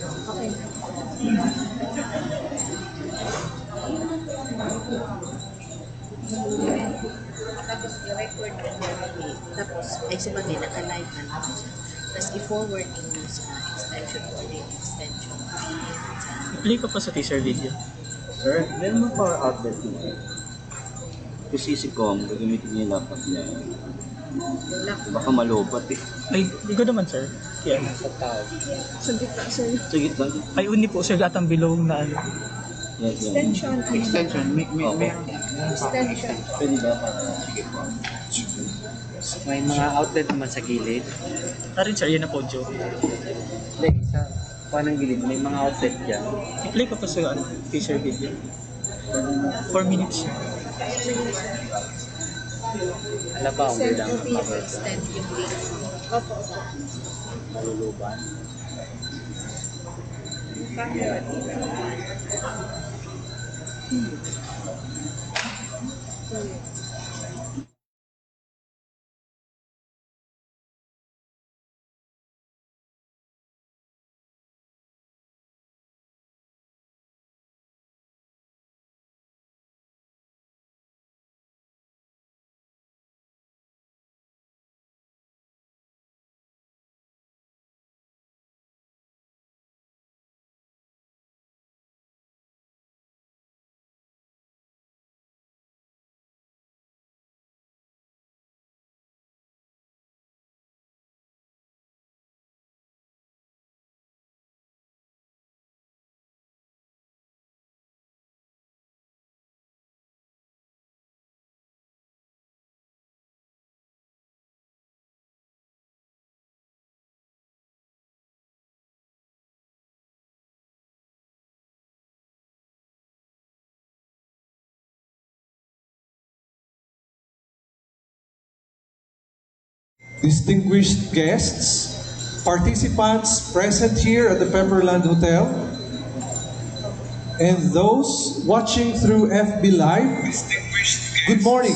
Okay. Tapos i-record mo yung tapos ay sabagay naka-live na lang siya. Tapos i-forward mo sa extension or the extension. I-play ko pa sa teaser video. Sir, meron mo power outlet niya. Kasi si Com, gagamitin niya yung laptop niya. Baka malupat eh. Ay, di ko naman, sir. Yan. Sa gitna, sir. Sige lang. Ay, uni po, sir, gatang below na ano. Yan, yan. Extension. Extension, Oo. Extension. Pwede ba? Sige po. may mga outlet naman sa gilid. Rin, sir, yan na po, Joe. Like, sa panang gilid, may mga outlet dyan. I-play ko pa sa ano, teaser video. 4 minutes. Alam ba kung Send bilang mo ng yung power dyan? extend yung link. Opo. Maluluban. Distinguished guests, participants present here at the Pepperland Hotel, and those watching through FB Live, good morning.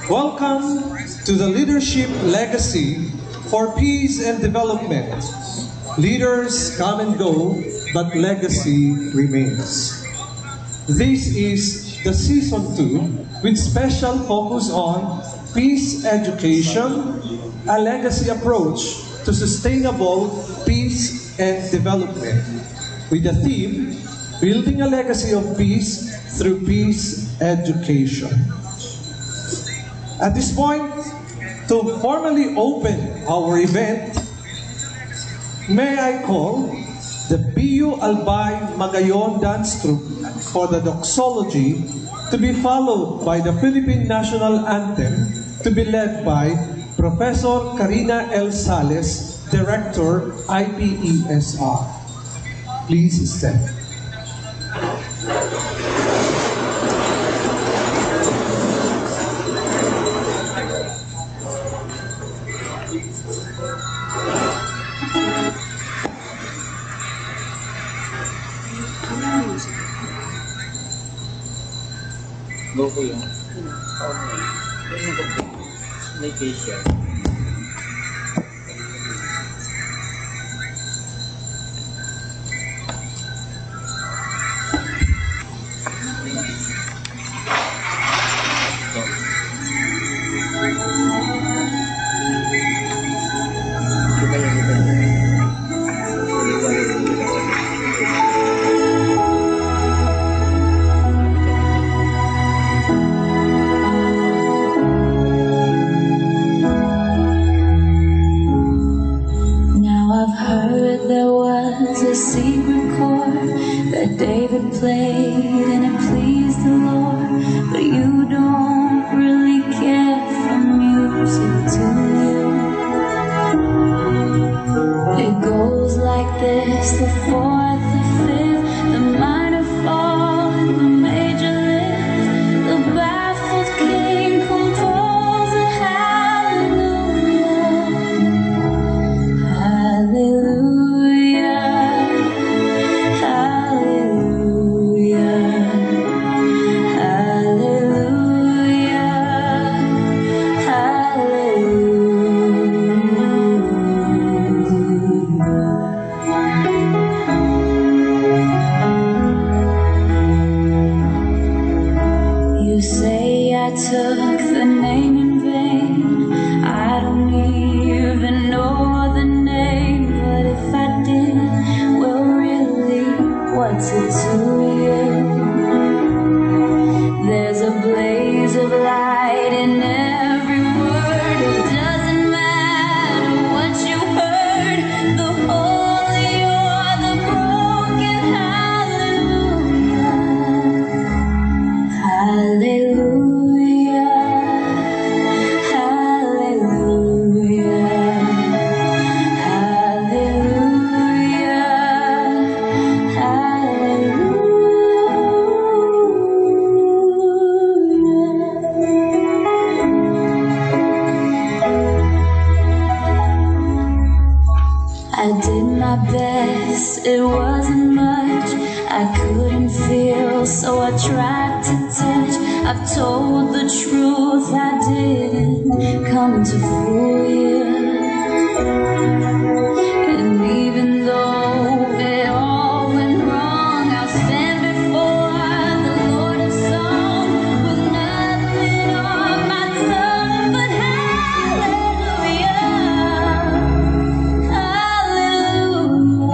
Welcome to the Leadership Legacy for Peace and Development. Leaders come and go, but legacy remains. This is the Season 2 with special focus on peace education, a legacy approach to sustainable peace and development, with the theme, Building a Legacy of Peace Through Peace Education. At this point, to formally open our event, may I call the BU Albay Magayon Dance Troupe for the doxology, to be followed by the Philippine National Anthem, to be led by Professor Karina L. Sales, Director, IPESR. Please stand. Go ko yun. May case yan. Now I've heard there was a secret chord that David played and it pleased the Lord, but you don't really care for music, do you? It goes like this, the fourth, the fifth, the minor fall, and the major lift. The baffled king composed a hallelujah. Hallelujah, hallelujah, hallelujah, hallelujah. best, it wasn't much. I couldn't feel, so I tried to touch. I've told the truth, I didn't come to fool you. And even though it all went wrong, I'll stand before the Lord of song with nothing on my tongue but hallelujah, hallelujah, hallelujah,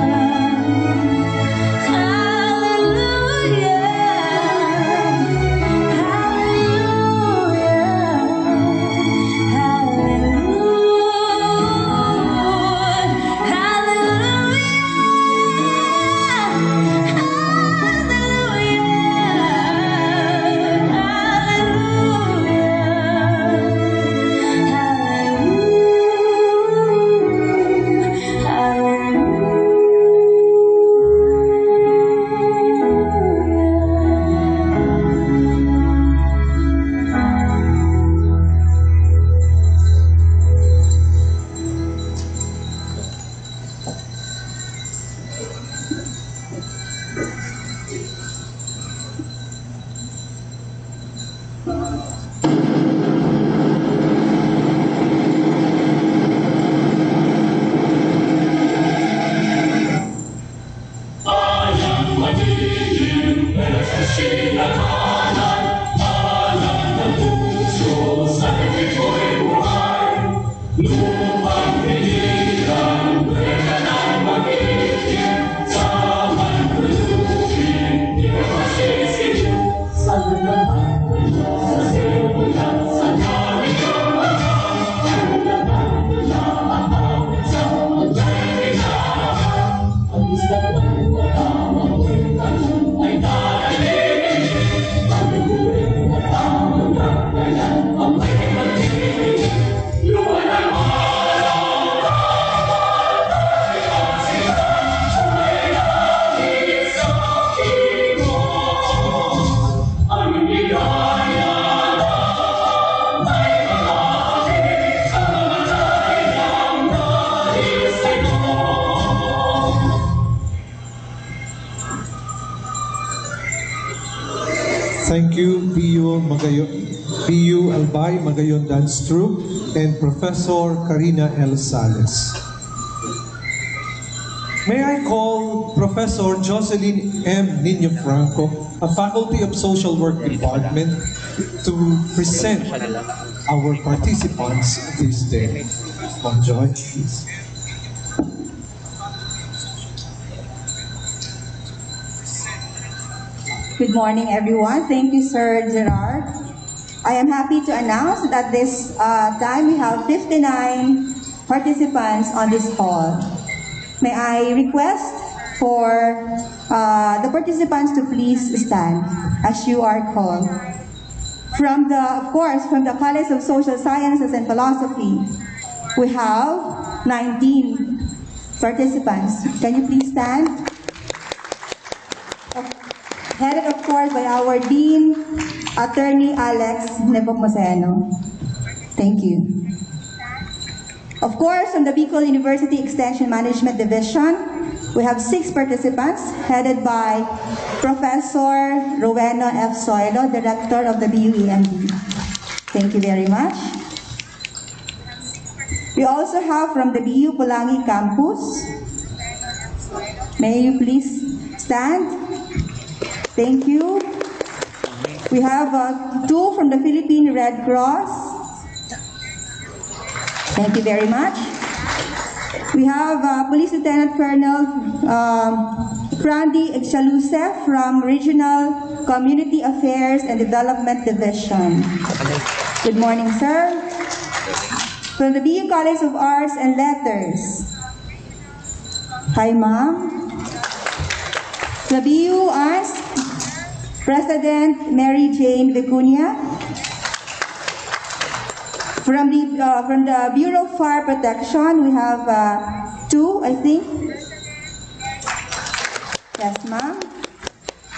Thank you, PU Albay Magayon Dance Troupe and Professor Karina L. Sales. May I call Professor Jocelyn M. Nino Franco, a Faculty of Social Work Department, to present our participants this day. Joy, please. Good morning, everyone. Thank you, Sir Gerard. I am happy to announce that this time we have 59 participants on this hall. May I request for the participants to please stand as you are called. From the College of Social Sciences and Philosophy, we have 19 participants. Can you please stand? Headed, of course, by our Dean, Attorney Alex Nepomuceno. Thank you. Of course, from the Bicol University Extension Management Division, we have 6 participants, headed by Professor Rowena F. Soilo, Director of the BUEMD. Thank you very much. We also have from the BU Pulangi Campus. May you please stand? Thank you. We have 2 from the Philippine Red Cross. Thank you very much. We have Police Lieutenant Colonel Frandy Exchaluce from Regional Community Affairs and Development Division. Good morning, sir. From the BU College of Arts and Letters. Hi, ma'am. The BU Arts President Mary Jane Vicuña. From the Bureau of Fire Protection, we have 2, I think. Yes, ma'am.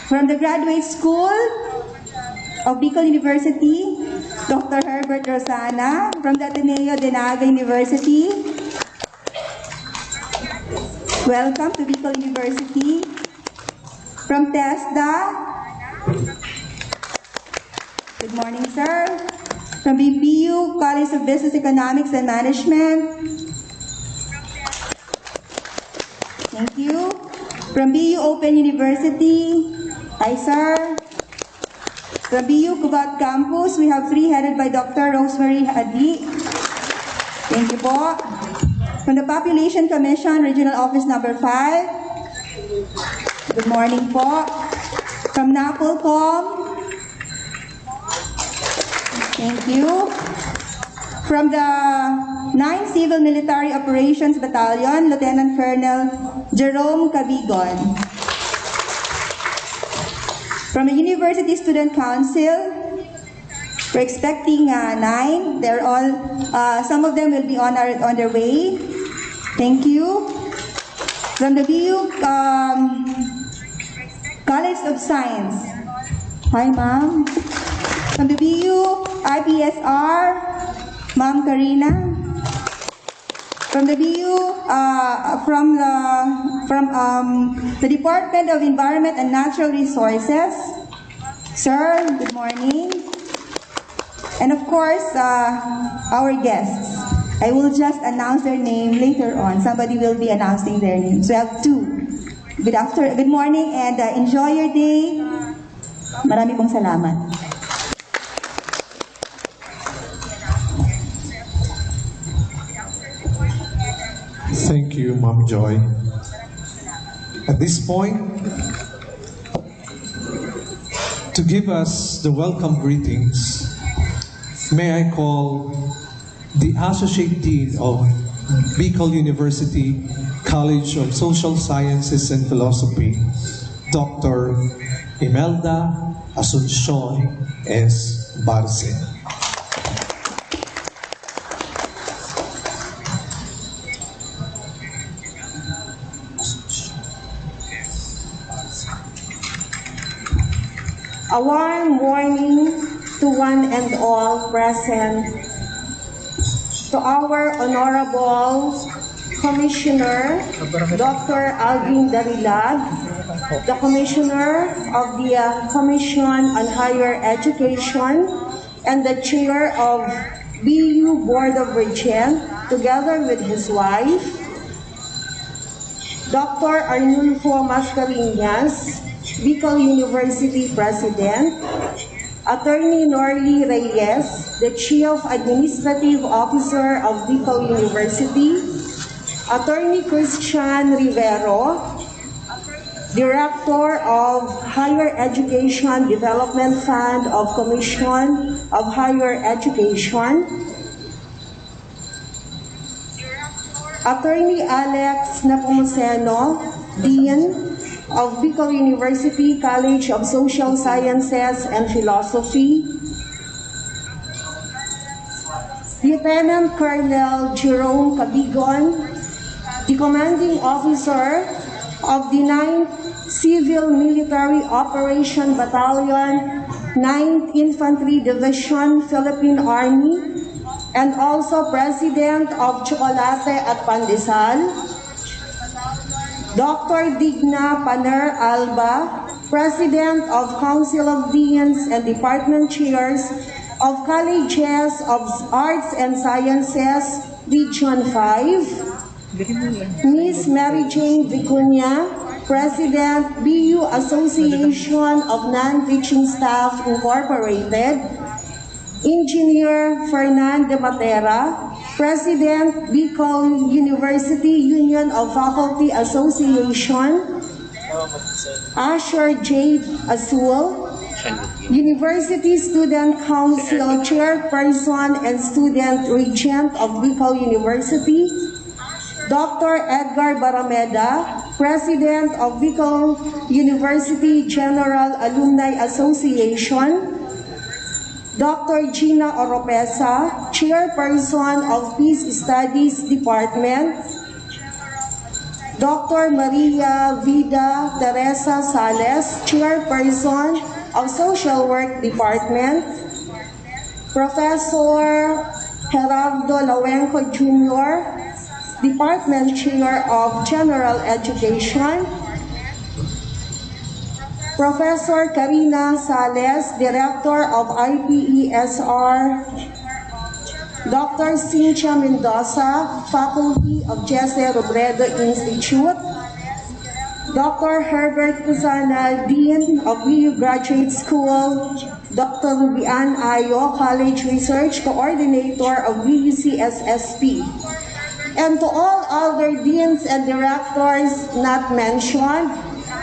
From the Graduate School of Bicol University, Dr. Herbert Rosana. From the Ateneo de Naga University. Welcome to Bicol University. From TESDA, good morning, sir. From BPU, College of Business Economics and Management. Thank you. From BU Open University, hi, sir. From BU Cubat Campus, we have three headed by Dr. Rosemary Hadi. Thank you po. From the Population Commission, Regional Office Number 5. Good morning po. From NAPOLCOM. Thank you. From the 9th Civil Military Operations Battalion, Lieutenant Colonel Jerome Cabigon. From the University Student Council, we're expecting 9. They're all, some of them will be on their way. Thank you. From the BU College of Science. Hi, ma'am. From the BU IPSR, Ma'am Karina. From the BU, from the Department of Environment and Natural Resources, sir, good morning. And of course, our guests. I will just announce their name later on. Somebody will be announcing their names. We have 2. Good morning and enjoy your day. Marami pong salamat. Thank you, Ma'am Joy. At this point, to give us the welcome greetings, may I call the Associate Dean of Bicol University College of Social Sciences and Philosophy, Dr. Imelda Asuncion S. Barce. A warm morning to one and all present, to our Honorable Commissioner, Dr. Alvin Darilag, the Commissioner of the Commission on Higher Education, and the Chair of BU Board of Regents, together with his wife, Dr. Arnulfo Mascarenhas, Bicol University President, Attorney Norly Reyes, the Chief Administrative Officer of Bicol University, Attorney Christian Rivero, Director of Higher Education Development Fund of Commission of Higher Education, Attorney Alex Nepomuceno, Dean of Bicol University College of Social Sciences and Philosophy, Lieutenant Colonel Jerome Cabigon, the Commanding Officer of the 9th Civil Military Operation Battalion, 9th Infantry Division, Philippine Army, and also President of Chocolate at Pandesal, Dr. Digna Paner Alba, President of Council of Deans and Department Chairs of Colleges of Arts and Sciences, Region 5, Ms. Mary Jane Vicuña, President, BU Association of Non-Teaching Staff Incorporated, Engineer Fernan de Matera, President, Bicol University Union of Faculty Association, Asher Jade Azul, University Student Council Chairperson and Student Regent of Bicol University, Dr. Edgar Barameda, President of Bicol University General Alumni Association, Dr. Gina Oropesa, Chairperson of Peace Studies Department, Dr. Maria Vida Teresa Sales, Chairperson of Social Work Department, Professor Gerardo Lawenco Jr., Department Chair of General Education, Professor Karina Sales, Director of IPESR, Dr. Cynthia Mendoza, Faculty of Jesse Robredo Institute, Dr. Herbert Cusana, Dean of BU Graduate School, Dr. Rubian Ayo, College Research Coordinator of BUCSSP, and to all other deans and directors not mentioned,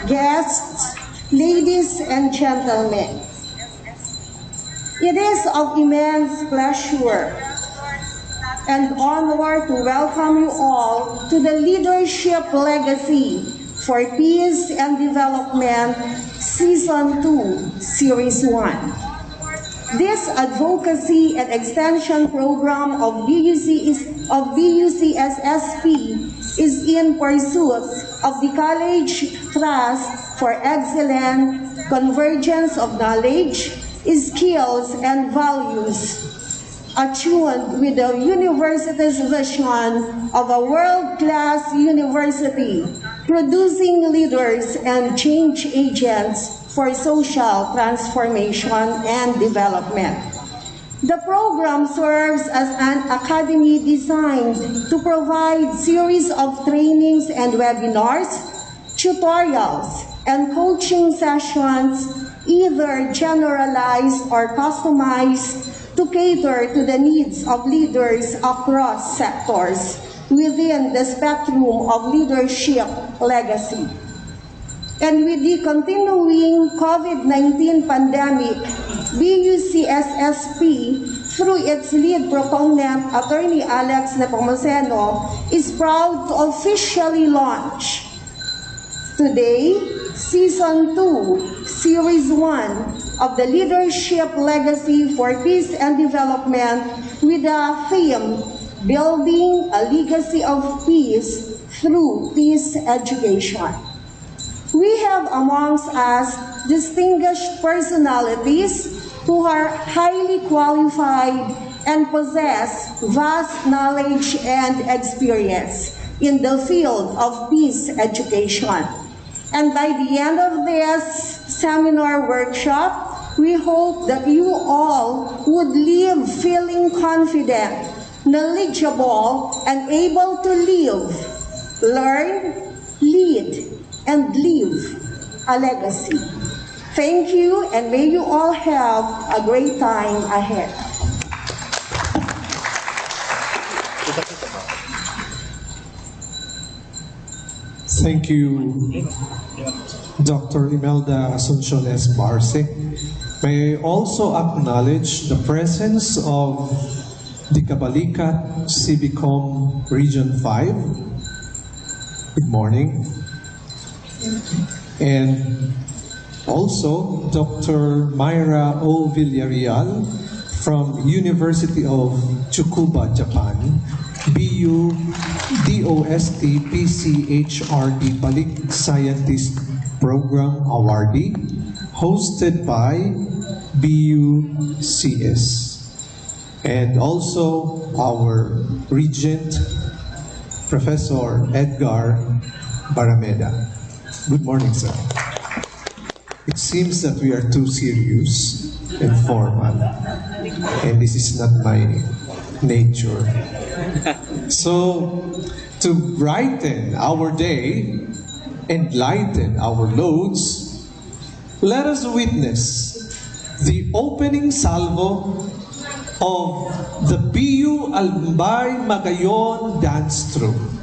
guests, ladies and gentlemen. It is of immense pleasure and honor to welcome you all to the Leadership Legacy for Peace and Development Season 2, Series 1. This advocacy and extension program of BUCSSP is in pursuit of the College Trust for Excellent Convergence of Knowledge, Skills, and Values, attuned with the university's vision of a world-class university, producing leaders and change agents for social transformation and development. The program serves as an academy designed to provide series of trainings and webinars, tutorials, and coaching sessions, either generalized or customized, to cater to the needs of leaders across sectors within the spectrum of leadership legacy. And with the continuing COVID-19 pandemic, BUCSSP, through its lead proponent, Attorney Alex Nepomuceno, is proud to officially launch today, Season 2, Series 1 of the Leadership Legacy for Peace and Development with the theme, Building a Legacy of Peace Through Peace Education. We have amongst us distinguished personalities who are highly qualified and possess vast knowledge and experience in the field of peace education. And by the end of this seminar workshop, we hope that you all would leave feeling confident, knowledgeable, and able to live, learn, lead, and leave a legacy. Thank you, and may you all have a great time ahead. Thank you, Dr. Imelda Asuncion Barce. May I also acknowledge the presence of the Kabalikat Civicom Region 5. Good morning. And also Dr. Myra O. Villarreal from University of Tsukuba, Japan, BU DOST PCHRD Balik Scientist Program Awardee, hosted by BUCS. And also our Regent, Professor Edgar Barameda. Good morning, sir. It seems that we are too serious and formal, and this is not my nature. So, to brighten our day and lighten our loads, let us witness the opening salvo of the BU Albay Magayon Dance Troupe.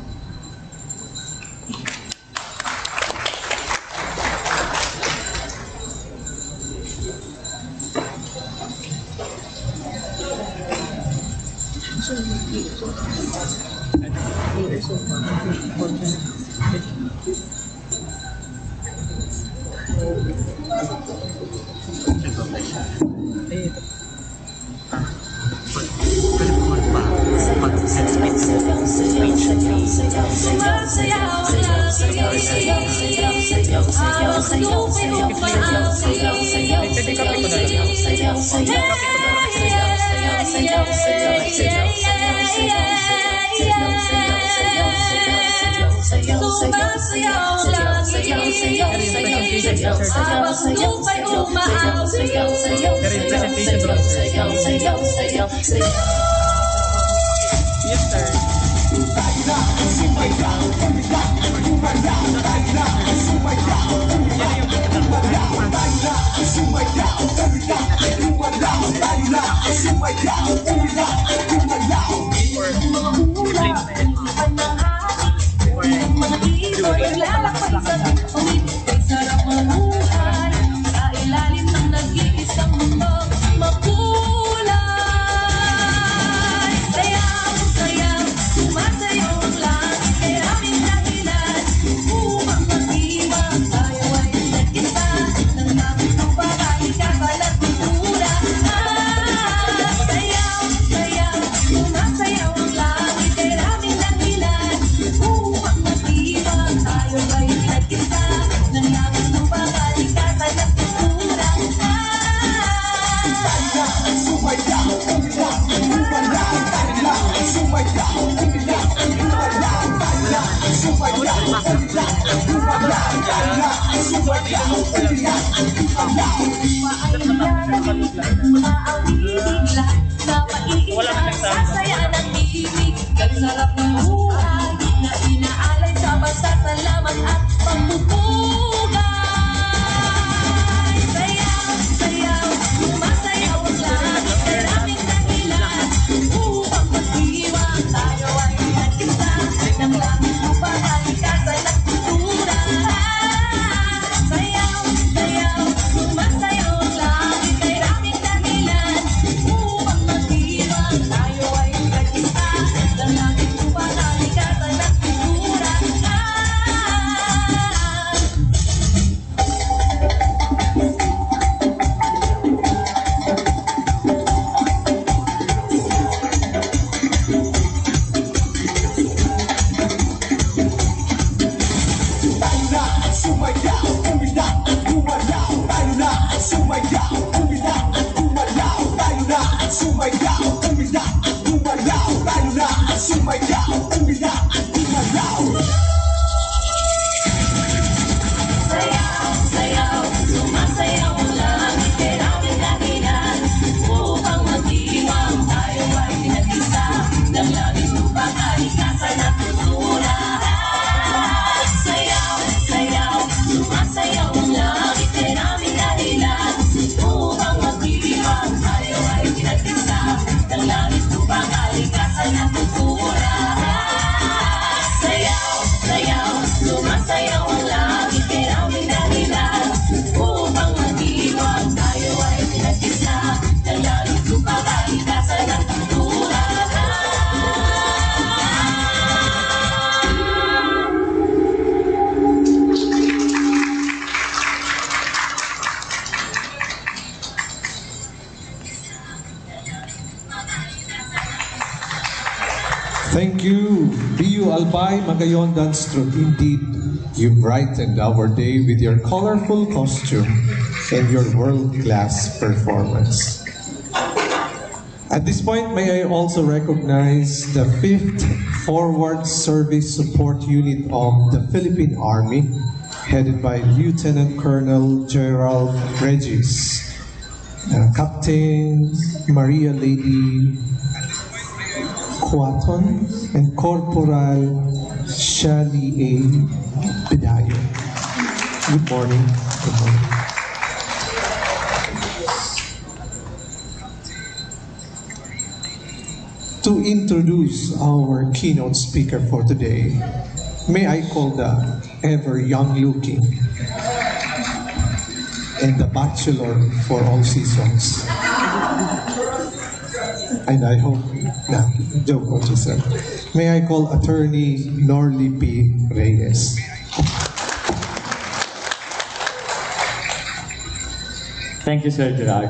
Yeah. Sumasayaw langit habang lupa'y umaawi. Yes, sir. Mga iba'y lalakbay sa bituin, kay sarap mamuhay sa ilalim ng nag-iisang mundong makulay. Sayaw, sayaw, sumasayaw ang langit, kay aming dahilan upang mag-iwang tayo ay nag-isa ng langit ng pag-alikatan at kultura. Sayaw, sayaw, sumasayaw ang langit, kay aming dahilan upang mag-iwang tayo ay nag-isa ng langit ng pag-alikatan at kultura. Sasaya ng ibig, kagsarap ng buhay na inaalay sa basta salamat at pagpupugay. Sayaw, sayaw, sumasayaw ang langit, maraming dahilan upang mag-iwang tayo ay nag-isa ng langit upang alikasan at kultura. Sayaw, sayaw, sumasayaw ang langit, maraming dahilan upang mag-iwang tayo ay nag-isa ng langit upang alikasan at kultura. Sayaw, sayaw, sumasayaw ang langit, maraming dahilan upang mag-iwang tayo ay nag-isa ng langit upang alikasan at kultura. Sayaw, sayaw, sumasayaw ang langit, maraming dahilan upang mag-iwang tayo ay nag-isa ng langit upang alikasan at kultura. Sayaw, sayaw, sumasayaw ang langit, maraming dahilan upang mag-iwang tayo ay nag-isa ng langit upang alikasan at kultura. Thank you, B.U. Albay Magayon Dance Troupe. Indeed, you brightened our day with your colorful costume and your world-class performance. At this point, may I also recognize the 5th Forward Service Support Unit of the Philippine Army, headed by Lieutenant Colonel Gerald Regis, Captain Maria Lady Quaton, and Corporal Shali A. Pidayo. Good morning. Good morning. To introduce our keynote speaker for today, may I call the ever young-looking and the bachelor for all seasons. And I hope, joke on sir. May I call Attorney Norly P. Reyes. Thank you, Sir Gerard.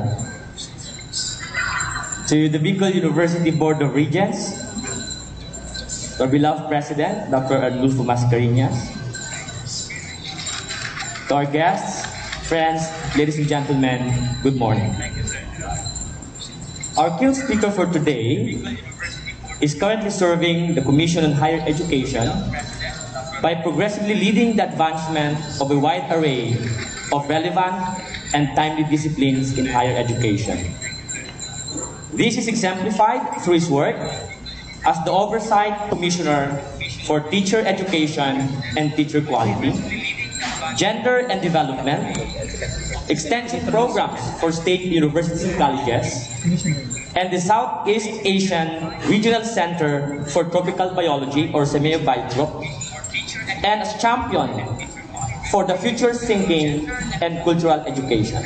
To the Bicol University Board of Regents, to our beloved President, Dr. Arnulfo Mascareñas, to our guests, friends, ladies and gentlemen, good morning. Our keynote speaker for today is currently serving the Commission on Higher Education by progressively leading the advancement of a wide array of relevant and timely disciplines in higher education. This is exemplified through his work as the Oversight Commissioner for Teacher Education and Teacher Quality, Gender and Development, extensive programs for state universities and colleges, and the Southeast Asian Regional Center for Tropical Biology, or SEMEO BITROP, and as champion for the future thinking and cultural education.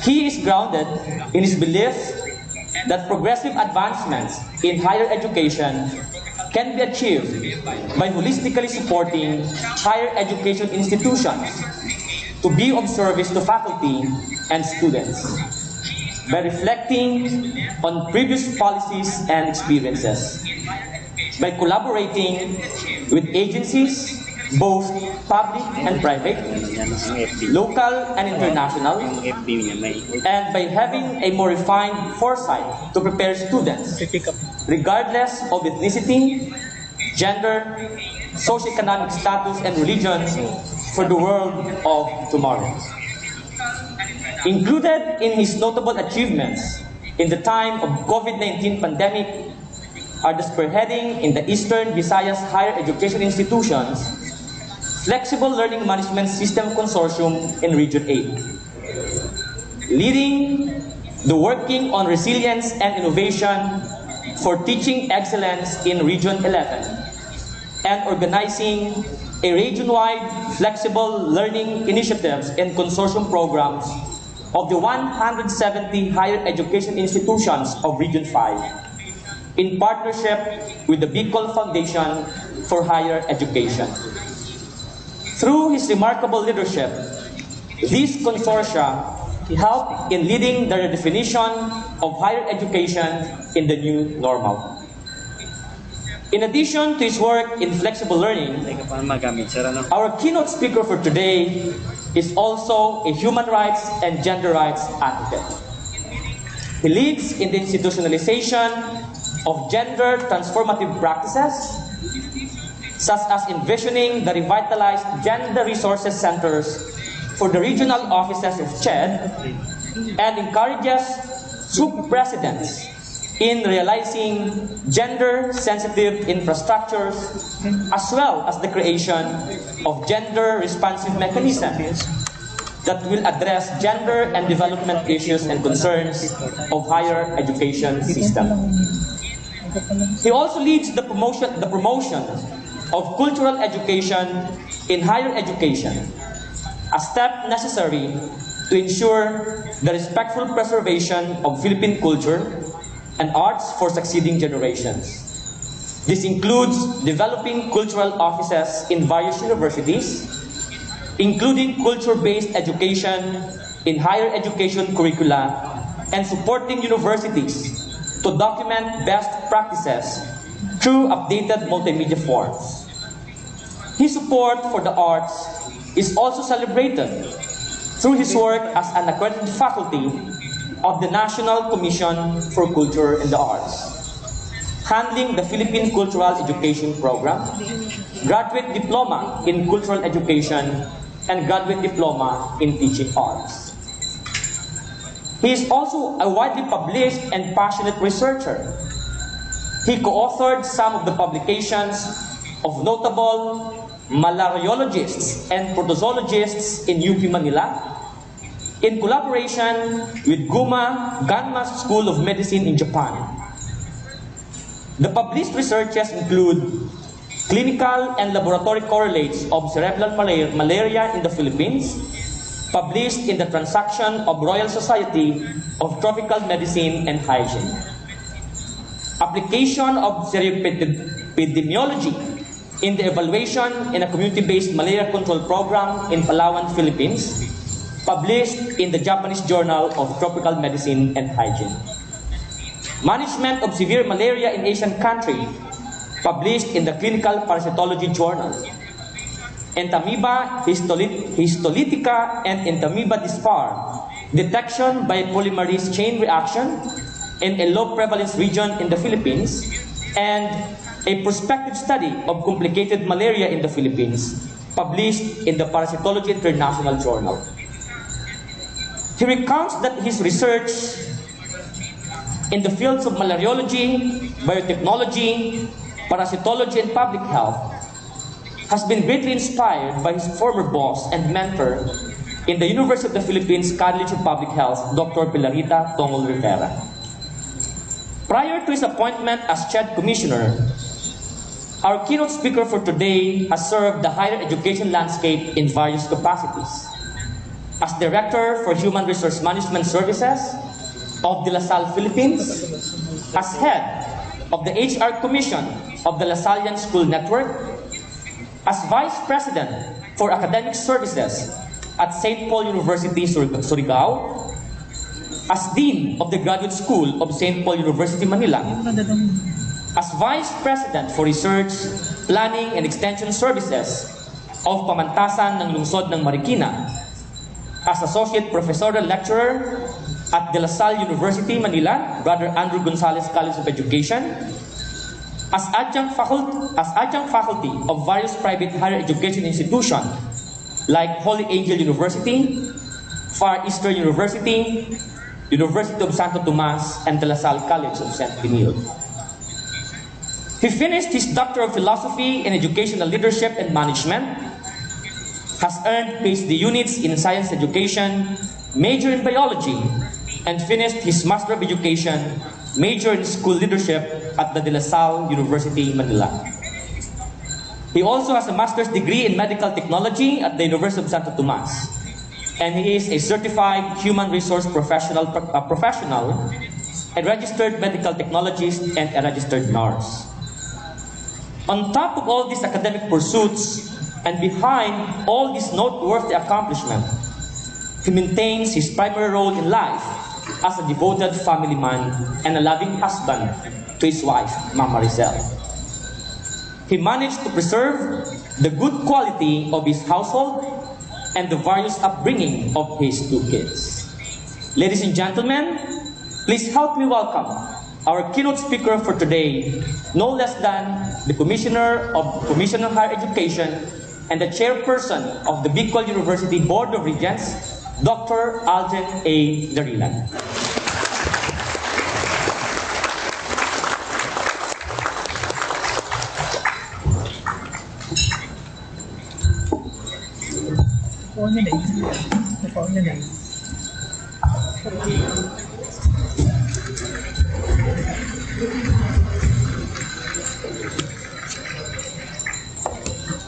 He is grounded in his belief that progressive advancements in higher education can be achieved by holistically supporting higher education institutions to be of service to faculty and students, by reflecting on previous policies and experiences, by collaborating with agencies, both public and private, local and international, and by having a more refined foresight to prepare students, regardless of ethnicity, gender, socioeconomic status, and religion, for the world of tomorrow. Included in his notable achievements in the time of COVID-19 pandemic are the spearheading in the Eastern Visayas Higher Education Institutions Flexible Learning Management System Consortium in Region 8, leading the working on resilience and innovation for teaching excellence in Region 11, and organizing a region-wide flexible learning initiatives and consortium programs of the 170 higher education institutions of Region 5, in partnership with the Bicol Foundation for Higher Education. Through his remarkable leadership, these consortia helped in leading the redefinition of higher education in the new normal. In addition to his work in flexible learning, our keynote speaker for today is also a human rights and gender rights advocate. He leads in the institutionalization of gender transformative practices, such as envisioning the revitalized gender resources centers for the regional offices of CHED, and encourages SUC presidents in realizing gender-sensitive infrastructures, as well as the creation of gender-responsive mechanisms that will address gender and development issues and concerns of higher education system. He also leads the promotion of cultural education in higher education, a step necessary to ensure the respectful preservation of Philippine culture and arts for succeeding generations. This includes developing cultural offices in various universities, including culture-based education in higher education curricula, and supporting universities to document best practices through updated multimedia forms. His support for the arts is also celebrated through his work as an accredited faculty of the National Commission for Culture and the Arts, handling the Philippine Cultural Education Program, graduate diploma in cultural education, and graduate diploma in teaching arts. He is also a widely published and passionate researcher. He co-authored some of the publications of notable malariologists and protozoologists in UP Manila, in collaboration with Ganma School of Medicine in Japan. The published researches include clinical and laboratory correlates of cerebral malaria in the Philippines, published in the Transaction of Royal Society of Tropical Medicine and Hygiene. Application of epidemiology in the evaluation in a community-based malaria control program in Palawan, Philippines, published in the Japanese Journal of Tropical Medicine and Hygiene. Management of severe malaria in Asian country, published in the Clinical Parasitology Journal. Entamoeba histolytica and Entamoeba dispar, detection by polymerase chain reaction in a low prevalence region in the Philippines, and a prospective study of complicated malaria in the Philippines, published in the Parasitology International Journal. He recounts that his research in the fields of malariology, biotechnology, parasitology, and public health has been greatly inspired by his former boss and mentor in the University of the Philippines College of Public Health, Dr. Pilarita Tongol Rivera. Prior to his appointment as CHED Commissioner, our keynote speaker for today has served the higher education landscape in various capacities. As Director for Human Resource Management Services of the LaSalle Philippines, as Head of the HR Commission of the LaSallian School Network, as Vice President for Academic Services at St. Paul University, Surigao, as Dean of the Graduate School of St. Paul University, Manila, as Vice President for Research, Planning, and Extension Services of Pamantasan ng Lungsod ng Marikina, as Associate Professorial Lecturer at De La Salle University, Manila, Brother Andrew Gonzalez College of Education, as adjunct faculty of various private higher education institutions like Holy Angel University, Far Eastern University, University of Santo Tomas, and De La Salle College of St. Benil. He finished his Doctor of Philosophy in Educational Leadership and Management, has earned PhD units in Science Education, major in Biology, and finished his Master of Education, major in School Leadership at the De La Salle University, Manila. He also has a master's degree in Medical Technology at the University of Santo Tomas, and he is a certified human resource professional, a registered medical technologist, and a registered nurse. On top of all these academic pursuits, and behind all this noteworthy accomplishment, he maintains his primary role in life as a devoted family man and a loving husband to his wife, Mama Maricel. He managed to preserve the good quality of his household and the various upbringing of his two kids. Ladies and gentlemen, please help me welcome our keynote speaker for today, no less than the Commissioner of Higher Education and the Chairperson of the Bicol University Board of Regents, Dr. Alden A. Darilan.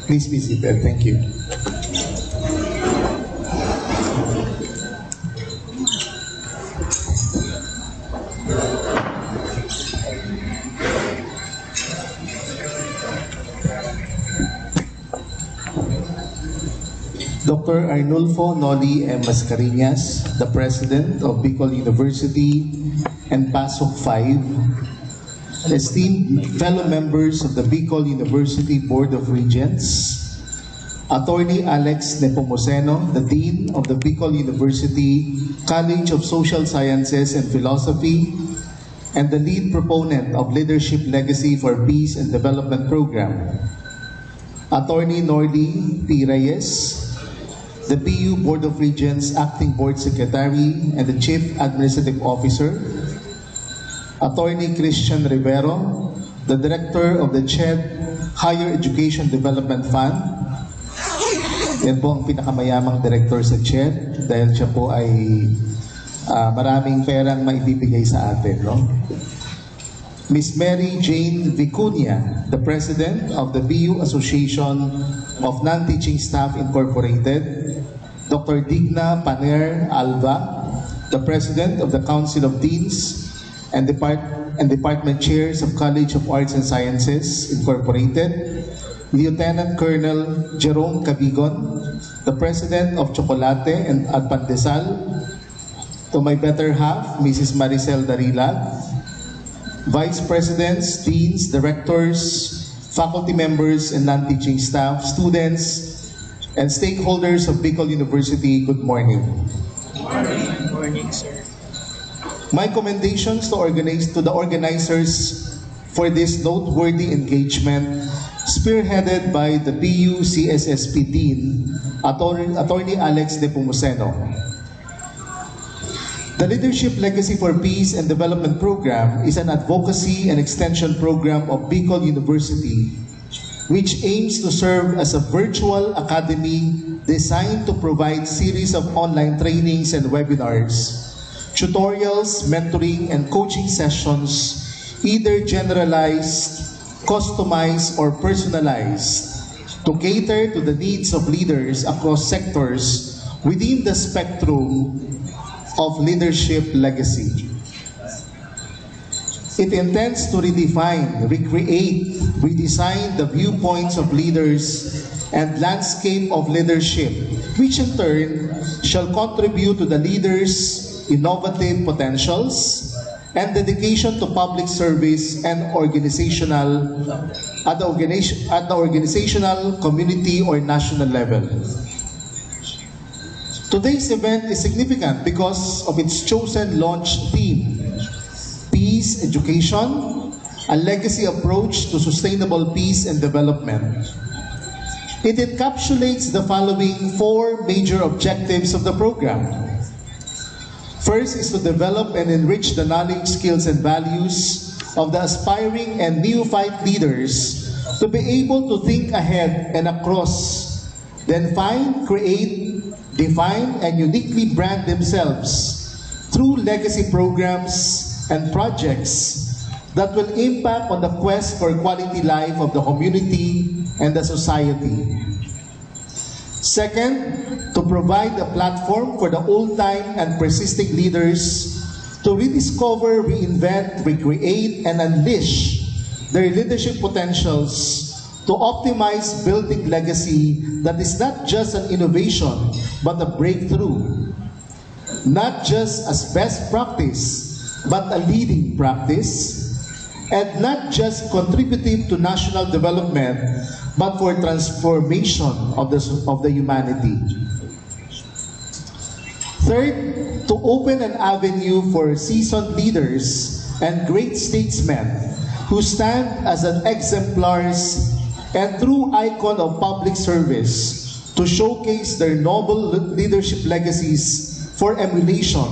Please be seated. Thank you. Dr. Arnulfo Noli M. Mascareñas, the President of Bicol University and PASOK 5, esteemed fellow members of the Bicol University Board of Regents, Attorney Alex Nepomuceno, the Dean of the Bicol University College of Social Sciences and Philosophy, and the lead proponent of Leadership Legacy for Peace and Development Program, Attorney Nordy P. Reyes, the BU Board of Regents Acting Board Secretary and the Chief Administrative Officer, Attorney Christian Rivero, the Director of the CHED Higher Education Development Fund. Yan po ang pinakamayamang director sa CHED dahil siya po ay maraming perang maibibigay sa atin. No? Ms. Mary Jane Vicuña, the President of the BU Association of Non-Teaching Staff Incorporated, Dr. Digna Paner Alva, the President of the Council of Deans and Department Chairs of College of Arts and Sciences Incorporated, Lieutenant Colonel Jerome Cabigon, the President of Chocolate and Pandesal, to my better half, Mrs. Maricel Darilag, Vice Presidents, Deans, Directors, faculty members and non-teaching staff, students, and stakeholders of Bicol University, good morning. Good morning, sir. My commendations to the organizers for this noteworthy engagement spearheaded by the BU-CSSP Dean, Attorney Alex Nepomuceno. The Leadership Legacy for Peace and Development Program is an advocacy and extension program of Bicol University, which aims to serve as a virtual academy designed to provide series of online trainings and webinars, tutorials, mentoring, and coaching sessions, either generalized, customized, or personalized, to cater to the needs of leaders across sectors within the spectrum of leadership legacy. It intends to redefine, recreate, redesign the viewpoints of leaders and landscape of leadership, which in turn shall contribute to the leaders' innovative potentials and dedication to public service and organizational at the organizational, community, or national level. Today's event is significant because of its chosen launch theme, Peace Education, a legacy approach to sustainable peace and development. It encapsulates the following 4 major objectives of the program. First is to develop and enrich the knowledge, skills, and values of the aspiring and neophyte leaders to be able to think ahead and across, then find, create, define, and uniquely brand themselves through legacy programs and projects that will impact on the quest for quality life of the community and the society. Second, to provide a platform for the old-time and persisting leaders to rediscover, reinvent, recreate, and unleash their leadership potentials to optimize building legacy that is not just an innovation, but a breakthrough. Not just as best practice, but a leading practice. And not just contributive to national development, but for transformation of the humanity. Third, to open an avenue for seasoned leaders and great statesmen who stand as an exemplars and true icon of public service to showcase their noble leadership legacies for emulation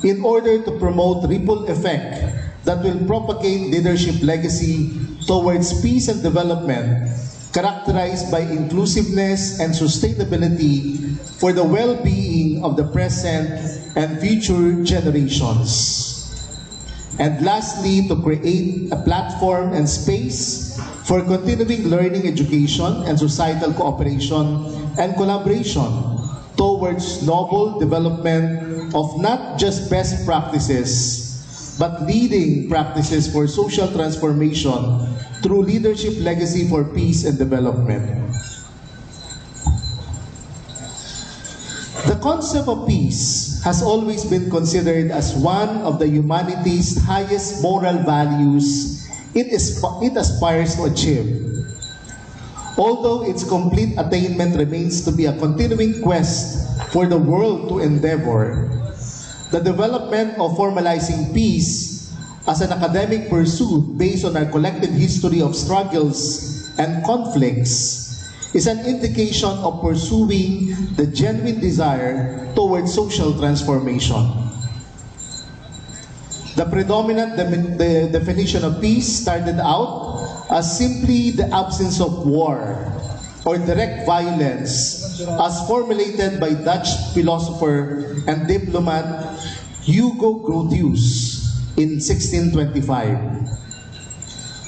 in order to promote ripple effect that will propagate leadership legacy towards peace and development, characterized by inclusiveness and sustainability for the well-being of the present and future generations. And lastly, to create a platform and space for continuing learning, education, and societal cooperation and collaboration towards noble development of not just best practices, but leading practices for social transformation through leadership legacy for peace and development. The concept of peace has always been considered as one of the humanity's highest moral values it aspires to achieve. Although its complete attainment remains to be a continuing quest for the world to endeavor, the development of formalizing peace as an academic pursuit based on our collective history of struggles and conflicts is an indication of pursuing the genuine desire towards social transformation. The predominant definition of peace started out as simply the absence of war or direct violence as formulated by Dutch philosopher and diplomat Hugo Grotius in 1625.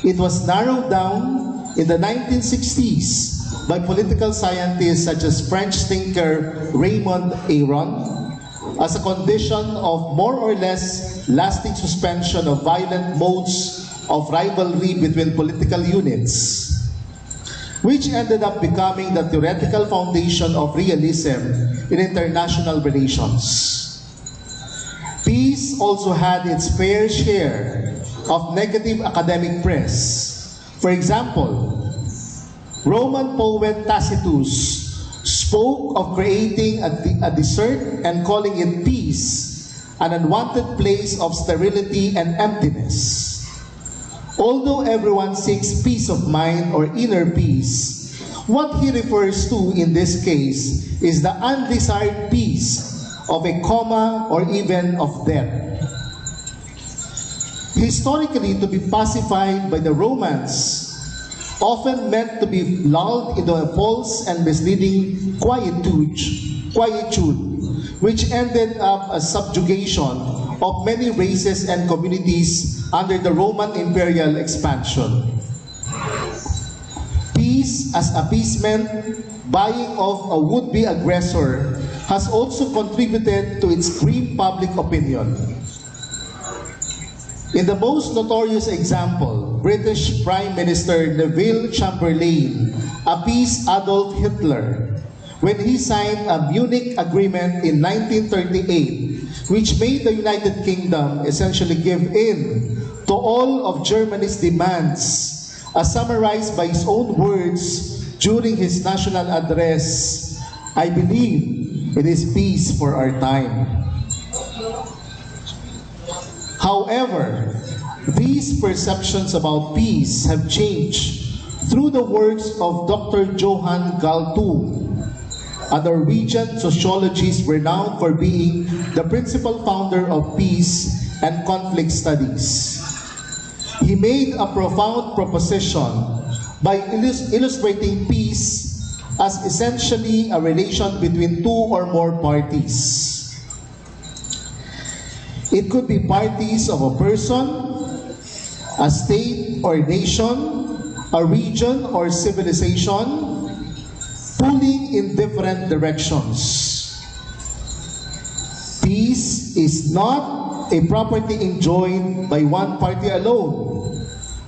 It was narrowed down in the 1960s by political scientists such as French thinker Raymond Aron as a condition of more or less lasting suspension of violent modes of rivalry between political units, which ended up becoming the theoretical foundation of realism in international relations. Peace also had its fair share of negative academic press. For example, Roman poet Tacitus spoke of creating a desert and calling it peace, an unwanted place of sterility and emptiness. Although everyone seeks peace of mind or inner peace, what he refers to in this case is the undesired peace of a coma or even of death. Historically, to be pacified by the Romans often meant to be lulled into a false and misleading quietude, which ended up as subjugation of many races and communities under the Roman imperial expansion. Peace as appeasement, buying off a would-be aggressor, has also contributed to its grim public opinion. In the most notorious example, British Prime Minister Neville Chamberlain appeased Adolf Hitler when he signed a Munich Agreement in 1938, which made the United Kingdom essentially give in to all of Germany's demands, as summarized by his own words during his national address: "I believe it is peace for our time." However, these perceptions about peace have changed through the works of Dr. Johan Galtung, a Norwegian sociologist renowned for being the principal founder of peace and conflict studies. He made a profound proposition by illustrating peace as essentially a relation between two or more parties. It could be parties of a person, a state or nation, a region or civilization, pulling in different directions. Peace is not a property enjoyed by one party alone,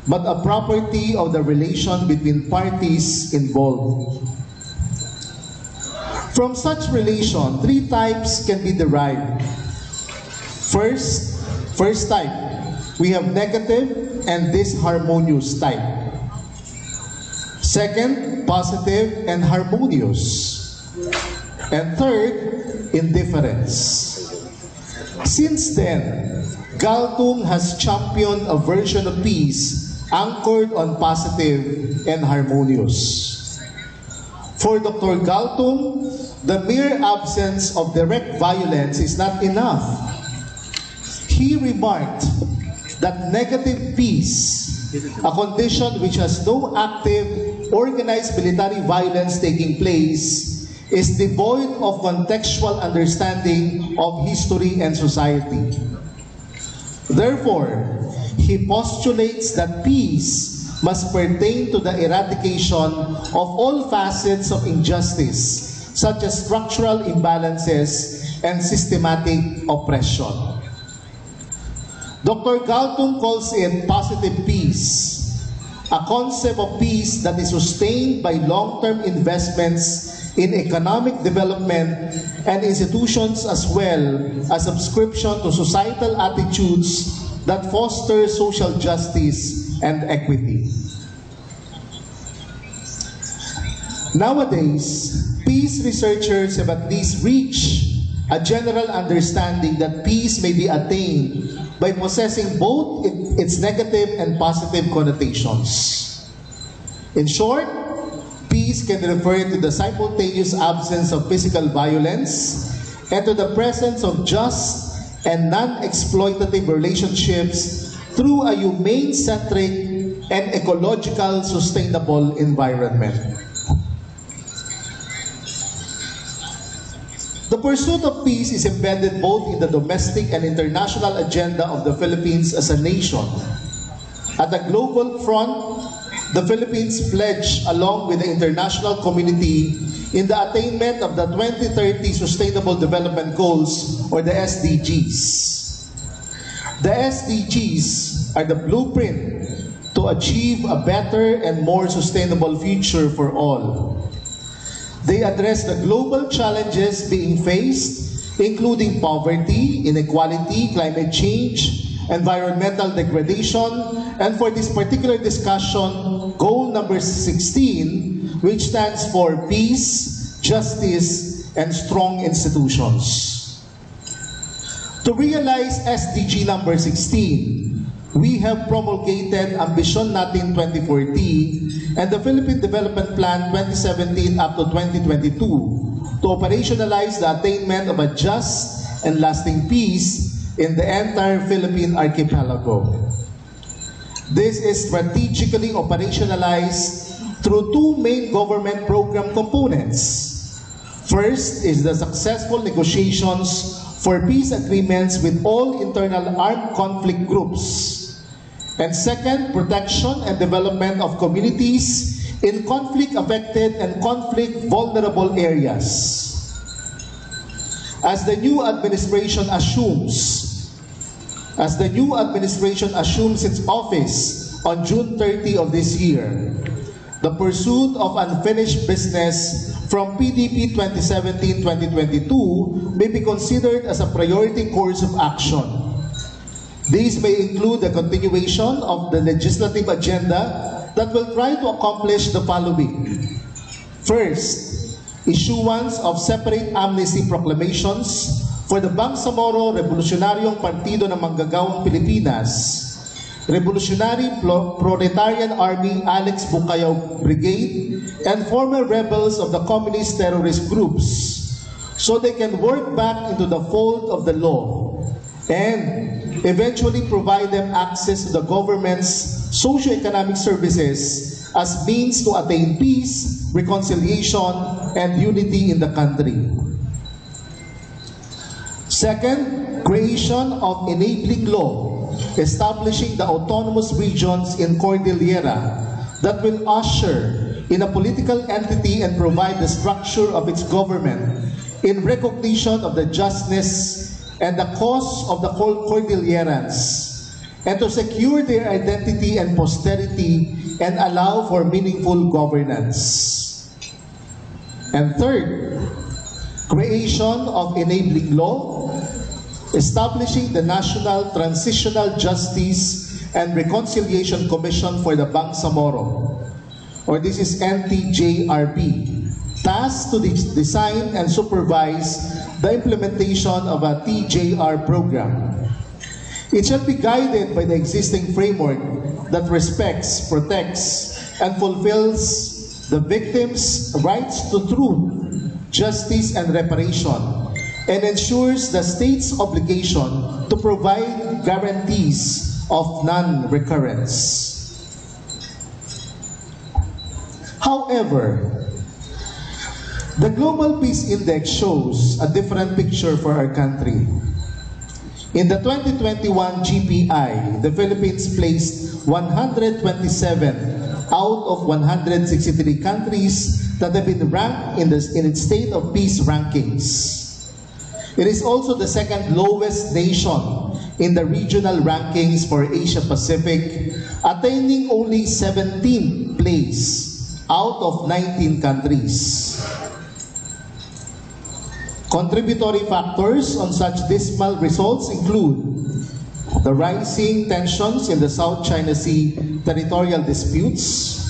but a property of the relation between parties involved. From such relation, three types can be derived. First type, we have negative and disharmonious type. Second, positive and harmonious. And third, indifference. Since then, Galtung has championed a version of peace anchored on positive and harmonious. For Dr. Galtung, the mere absence of direct violence is not enough. He remarked that negative peace, a condition which has no active, organized military violence taking place, is devoid of contextual understanding of history and society. Therefore, he postulates that peace must pertain to the eradication of all facets of injustice, such as structural imbalances and systematic oppression. Dr. Galtung calls it positive peace, a concept of peace that is sustained by long-term investments in economic development and institutions, as well as subscription to societal attitudes that foster social justice and equity. Nowadays, peace researchers have at least reached a general understanding that peace may be attained by possessing both its negative and positive connotations. In short, peace can refer to the simultaneous absence of physical violence and to the presence of just and non-exploitative relationships through a humane-centric and ecological sustainable environment. The pursuit of peace is embedded both in the domestic and international agenda of the Philippines as a nation. At the global front, the Philippines pledged, along with the international community, in the attainment of the 2030 Sustainable Development Goals, or the SDGs. The SDGs are the blueprint to achieve a better and more sustainable future for all. They address the global challenges being faced, including poverty, inequality, climate change, environmental degradation, and for this particular discussion, goal number 16, which stands for peace, justice, and strong institutions. To realize SDG number 16, we have promulgated Ambisyon Natin 2040 and the Philippine Development Plan 2017 up to 2022 to operationalize the attainment of a just and lasting peace in the entire Philippine archipelago. This is strategically operationalized through two main government program components. First is the successful negotiations for peace agreements with all internal armed conflict groups. And second, protection and development of communities in conflict-affected and conflict-vulnerable areas. As the new administration assumes its office on June 30 of this year, the pursuit of unfinished business from PDP 2017-2022 may be considered as a priority course of action. These may include the continuation of the legislative agenda that will try to accomplish the following. First, issuance of separate amnesty proclamations for the Bangsamoro Revolusyonarong Partido ng Manggagawang Pilipinas, Revolutionary Proletarian Army Alex Bukayaw Brigade, and former rebels of the communist terrorist groups, so they can work back into the fold of the law and eventually provide them access to the government's socio-economic services as means to attain peace, reconciliation, and unity in the country. Second, creation of enabling law, establishing the autonomous regions in Cordillera that will usher in a political entity and provide the structure of its government in recognition of the justness and the cause of the Cordillerans, and to secure their identity and posterity and allow for meaningful governance. And third, creation of enabling law, establishing the National Transitional Justice and Reconciliation Commission for the Bangsamoro, or this is NTJRB, tasked to design and supervise the implementation of a TJR program. It shall be guided by the existing framework that respects, protects, and fulfills the victims' rights to truth, justice, and reparation, and ensures the state's obligation to provide guarantees of non-recurrence. However, the Global Peace Index shows a different picture for our country. In the 2021 GPI, the Philippines placed 127 out of 163 countries that have been ranked in its State of Peace rankings. It is also the second lowest nation in the regional rankings for Asia Pacific, attaining only 17th place out of 19 countries. Contributory factors on such dismal results include the rising tensions in the South China Sea territorial disputes,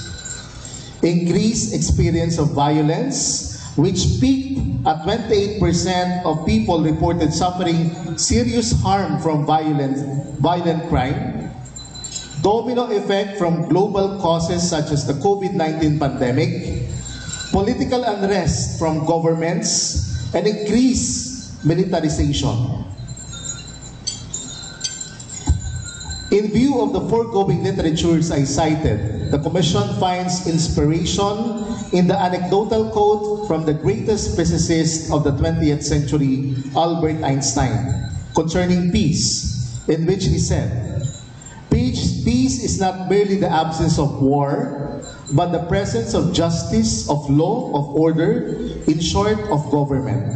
increased experience of violence, which peaked at 28% of people reported suffering serious harm from violent crime, domino effect from global causes such as the COVID-19 pandemic, political unrest from governments, and increased militarization. In view of the foregoing literatures I cited, the Commission finds inspiration in the anecdotal quote from the greatest physicist of the 20th century, Albert Einstein, concerning peace, in which he said, "Peace is not merely the absence of war, but the presence of justice, of law, of order, in short, of government."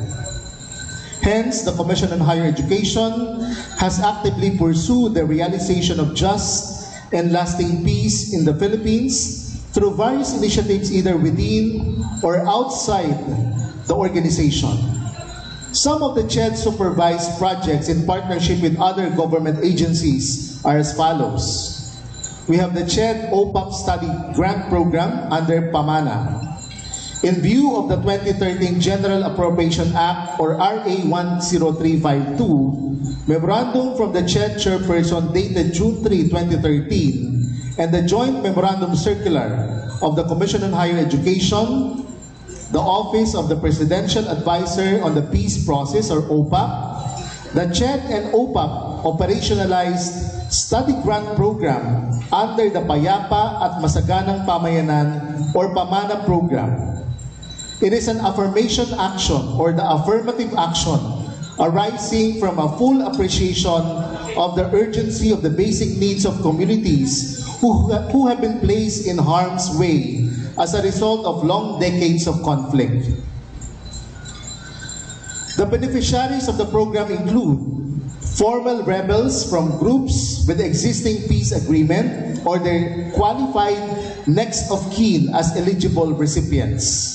Hence, the Commission on Higher Education has actively pursued the realization of just and lasting peace in the Philippines through various initiatives either within or outside the organization. Some of the CHED supervised projects in partnership with other government agencies are as follows. We have the CHED OPAP Study Grant Program under PAMANA. In view of the 2013 General Appropriation Act or RA 10352, memorandum from the CHED chairperson dated June 3, 2013, and the joint memorandum circular of the Commission on Higher Education, the Office of the Presidential Advisor on the Peace Process or OPAP, the CHED and OPAP operationalized study grant program under the Payapa at Masaganang Pamayanan or PAMANA program. It is an affirmation action or the affirmative action arising from a full appreciation of the urgency of the basic needs of communities who have been placed in harm's way as a result of long decades of conflict. The beneficiaries of the program include formal rebels from groups with existing peace agreement or their qualified next of kin as eligible recipients.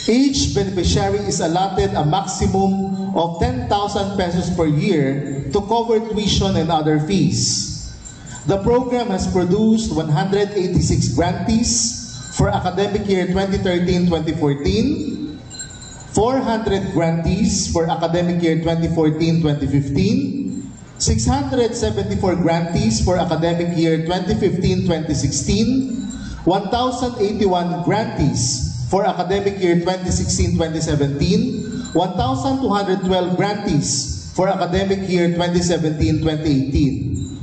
Each beneficiary is allotted a maximum of 10,000 pesos per year to cover tuition and other fees. The program has produced 186 grantees for academic year 2013-2014, 400 grantees for academic year 2014-2015, 674 grantees for academic year 2015-2016, 1,081 grantees for academic year 2016-2017, 1,212 grantees for academic year 2017-2018.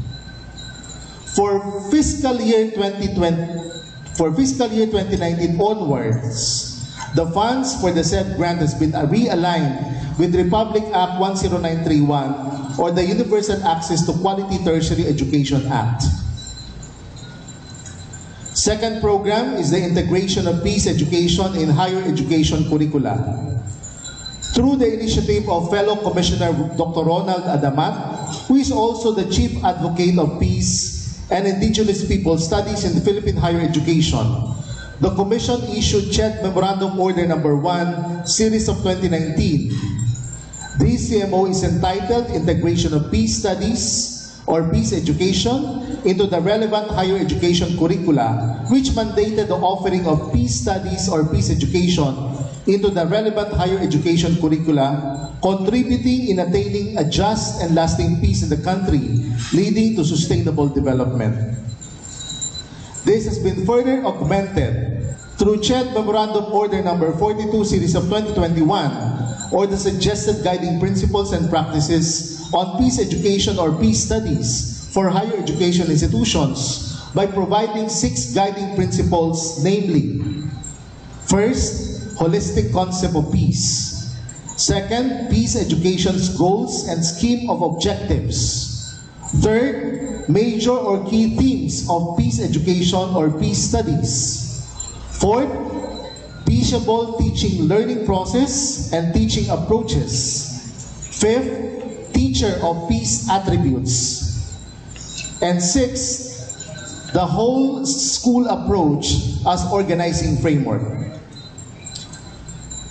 For fiscal year 2019 onwards, the funds for the said grant has been realigned with Republic Act 10931 or the Universal Access to Quality Tertiary Education Act. Second program is the integration of peace education in higher education curricula. Through the initiative of fellow Commissioner Dr. Ronald Adamat, who is also the Chief Advocate of Peace and Indigenous People Studies in the Philippine Higher Education, the Commission issued CHED Memorandum Order No. 1, Series of 2019. This CMO is entitled Integration of Peace Studies or Peace Education into the relevant higher education curricula, which mandated the offering of peace studies or peace education into the relevant higher education curricula, contributing in attaining a just and lasting peace in the country, leading to sustainable development. This has been further augmented through CHED Memorandum Order No. 42 Series of 2021 or the suggested guiding principles and practices on peace education or peace studies for higher education institutions by providing 6 guiding principles, namely: first, holistic concept of peace; second, peace education's goals and scheme of objectives; third, major or key themes of peace education or peace studies; fourth, teachable teaching learning process and teaching approaches; fifth, teacher of peace attributes; and sixth, the whole school approach as organizing framework.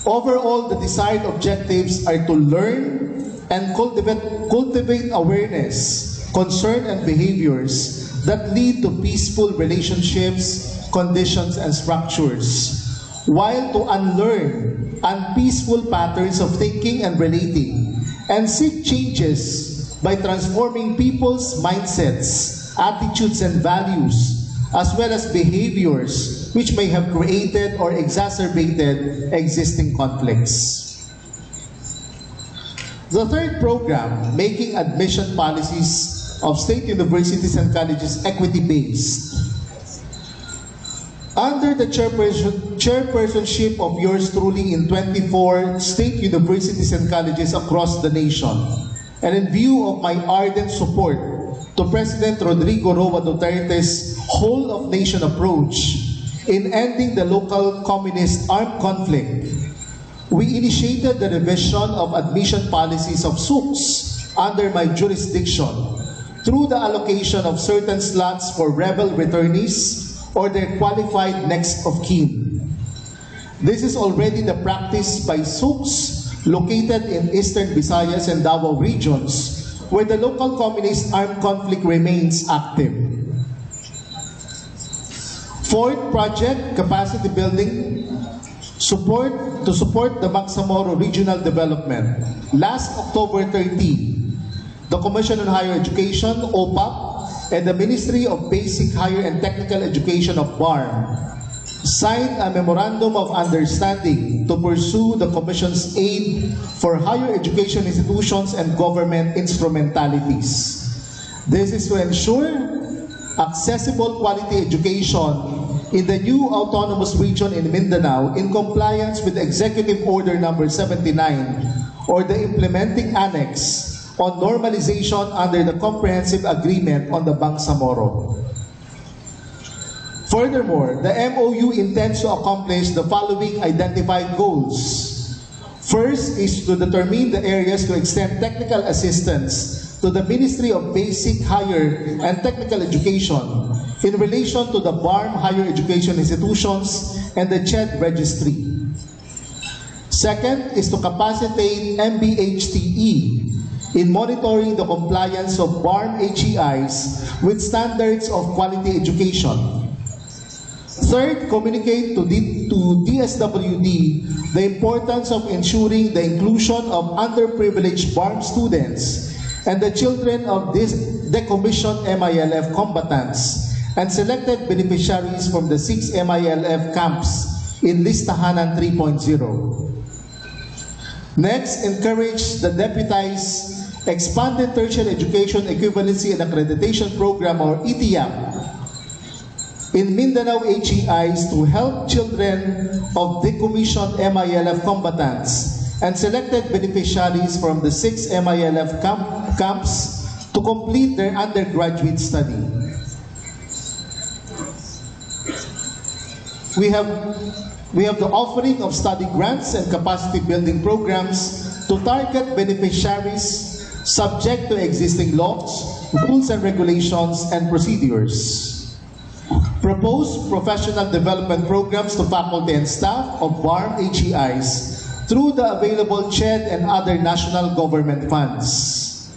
Overall, the desired objectives are to learn and cultivate awareness, concern, and behaviors that lead to peaceful relationships, conditions, and structures, while to unlearn unpeaceful patterns of thinking and relating, and seek changes by transforming people's mindsets, attitudes, and values, as well as behaviors which may have created or exacerbated existing conflicts. The third program, making admission policies of state universities and colleges equity-based. Under the chairpersonship of yours truly in 24 state universities and colleges across the nation, and in view of my ardent support to President Rodrigo Roa Duterte's whole-of-nation approach in ending the local communist armed conflict, we initiated the revision of admission policies of SUCs under my jurisdiction through the allocation of certain slots for rebel returnees or their qualified next of kin. This is already the practice by SUCs located in Eastern Visayas and Davao regions, where the local communist armed conflict remains active. Fourth project, capacity building To support the Bangsamoro Regional Development, last October 30, the Commission on Higher Education, OPAP, and the Ministry of Basic, Higher and Technical Education of BARM signed a Memorandum of Understanding to pursue the Commission's aid for higher education institutions and government instrumentalities. This is to ensure accessible quality education in the new autonomous region in Mindanao in compliance with Executive Order Number 79 or the implementing annex on normalization under the Comprehensive Agreement on the Bangsamoro. Furthermore, the MOU intends to accomplish the following identified goals. First is to determine the areas to extend technical assistance to the Ministry of Basic, Higher and Technical Education in relation to the BARM Higher Education Institutions and the CHED Registry. Second is to capacitate MBHTE in monitoring the compliance of BARM HEIs with standards of quality education. Third, communicate to DSWD the importance of ensuring the inclusion of underprivileged BARM students and the children of these decommissioned MILF combatants and selected beneficiaries from the 6 MILF camps in Listahanan 3.0. Next, encourage the deputized Expanded Tertiary Education Equivalency and Accreditation Program or ETIAP in Mindanao HEIs to help children of decommissioned MILF combatants and selected beneficiaries from the 6 MILF camps to complete their undergraduate study. We have the offering of study grants and capacity building programs to target beneficiaries subject to existing laws, rules and regulations, and procedures. Propose professional development programs to faculty and staff of BARM HEIs through the available CHED and other national government funds.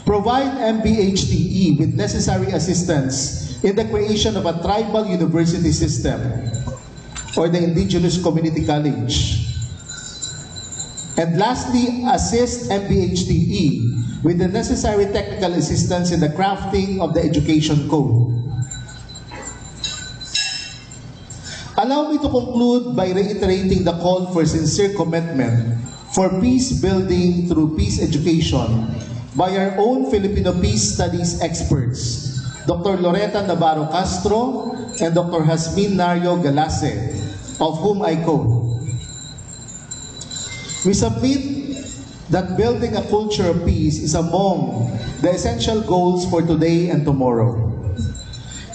Provide MBHTE with necessary assistance in the creation of a tribal university system or the Indigenous Community College. And lastly, assist MBHTE with the necessary technical assistance in the crafting of the Education Code. Allow me to conclude by reiterating the call for sincere commitment for peace building through peace education by our own Filipino peace studies experts, Dr. Loretta Navarro Castro and Dr. Hasmin Nario Galase, of whom I quote. We submit that building a culture of peace is among the essential goals for today and tomorrow.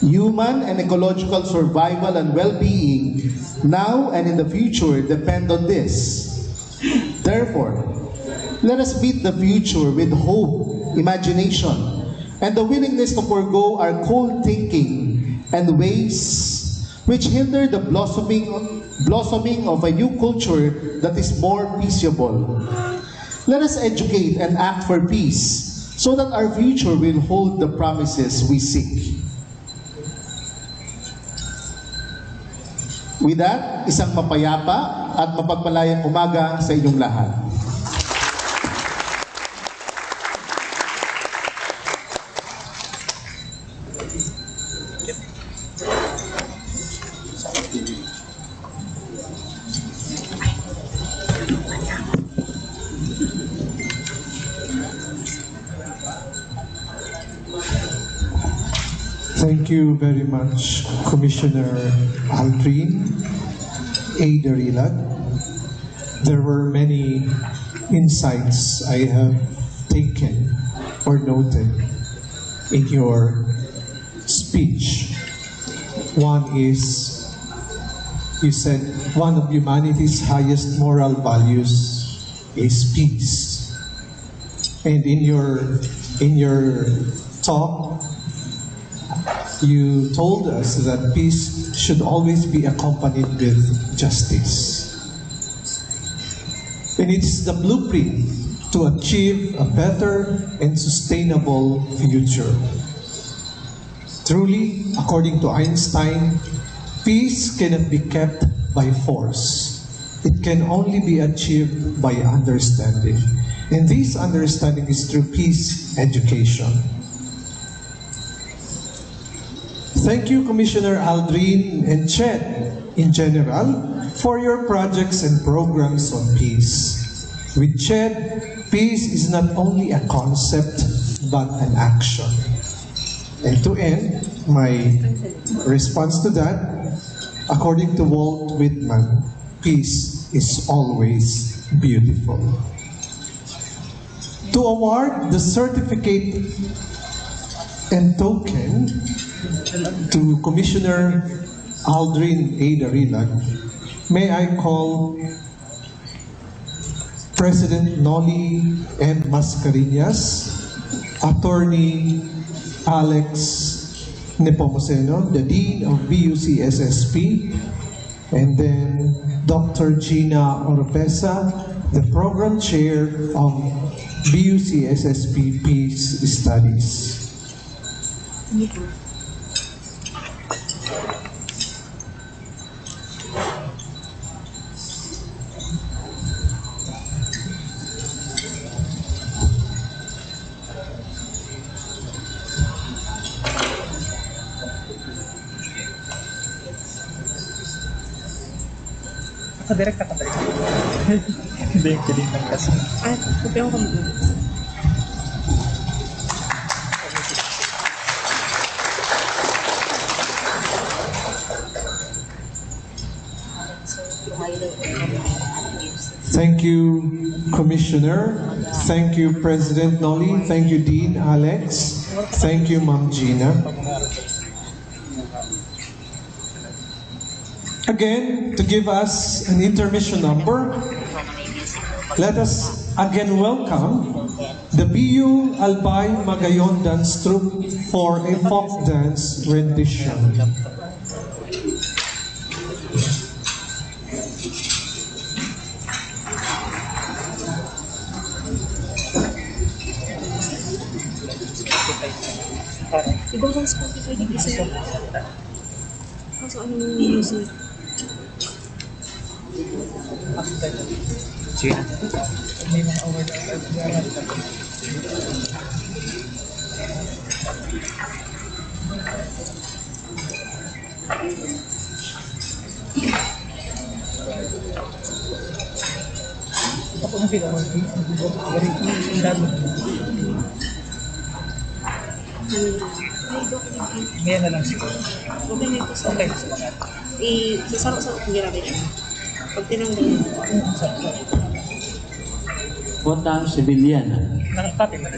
Human and ecological survival and well-being now and in the future depend on this. Therefore, let us meet the future with hope, imagination, and the willingness to forego our cold thinking and ways which hinder the blossoming of a new culture that is more peaceable. Let us educate and act for peace so that our future will hold the promises we seek. With that, isang mapayapa at mapagpalayang umaga sa inyong lahat. Thank you very much, Commissioner Aldrin A. Darilag. There were many insights I have taken or noted in your speech. One is, you said, one of humanity's highest moral values is peace. And in your talk, you told us that peace should always be accompanied with justice. And it's the blueprint to achieve a better and sustainable future. Truly, according to Einstein, peace cannot be kept by force. it can only be achieved by understanding. And this understanding is through peace education. Thank you, Commissioner Aldrin and Ched in general, for your projects and programs on peace. With Ched, peace is not only a concept, but an action. And to end my response to that, according to Walt Whitman, peace is always beautiful. To award the certificate and token to Commissioner Aldrin A. Darilag, may I call President Noli M. Mascarenhas, Attorney Alex Nepomuceno, the Dean of BUC-SSP, and then Dr. Gina Oropesa, the Program Chair of BUC-SSP Peace Studies. Nakadirect ka tayo. Hindi yung kidding lang kasi. Ay, kupiang ko muna. Thank you, Commissioner. Thank you, President Noli. Thank you, Dean Alex. Thank you, Ma'am Gina. Again, to give us an intermission number, let us again welcome the BU Albay Magayon Dance Troupe for a folk dance rendition. Iba kang Spotify di kasi. Kaso ano yung music? Gina. May mga award. Ako na sila. Very dami. Ngayon na lang siguro. Okay na ito sa Okay. Sasaro-saro kong ginamit siya. Pag tinanggal. Botang civilian. Nakatapin na.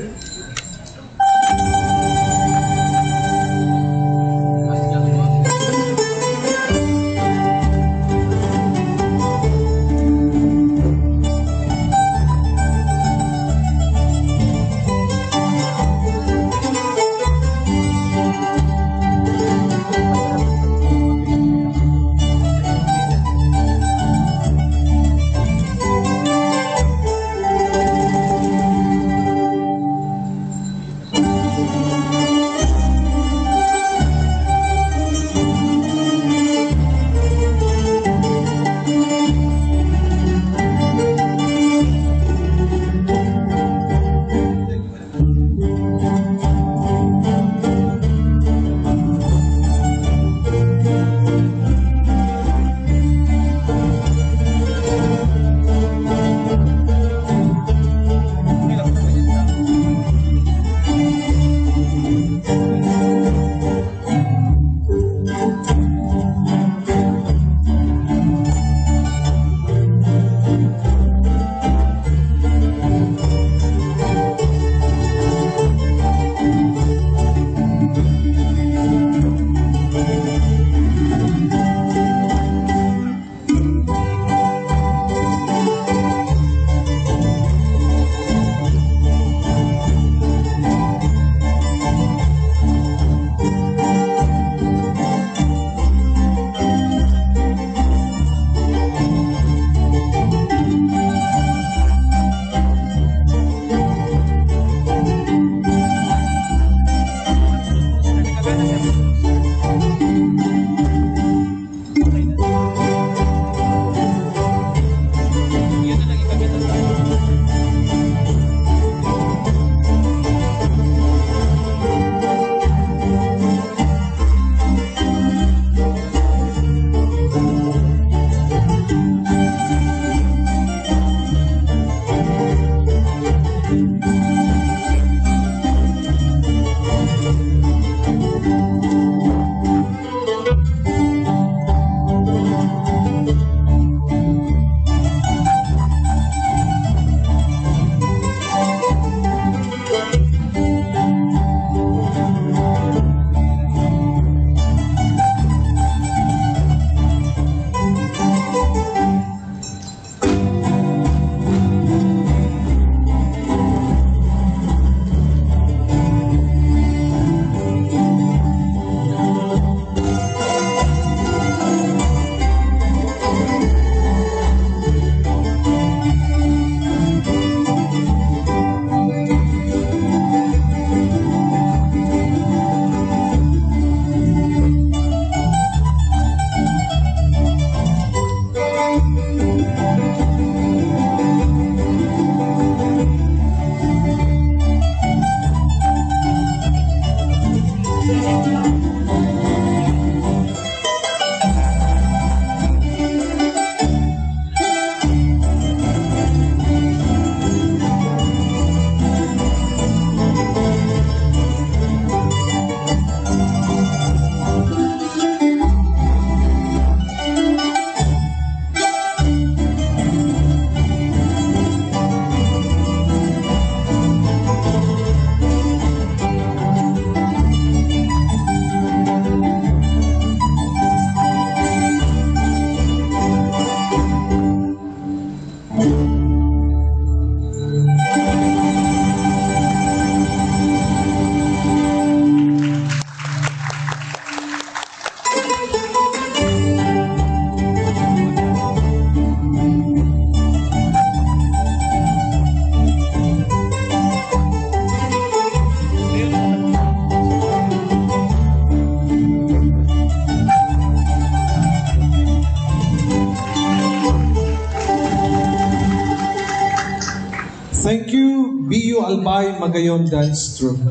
Thank you, BU Albay Magayon Dance Troupe.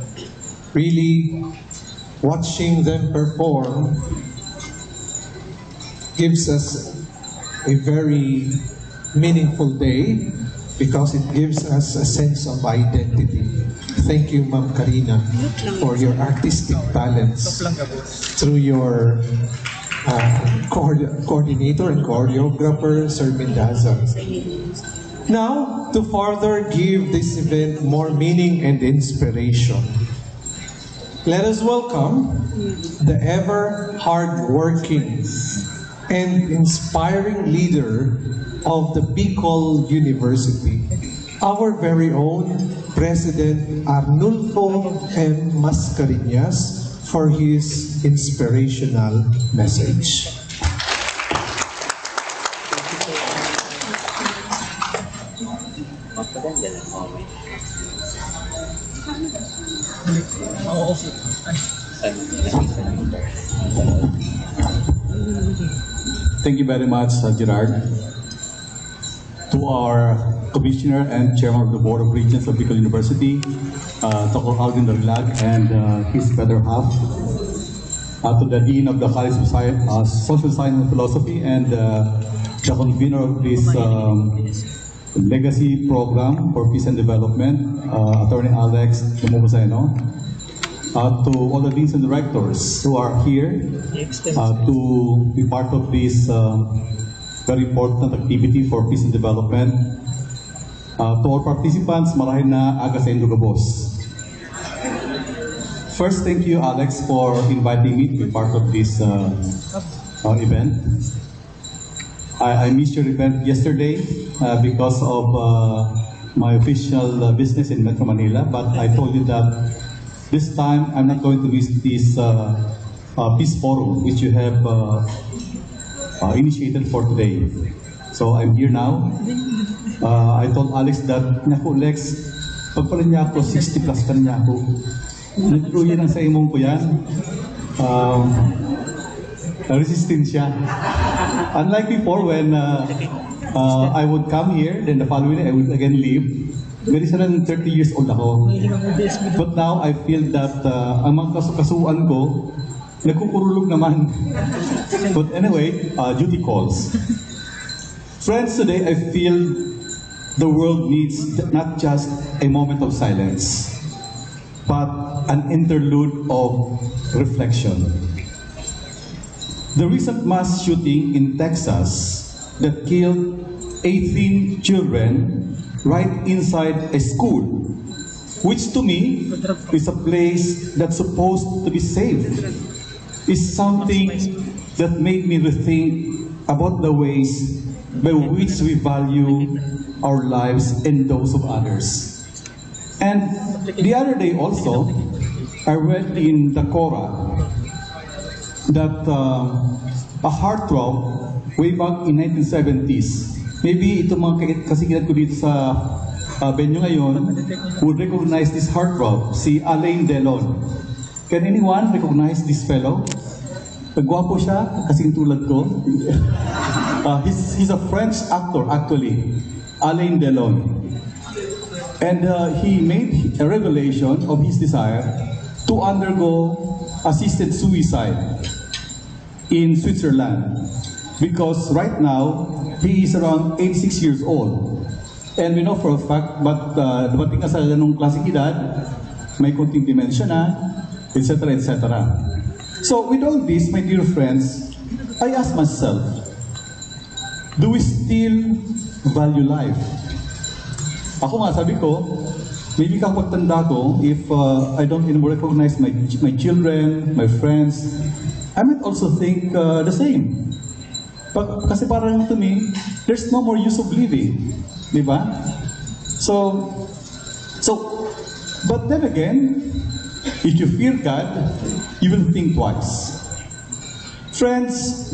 Really, watching them perform gives us a very meaningful day because it gives us a sense of identity. Thank you, Ma'am Karina, for your artistic talents through your coordinator and choreographer, Sir Mendaza. Now, to further give this event more meaning and inspiration, let us welcome the ever hard-working and inspiring leader of the Bicol University, our very own President Arnulfo M. Mascareñas, for his inspirational message. Thank you very much, Gerard. To our Commissioner and Chairman of the Board of Regents of Bicol University, Dr. Alvin Darlag and his better half. To the Dean of the College of Social Science and Philosophy and the convener of this Legacy Program for Peace and Development, Attorney Alex Lumuboseno. To all the deans and directors who are here to be part of this very important activity for peace and development. To all participants, marahil na aga sa inyong gabos. First, thank you, Alex, for inviting me to be part of this event. I missed your event yesterday because of my official business in Metro Manila, but I told you that this time I'm not going to miss this peace forum which you have initiated for today. So I'm here now. I told Alex that, naku Lex, pag pala niya ako, 60 plus ka niya ako. Nagtuloy lang sa imong ko yan. Resistensya. Unlike before when I would come here, then the following day I would again leave. Very sudden 30 years old ako. But now I feel that ang mga kasukasuan ko, nagkukurulog naman. But anyway, duty calls. Friends, today I feel the world needs not just a moment of silence, but an interlude of reflection. The recent mass shooting in Texas that killed 18 children right inside a school, which to me is a place that's supposed to be safe, is something that made me rethink about the ways by which we value our lives and those of others. And the other day also, I read in the Quran that a heartthrob way back in 1970s, maybe ito mga kasikilan ko dito sa venue ngayon would recognize this heartthrob, si Alain Delon. Can anyone recognize this fellow? Nagwapo siya, kasing tulad ko. He's a French actor actually, Alain Delon. And he made a revelation of his desire to undergo assisted suicide in Switzerland. Because right now, he is around 86 years old. And we know for a fact, but dumating ka sa ganung klaseng edad, may konting dementia na, etc., etc. So with all this, my dear friends, I ask myself, do we still value life? Ako nga, sabi ko, maybe kapag tanda ko, if I don't anymore recognize my children, my friends, I might also think the same. Kasi parang to me, there's no more use of living. Di ba? So, but then again, if you fear God, you will think twice. Friends,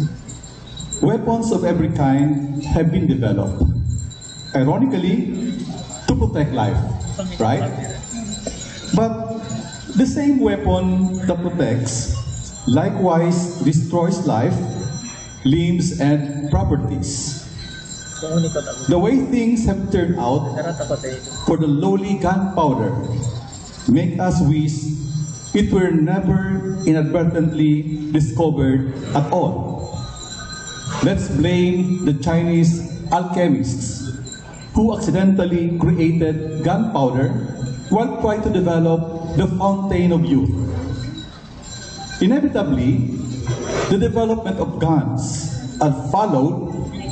weapons of every kind have been developed. Ironically, to protect life, right? But the same weapon that protects likewise destroys life, limbs, and properties. The way things have turned out for the lowly gunpowder make us wish it were never inadvertently discovered at all. Let's blame the Chinese alchemists who accidentally created gunpowder while trying to develop the fountain of youth. Inevitably, the development of guns had followed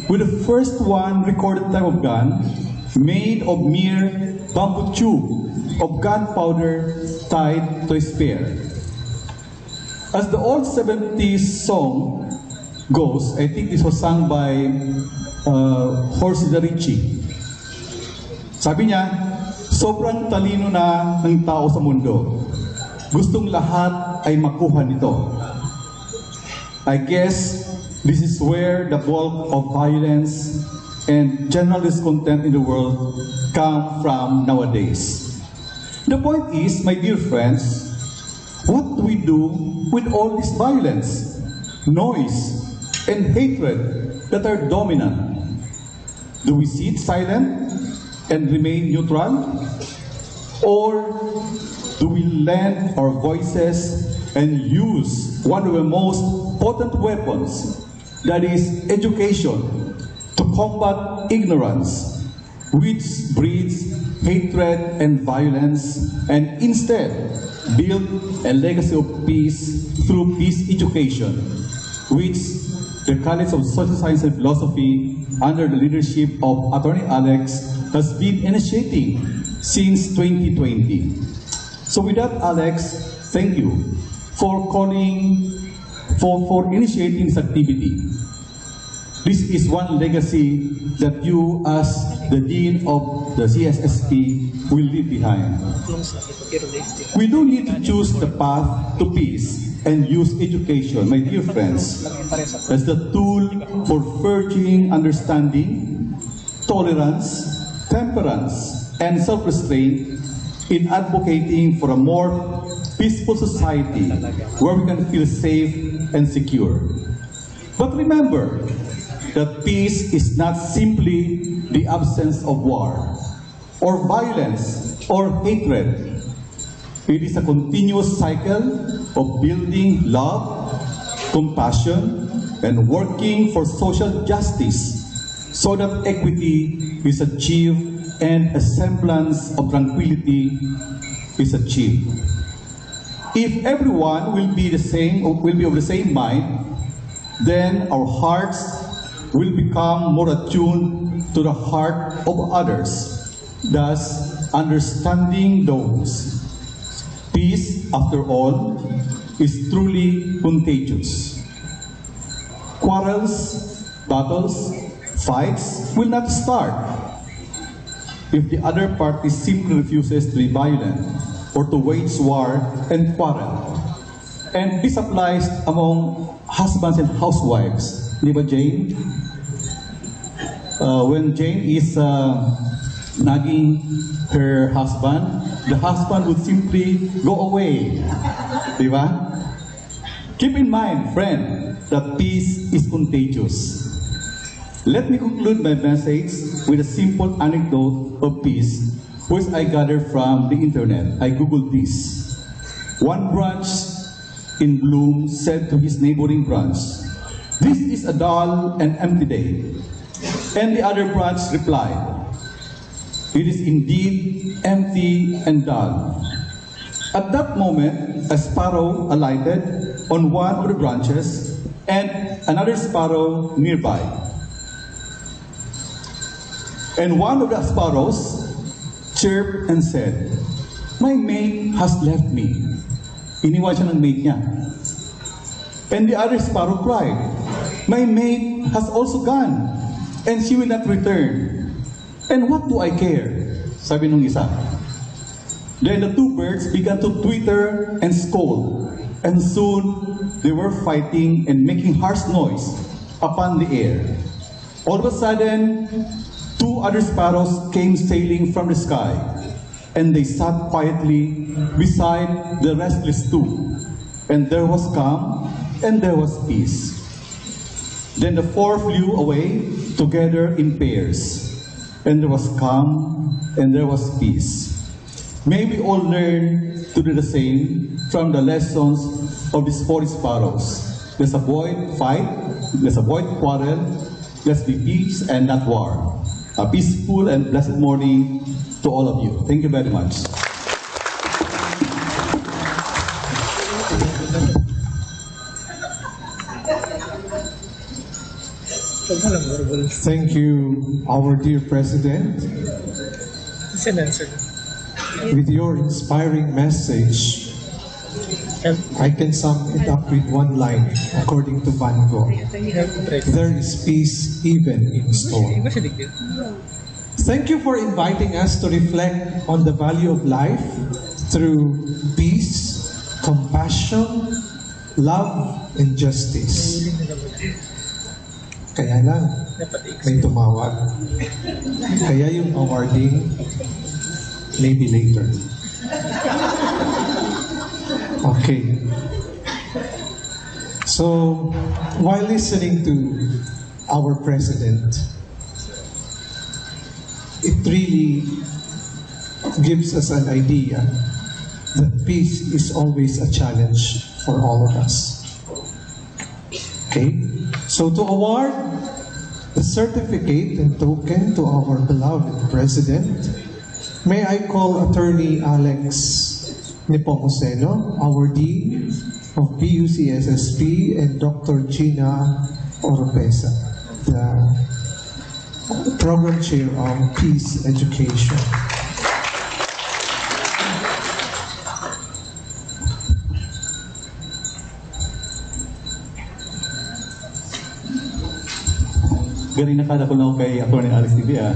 with the first one recorded type of gun made of mere bamboo tube of gunpowder tied to a spear. As the old 70s song goes, I think this was sung by Horace Ricci. Sabi niya, sobrang talino na ng tao sa mundo. Gustong lahat ay makuha nito. I guess this is where the bulk of violence and general discontent in the world come from nowadays. The point is, my dear friends, what do we do with all this violence, noise, and hatred that are dominant? Do we sit silent and remain neutral? Or do we lend our voices and use one of the most potent weapons, that is education, to combat ignorance, which breeds hatred and violence, and instead build a legacy of peace through peace education, which the College of Social Science and Philosophy, under the leadership of Attorney Alex, has been initiating since 2020. So with that, Alex, thank you for initiating this activity. This is one legacy that you, as the Dean of the CSSP, will leave behind. We do need to choose the path to peace and use education, my dear friends, as the tool for forging understanding, tolerance, temperance, and self-restraint in advocating for a more peaceful society where we can feel safe and secure. But remember that peace is not simply the absence of war, or violence, or hatred. It is a continuous cycle of building love, compassion, and working for social justice so that equity is achieved and a semblance of tranquility is achieved. If everyone will be the same, or will be of the same mind, then our hearts will become more attuned to the heart of others, thus understanding those. Peace, after all, is truly contagious. Quarrels, battles, fights will not start if the other party simply refuses to be violent or to wage war and quarrel. And this applies among husbands and housewives. Di ba, Jane? When Jane is nagging her husband, the husband would simply go away. Di ba? Keep in mind, friend, that peace is contagious. Let me conclude my message with a simple anecdote of peace, which I gathered from the internet. I googled this. One branch in Bloom said to his neighboring branch, "This is a dull and empty day." And the other branch replied, "It is indeed empty and dull." At that moment, a sparrow alighted on one of the branches and another sparrow nearby. And one of the sparrows chirped and said, "My mate has left me." Iniwan siya ng mate niya. And the other sparrow cried, "My mate has also gone, and she will not return. And what do I care?" Sabi nung isa. Then the two birds began to twitter and scold, and soon they were fighting and making harsh noise upon the air. All of a sudden, two other sparrows came sailing from the sky, and they sat quietly beside the restless two. And there was calm, and there was peace. Then the four flew away together in pairs, and there was calm and there was peace. May we all learn to do the same from the lessons of these four sparrows. Let's avoid fight, let's avoid quarrel, let's be peace and not war. A peaceful and blessed morning to all of you. Thank you very much. Thank you, our dear President. With your inspiring message, I can sum it up with one line, according to Van Gogh. There is peace even in storm. Thank you for inviting us to reflect on the value of life through peace, compassion, love, and justice. Kaya lang, may tumawag. Kaya yung awarding, maybe later. Okay. So, while listening to our president, it really gives us an idea that peace is always a challenge for all of us. Okay? So to award the certificate and token to our beloved President, may I call Attorney Alex Nepomuceno, our Dean of BUCSSP, and Dr. Gina Oropesa, the Program Chair of Peace Education. Galing nakada ko na ako kay Atty. Alex TV ah.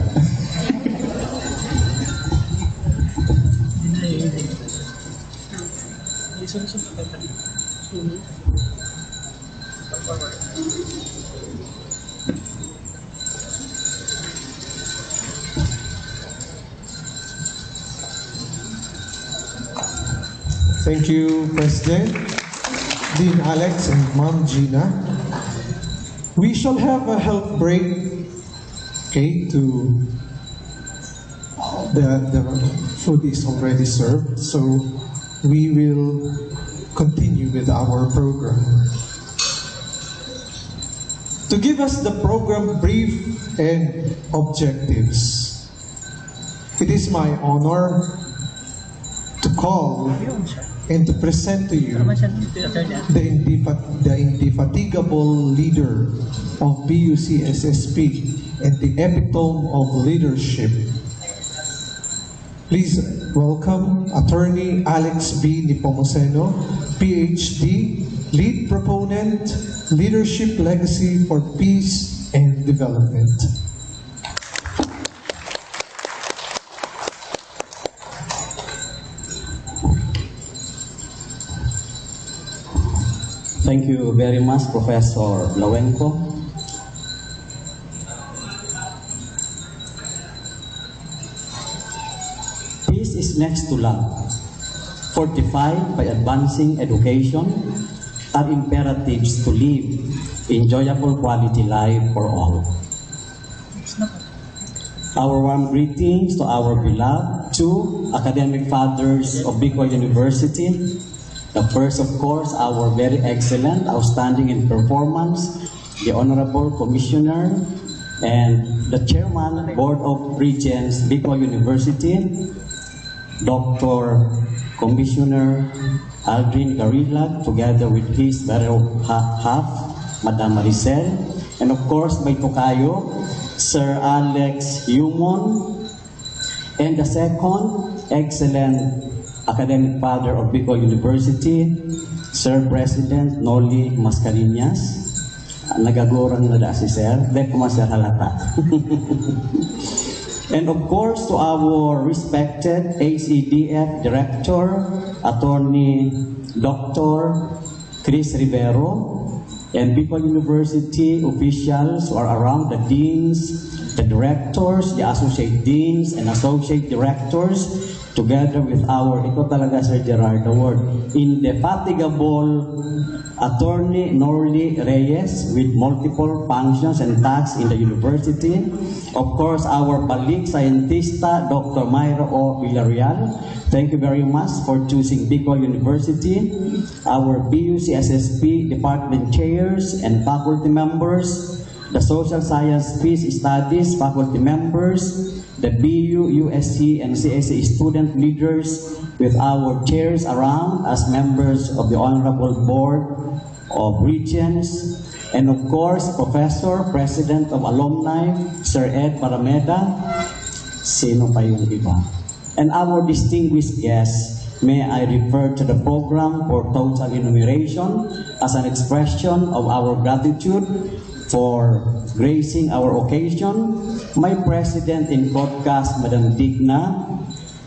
Thank you, President, Dean Alex, and Ma'am Gina. We shall have a health break, okay, the food is already served, so we will continue with our program. To give us the program brief and objectives, it is my honor to call and to present to you the indefatigable leader of BUCSSP and the epitome of leadership. Please welcome Attorney Alex B. Nepomuceno, PhD, lead proponent, Leadership Legacy for Peace and Development. Thank you very much, Professor Lawenko. Peace is next to love, fortified by advancing education, are imperatives to live enjoyable quality life for all. Our warm greetings to our beloved two academic fathers of Bicol University. The first, of course, our very excellent, outstanding in performance, the Honorable Commissioner and the Chairman, Board of Regents, Bicol University, Dr. Commissioner Aldrin Garillag, together with his better half, Madam Maricel, and of course, my tokayo, Sir Alex Humon, and the second, excellent academic father of Bicol University, Sir President Noli Mascareñas. Nagagurang na si Sir. Dahil po Sir halata. And of course, to our respected ACDF Director, Attorney Dr. Chris Rivero, and Bicol University officials who are around, the deans, the directors, the associate deans, and associate directors, together with our, ito talaga Sir Gerard, the word, indefatigable Attorney Norly Reyes with multiple functions and tasks in the university. Of course, our Balik Scientista, Dr. Mayra O. Villarreal. Thank you very much for choosing Bicol University. Our BUCSSP department chairs and faculty members, the Social Science Peace Studies faculty members, the BU, USC, and CSE student leaders with our chairs around as members of the Honorable Board of Regents, and of course, Professor, President of Alumni, Sir Ed Parameda, sino pa yung iba? And our distinguished guests, may I refer to the program for total enumeration as an expression of our gratitude for gracing our occasion. My President in broadcast, Madam Digna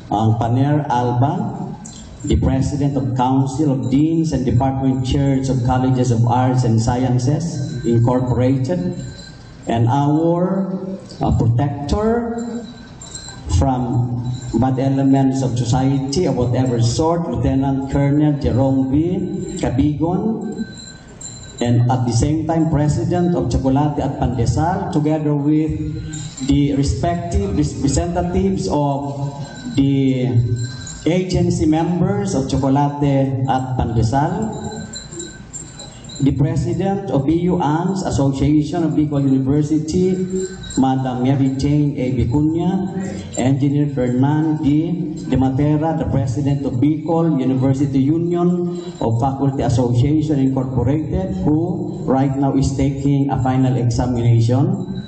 Paner Alba, the President of Council of Deans and Department Chairs of Colleges of Arts and Sciences, Incorporated, and our protector from bad elements of society of whatever sort, Lieutenant Colonel Jerome B. Cabigon, and at the same time President of Chocolate at Pandesal, together with the respective representatives of the agency members of Chocolate at Pandesal, the President of BU ANS Association of Bicol University, Madam Mary Jane A. Vicuña, Engineer Fernan D. De Matera, the President of Bicol University Union of Faculty Association Incorporated, who right now is taking a final examination.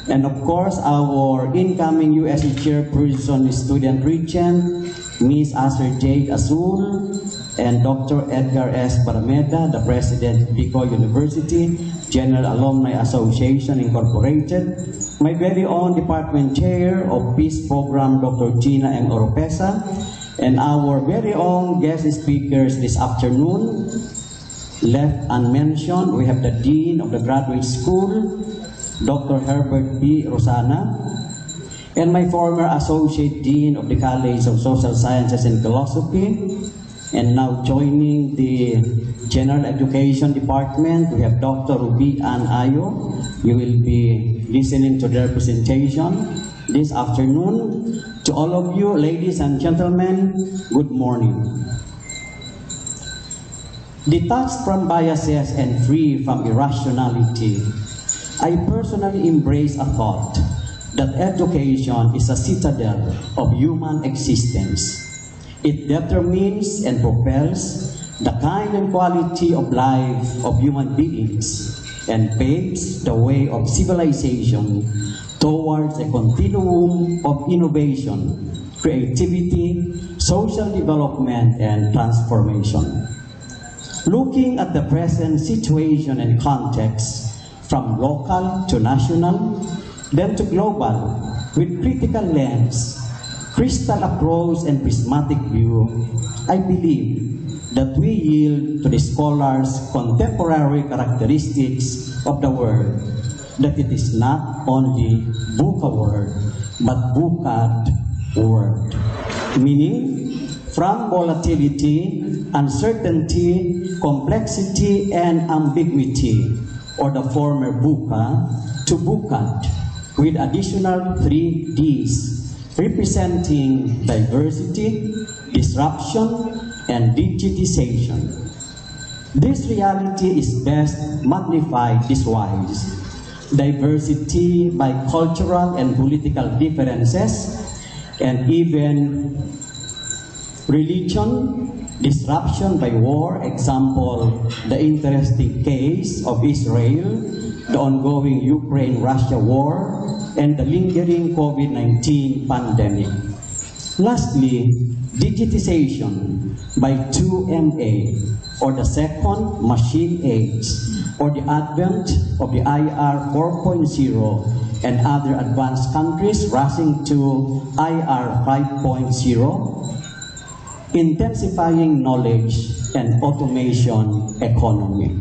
And of course, our incoming USC Chairperson Student Regent, Ms. Aser Jade Azul, and Dr. Edgar S. Parameda, the President of Bicol University General Alumni Association Incorporated, my very own Department Chair of Peace Program, Dr. Gina M. Oropesa, and our very own guest speakers this afternoon. Left unmentioned, we have the Dean of the Graduate School, Dr. Herbert P. Rosana, and my former Associate Dean of the College of Social Sciences and Philosophy, and now joining the General Education Department, we have Dr. Ruby Ann Ayo. You will be listening to their presentation this afternoon. To all of you, ladies and gentlemen, good morning. Detached from biases and free from irrationality, I personally embrace a thought that education is a citadel of human existence. It determines and propels the kind and quality of life of human beings and paves the way of civilization towards a continuum of innovation, creativity, social development, and transformation. Looking at the present situation and context, from local to national, then to global, with critical lens, crystal approach, and prismatic view, I believe that we yield to the scholars' contemporary characteristics of the word, that it is not only VUCA word, but VUCAD word, meaning from volatility, uncertainty, complexity, and ambiguity, or the former VUCA, to VUCAD, with additional 3 Ds, representing diversity, disruption, and digitization. This reality is best magnified this wise: diversity by cultural and political differences, and even religion, disruption by war, example, the interesting case of Israel, the ongoing Ukraine-Russia war, and the lingering COVID-19 pandemic. Lastly, digitization by 2MA, or the second machine age, or the advent of the IR 4.0 and other advanced countries rushing to IR 5.0, intensifying knowledge and automation economy.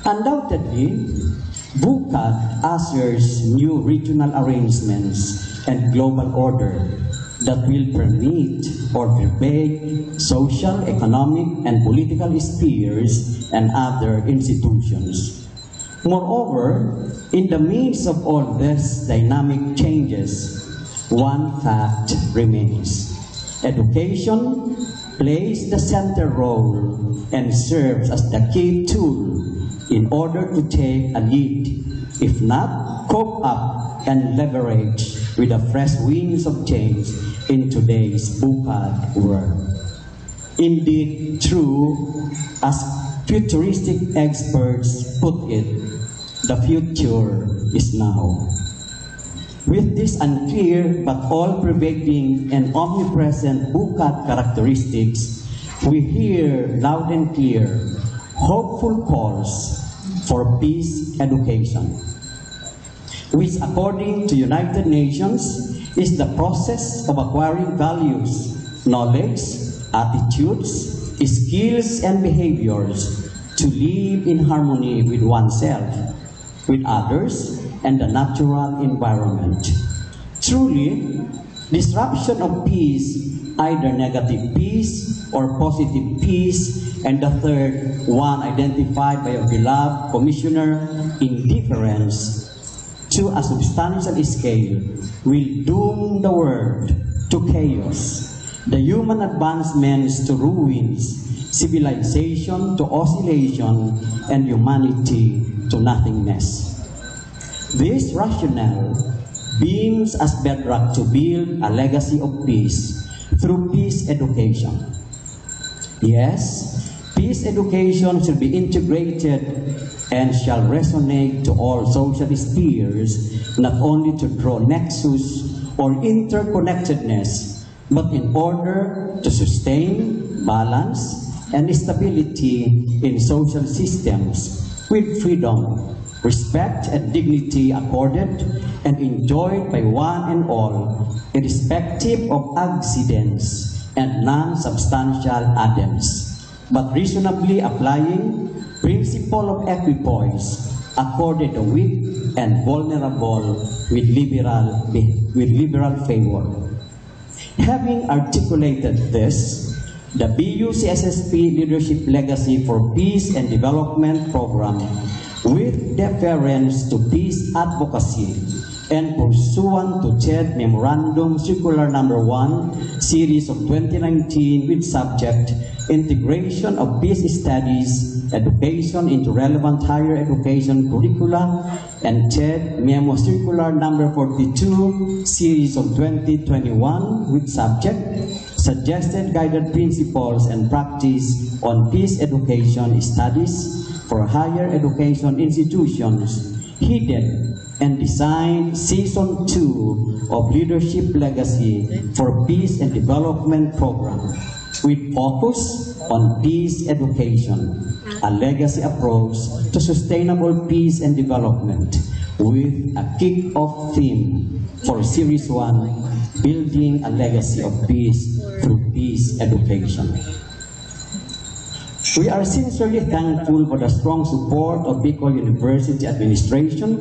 Undoubtedly, BUCAD ushers new regional arrangements and global order that will permeate or pervade social, economic, and political spheres and other institutions. Moreover, in the midst of all these dynamic changes, one fact remains. Education plays the center role and serves as the key tool in order to take a lead, if not cope up and leverage with the fresh winds of change in today's BUCAD world. Indeed, true, as futuristic experts put it, the future is now. With this unclear but all-pervading and omnipresent BUCAD characteristics, we hear loud and clear hopeful calls for peace education, which according to United Nations is the process of acquiring values, knowledge, attitudes, skills, and behaviors to live in harmony with oneself, with others, and the natural environment. Truly, disruption of peace, either negative peace or positive peace, and the third one identified by our beloved Commissioner, indifference, to a substantial scale, will doom the world to chaos, the human advancements to ruins, civilization to oscillation, and humanity to nothingness. This rationale beams as bedrock to build a legacy of peace through peace education. Yes, peace education should be integrated and shall resonate to all social spheres, not only to draw nexus or interconnectedness, but in order to sustain balance and stability in social systems with freedom, respect, and dignity accorded and enjoyed by one and all, irrespective of accidents and non-substantial adams, but reasonably applying principle of equipoise accorded the weak and vulnerable with liberal favor. Having articulated this, the BUCSSP Leadership Legacy for Peace and Development Program, with deference to peace advocacy and pursuant to TED Memorandum Circular No. 1, Series of 2019 with subject Integration of Peace Studies Education into Relevant Higher Education Curricula, and TED Memo Circular No. 42, Series of 2021 with subject Suggested Guided Principles and Practice on Peace Education Studies for Higher Education Institutions, headed and designed Season 2 of Leadership Legacy for Peace and Development Program, with focus on peace education, a legacy approach to sustainable peace and development, with a kick-off theme for Series 1, Building a Legacy of Peace through Peace Education. We are sincerely thankful for the strong support of Bicol University Administration,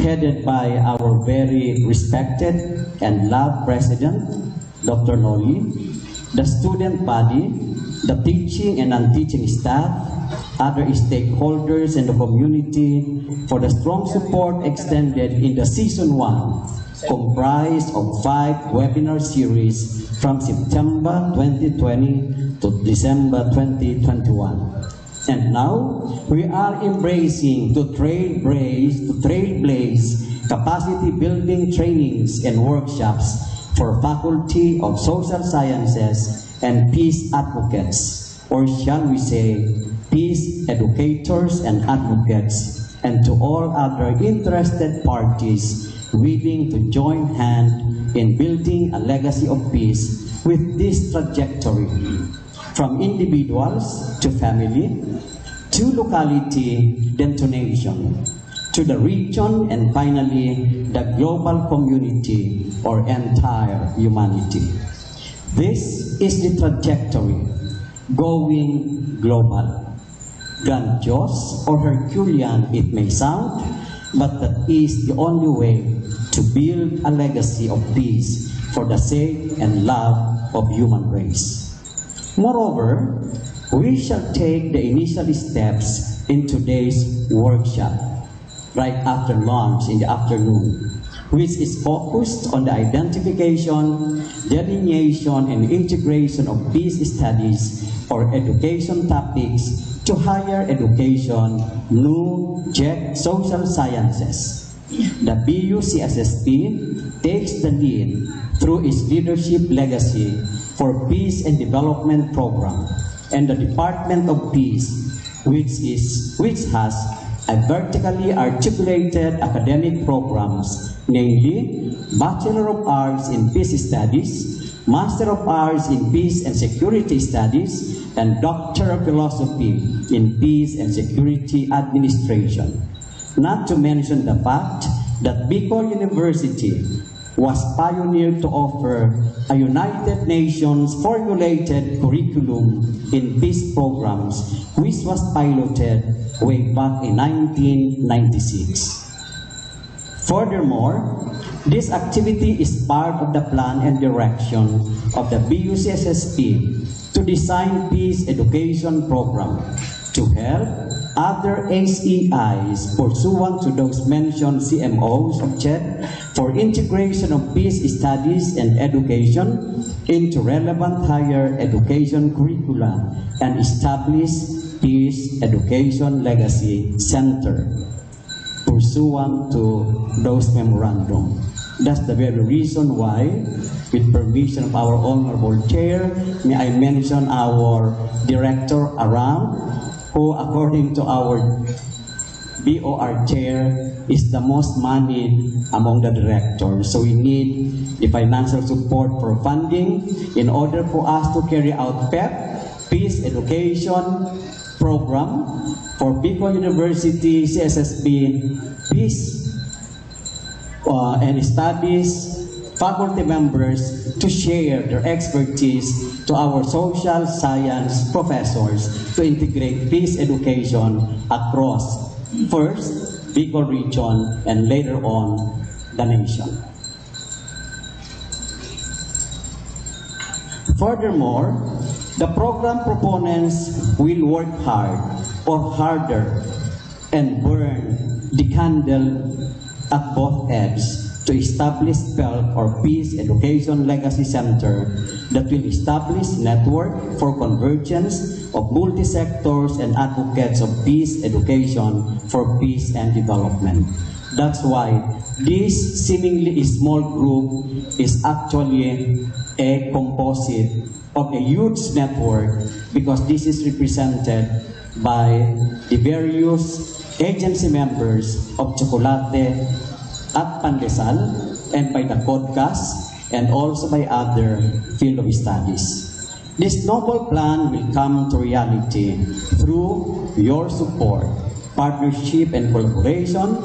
headed by our very respected and loved President, Dr. Noli, the student body, the teaching and non-teaching staff, other stakeholders in the community for the strong support extended in the Season 1, comprised of 5 webinar series from September 2020 to December 2021. And now, we are embracing to trailblaze capacity building trainings and workshops for Faculty of Social Sciences and peace advocates, or shall we say, peace educators and advocates, and to all other interested parties willing to join hand in building a legacy of peace with this trajectory, from individuals to family, to locality, then to nation, to the region, and finally, the global community or entire humanity. This is the trajectory, going global. Grandiose or Herculean it may sound, but that is the only way to build a legacy of peace for the sake and love of human race. Moreover, we shall take the initial steps in today's workshop, right after lunch in the afternoon, which is focused on the identification, delineation, and integration of peace studies or education topics to higher education, new social sciences. The BUCSSP takes the lead through its leadership legacy for Peace and Development Program, and the Department of Peace, which has a vertically articulated academic programs, namely Bachelor of Arts in Peace Studies, Master of Arts in Peace and Security Studies, and Doctor of Philosophy in Peace and Security Administration. Not to mention the fact that Bicol University was pioneered to offer a United Nations formulated curriculum in peace programs, which was piloted way back in 1996. Furthermore, this activity is part of the plan and direction of the BUCSSP to design peace education program to help other HEIs pursuant to those mentioned CMOs of CHED for integration of peace studies and education into relevant higher education curricula and establish Peace Education Legacy Center pursuant to those memorandum. That's the very reason why, with permission of our Honorable Chair, may I mention our Director Aram, who according to our BOR Chair is the most moneyed among the directors. So we need the financial support for funding in order for us to carry out PEP, Peace Education Program, for Bicol University, CSSB, Peace and establish faculty members to share their expertise to our social science professors to integrate peace education across first Bicol region and later on the nation. Furthermore, the program proponents will work hard or harder and burn the candle at both ends to establish PELC or Peace Education Legacy Center that will establish network for convergence of multi-sectors and advocates of peace education for peace and development. That's why this seemingly small group is actually a composite of a huge network, because this is represented by the various agency members of Chocolate at Pandesal and by the CODCAS and also by other field of studies. This noble plan will come to reality through your support, partnership, and collaboration.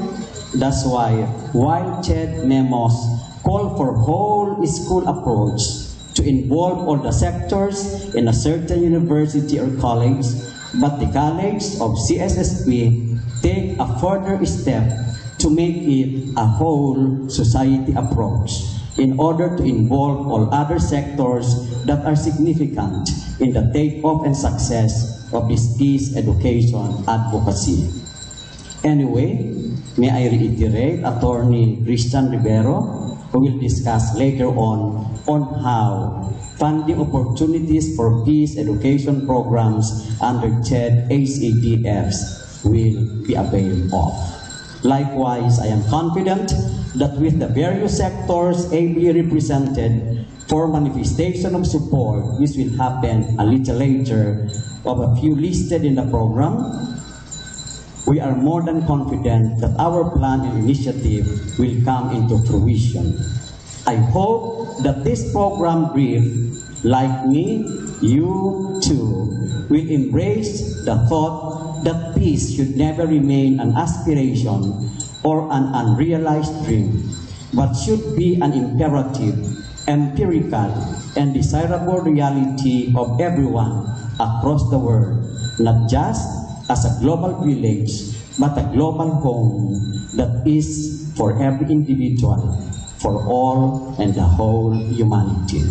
That's why, while CHED memos call for whole school approach to involve all the sectors in a certain university or college, but the College of CSSP take a further step to make it a whole society approach in order to involve all other sectors that are significant in the take-off and success of this peace education advocacy. Anyway, may I reiterate Attorney Christian Rivero, who will discuss later on how funding opportunities for peace education programs under CHED HEDFs will be availed of. Likewise, I am confident that with the various sectors ably represented for manifestation of support, this will happen a little later, of a few listed in the program, we are more than confident that our plan and initiative will come into fruition. I hope that this program brief, like me, you too, will embrace the thought that peace should never remain an aspiration or an unrealized dream, but should be an imperative, empirical, and desirable reality of everyone across the world, not just as a global village, but a global home that is for every individual, for all and the whole humanity.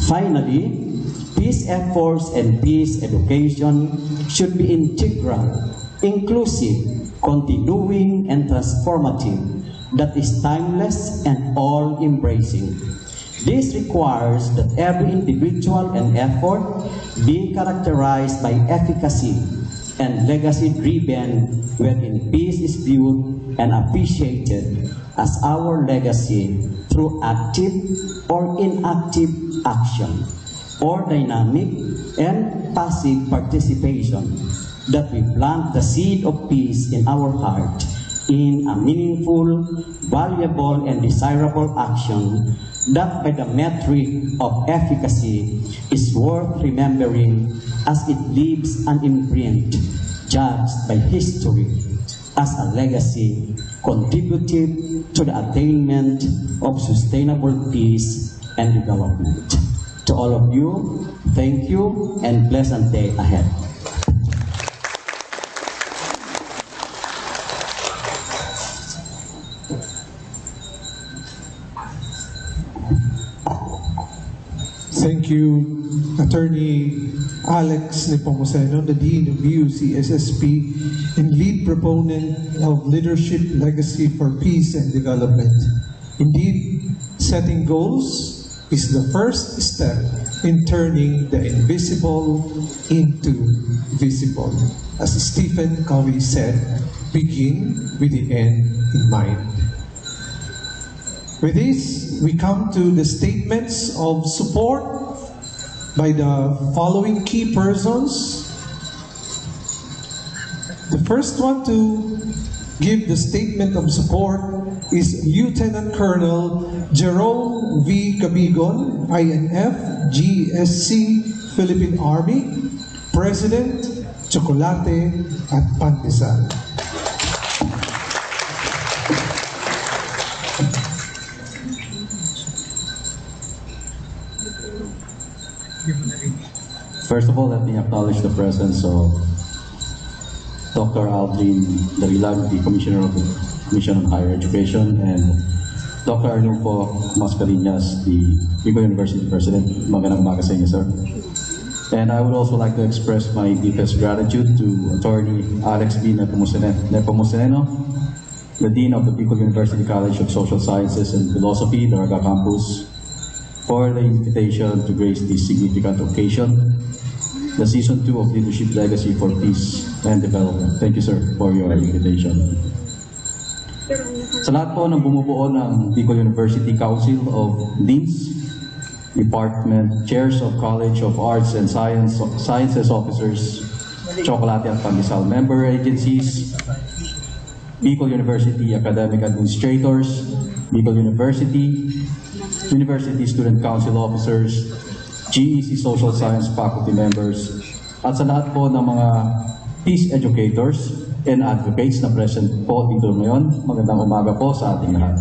Finally, peace efforts and peace education should be integral, inclusive, continuing, and transformative, that is timeless and all-embracing. This requires that every individual and effort be characterized by efficacy and legacy-driven, wherein peace is viewed and appreciated as our legacy through active or inactive action, or dynamic and passive participation, that we plant the seed of peace in our heart in a meaningful, valuable, and desirable action that by the metric of efficacy is worth remembering as it leaves an imprint judged by history as a legacy contributive to the attainment of sustainable peace and development. To all of you, thank you and pleasant day ahead. Thank you, Attorney Alex Nepomuceno, the Dean of UCSSP and lead proponent of Leadership Legacy for Peace and Development. Indeed, setting goals is the first step in turning the invisible into visible. As Stephen Covey said, begin with the end in mind. With this, we come to the statements of support by the following key persons. The first one to give the statement of support is Lieutenant Colonel Jerome V. Cabigon, INF, GSC, Philippine Army, President, Chocolate at Pandesal. First of all, let me acknowledge the presence of Dr. Aldrin Darilag, the Commissioner of the Commission on Higher Education, and Dr. Arnulfo Mascareñas, the Bicol University President. Magandang umaga sa inyo, sir. And I would also like to express my deepest gratitude to Attorney Alex B. Nepomuceno, the Dean of the Bicol University College of Social Sciences and Philosophy, Daraga Campus, for the invitation to grace this significant occasion, the Season 2 of Leadership Legacy for Peace and Development. Thank you, sir, for your invitation. Sa lahat po ng bumubuo ng Bicol University Council of Deans, Department Chairs of College of Arts and Sciences Officers, Chocolate at Pandesal member agencies, Bicol University Academic Administrators, Bicol University Student Council Officers, GEC Social Science Faculty Members, at sa lahat po ng mga peace educators and advocates na present po dito ngayon, magandang umaga po sa ating lahat.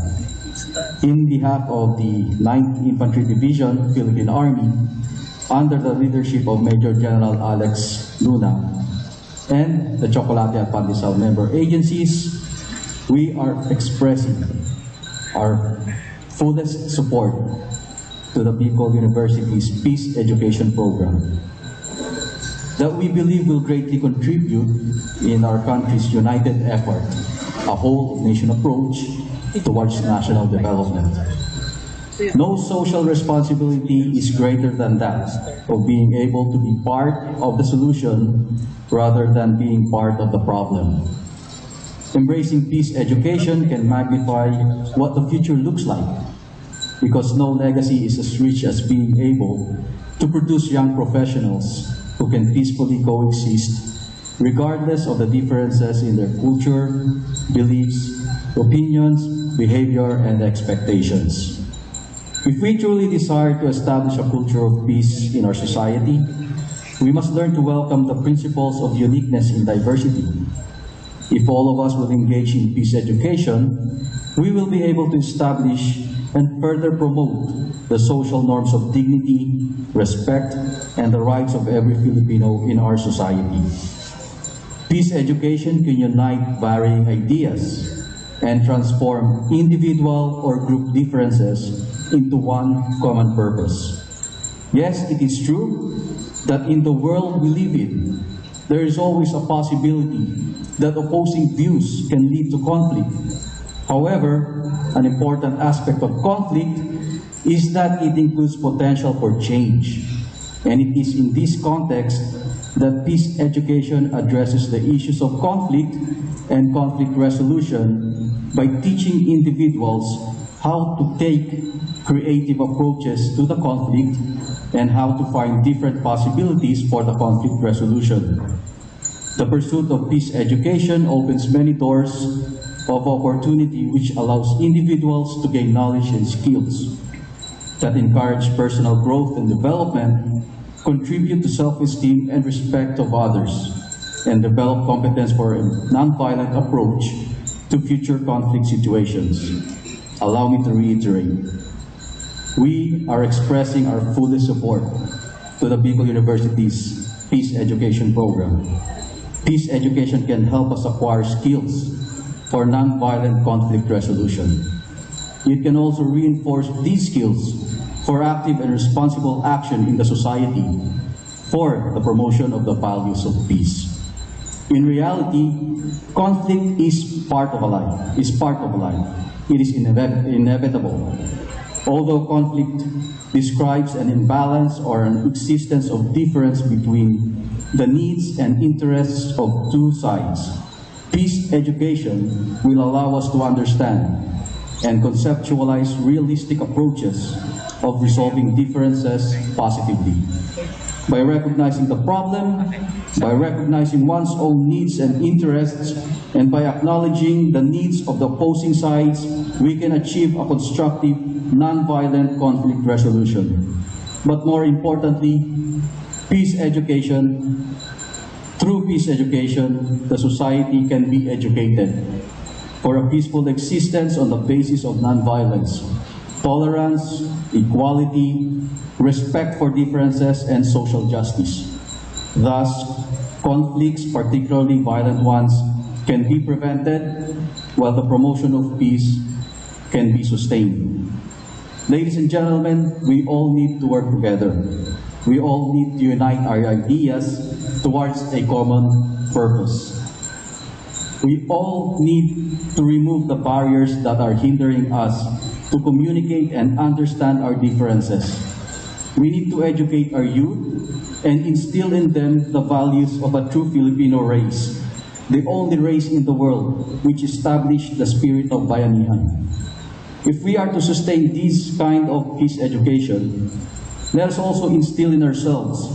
In behalf of the 9th Infantry Division, Philippine Army, under the leadership of Major General Alex Luna, and the Chocolate at Pandesal member agencies, we are expressing our fullest support to the Bicol University's Peace Education Program that we believe will greatly contribute in our country's united effort, a whole-nation approach towards national development. No social responsibility is greater than that of being able to be part of the solution rather than being part of the problem. Embracing peace education can magnify what the future looks like, because no legacy is as rich as being able to produce young professionals who can peacefully coexist regardless of the differences in their culture, beliefs, opinions, behavior, and expectations. If we truly desire to establish a culture of peace in our society, we must learn to welcome the principles of uniqueness in diversity. If all of us will engage in peace education, we will be able to establish and further promote the social norms of dignity, respect, and the rights of every Filipino in our society. Peace education can unite varying ideas, and transform individual or group differences into one common purpose. Yes, it is true that in the world we live in, there is always a possibility that opposing views can lead to conflict. However, an important aspect of conflict is that it includes potential for change. And it is in this context that peace education addresses the issues of conflict and conflict resolution by teaching individuals how to take creative approaches to the conflict and how to find different possibilities for the conflict resolution. The pursuit of peace education opens many doors of opportunity which allows individuals to gain knowledge and skills that encourage personal growth and development, contribute to self-esteem and respect of others, and develop competence for a nonviolent approach to future conflict situations. Allow me to reiterate, we are expressing our fullest support to the Bicol University's Peace Education Program. Peace education can help us acquire skills for nonviolent conflict resolution. It can also reinforce these skills for active and responsible action in the society for the promotion of the values of peace. In reality, conflict is part of life. It is inevitable. Although conflict describes an imbalance or an existence of difference between the needs and interests of two sides, peace education will allow us to understand and conceptualize realistic approaches of resolving differences positively. By recognizing the problem, by recognizing one's own needs and interests, and by acknowledging the needs of the opposing sides, we can achieve a constructive, nonviolent conflict resolution. But more importantly, peace education, through peace education, the society can be educated for a peaceful existence on the basis of nonviolence, tolerance, equality, respect for differences, and social justice. Thus, conflicts, particularly violent ones, can be prevented, while the promotion of peace can be sustained. Ladies and gentlemen, we all need to work together. We all need to unite our ideas towards a common purpose. We all need to remove the barriers that are hindering us to communicate and understand our differences. We need to educate our youth and instill in them the values of a true Filipino race, the only race in the world which established the spirit of bayanihan. If we are to sustain this kind of peace education, let us also instill in ourselves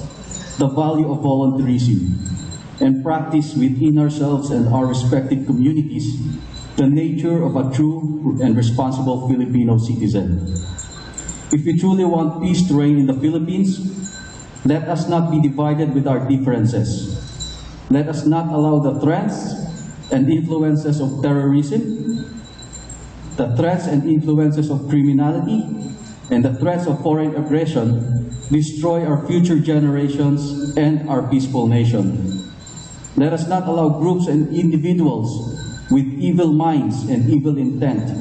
the value of volunteerism and practice within ourselves and our respective communities the nature of a true and responsible Filipino citizen. If we truly want peace to reign in the Philippines, let us not be divided with our differences. Let us not allow the threats and influences of terrorism, the threats and influences of criminality, and the threats of foreign aggression destroy our future generations and our peaceful nation. Let us not allow groups and individuals with evil minds and evil intent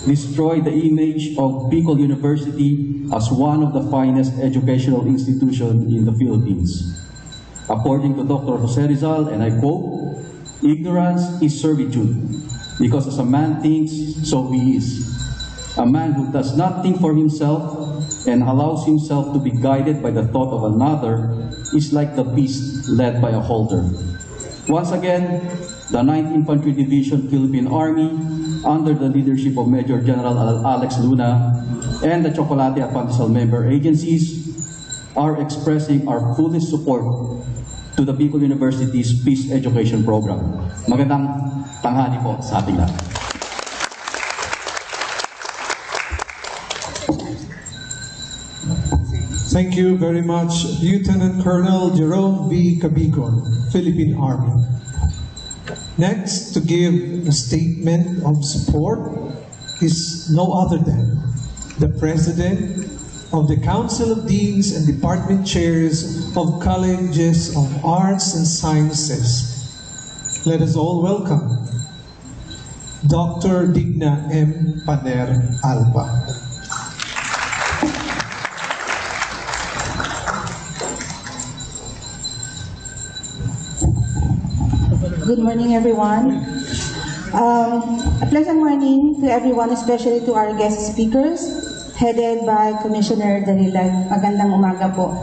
destroy the image of Bicol University as one of the finest educational institutions in the Philippines. According to Dr. Jose Rizal, and I quote, "Ignorance is servitude, because as a man thinks, so he is. A man who does not think for himself and allows himself to be guided by the thought of another is like the beast led by a halter." Once again, the 9th Infantry Division Philippine Army, under the leadership of Major General Alex Luna and the Chocolate at Pandesal member agencies, are expressing our fullest support to the Bicol University's Peace Education Program. Magandang tanghali po sa ating lahat. Thank you very much, Lieutenant Colonel Jerome V. Cabicon, Philippine Army. Next, to give a statement of support is no other than the President of the Council of Deans and Department Chairs of Colleges of Arts and Sciences. Let us all welcome Dr. Digna M. Paner Alba. Good morning, everyone. A pleasant morning to everyone, especially to our guest speakers, headed by Commissioner Darilag. Magandang umaga po.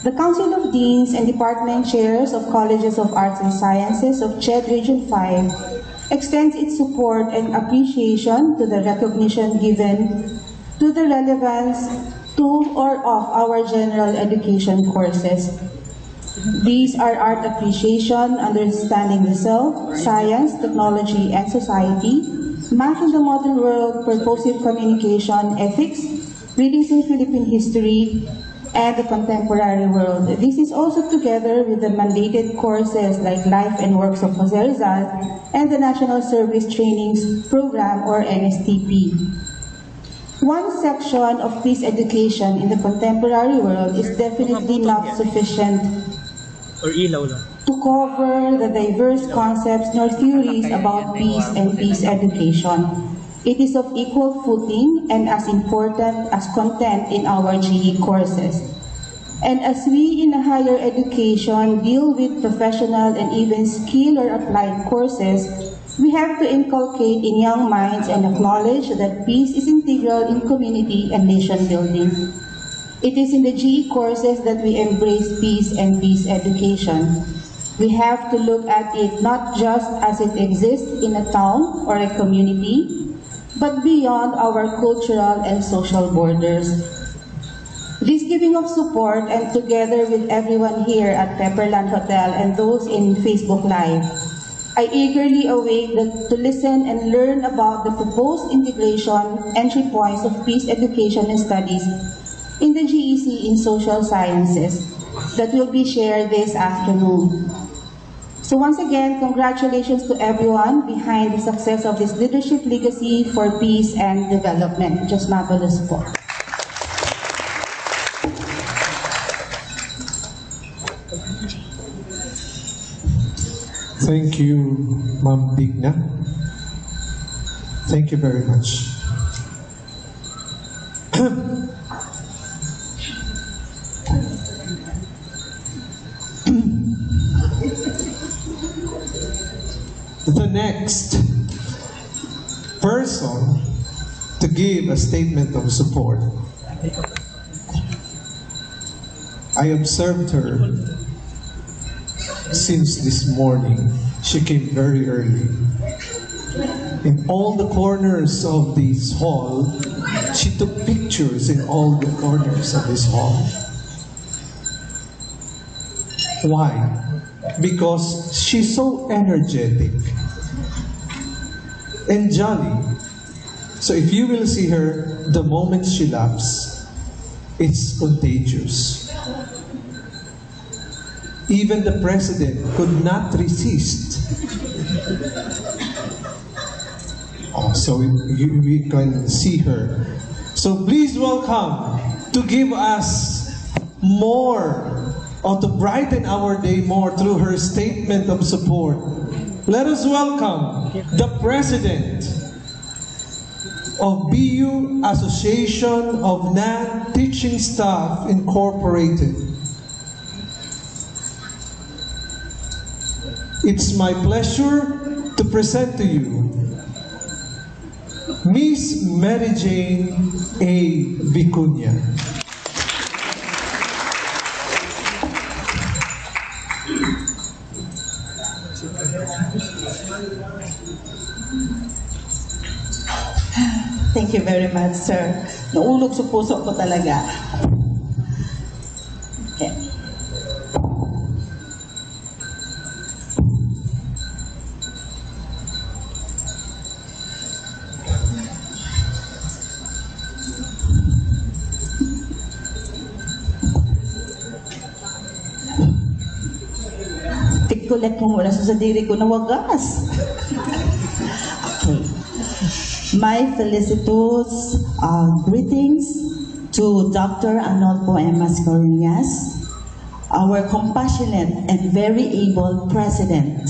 The Council of Deans and Department Chairs of Colleges of Arts and Sciences of CHED Region 5 extends its support and appreciation to the recognition given to the relevance to or of our general education courses. These are art appreciation, understanding the self, science, technology, and society, math in the modern world, purposive communication, ethics, readings in Philippine history, and the contemporary world. This is also together with the mandated courses like Life and Works of Jose Rizal and the National Service Trainings Program or NSTP. One section of peace education in the contemporary world is definitely not sufficient to cover the diverse concepts nor theories about peace and peace education. It is of equal footing and as important as content in our GE courses. And as we in higher education deal with professional and even skill or applied courses, we have to inculcate in young minds and acknowledge that peace is integral in community and nation building. It is in the GE courses that we embrace peace and peace education. We have to look at it not just as it exists in a town or a community, but beyond our cultural and social borders. This giving of support, and together with everyone here at Pepperland Hotel and those in Facebook Live, I eagerly await to listen and learn about the proposed integration entry points of peace education and studies in the GEC in social sciences that will be shared this afternoon. So once again, congratulations to everyone behind the success of this leadership legacy for peace and development. Just marvelous po. Thank you, Ma'am Digna. Thank you very much. The next person to give a statement of support, I observed her since this morning. She came very early. In all the corners of this hall, she took pictures in all the corners of this hall. Why? Because she's so energetic and jolly. So if you will see her, the moment she laughs, it's contagious. Even the president could not resist. So we can see her. So please welcome to give us more, or to brighten our day more through her statement of support. Let us welcome the President of BU Association of Non-Teaching Staff Incorporated. It's my pleasure to present to you Miss Mary Jane A. Vicuña. Thank you very much, sir. Naulog sa puso ko talaga. Okay. Tigkulit mo mula sa diri ko na wagas. Okay. My felicitous greetings to Dr. Arnolfo M. Mascarenhas, our compassionate and very able President.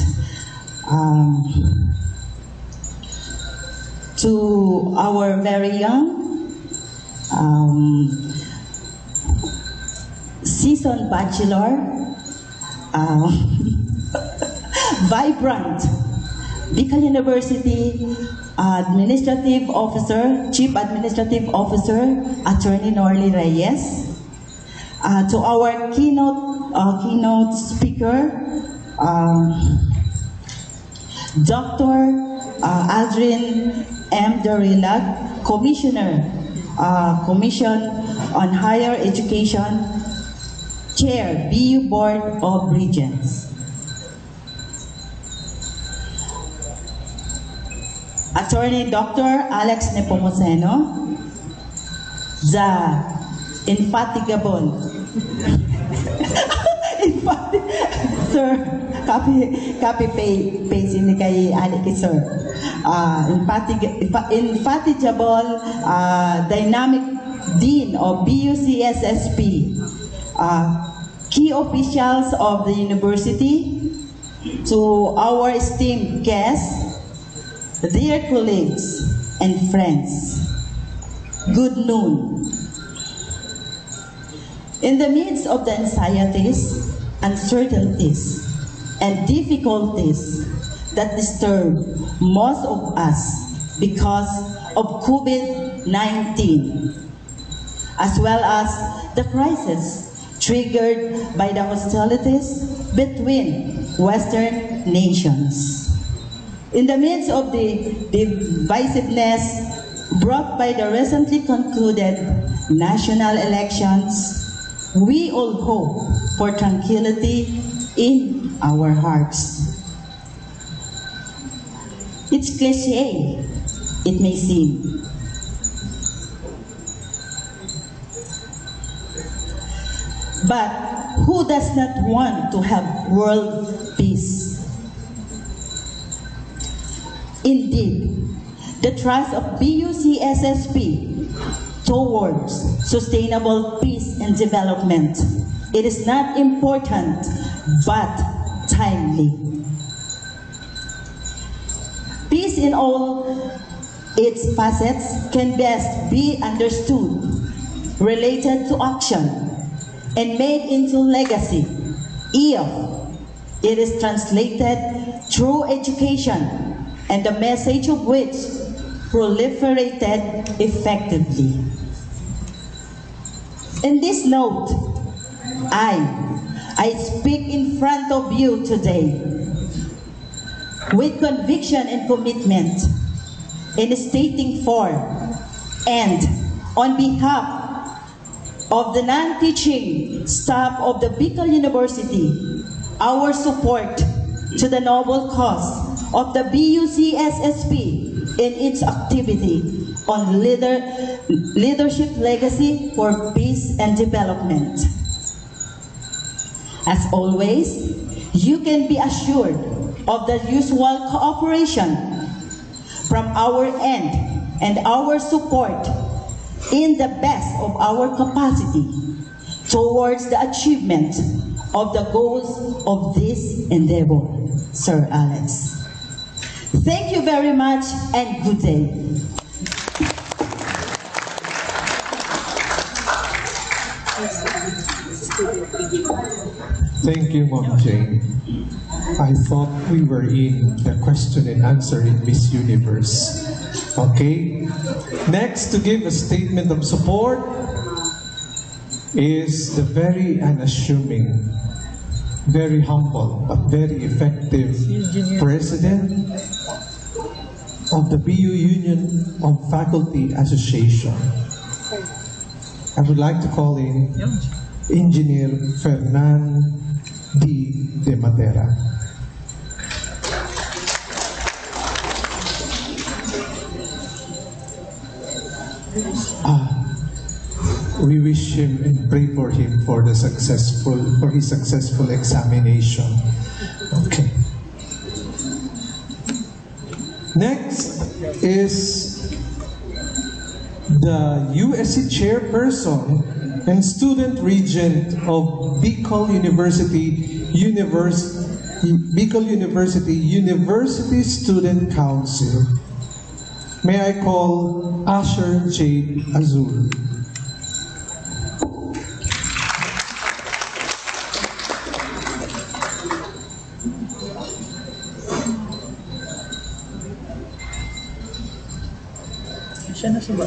to our very young seasoned bachelor, vibrant Bicol University Administrative Officer, Chief Administrative Officer, Attorney Norly Reyes. To our keynote speaker, Dr. Aldrin M. Dorilag, Commissioner, Commission on Higher Education, Chair, BU Board of Regents. Attorney Dr. Alex Nepomuceno, the infatigable, sir, copy paste ini kay Aliki sir. Infatigable, dynamic dean of BUCSSP, key officials of the university, to our esteemed guests, dear colleagues and friends, good noon. In the midst of the anxieties, uncertainties, and difficulties that disturb most of us because of COVID-19, as well as the crisis triggered by the hostilities between Western nations. In the midst of the divisiveness brought by the recently concluded national elections, we all hope for tranquility in our hearts. It's cliché, it may seem. But who does not want to have world peace? Indeed, the trust of BUCSSP towards sustainable peace and development, it is not important but timely. Peace in all its facets can best be understood, related to action, and made into legacy if it is translated through education, and the message of which proliferated effectively. In this note, I speak in front of you today with conviction and commitment in stating for and on behalf of the non-teaching staff of the Bicol University our support to the noble cause of the BUCSSP in its activity on leadership legacy for peace and development. As always, you can be assured of the usual cooperation from our end and our support in the best of our capacity towards the achievement of the goals of this endeavor. Sir Alex. Thank you very much and good day. Thank you, Ma'am Jane. I thought we were in the question and answer in Miss Universe. Okay. Next, to give a statement of support is the very unassuming, very humble, but very effective President of the BU Union of Faculty Association. I would like to call in Engineer Fernan D. De Matera. We wish him and pray for him for his successful examination. Okay. Next is the USC Chairperson and Student Regent of Bicol University University Student Council. May I call Asher Jade Azul. Siya na ba?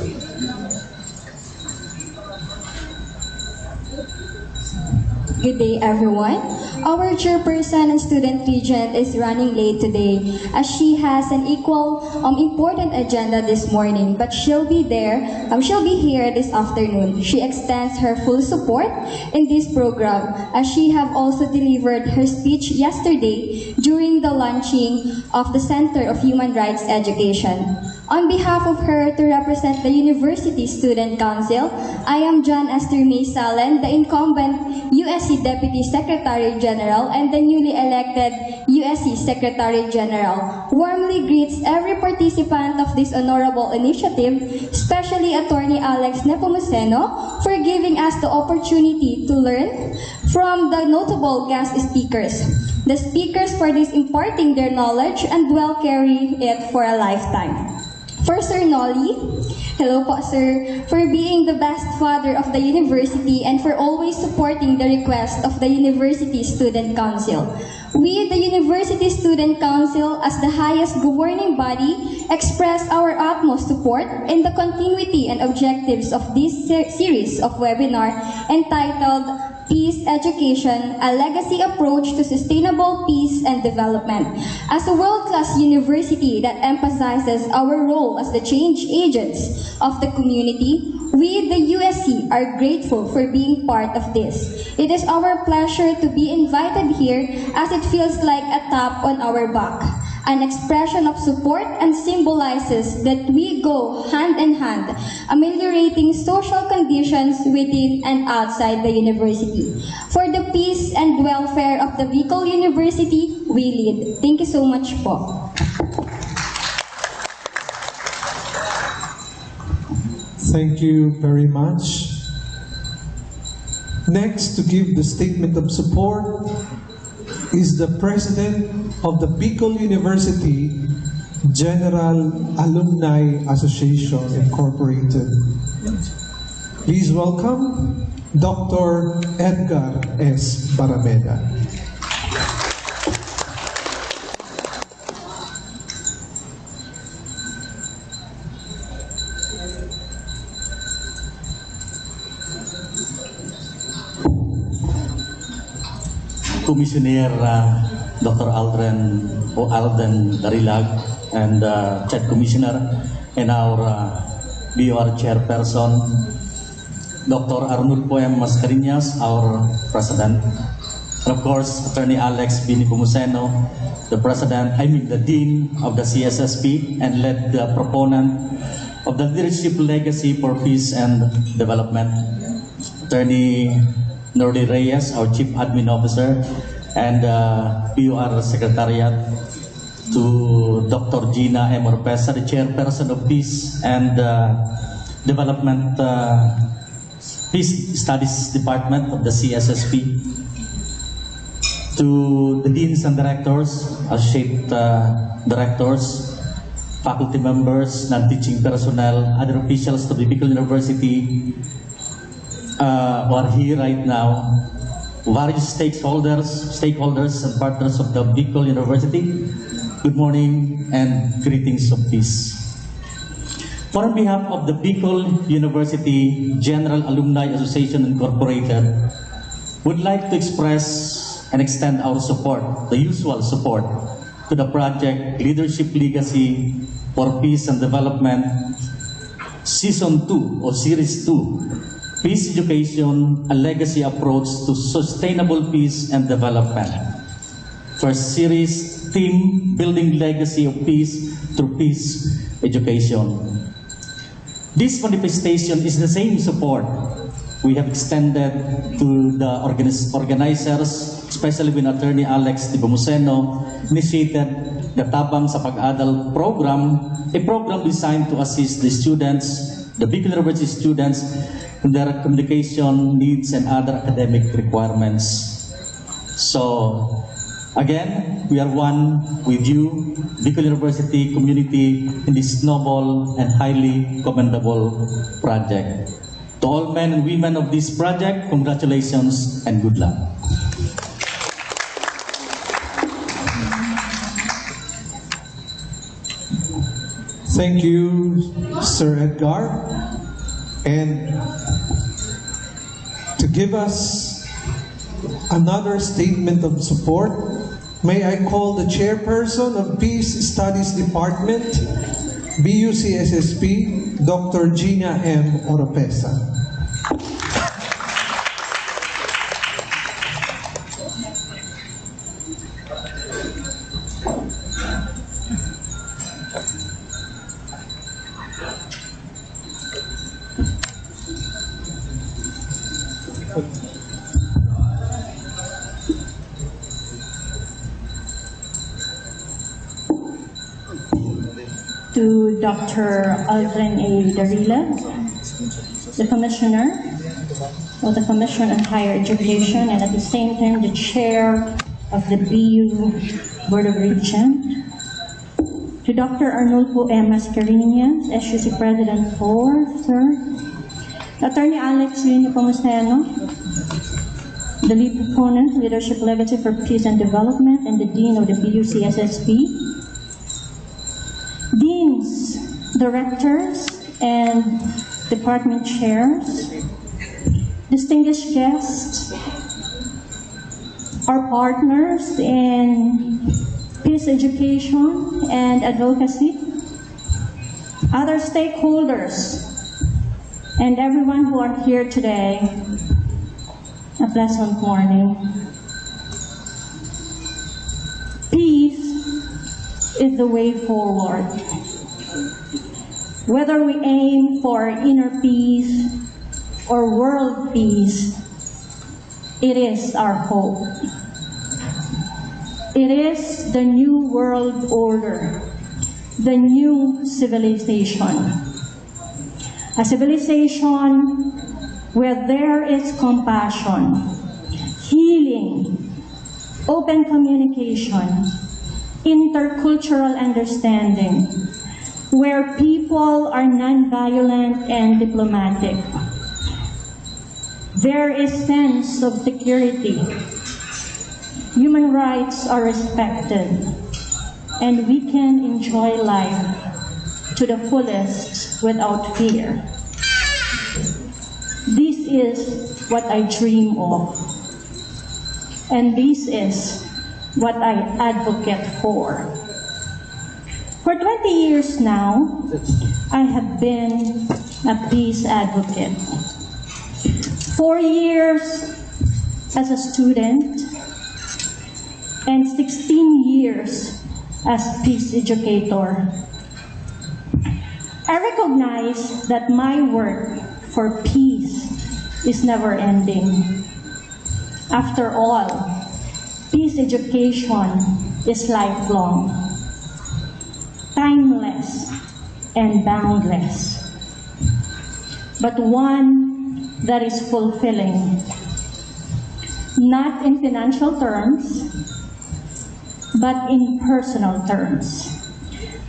Good day, everyone. Our chairperson and student regent is running late today as she has an equal important agenda this morning, but she'll be here this afternoon. She extends her full support in this program as she have also delivered her speech yesterday during the launching of the Center of Human Rights Education. On behalf of her to represent the University Student Council, I am John Esther May Salen, the incumbent USC Deputy Secretary General and the newly elected USC Secretary General. Warmly greets every participant of this honorable initiative, especially Attorney Alex Nepomuceno, for giving us the opportunity to learn from the notable guest speakers. The speakers for this imparting their knowledge and will carry it for a lifetime. For Sir Nolly, hello po sir, for being the best father of the university and for always supporting the request of the University Student Council. We, the University Student Council, as the highest governing body, express our utmost support in the continuity and objectives of this series of webinar entitled Peace Education, a Legacy Approach to Sustainable Peace and Development. As a world-class university that emphasizes our role as the change agents of the community, we, the USC, are grateful for being part of this. It is our pleasure to be invited here as it feels like a tap on our back, an expression of support and symbolizes that we go hand in hand, ameliorating social conditions within and outside the university. For the peace and welfare of the Bicol University, we lead. Thank you so much po. Thank you very much. Next to give the statement of support is the President of the Bicol University General Alumni Association Incorporated. Please welcome Dr. Edgar S. Barameda. Commissioner Dr. Alden Darilag and Chat Commissioner and our BOR Chairperson, Dr. Arnulfo M. Mascareñas, our President, and of course, Attorney Alex B. Nepomuceno, the Dean of the CSSP and led the proponent of the Leadership Legacy for Peace and Development, Attorney Nordy Reyes, our Chief Admin Officer, and BOR Secretariat, to Dr. Gina M. Orpesa, the Chairperson of Peace and Development Peace Studies Department of the CSSP, to the Deans and Directors, Associate Directors, faculty members, non-teaching personnel, other officials of the Bicol University, who are here right now, various stakeholders and partners of the Bicol University. Good morning and greetings of peace. For on behalf of the Bicol University General Alumni Association Incorporated, would like to express and extend our support, the usual support, to the project Leadership Legacy for Peace and Development, Season 2 or Series 2, Peace Education, a Legacy Approach to Sustainable Peace and Development. First series, theme, Building Legacy of Peace Through Peace Education. This manifestation is the same support we have extended to the organizers, especially when Attorney Alex Nepomuceno initiated the Tabang sa Pag-Adal program, a program designed to assist the students, the Bicol University students, in their communication needs and other academic requirements. So, Again, we are one with you, Bicol University community, in this noble and highly commendable project. To all men and women of this project, congratulations and good luck. Thank you, Sir Edgar. And to give us another statement of support, may I call the chairperson of Peace Studies Department, BUCSSP, Dr. Gina M. Oropesa. To Dr. Aldrin A. Darila, the Commissioner of the Commission on Higher Education, and at the same time the Chair of the BU Board of Regents. To Dr. Arnulfo M. Mascarenhas, SUC President 4, Sir. Attorney Alex Yun Nepomuceno, the lead proponent, Leadership Legacy for Peace and Development, and the Dean of the BUCSSP. Deans, directors, and department chairs, distinguished guests, our partners in peace education and advocacy, other stakeholders, and everyone who are here today, a pleasant morning. Peace is the way forward. Whether we aim for inner peace or world peace, it is our hope. It is the new world order, the new civilization. A civilization where there is compassion, healing, open communication, intercultural understanding, where people are non-violent and diplomatic. There is sense of security. Human rights are respected, and we can enjoy life to the fullest without fear. This is what I dream of, and this is what I advocate for. For 20 years now, I have been a peace advocate. 4 years as a student and 16 years as peace educator. I recognize that my work for peace is never ending. After all, peace education is lifelong, timeless, and boundless, but one that is fulfilling, not in financial terms, but in personal terms.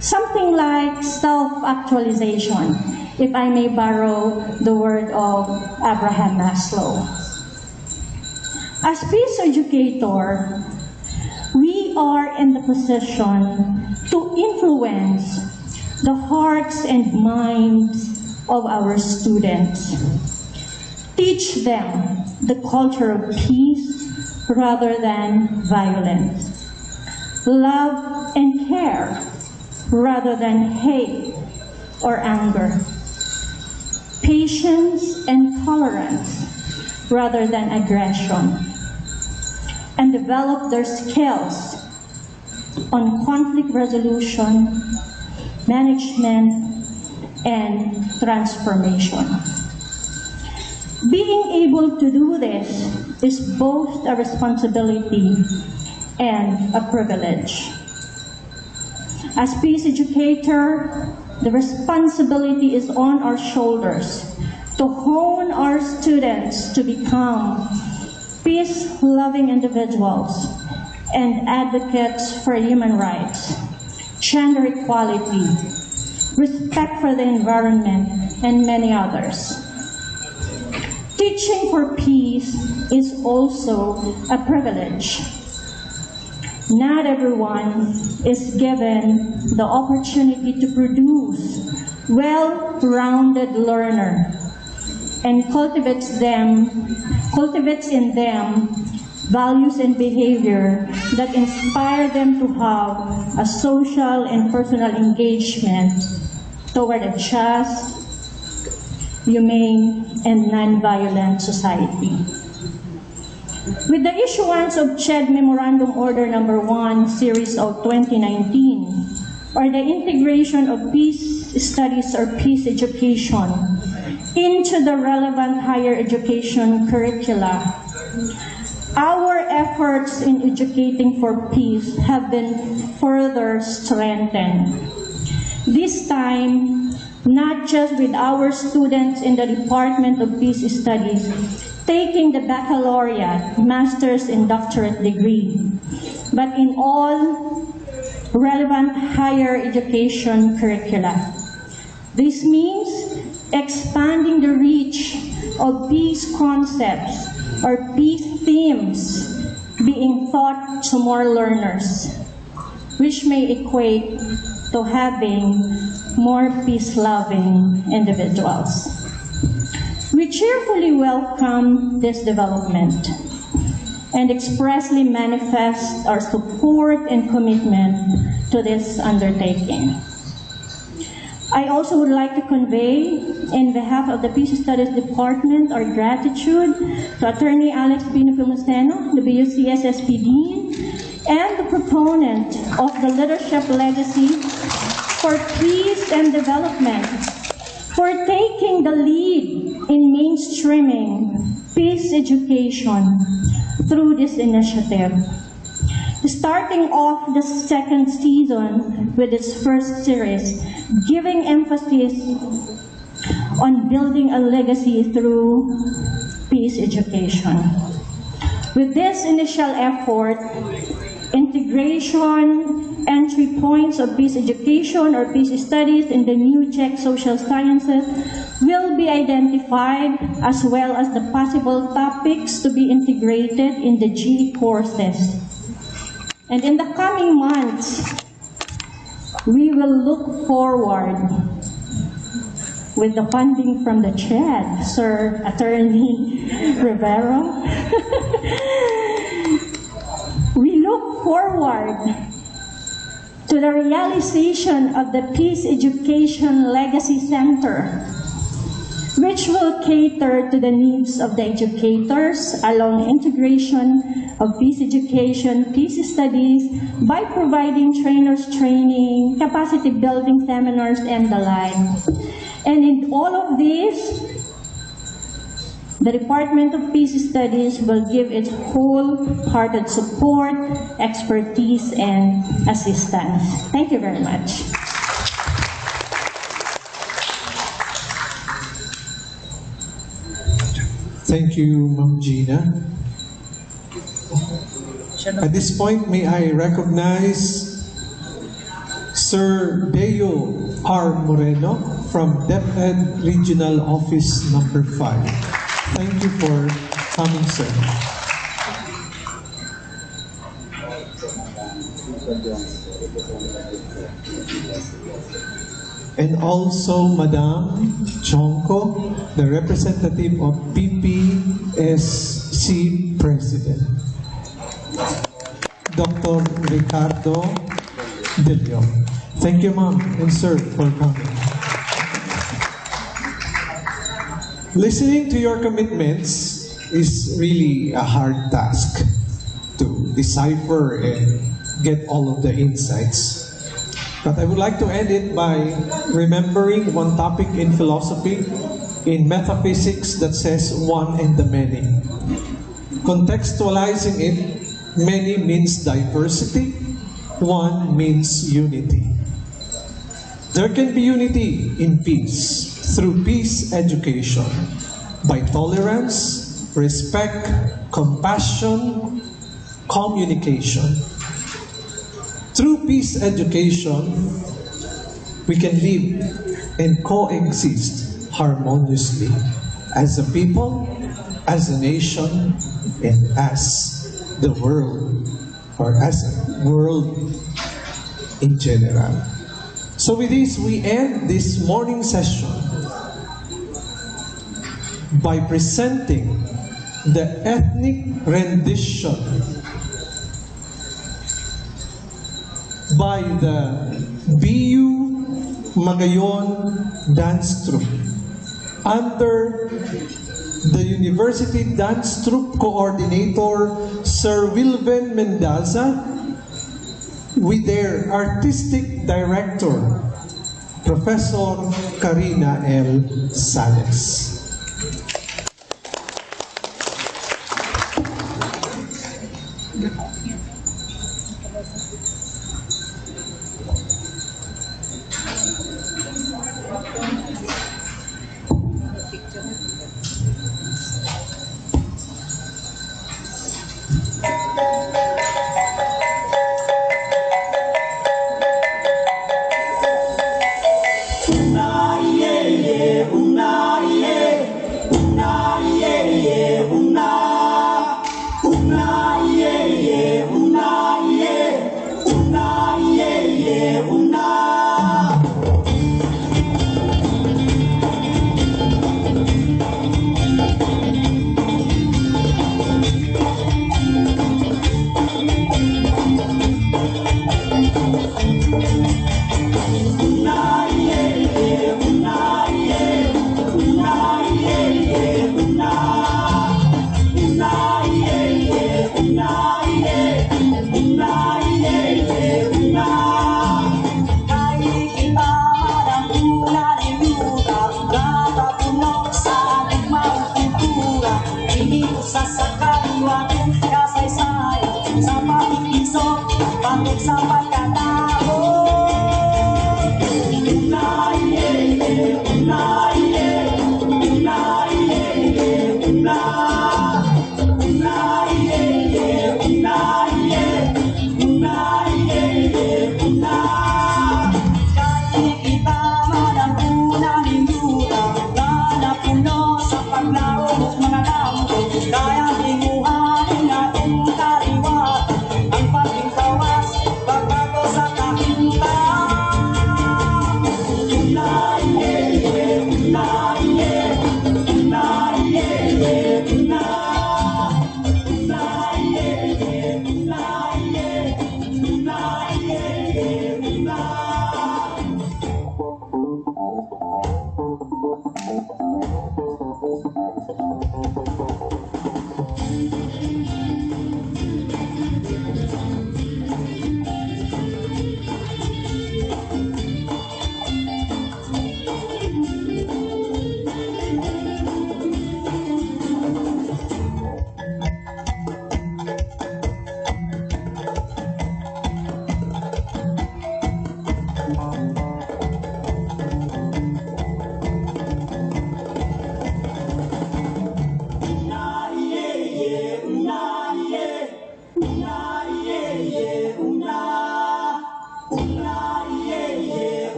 Something like self-actualization, if I may borrow the word of Abraham Maslow. As peace educator, we are in the position to influence the hearts and minds of our students. Teach them the culture of peace rather than violence. Love and care rather than hate or anger. Patience and tolerance rather than aggression. And develop their skills on conflict resolution, management, and transformation. Being able to do this is both a responsibility and a privilege. As peace educator, the responsibility is on our shoulders to hone our students to become peace-loving individuals and advocates for human rights, gender equality, respect for the environment, and many others. Teaching for peace is also a privilege. Not everyone is given the opportunity to produce well-rounded learner and cultivates in them values and behavior that inspire them to have a social and personal engagement toward a just, humane, and non-violent society. With the issuance of CHED Memorandum Order Number 1, Series of 2019, or the integration of peace studies or peace education into the relevant higher education curricula, our efforts in educating for peace have been further strengthened. This time, not just with our students in the Department of Peace Studies taking the baccalaureate, master's, and doctorate degree, but in all relevant higher education curricula. This means expanding the reach of peace concepts or peace themes being taught to more learners, which may equate to having more peace-loving individuals. We cheerfully welcome this development and expressly manifest our support and commitment to this undertaking. I also would like to convey, in behalf of the Peace Studies Department, our gratitude to Attorney Alex Pino Filomeno, the BUCSSP Dean, and the proponent of the Leadership Legacy for Peace and Development, for taking the lead in mainstreaming peace education through this initiative. Starting off the second season with its first series, giving emphasis on building a legacy through peace education. With this initial effort, integration, entry points of peace education or peace studies in the new Czech social sciences will be identified, as well as the possible topics to be integrated in the GE courses. And in the coming months, we will look forward, with the funding from the CHED, Sir Attorney Rivero, we look forward to the realization of the Peace Education Legacy Center, which will cater to the needs of the educators along integration of peace education, peace studies, by providing trainers training, capacity building seminars, and the like. And in all of this, the Department of Peace Studies will give its wholehearted support, expertise, and assistance. Thank you very much. Thank you, Ma'am Gina. At this point, may I recognize Sir Deo R. Moreno from DepEd Regional Office Number 5. Thank you for coming, sir. And also Madam Chonko, the representative of PPSC President. Dr. Ricardo De Leon. Thank you, ma'am and sir, for coming. Listening to your commitments is really a hard task to decipher and get all of the insights. But I would like to end it by remembering one topic in philosophy, in metaphysics, that says one and the many. Contextualizing it, many means diversity, one means unity. There can be unity in peace through peace education by tolerance, respect, compassion, communication. Through peace education, we can live and coexist harmoniously as a people, as a nation, and as the world, or as a world in general. So with this, we end this morning session by presenting the ethnic rendition by the BU Magayon Dance Troupe under the University Dance Troupe Coordinator Sir Wilven Mendaza with their Artistic Director Professor Karina L. Sales.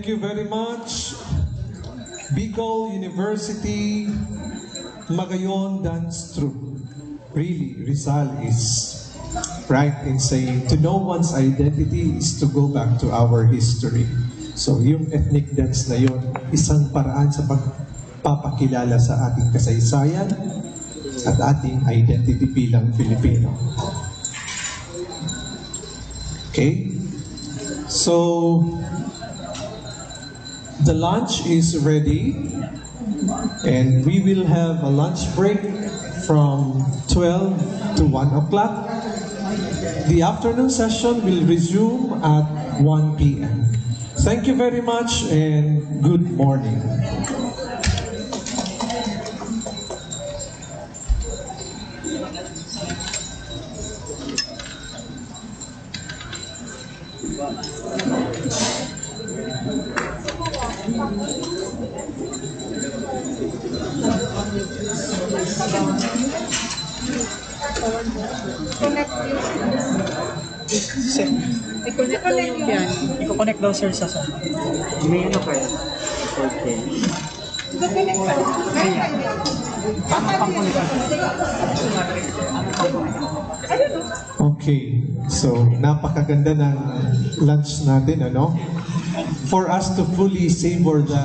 Thank you very much, Bicol University Magayon dance troupe. Really, Rizal is right in saying to know one's identity is to go back to our history. So yung ethnic dance na yun, isang paraan sa pagpapakilala sa ating kasaysayan at ating identity bilang Pilipino. Okay? So, the lunch is ready and we will have a lunch break from 12 to 1 o'clock. The afternoon session will resume at 1 p.m. Thank you very much and good morning. Sir, i-connect daw yung yan. I-connect daw sir sa sa. May ano kayo? Okay. Okay, so napakaganda ng lunch natin, ano? For us to fully savor the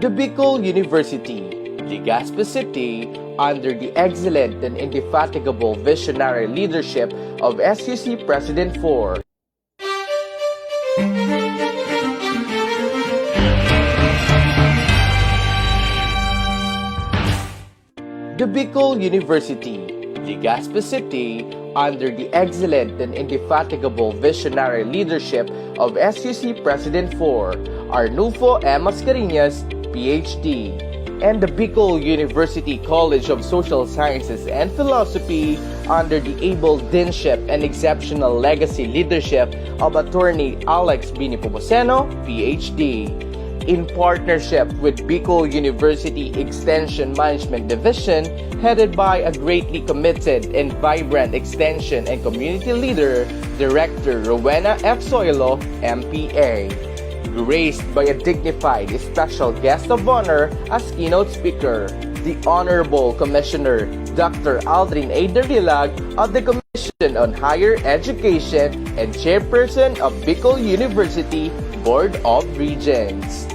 The Bicol University, Legazpi City, under the excellent and indefatigable visionary leadership of SUC President 4. The Bicol University, Legazpi City, under the excellent and indefatigable visionary leadership of SUC President 4, Arnulfo M. Mascareñas, PhD, and the Bicol University College of Social Sciences and Philosophy under the able deanship and exceptional legacy leadership of Attorney Alex B. Nepomuceno, PhD, in partnership with Bicol University Extension Management Division, headed by a greatly committed and vibrant extension and community leader, Director Rowena F. Soilo, MPA. Graced by a dignified special guest of honor as keynote speaker, the Honorable Commissioner Dr. Aldrin A. Darilag of the Commission on Higher Education and Chairperson of Bicol University Board of Regents.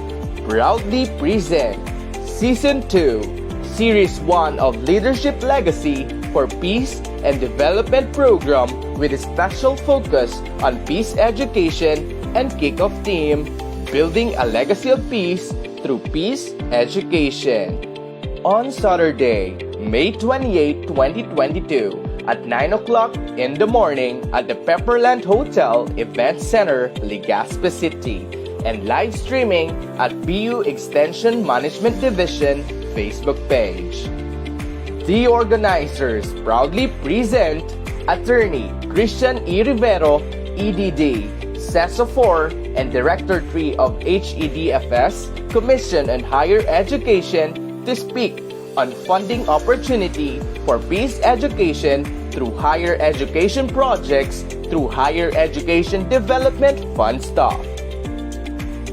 Proudly present Season 2, Series 1 of Leadership Legacy for Peace and Development Program with a special focus on peace education and kickoff theme, Building a Legacy of Peace Through Peace Education. On Saturday, May 28, 2022, at 9 o'clock in the morning at the Pepperland Hotel Event Center, Legazpi City, and live streaming at BU Extension Management Division Facebook page. The organizers proudly present Attorney Christian E. Rivero, EDD, CESO 4, and Director 3 of HEDFS, Commission on Higher Education, to speak on funding opportunity for peace education through higher education projects through Higher Education Development Fund staff.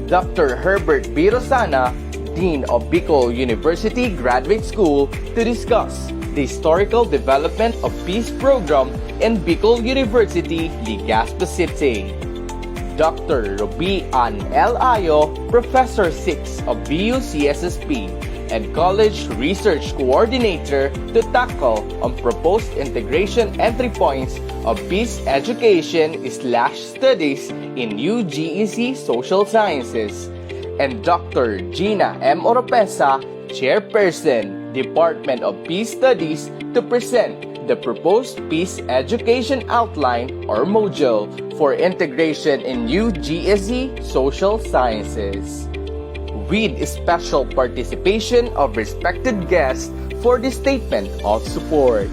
Dr. Herbert B. Rosana, Dean of Bicol University Graduate School, to discuss the historical development of peace program in Bicol University, Legazpi City. Dr. Ruby Ann L. Ayo, Professor 6 of BU CSSP and College Research Coordinator, to tackle on proposed integration entry points of peace education/studies in UGEC Social Sciences. And Dr. Gina M. Oropesa, Chairperson, Department of Peace Studies, to present the proposed peace education outline or module for integration in UGSE Social Sciences, with special participation of respected guests for the statement of support.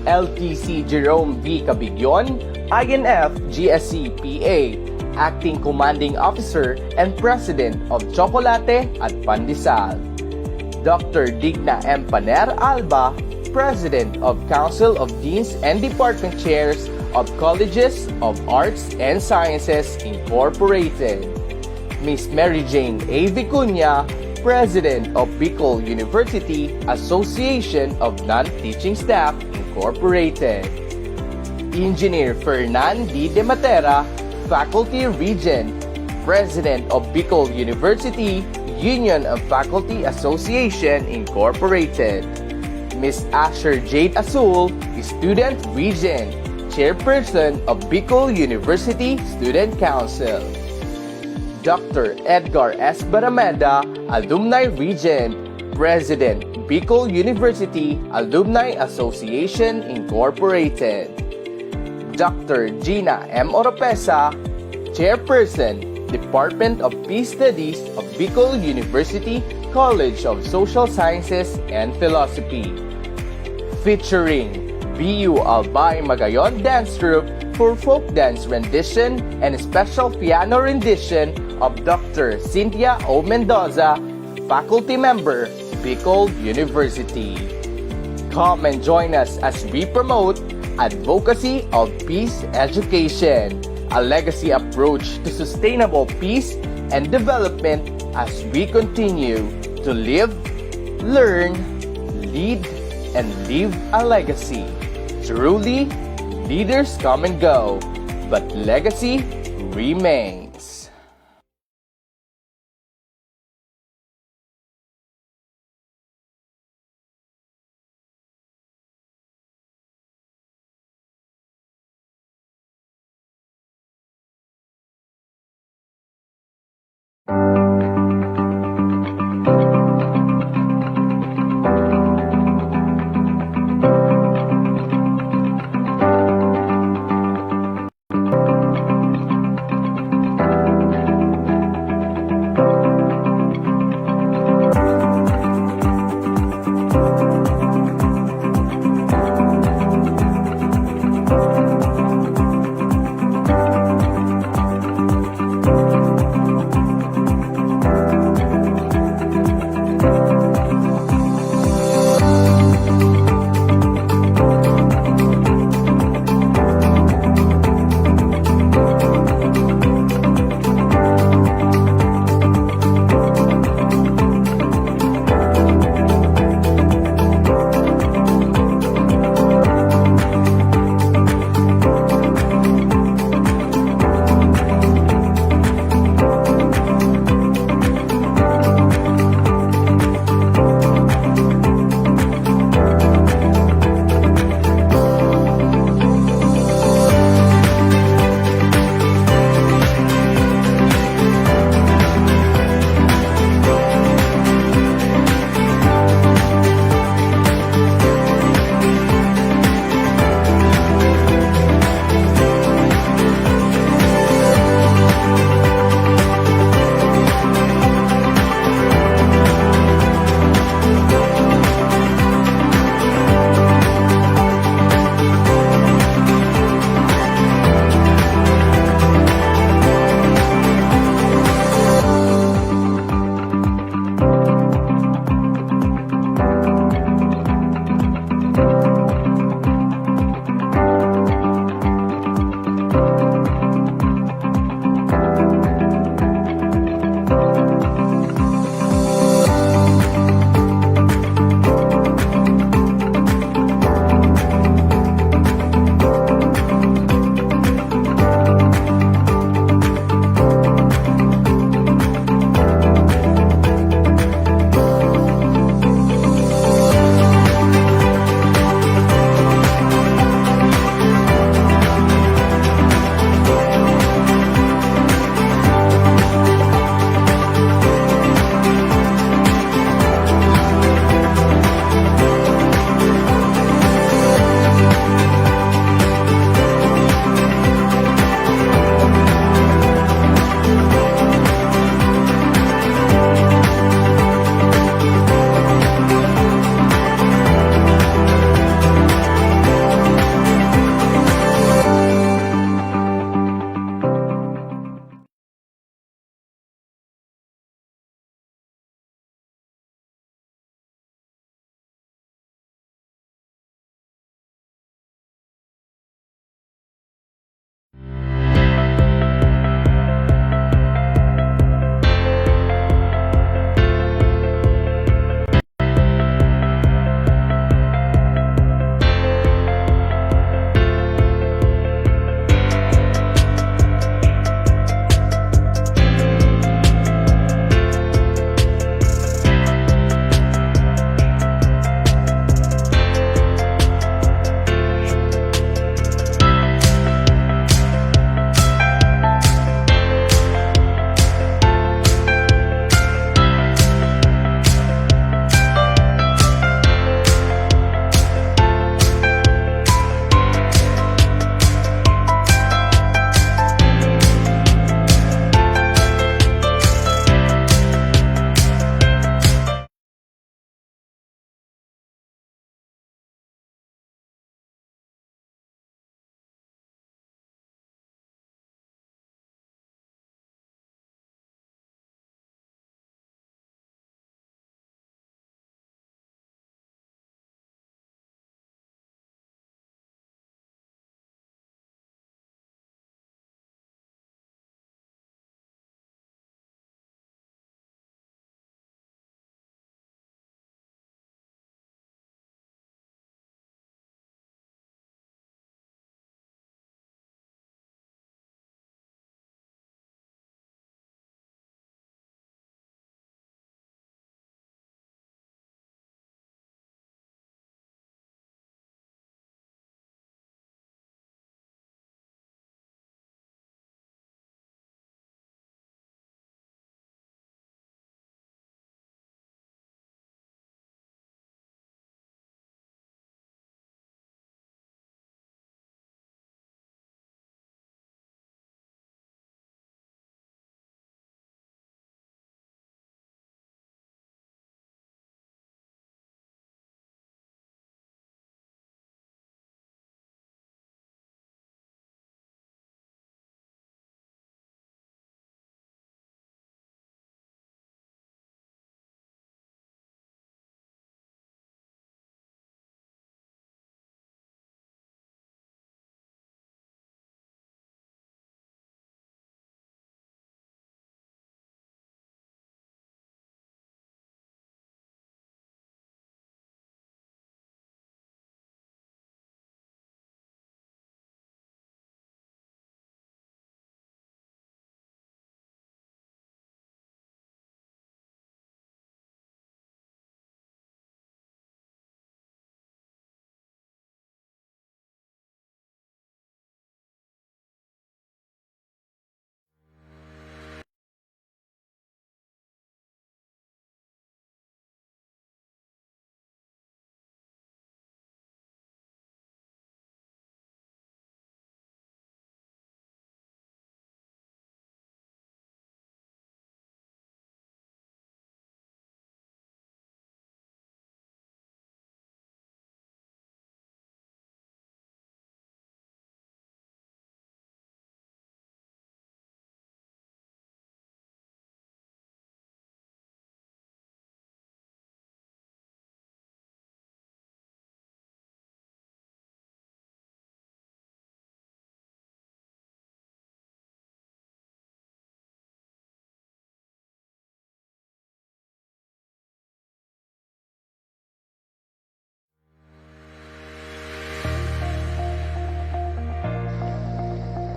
LTC Jerome V. Cabignon, INF GSC PA, Acting Commanding Officer and President of Chocolate at Pandesal. Dr. Digna M. Paner Alba, President of Council of Deans and Department Chairs of Colleges of Arts and Sciences Incorporated. Ms. Mary Jane A. Vicuña, President of Bicol University Association of Non-Teaching Staff Incorporated. Engineer Fernan D. De Matera, Faculty Regent, President of Bicol University Union of Faculty Association Incorporated. Ms. Asher Jade Azul, Student Regent, Chairperson of Bicol University Student Council. Dr. Edgar S. Barameda, Alumni Regent, President, Bicol University Alumni Association Incorporated. Dr. Gina M. Oropesa, Chairperson, Department of Peace Studies of Bicol University College of Social Sciences and Philosophy. Featuring BU Albay Magayon Dance Troupe for folk dance rendition and special piano rendition of Dr. Cynthia O. Mendoza, faculty member, Bicol University. Come and join us as we promote advocacy of peace education, a legacy approach to sustainable peace and development as we continue to live, learn, lead, and leave a legacy. Truly, Leaders come and go, but legacy remains.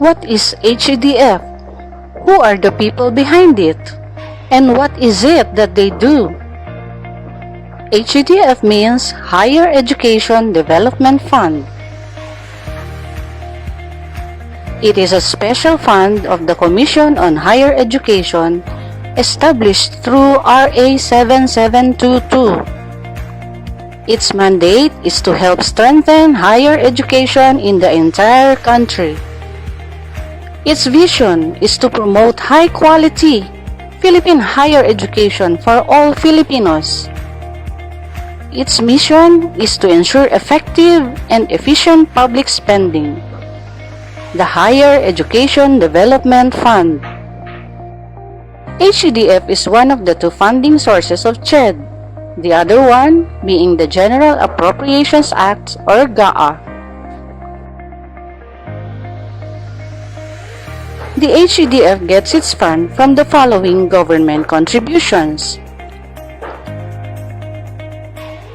What is HEDF? Who are the people behind it? And what is it that they do? HEDF means Higher Education Development Fund. It is a special fund of the Commission on Higher Education established through RA 7722. Its mandate is to help strengthen higher education in the entire country. Its vision is to promote high-quality Philippine higher education for all Filipinos. Its mission is to ensure effective and efficient public spending. The Higher Education Development Fund. HEDF is one of the two funding sources of CHED, the other one being the General Appropriations Act or GAA. The HEDF gets its fund from the following government contributions.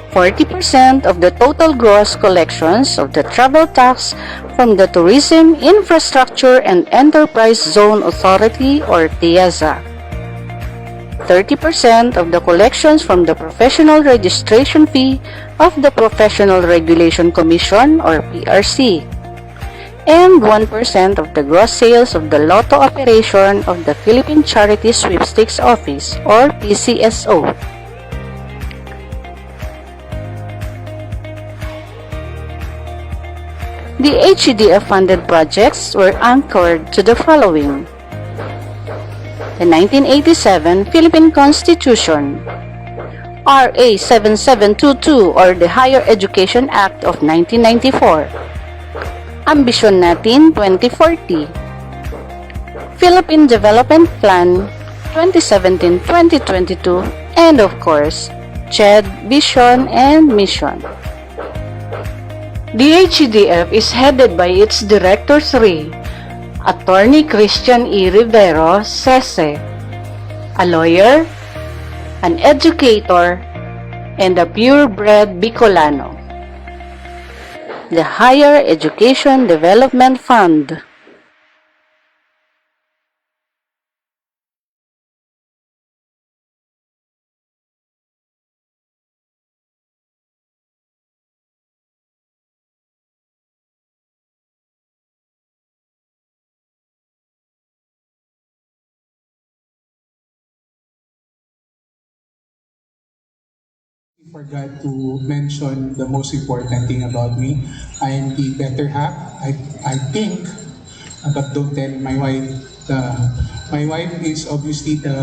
40% of the total gross collections of the travel tax from the Tourism Infrastructure and Enterprise Zone Authority or TIEZA. 30% of the collections from the professional registration fee of the Professional Regulation Commission or PRC. And 1% of the gross sales of the lotto operation of the Philippine Charity Sweepstakes Office or PCSO. The HEDF-funded projects were anchored to the following: the 1987 Philippine Constitution, RA 7722 or the Higher Education Act of 1994, Ambisyon Natin 2040, Philippine Development Plan 2017-2022, and of course, CHED Vision and Mission. The HEDF is headed by its Director 3, Attorney Christian E. Rivero, Sese, a lawyer, an educator, and a purebred Bicolano. The Higher Education Development Fund. Forgot to mention the most important thing about me. I am the better half, I think, but don't tell my wife. My wife is obviously the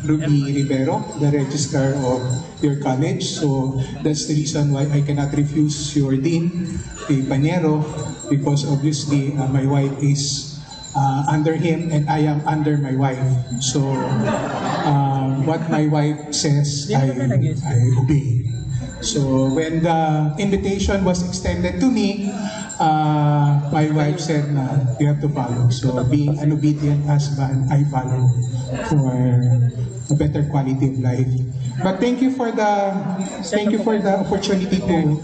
Ruby Rivero, the registrar of your college. So that's the reason why I cannot refuse your dean, Panero, because obviously my wife is under him and I am under my wife. So what my wife says, I obey. So when the invitation was extended to me, my wife said, you have to follow. So being an obedient husband, I follow for a better quality of life. But thank you for the opportunity to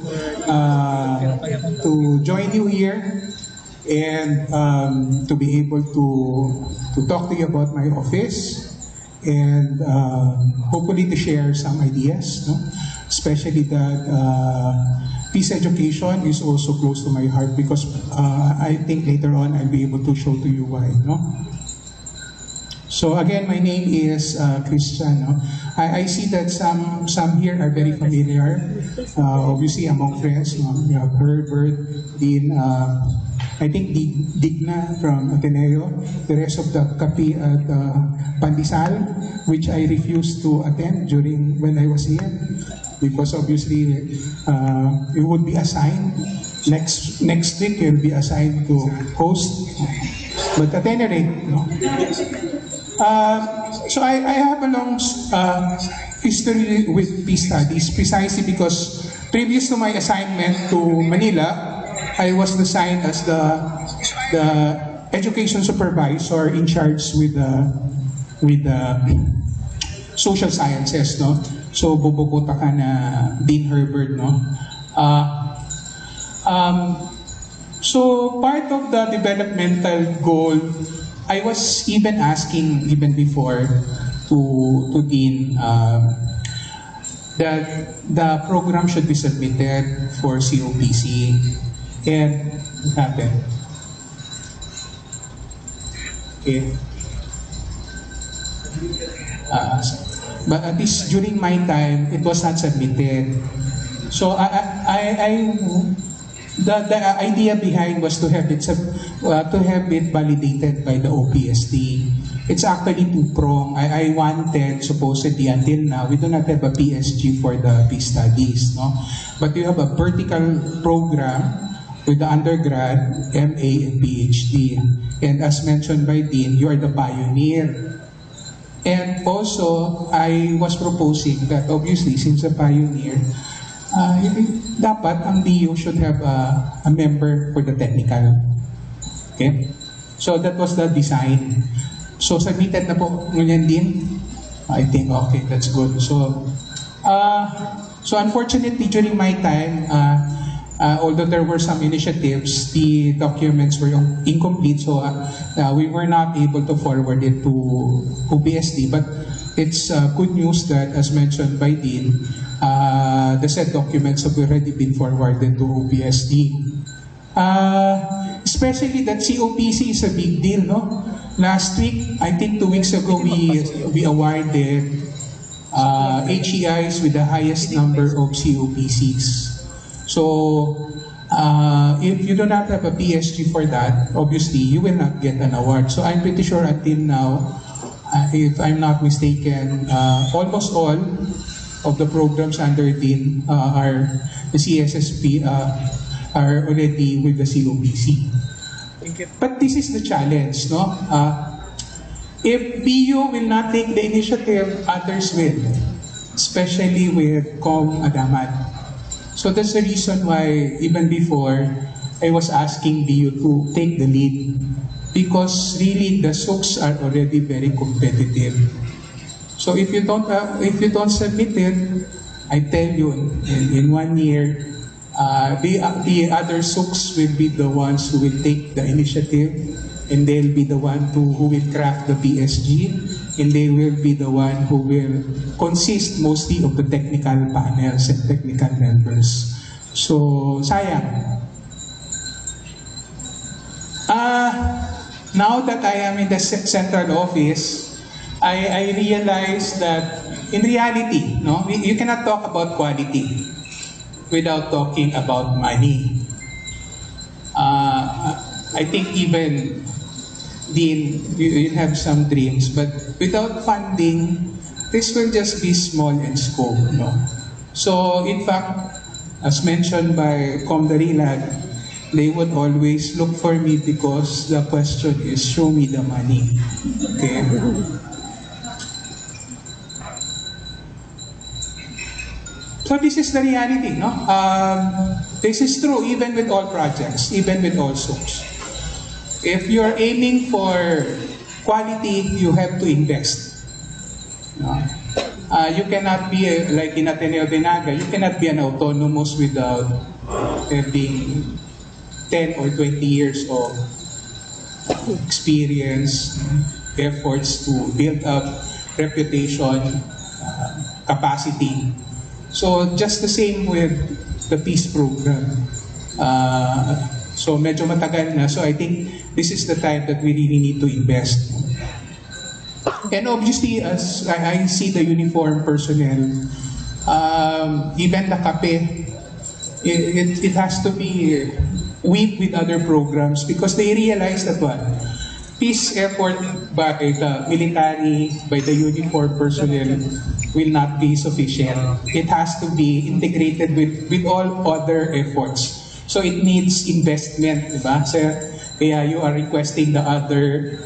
join you here and to be able to talk to you about my office and hopefully to share some ideas, no? Especially that peace education is also close to my heart because I think later on I'll be able to show to you why. No? So again, my name is Christian. No? I see that some here are very familiar. Obviously among friends, no? We have Herbert, Dean, I think Digna from Ateneo, the rest of the Kapi at Pandisal, which I refused to attend when I was here. Because obviously you would be assigned next week. You'll be assigned to host, but at any rate, no. So I have a long history with peace studies, precisely because previous to my assignment to Manila, I was assigned as the education supervisor in charge with the social sciences, no. So, bubukuta ka na Dean Herbert, no? So part of the developmental goal, I was even asking even before to Dean that the program should be submitted for COPC, and it happened. Okay. But at least during my time, it was not submitted. So the idea behind was to have it validated by the OPSD. It's actually two-pronged. I wanted, supposedly until now, we do not have a PSG for the peace studies, no? But you have a vertical program with the undergrad, MA, and PhD. And as mentioned by Dean, you are the pioneer. And also, I was proposing that obviously, since a pioneer, dapat ang DU should have a member for the technical. Okay? So that was the design. So submitted na po ngayon din. I think, okay, that's good. So unfortunately, during my time, although there were some initiatives, the documents were incomplete, so we were not able to forward it to OPSD. But it's good news that, as mentioned by Dean, the said documents have already been forwarded to OPSD. Especially that COPC is a big deal, no? Last week, I think 2 weeks ago, we awarded HEIs with the highest number of COPCs. So, if you do not have a PSG for that, obviously, you will not get an award. So I'm pretty sure until now, if I'm not mistaken, almost all of the programs under Dean are the CSSP are already with the COPC. But this is the challenge, no? If BU will not take the initiative, others will, especially with Com Adamat. So that's the reason why even before I was asking BU to take the lead, because really the SOCs are already very competitive. So if you don't submit it, I tell you, in 1 year, the other SOCs will be the ones who will take the initiative, and they'll be the one who will craft the PSG, and they will be the one who will consist mostly of the technical panels and technical members. So, sayang. Now that I am in the central office, I realize that in reality, no, you cannot talk about quality without talking about money. I think even Dean, you have some dreams, but without funding, this will just be small in scope. No? So in fact, as mentioned by Com Darilag, they would always look for me because the question is, show me the money. Okay? So this is the reality, no? This is true even with all projects, even with all SOCs. If you're aiming for quality, you have to invest. No? You cannot be like in Ateneo de Naga, you cannot be an autonomous without having 10 or 20 years of experience, efforts to build up reputation, capacity. So just the same with the peace program. So medyo matagal na. So I think this is the time that we really need to invest. And obviously, as I see the uniform personnel, even the kape, it has to be weak with other programs because they realize that what? Peace effort by the military, by the uniform personnel will not be sufficient. It has to be integrated with all other efforts. So it needs investment, diba? So, kaya you are requesting the other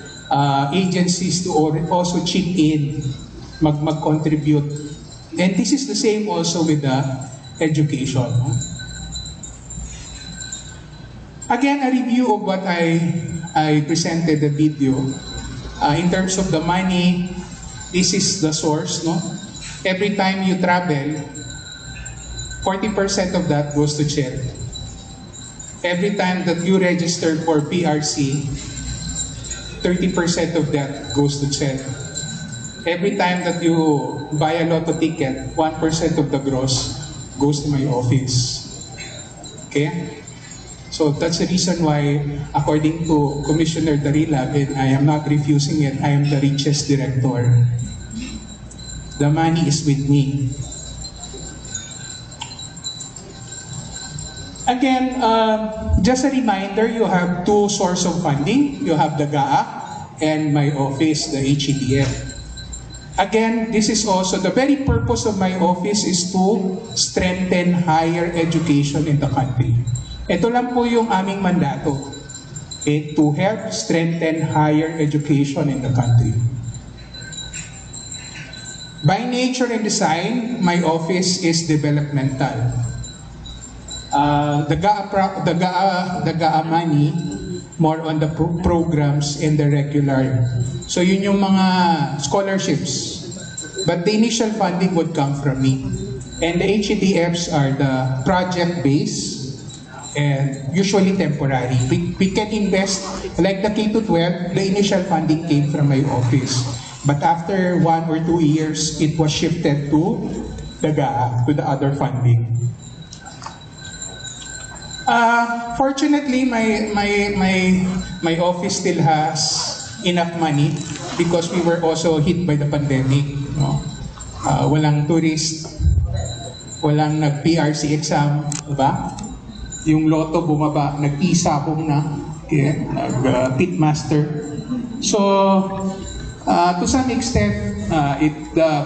agencies to also chip in, mag-contribute. And this is the same also with the education. Again, a review of what I presented the video. In terms of the money, this is the source, no? Every time you travel, 40% of that goes to charity. every time that you register for PRC, 30% of that goes to CHED. Every time that you buy a lotto ticket, 1% of the gross goes to my office. Okay? So that's the reason why, according to Commissioner Darila, and I am not refusing it, I am the richest director. The money is with me. Again, just a reminder, you have two sources of funding. You have the GAA and my office, the HEDF. Again, this is also, the very purpose of my office is to strengthen higher education in the country. Ito lang po yung aming mandato, okay, to help strengthen higher education in the country. By nature and design, my office is developmental. The GAA money, more on the programs and the regular. So yun yung mga scholarships. But the initial funding would come from me. And the HEDFs are the project-based and usually temporary. We can invest, like the K-12, the initial funding came from my office. But after 1 or 2 years, it was shifted to the GAA, to the other funding. Fortunately, my office still has enough money because we were also hit by the pandemic. No? Walang tourist, walang nag-PRC exam, diba? Yung lotto bumaba, nag-isabong na, okay? Pitmaster. So, to some extent,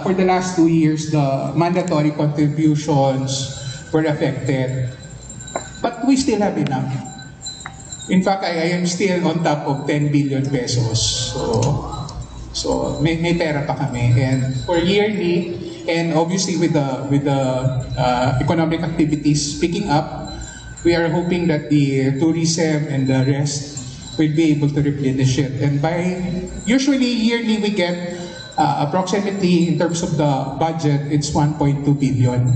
for the last 2 years, the mandatory contributions were affected. But we still have enough. In fact, I am still on top of 10 billion pesos. So may pera pa kami. And for yearly, and obviously with the economic activities picking up, we are hoping that the tourism and the rest will be able to replenish it. And usually yearly we get approximately, in terms of the budget, it's 1.2 billion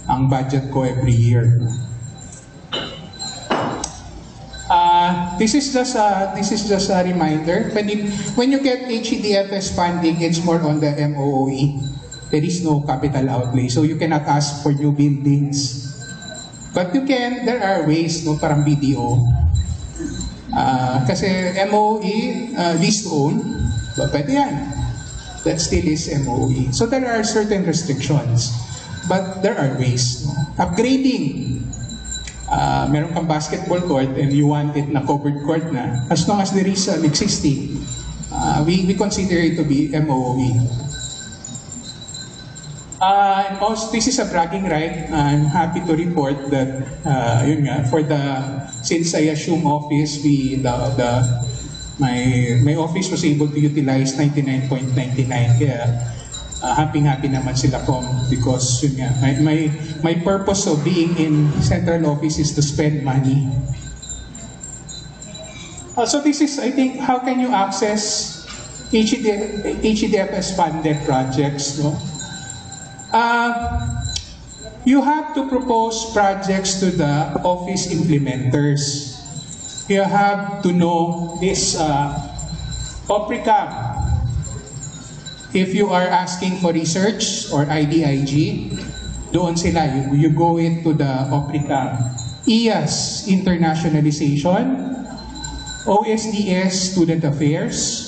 ang budget ko every year. This is just a reminder. When you get HEDFS funding, it's more on the MOOE. There is no capital outlay, so you cannot ask for new buildings. But you can. There are ways, no, parang BDO. Kasi MOE, lease to own, pwede yan. That still is MOE. So there are certain restrictions, but there are ways. No? Upgrading. Meron kang basketball court and you want it na covered court na, as long as there is an existing, we consider it to be MOE. And also, this is a bragging right. I'm happy to report that, since I assumed office, my office was able to utilize 99.99. Kaya, happy naman sila because yun nga, my purpose of being in central office is to spend money. So this is, I think, how can you access HEDFS funded projects? No? You have to propose projects to the office implementers. You have to know this OPRICAM. If you are asking for research or IDIG, doon sila, you go into the OPRICAM. IAS, internationalization. OSDS, student affairs.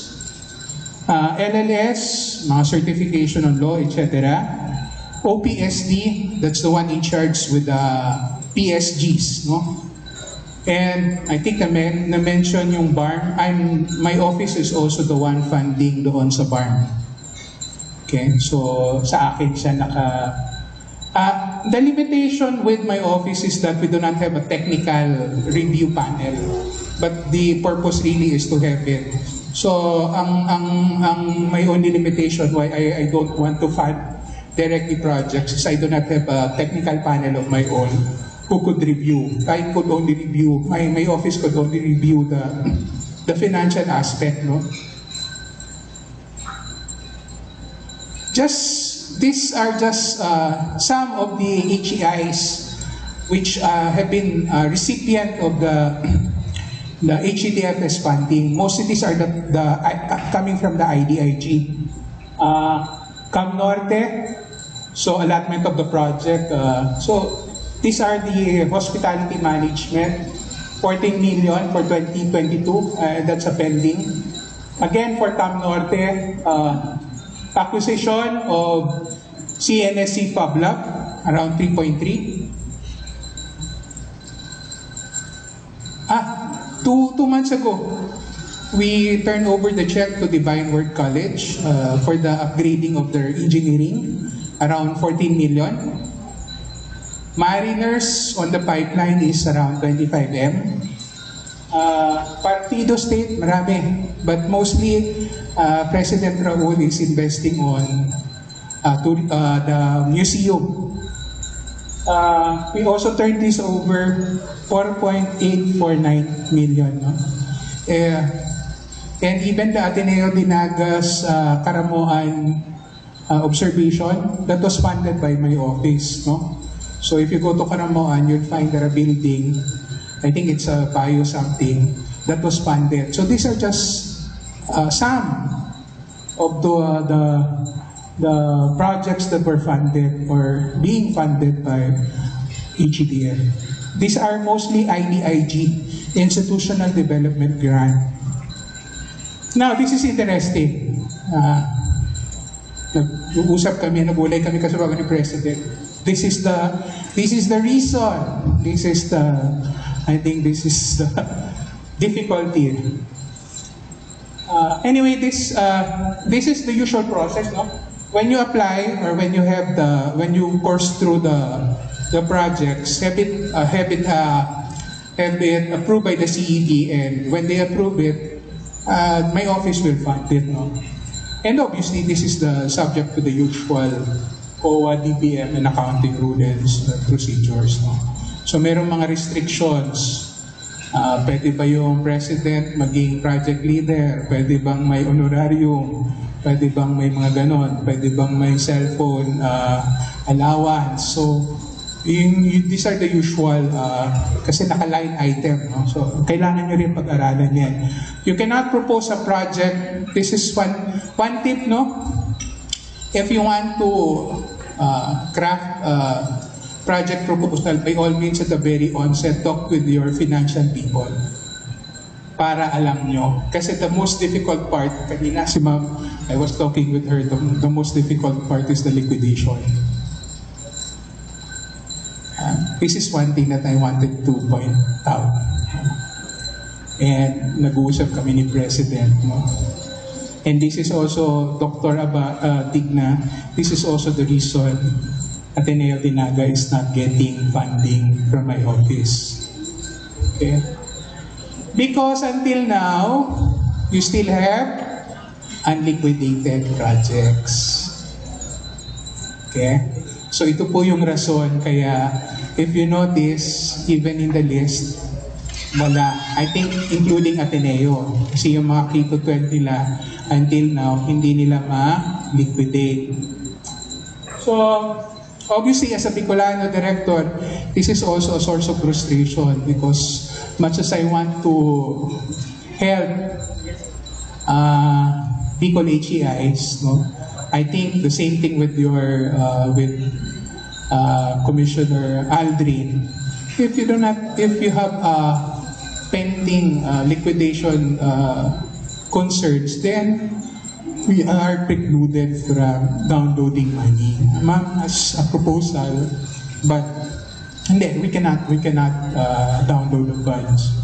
LLS, mga certification on law, etc. OPSD, that's the one in charge with the PSGs, no? And I think na-mention yung BARM. My office is also the one funding doon sa BARM. Okay, so sa akin siya the limitation with my office is that we do not have a technical review panel, but the purpose really is to have it. So ang my only limitation why I don't want to fund directly projects is I do not have a technical panel of my own who could review. I could only review, my office could only review the financial aspect, no? These are just some of the HEIs which have been recipient of the HEDFS funding. Mostly these are coming from the IDIG. Cam Norte, so allotment of the project. So these are the hospitality management, 14 million for 2022, that's a pending. Again, for Cam Norte, acquisition of CNSC Fablab, around 3.3. Two months ago, we turned over the check to Divine Word College for the upgrading of their engineering, around 14 million. Mariners on the pipeline is around 25M. Partido State, marami. But mostly, President Raul is investing on the museum. We also turned this over 4.849 million. No? And even the Ateneo Dinagas Karamoan observation, that was funded by my office. No? So if you go to Karamoan, you'll find there a building, I think it's a bio something, that was funded. So these are just some of the projects that were funded or being funded by HEDF. These are mostly IDIG, Institutional Development Grant. Now, this is interesting. Nag-uusap kami, nagulay kami kasama ni President. This is the reason. I think this is the difficulty. Anyway, this is the usual process, no? When you apply or when you course through the projects, have it approved by the CED, and when they approve it, my office will fund it, no? And obviously, this is the subject to the usual COA, DBM, and accounting rules, procedures, no? So, merong mga restrictions. Pwede ba yung president maging project leader? Pwede bang may honorarium? Pwede bang may mga ganon? Pwede bang may cellphone allowance? So, these are the usual, kasi naka-line item. No? So, kailangan nyo rin pag-aralan yan. You cannot propose a project. This is one tip, no? If you want to craft project proposal, by all means at the very onset, talk with your financial people para alam nyo. Kasi the most difficult part, kanina si ma'am, I was talking with her, the most difficult part is the liquidation. This is one thing that I wanted to point out. And nag-uusap kami ni President. No? And this is also, Dr. Tigna, this is also the reason Ateneo Dinaga is not getting funding from my office. Okay? Because until now, you still have unliquidated projects. Okay? So ito po yung rason, kaya if you notice, even in the list, wala, I think including Ateneo, kasi yung mga K-12 nila, until now, hindi nila ma-liquidate. So, obviously, as a Bicolano director, this is also a source of frustration because much as I want to help Bicol HEIs, no, I think the same thing with your Commissioner Aldrin. If you have pending liquidation concerns, then we are precluded from downloading money. Ma'am, as a proposal, but hindi, we cannot download the funds.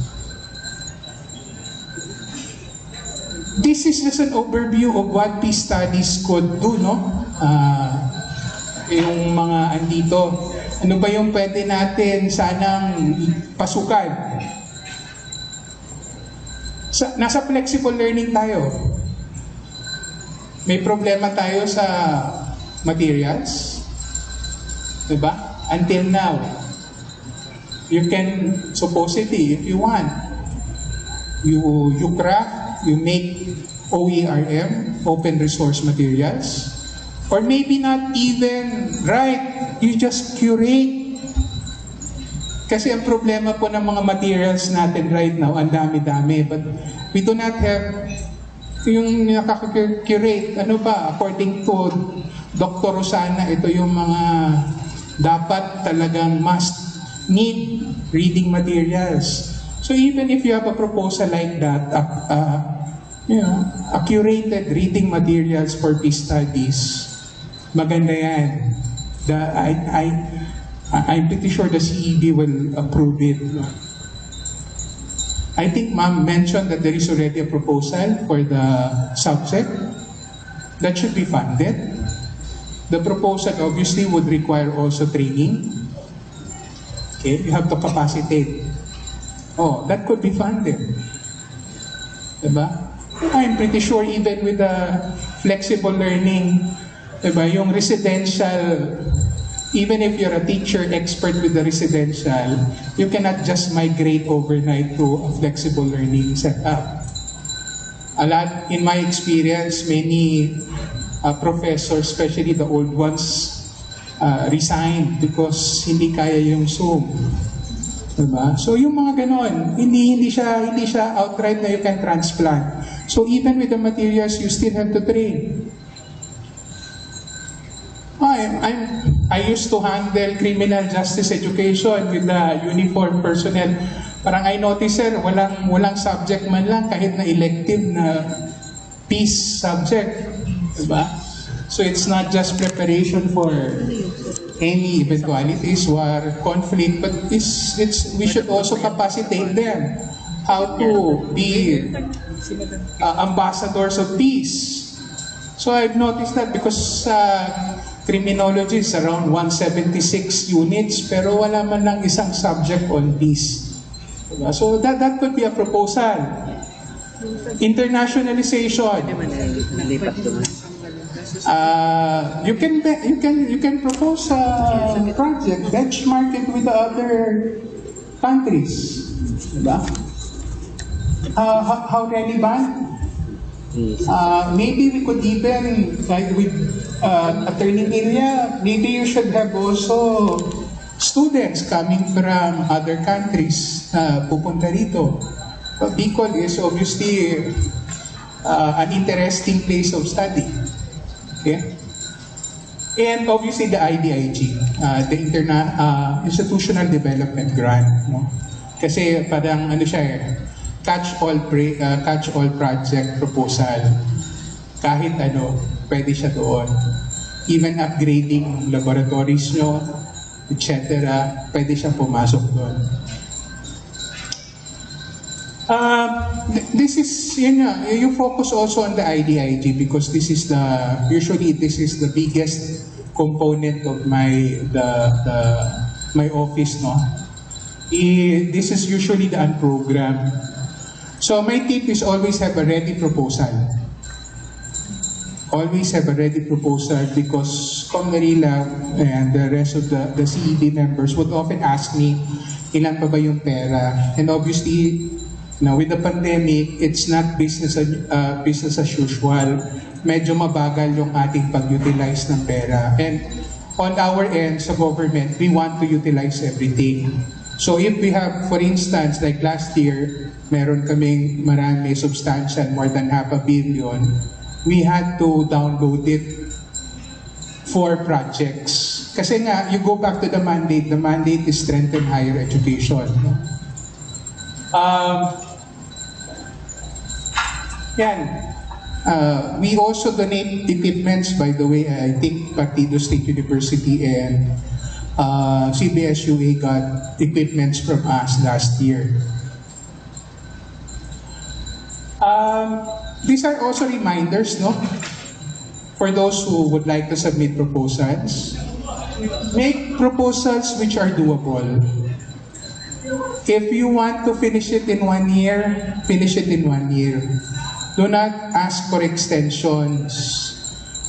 This is just an overview of what peace studies could do, no? Yung mga andito. Ano ba yung pwede natin sanang pasukan? Nasa flexible learning tayo. May problema tayo sa materials. Diba? Until now, you can supposedly, if you want, you craft, you make OERM, open resource materials, or maybe not even write, you just curate Kasi ang problema po ng mga materials natin right now, ang dami-dami. But we do not have yung nakaka-curate. Ano ba? According to Dr. Rosana, ito yung mga dapat talagang must need reading materials. So even if you have a proposal like that, a curated reading materials for peace studies, maganda yan. I'm pretty sure the CEB will approve it. I think Ma'am mentioned that there is already a proposal for the subject that should be funded. The proposal obviously would require also training. Okay, you have to capacitate. Oh, that could be funded. Diba? I'm pretty sure even with the flexible learning, diba, yung residential, even if you're a teacher expert with the residential, you cannot just migrate overnight to a flexible learning setup. A lot, in my experience, many professors, especially the old ones, resigned because hindi kaya yung Zoom. Diba? So yung mga ganon, hindi siya outright na you can transplant. So even with the materials, you still have to train. I used to handle criminal justice education with the uniformed personnel. Parang I noticed, sir, walang subject man lang kahit na elective na peace subject. Diba? So it's not just preparation for any eventualities, war, conflict, but we should also capacitate them how to be ambassadors of peace. So I've noticed that because criminology is around 176 units, pero wala man lang isang subject on peace. Diba? So that could be a proposal. Internationalization. You can propose a project, benchmark it with the other countries. Diba? How relevant? Maybe we could even, like with Attorney Ilya, maybe you should have also students coming from other countries pupunta rito. Bicol is obviously an interesting place of study. Okay? And obviously the IDIG, the Institutional Development Grant. No? Kasi parang ano siya catch-all project proposal. Kahit ano, pwede siya doon. Even upgrading laboratories nyo, etc., pwede siyang pumasok doon. This is, you focus also on the IDIG because usually this is the biggest component of my office, no? This is usually the unprogrammed. So my tip is always have a ready proposal. Always have a ready proposal because Com Narila and the rest of the CEB members would often ask me, ilan pa ba yung pera? And obviously, now with the pandemic, it's not business as usual. Medyo mabagal yung ating pag-utilize ng pera. And on our end, sa government, we want to utilize everything. So if we have, for instance, like last year, meron kaming marami substantial, more than 500 million, we had to download it for projects. Kasi nga, you go back to the mandate is strengthen higher education. We also donate equipments, by the way. I think Partido State University and CBSUA got equipments from us last year. These are also reminders, no? For those who would like to submit proposals. Make proposals which are doable. If you want to finish it in 1 year, finish it in 1 year. Do not ask for extensions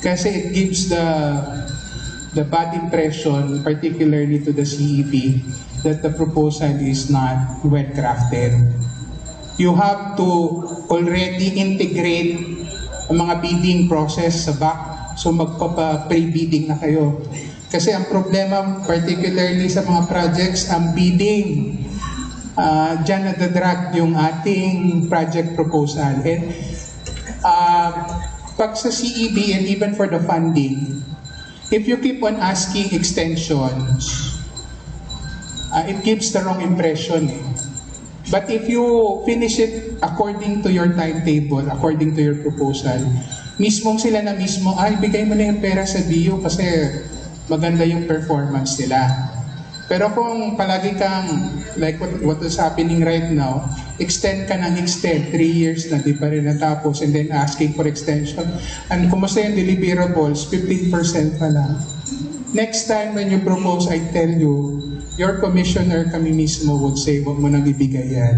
kasi it gives the bad impression, particularly to the CEB, that the proposal is not well crafted. You have to already integrate ang mga bidding process sa back. So magpapa-pre-bidding na kayo. Kasi ang problema, particularly sa mga projects, ang bidding, dyan nadadrag yung ating project proposal. And pag sa CEB and even for the funding, if you keep on asking extensions, it gives the wrong impression. But if you finish it according to your timetable, according to your proposal, mismong sila na mismo, bigay mo na yung pera sa BU kasi maganda yung performance nila. Pero kung palagi kang, like what is happening right now, extend ka ng extend, 3 years na di pa rin natapos, and then asking for extension. And kumusta yung deliverables, 15% pa lang. Next time when you propose, I tell you, your commissioner kami mismo would say, huwag mo nang ibigay yan.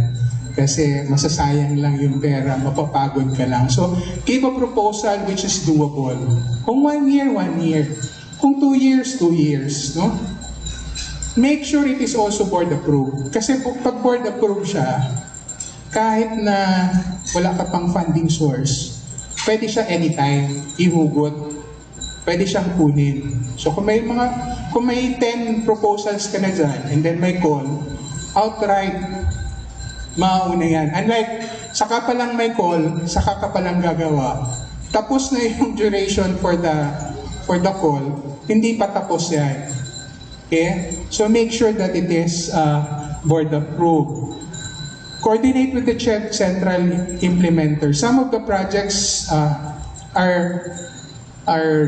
Kasi masasayang lang yung pera, mapapagod ka lang. So, give a proposal which is doable. Kung 1 year, 1 year. Kung 2 years, 2 years. No? Make sure it is also board approved. Kasi pag board approved siya, kahit na wala ka pang funding source, pwede siya anytime, ihugot. Pwede siyang kunin. So kung may 10 proposals ka na dyan, and then may call, outright, mauna yan. Unlike, saka pa lang may call, saka ka pa lang gagawa, tapos na yung duration for the call, hindi pa tapos yan. Okay? So make sure that it is board approved. Coordinate with the central implementer. Some of the projects are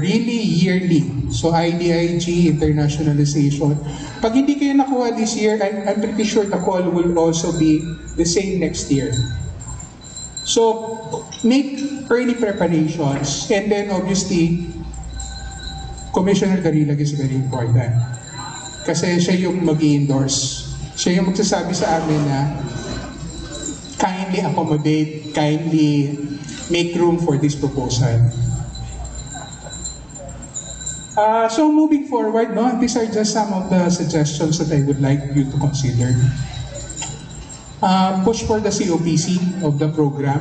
really yearly. So IDIG, internationalization. Pag hindi kayo nakuha this year, I'm pretty sure the call will also be the same next year. So make early preparations, and then obviously, Commissioner Darilag is very important. Kasi siya yung mag-i-endorse. Siya yung magsasabi sa amin na kindly accommodate, kindly make room for this proposal. So moving forward, these are just some of the suggestions that I would like you to consider. Push for the COPC of the program.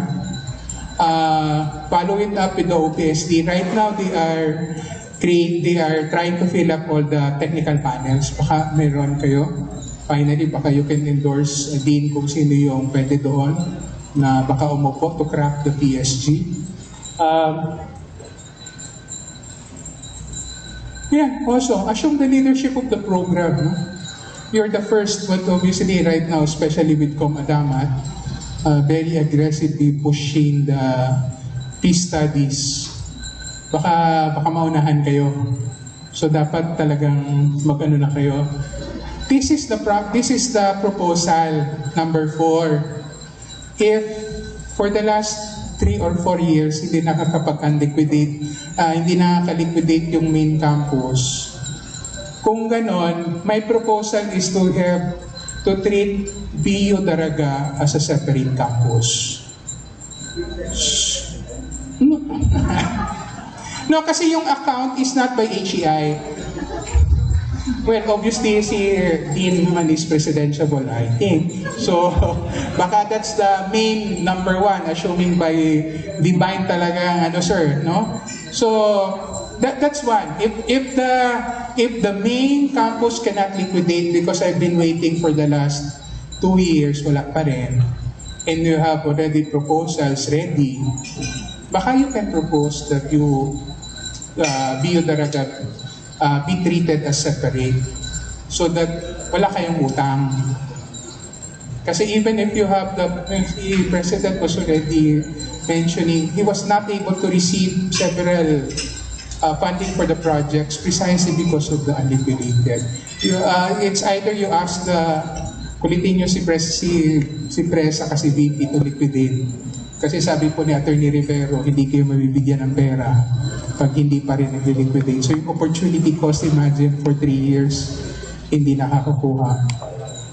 Follow it up with the OPSD. Right now, they are trying to fill up all the technical panels. Baka meron kayo. Finally, baka you can endorse Dean kung sino yung pwede doon na baka umupo to craft the PSG. Also, assume the leadership of the program. No? You're the first, but obviously right now, especially with Com Adamat, very aggressively pushing the peace studies. Baka maunahan kayo. So dapat talagang mag-ano na kayo. This is the proposal number 4. If for the last 3 or 4 years hindi nakakapag-liquidate, hindi nakaka-liquidate yung main campus, kung ganon, my proposal is to treat BU Daraga as a separate campus. No, kasi yung account is not by HEI. Well, obviously, si Dean naman is presidentiable, I think. So, baka that's the main number 1, assuming by divine talaga, sir, no? So, that's one. If the main campus cannot liquidate, because I've been waiting for the last 2 years, wala pa rin, and you have already proposals ready, baka you can propose that you BU Daraga be treated as separate so that wala kayong utang. Kasi even if you have the President was already mentioning, he was not able to receive several funding for the projects precisely because of the unliquidated. It's either you ask kulitin nyo si Presa kasi VP to liquidate. Kasi sabi po ni Attorney Rivero, hindi kayo mabibigyan ng pera pag hindi pa rin nag-liquidate. So yung opportunity cost, imagine, for 3 years, hindi nakakakuha.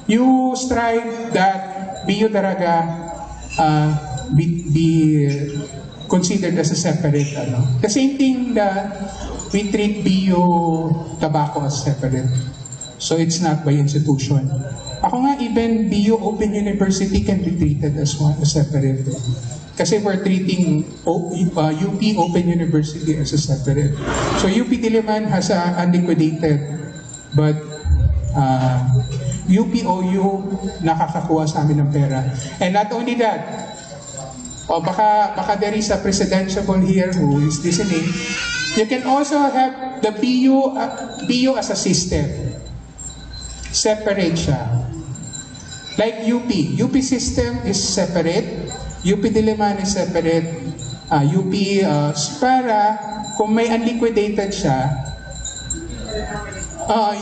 You strive that BU Daraga be considered as a separate, The same thing that we treat BU Tobacco as separate. So it's not by institution. Ako nga, even BU Open University can be treated as one, separate. Kasi we're treating UP Open University as a separate. So UP Diliman has a unliquidated, but UPOU nakakakuha sa amin ng pera. And not only that, baka there is a presidential here who is listening. You can also have the PU as a system. Separate siya. Like UP system is separate. UP Diliman is separate. UP para kung may unliquidated siya,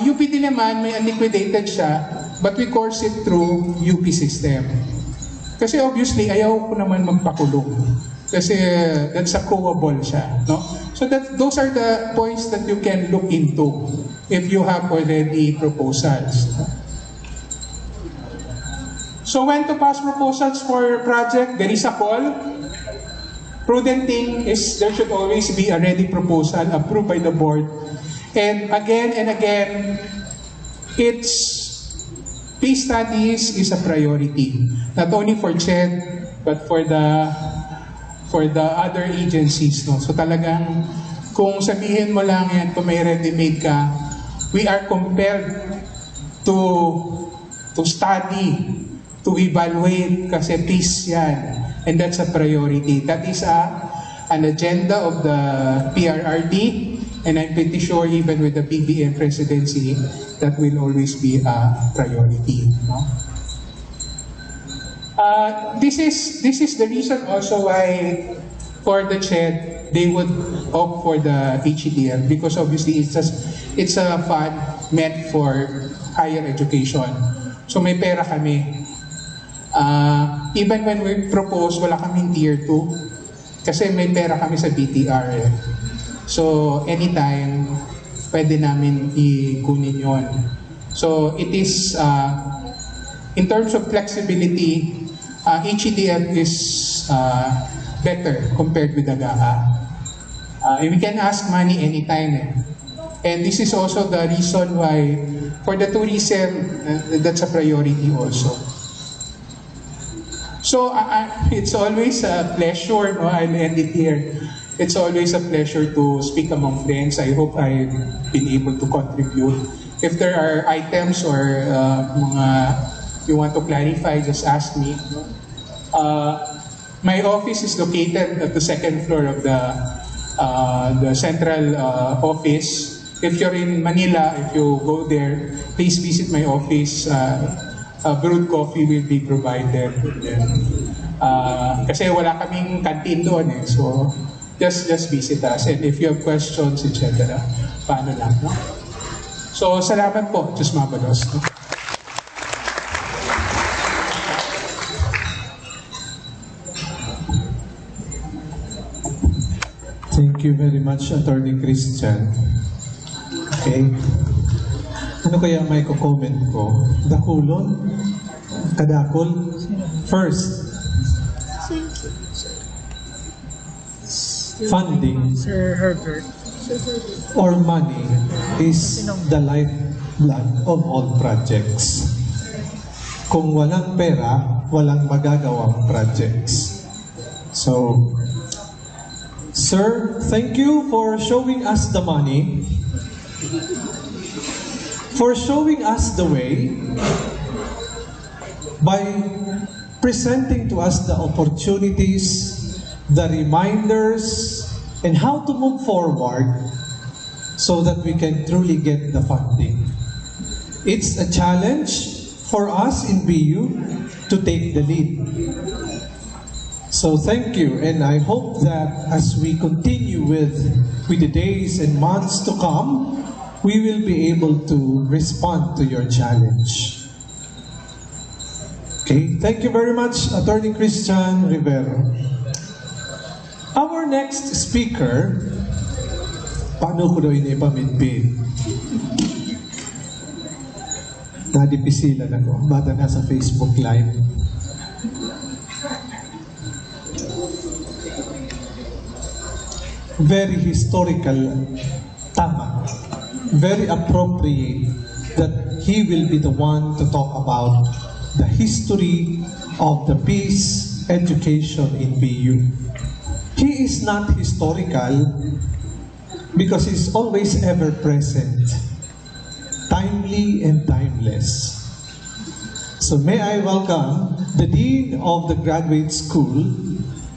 UP Diliman may unliquidated siya, but we course it through UP system. Kasi obviously, ayaw ko naman magpakulong. Kasi that's a co-able siya. No? So those are the points that you can look into if you have already proposals. So when to pass proposals for project, there is a call. Prudent thing is there should always be a ready proposal approved by the board. And again, it's peace studies is a priority, not only for CHED, but for the other agencies. No? So talagang, kung sabihin mo lang yan, kung may ready-made ka, we are compelled to study, to evaluate, kasi peace yan. And that's a priority. That is an agenda of the PRRD, and I'm pretty sure even with the BBM presidency, that will always be a priority. No? This is the reason also why for the CHED, they would opt for the HEDL, because obviously it's a fund meant for higher education. So may pera kami. Even when we propose, wala kaming tier 2 kasi may pera kami sa BTR eh. So anytime pwede namin ikunin yon. So it is in terms of flexibility, HEDL is better compared with the GAA. We can ask money anytime eh. And this is also the reason why for the tourism, that's a priority also. So it's always a pleasure, no? I'll end it here. It's always a pleasure to speak among friends. I hope I've been able to contribute. If there are items or mga you want to clarify, just ask me. My office is located at the second floor of the central office. If you're in Manila, if you go there, please visit my office. Brewed coffee will be provided. Kasi wala kaming canteen doon eh. So, just visit us. And if you have questions, etc., paano lang, no? So, salamat po. Diyos mabalos. No? Thank you very much, Attorney Christian. Okay. Ano kaya may comment ko? Dakulon? Kadakol? First, funding Sir Herbert. or money is the lifeblood of all projects. Kung walang pera, walang magagawang projects. So, sir, thank you for showing us the money, for showing us the way by presenting to us the opportunities, the reminders, and how to move forward so that we can truly get the funding. It's a challenge for us in BU to take the lead. So thank you, and I hope that as we continue with the days and months to come, we will be able to respond to your challenge. Okay, thank you very much, Attorney Christian Rivero. Our next speaker, paano ko daw ipamidbid? Nadipisilan ako, bata na sa Facebook Live. Very historical, tama. Very appropriate that he will be the one to talk about the history of the peace peace education in BU. He is not historical because he's always ever present, timely and timeless. So may I welcome the Dean of the Graduate School,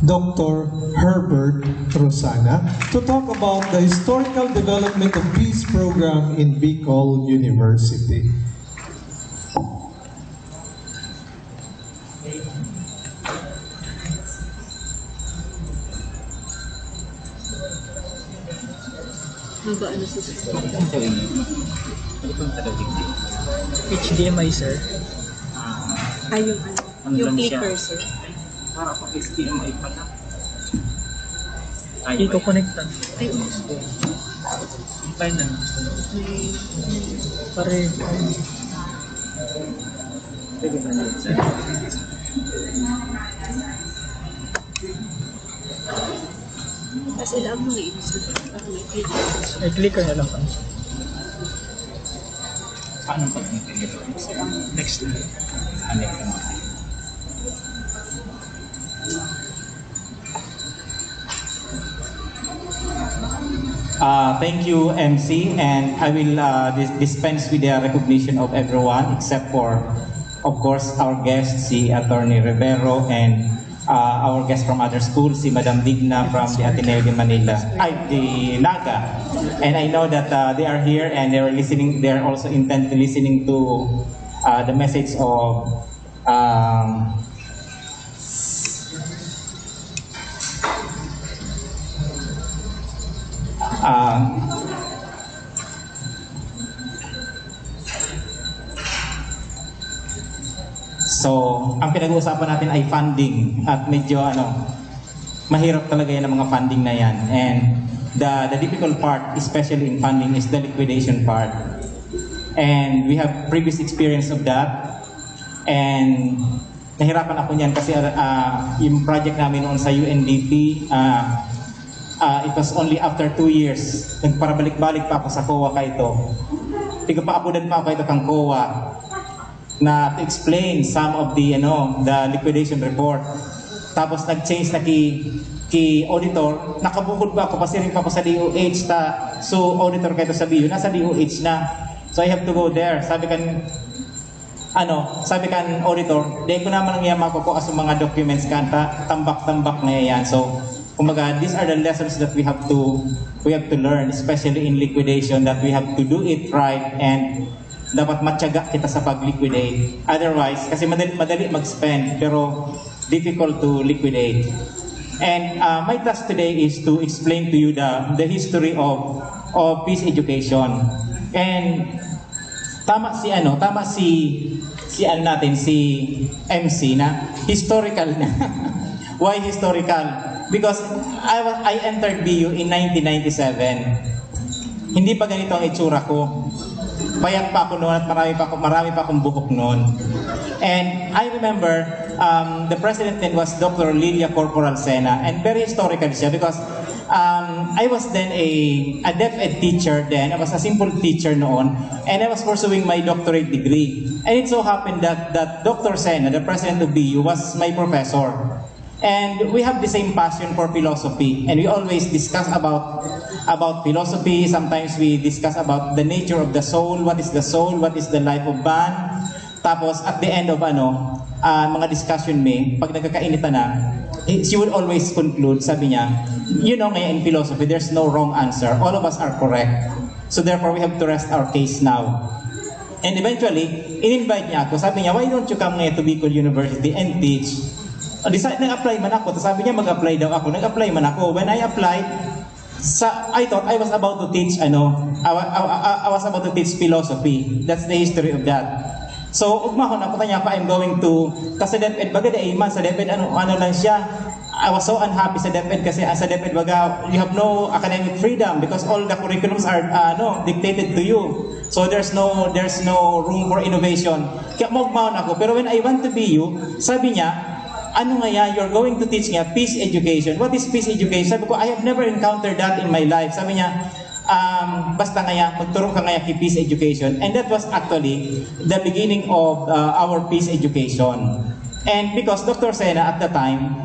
Dr. Herbert Rosana, to talk about the historical development of peace program in Bicol University. HDMI, sir. Ay, yung yung lang siya? clicker, sir. Para pag HDMI pala. Ay, i-connect na. Ay, Fine na. Pare. Pwede ba na, sir? Kasi lang mo na ito, sir. May clicker. May clicker na lang. Paano pag next na? Thank you, MC, and I will dispense with the recognition of everyone except for, of course, our guest, si Attorney Rivero, and our guest from other schools, si Madam Digna from the Ateneo de Manila, the Naga. And I know that they are here and they are listening. They are also intently listening to the message of so, ang pinag-uusapan natin ay funding at medyo mahirap talaga yan ang mga funding na yan. And the difficult part, especially in funding, is the liquidation part. And we have previous experience of that. And nahirapan ako niyan kasi yung project namin noon sa UNDP, it was only after 2 years. Nagparabalik-balik pa ako sa COA kaito. Tigapaapudan pa ako ito kang COA na to explain some of the the liquidation report. Tapos nag-change na ki auditor, nakabukod pa ako pasiring pa ako sa DOH so auditor kayo sa BU nasa DOH na. So I have to go there. Sabi kan auditor, di ko naman ang yaman ko as mga documents kanta tambak-tambak na yan. So kumbaga, these are the lessons that we have to learn, especially in liquidation, that we have to do it right and dapat matyaga kita sa pag-liquidate. Otherwise, kasi madali mag-spend pero difficult to liquidate. And my task today is to explain to you the history of peace education. And tama si MC na historical na. Why historical? Because I entered BU in 1997. Hindi pa ganito ang itsura ko. Payat pa ako noon at marami pa akong buhok noon. And I remember the president then was Dr. Lilia Corporal Sena, and very historical siya because I was then a DepEd teacher then. I was a simple teacher noon, and I was pursuing my doctorate degree. And it so happened that Dr. Sena, the president of BU, was my professor. And we have the same passion for philosophy, and we always discuss about philosophy. Sometimes we discuss about the nature of the soul, what is the soul, what is the life of man. Tapos at the end of mga discussion pag nagkakainitan na, she would always conclude, sabi niya, ngayon in philosophy, there's no wrong answer. All of us are correct. So therefore, we have to rest our case now. And eventually, in-invite niya ako. Sabi niya, why don't you come ngayon to Bicol University and teach? Nag-apply man ako. Sabi niya mag-apply daw ako. Nag-apply man ako. When I applied, I thought I was about to teach I was about to teach philosophy. That's the history of that. So ugmahon ako niya pa, I'm going to kasi DepEd baga di man sa DepEd ano lang siya. I was so unhappy sa DepEd kasi sa DepEd baga you have no academic freedom because all the curriculums are dictated to you. So there's no room for innovation. Kaya ugmahon ako. Pero when I went to BU, sabi niya, you're going to teach nga peace education. What is peace education? Sabi ko, I have never encountered that in my life. Sabi niya, basta magturo ka ki peace education. And that was actually the beginning of our peace education. And because Dr. Sena at the time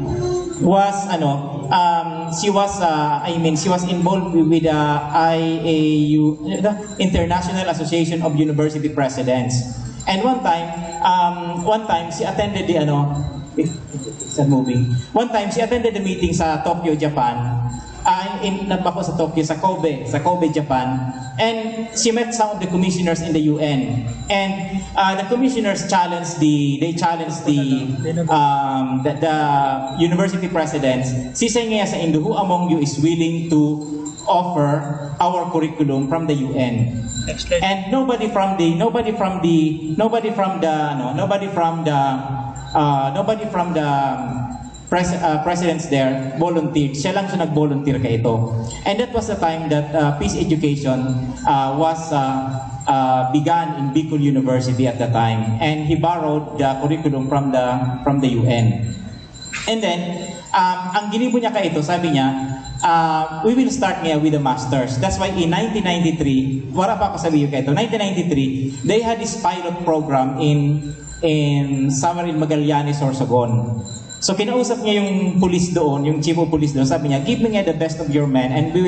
was she was involved with the IAU, the International Association of University Presidents. And one time she attended the One time she attended the meeting sa Tokyo, Japan. Sa Kobe, Japan. And she met some of the commissioners in the UN. And the commissioners challenged the university presidents. Sisay nga sa Indo, who among you is willing to offer our curriculum from the UN? And nobody from the presidents there volunteered. Siya lang siya nag-volunteer ka ito. And that was the time that peace education was began in Bicol University at the time. And he borrowed the curriculum from the UN. And then, ang ginibo niya ka ito, sabi niya, we will start ngayon with the masters. That's why in 1993, wala pa ako sabihin ka ito, 1993, they had this pilot program in Samarin, Magallanes, Sorsogon. So kinausap niya yung police doon, yung chief of police doon, sabi niya, give me the best of your men and we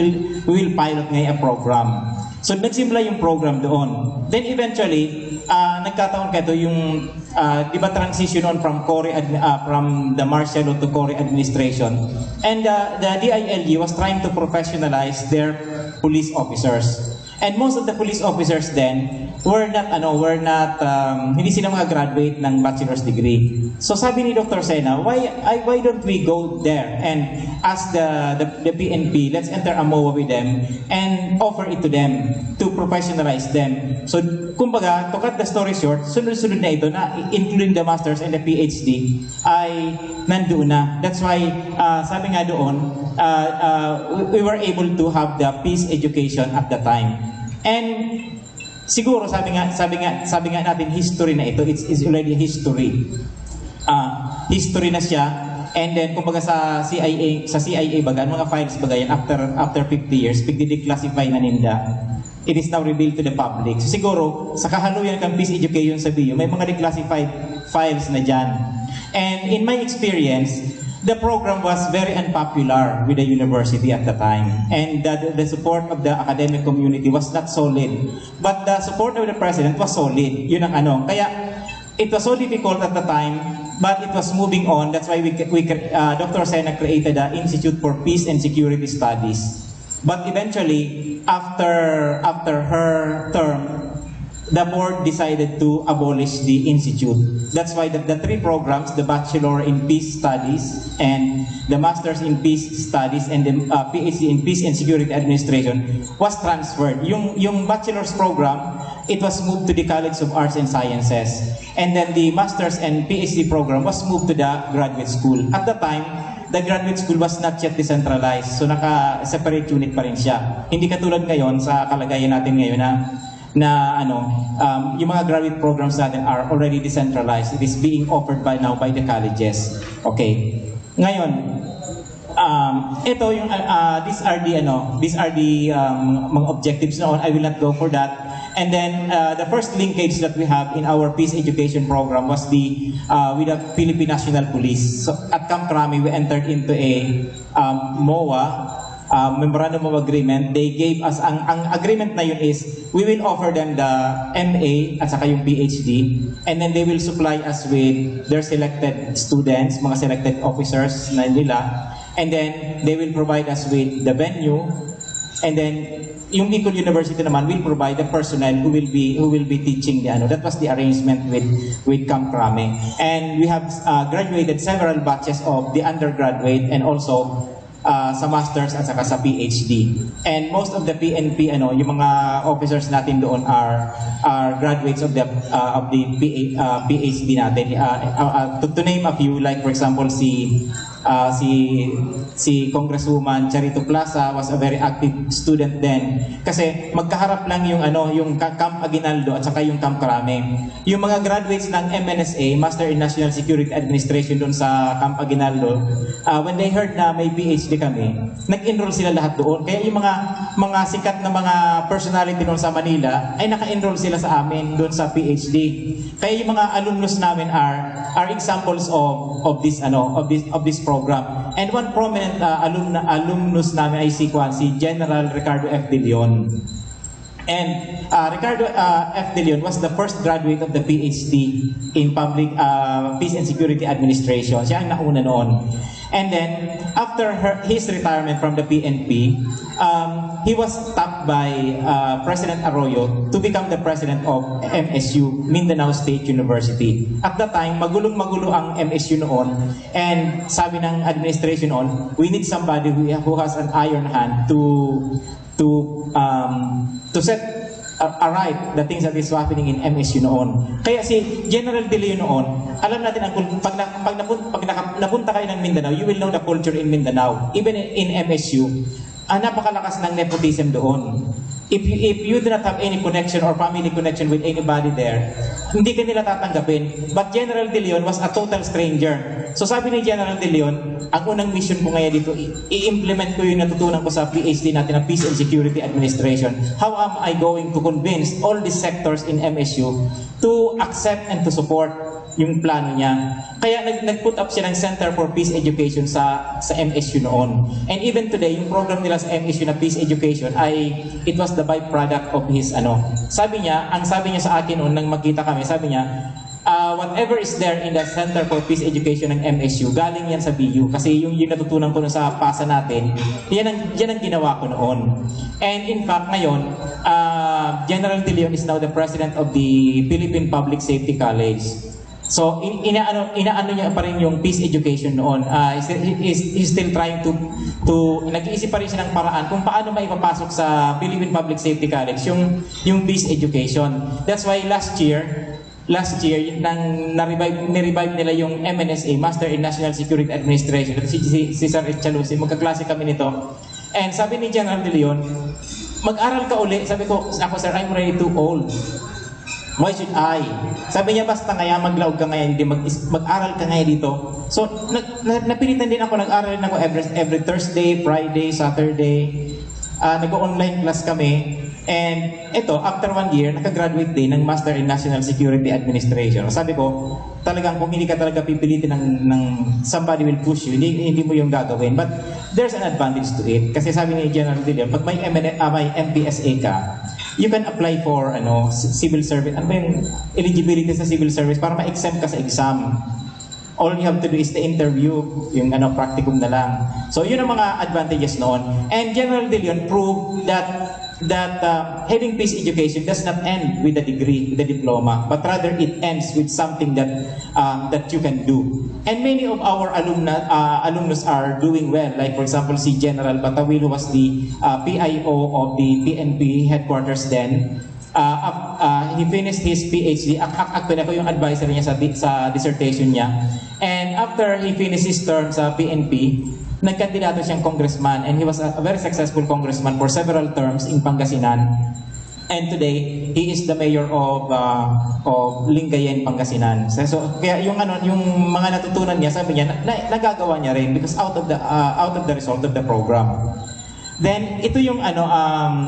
will pilot ngayon a program. So nagsimula yung program doon. Then eventually, nagkataon ka ito yung, di ba transition on from the martial law to Cory administration. And the DILG was trying to professionalize their police officers. And most of the police officers then were not hindi sila mga graduate ng bachelor's degree. So sabi ni Dr. Sena, why don't we go there and ask the PNP, let's enter a MOA with them and offer it to them to professionalize them. So kumbaga, to cut the story short, sunod-sunod na ito na including the masters and the PhD ay nandoon na. That's why sabi nga doon, we were able to have the peace education at the time. And siguro sabi nga natin history na ito, it's already history. History na siya. And then kumbaga sa CIA baga, mga files baga yan after 50 years, pigdi-declassify na ninda. It is now revealed to the public. So siguro sa kahaluyan kang peace education sa BU, may mga declassified files na dyan. And in my experience, the program was very unpopular with the university at the time, and the support of the academic community was not solid. But the support of the president was solid. Yun ang Kaya it was so difficult at the time, but it was moving on. That's why Dr. Sena created the Institute for Peace and Security Studies. But eventually, after her term, the board decided to abolish the institute. That's why the three programs, the Bachelor in Peace Studies and the Masters in Peace Studies and the PhD in Peace and Security Administration was transferred. Yung Bachelor's program, it was moved to the College of Arts and Sciences. And then the Masters and PhD program was moved to the graduate school. At the time, the graduate school was not yet decentralized. So naka-separate unit pa rin siya. Hindi katulad ngayon sa kalagayan natin ngayon yung mga graduate programs natin are already decentralized. It is being offered now by the colleges. Okay. Ngayon, ito yung these are the mga objectives noon. I will not go for that. And then the first linkage that we have in our peace education program was with the Philippine National Police. So at Camp Crame, we entered into a MOA, Memorandum of Agreement. They gave us, ang agreement na yun is, we will offer them the MA at saka yung PhD, and then they will supply us with their selected students, mga selected officers na nila, and then they will provide us with the venue, and then yung Bicol University naman will provide the personnel who will be teaching that was the arrangement with Camp Crame. And we have graduated several batches of the undergraduate and also sa masters at saka sa PhD. And most of the PNP, yung mga officers natin doon are graduates of the PhD natin. To name a few, like for example si Congresswoman Charito Plaza was a very active student then. Kasi magkaharap lang yung Camp Aguinaldo at saka yung Camp Crame. Yung mga graduates ng MNSA, Master in National Security Administration doon sa Camp Aguinaldo, when they heard na may PhD kami, nag-enroll sila lahat doon. Kaya yung mga mga sikat na mga personality noon sa Manila ay naka-enroll sila sa amin doon sa PhD. Kaya yung mga alumnus namin are examples of this program. And one prominent alumnus namin ay si General Ricardo F. De Leon. And Ricardo F. De Leon was the first graduate of the PhD in Public Peace and Security Administration. Siya ang nauna noon. And then, after his retirement from the PNP, he was tapped by President Arroyo to become the president of MSU, Mindanao State University. At that time, magulong-magulo ang MSU noon. And sabi ng administration noon, we need somebody who has an iron hand to set aright the things that is happening in MSU noon. Kaya si General De Leon noon, alam natin ang pag napunta kayo ng Mindanao, you will know the culture in Mindanao. Even in MSU, napakalakas ng nepotism doon. If you do not have any connection or family connection with anybody there, hindi ka nila tatanggapin. But General De Leon was a total stranger. So sabi ni General De Leon, ang unang mission ko ngayon dito, i-implement ko yung natutunan ko sa PhD natin na Peace and Security Administration. How am I going to convince all these sectors in MSU to accept and to support yung plano niya? Kaya nag-put up siya ng Center for Peace Education sa MSU noon. And even today, yung program nila sa MSU na Peace Education it was the byproduct of his Sabi niya sa akin noon nang magkita kami, sabi niya, whatever is there in the Center for Peace Education ng MSU, galing yan sa BU. Kasi yung natutunan ko sa pasa natin, yan ang ginawa ko noon. And in fact, ngayon, General De Leon is now the president of the Philippine Public Safety College. So, inaano niya pa rin yung peace education noon. He's still trying to nag-iisip pa rin siya ng paraan kung paano maipapasok sa Philippine Public Safety College yung peace education. That's why last year, nang ni-revive nila yung MNSA, Master in National Security Administration, si Sir Echalusi, magkaklase kami nito. And sabi ni General De Leon, mag-aral ka uli. Sabi ko, ako sir, I'm already too old. Why should I? Sabi niya, basta kaya maglaog ka ngayon, mag-aral ka ngayon dito. So, napilitan din ako, nag-aral din ako every Thursday, Friday, Saturday. Nag-online class kami. And ito, after 1 year, nakagraduate din ng Master in National Security Administration. Sabi ko, talagang kung hindi ka talaga pipilitin ng somebody will push you, hindi mo yung gagawin. But there's an advantage to it. Kasi sabi ni General De Leon, pag may MPSA ka, you can apply for civil service. Ano ba yung eligibility sa civil service para ma-exempt ka sa exam? All you have to do is the interview, yung practicum na lang. So yun ang mga advantages noon. And General De Leon proved that having peace education does not end with a degree, with a diploma, but rather it ends with something that you can do. And many of our alumnus are doing well. Like for example, si General Batawil, who was the PIO of the PNP headquarters then. He finished his PhD. Actually, ako yung advisor niya sa dissertation niya. And after he finished his term sa PNP, nagkandidato siyang congressman, and he was a very successful congressman for several terms in Pangasinan. And today, he is the mayor of Lingayen, Pangasinan. So kaya yung mga natutunan niya, sabi niya, nagagawa niya rin because out of the result of the program. Then ito yung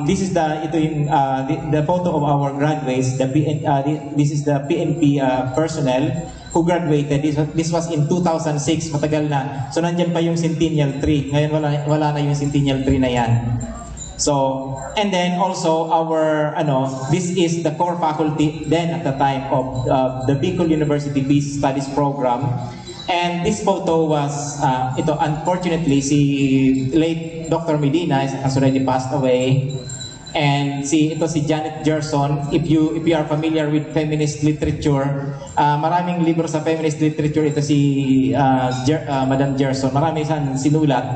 this is the photo of our graduates. This is the PNP personnel who graduated. This was in 2006, matagal na. So nandyan pa yung Centennial Tree. Ngayon wala na yung Centennial Tree na yan. So, and then also this is the core faculty then at the time of the Bicol University Peace Studies Program. And this photo was, unfortunately, si late Dr. Medina has already passed away. And si Janet Gerson. If you are familiar with feminist literature, maraming libro sa feminist literature. Ito si Madam Gerson. Marami siyang sinulat.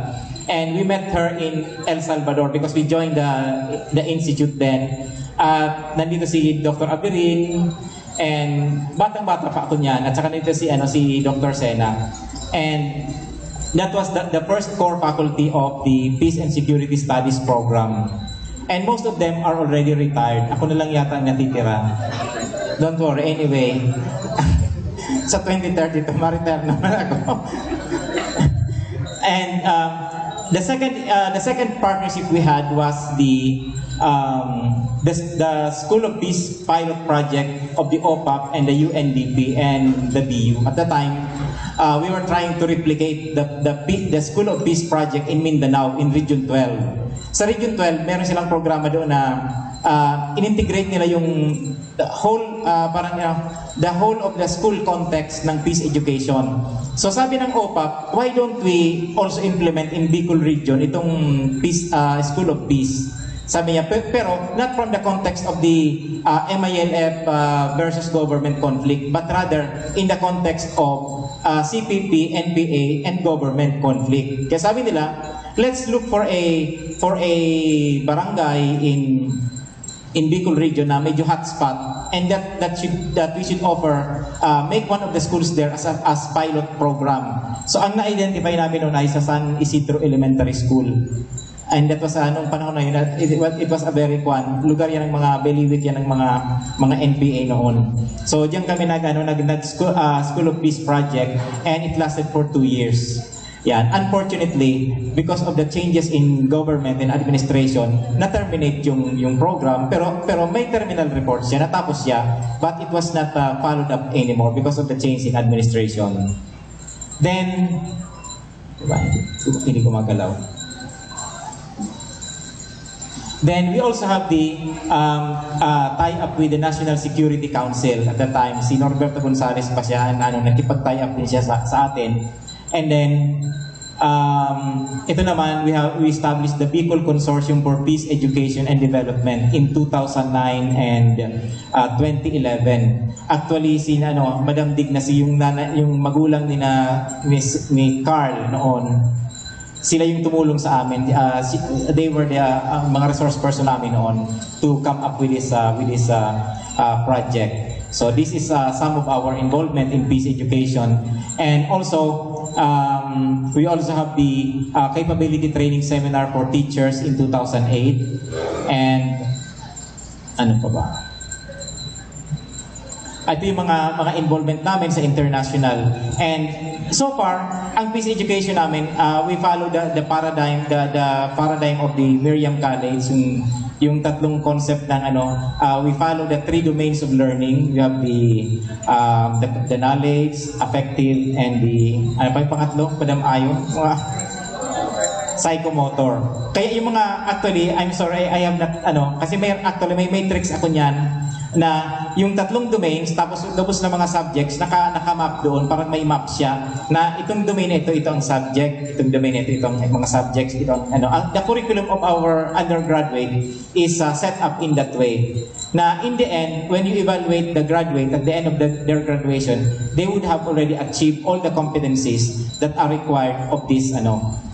And we met her in El Salvador because we joined the institute then. Nandito si Dr. Abirin. And batang-bata pa ako niyan. At saka nito si Dr. Sena. And that was the first core faculty of the Peace and Security Studies program. And most of them are already retired. Ako na lang yata ang natitira. Don't worry. Anyway, sa 2030, ma-retire naman ako. And the second partnership we had was the School of Peace pilot project of the OPAP and the UNDP and the BU. At the time, we were trying to replicate the School of Peace project in Mindanao in Region 12. Sa Region 12, meron silang programa doon na in-integrate nila yung the whole of the school context ng peace education. So sabi ng OPAP, why don't we also implement in Bicol region itong peace, School of Peace? Sabi niya, pero not from the context of the MILF versus government conflict, but rather in the context of CPP, NPA, and government conflict. Kaya sabi nila, let's look for a barangay in Bicol region na medyo hotspot, and that we should offer make one of the schools there as pilot program. So ang na-identify namin noon ay sa San Isidro Elementary School. And that was nung panahon na yun, it was a very lugar yan ng mga beliwit yan ng mga NPA noon. So diyan kami School of Peace project, and it lasted for 2 years. Yan. Unfortunately, because of the changes in government and administration, na-terminate yung program, pero may terminal report siya, natapos siya, but it was not followed up anymore because of the change in administration. Then, hindi ko magalaw. Then we also have the tie-up with the National Security Council at the time. Si Norberto Gonzales pa siya, nakipag-tie up din siya sa atin. And then, ito naman, we established the Bicol Consortium for Peace Education and Development in 2009 and 2011. Actually, Madam Digna, yung magulang ni Carl noon, sila yung tumulong sa amin. They were the mga resource person namin noon to come up with this project. So this is some of our involvement in peace education. And also, we also have the capability training seminar for teachers in 2008. And ano pa ba? Ito yung mga involvement namin sa international. And so far, ang peace education namin, we follow the paradigm of the Miriam College, yung tatlong concept ng we follow the 3 domains of learning. We have the knowledge, affective, and the pangatlo, Madam Ayo, psychomotor. Kaya yung mga actually, I'm sorry, I have not kasi may matrix ako niyan na yung tatlong domains tapos na mga subjects naka-map doon, parang may map siya na itong domain ito ang subject, itong domain ito ang mga subjects, the curriculum of our undergraduate is set up in that way na in the end, when you evaluate the graduate at the end of their graduation, they would have already achieved all the competencies that are required of this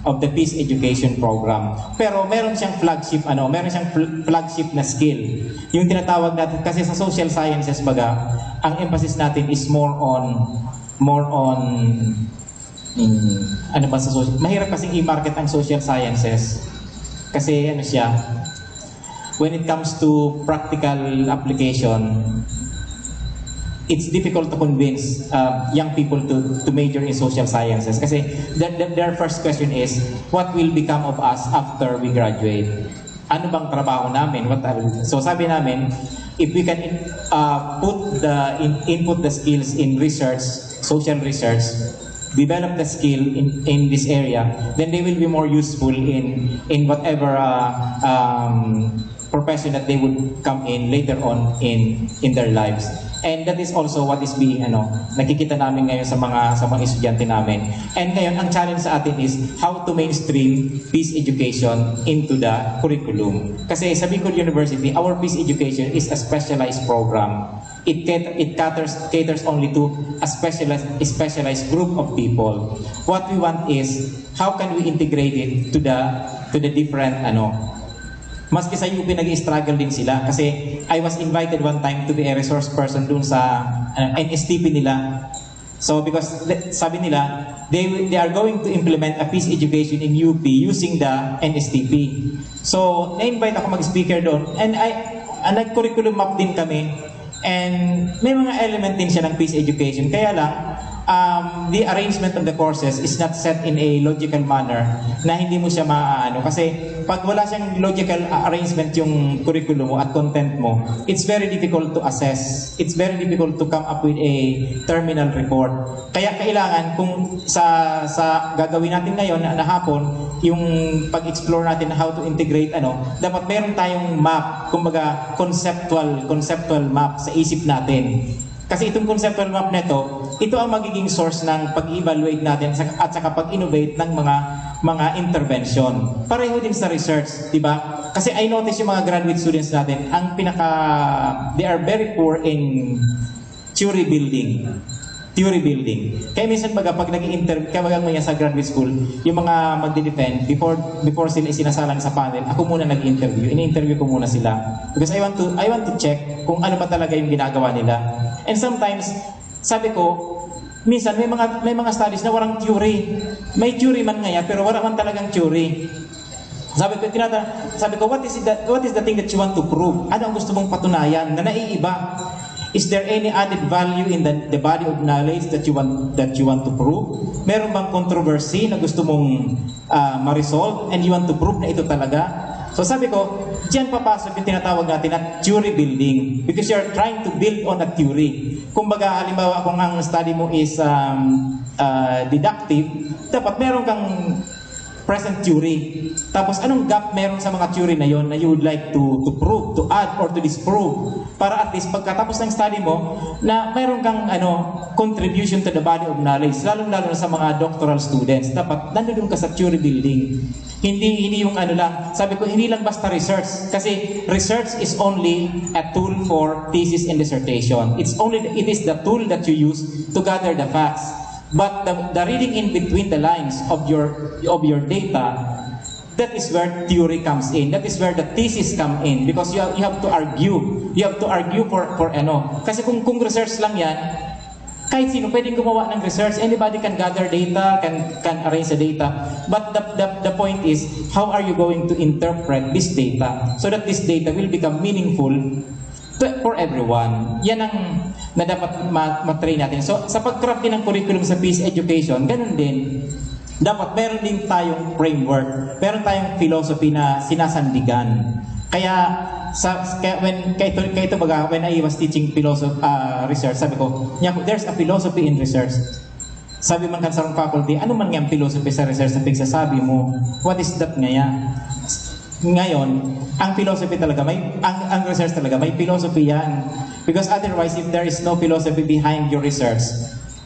of the peace education program. Pero meron siyang flagship na skill. Yung tinatawag natin kasi sa social sciences baga, ang emphasis natin is more on sa social. Mahirap kasing i-market ang social sciences. Kasi siya, when it comes to practical application, it's difficult to convince young people to major in social sciences kasi their first question is, what will become of us after we graduate? Ano bang trabaho namin? So sabi namin, if we can input the skills in research, social research, develop the skill in this area, then they will be more useful in whatever profession that they would come in later on in their lives. And that is also what is being nakikita namin ngayon sa mga estudyante namin. And ngayon ang challenge sa atin is how to mainstream peace education into the curriculum. Kasi sa Bicol University, our peace education is a specialized program. It caters only to a specialized group of people. What we want is how can we integrate it to the different Maski sa UP nag-struggle din sila kasi I was invited one time to be a resource person dun sa NSTP nila. So because sabi nila, they are going to implement a peace education in UP using the NSTP. So na-invite ako mag-speaker doon and nag-curriculum map din kami and may mga element din siya ng peace education. Kaya lang, the arrangement of the courses is not set in a logical manner na hindi mo siya maaano. Kasi pag wala siyang logical arrangement yung curriculum mo at content mo, it's very difficult to assess. It's very difficult to come up with a terminal report. Kaya kailangan kung sa gagawin natin ngayon na hapon, yung pag-explore natin how to integrate dapat meron tayong map, kumbaga conceptual map sa isip natin. Kasi itong conceptual map nito, ito ang magiging source ng pag-evaluate natin at saka pag-innovate ng mga intervention. Pareho din sa research, di ba? Kasi I notice yung mga graduate students natin, they are very poor in theory building. Kaya minsan pag nag-interview, kaya mo yan sa graduate school, yung mga magdi-defend, before sila isinasalang sa panel, ako muna nag-interview. Ini-interview ko muna sila. Because I want to check kung ano ba talaga yung ginagawa nila. And sometimes, sabi ko, minsan may mga studies na walang theory. May theory man ngayon, pero wala man talagang theory. Sabi ko, what is the thing that you want to prove? Ano ang gusto mong patunayan na naiiba? Is there any added value in the body of knowledge that you want to prove? Meron bang controversy na gusto mong ma-resolve and you want to prove na ito talaga? So sabi ko, diyan papasok yung tinatawag natin na theory building because you're trying to build on a theory. Kumbaga, halimbawa kung ang study mo is deductive, dapat meron kang present theory. Tapos anong gap meron sa mga theory na yon na you would like to prove, to add or to disprove para at least pagkatapos ng study mo na meron kang contribution to the body of knowledge, lalo-lalo na sa mga doctoral students. Dapat nandun ka sa theory building. Hindi yung lang, sabi ko hindi lang basta research kasi research is only a tool for thesis and dissertation. It is the tool that you use to gather the facts. But the reading in between the lines of your data, that is where theory comes in. That is where the thesis come in because you have to argue. You have to argue for Kasi kung research lang yan, kahit sino pwedeng gumawa ng research. Anybody can gather data, can arrange the data. But the point is, how are you going to interpret this data so that this data will become meaningful for everyone? Yan ang na dapat matrain natin. So, sa pag-craft din ng curriculum sa peace education, ganun din. Dapat meron din tayong framework. Meron tayong philosophy na sinasandigan. Kaya, when I was teaching research, sabi ko, there's a philosophy in research. Sabi man kan sa faculty, ano man nga ang philosophy sa research na pagsasabi mo? What is that nga? Ngayon, ang philosophy talaga, ang research talaga, may philosophy yan. Because otherwise, if there is no philosophy behind your research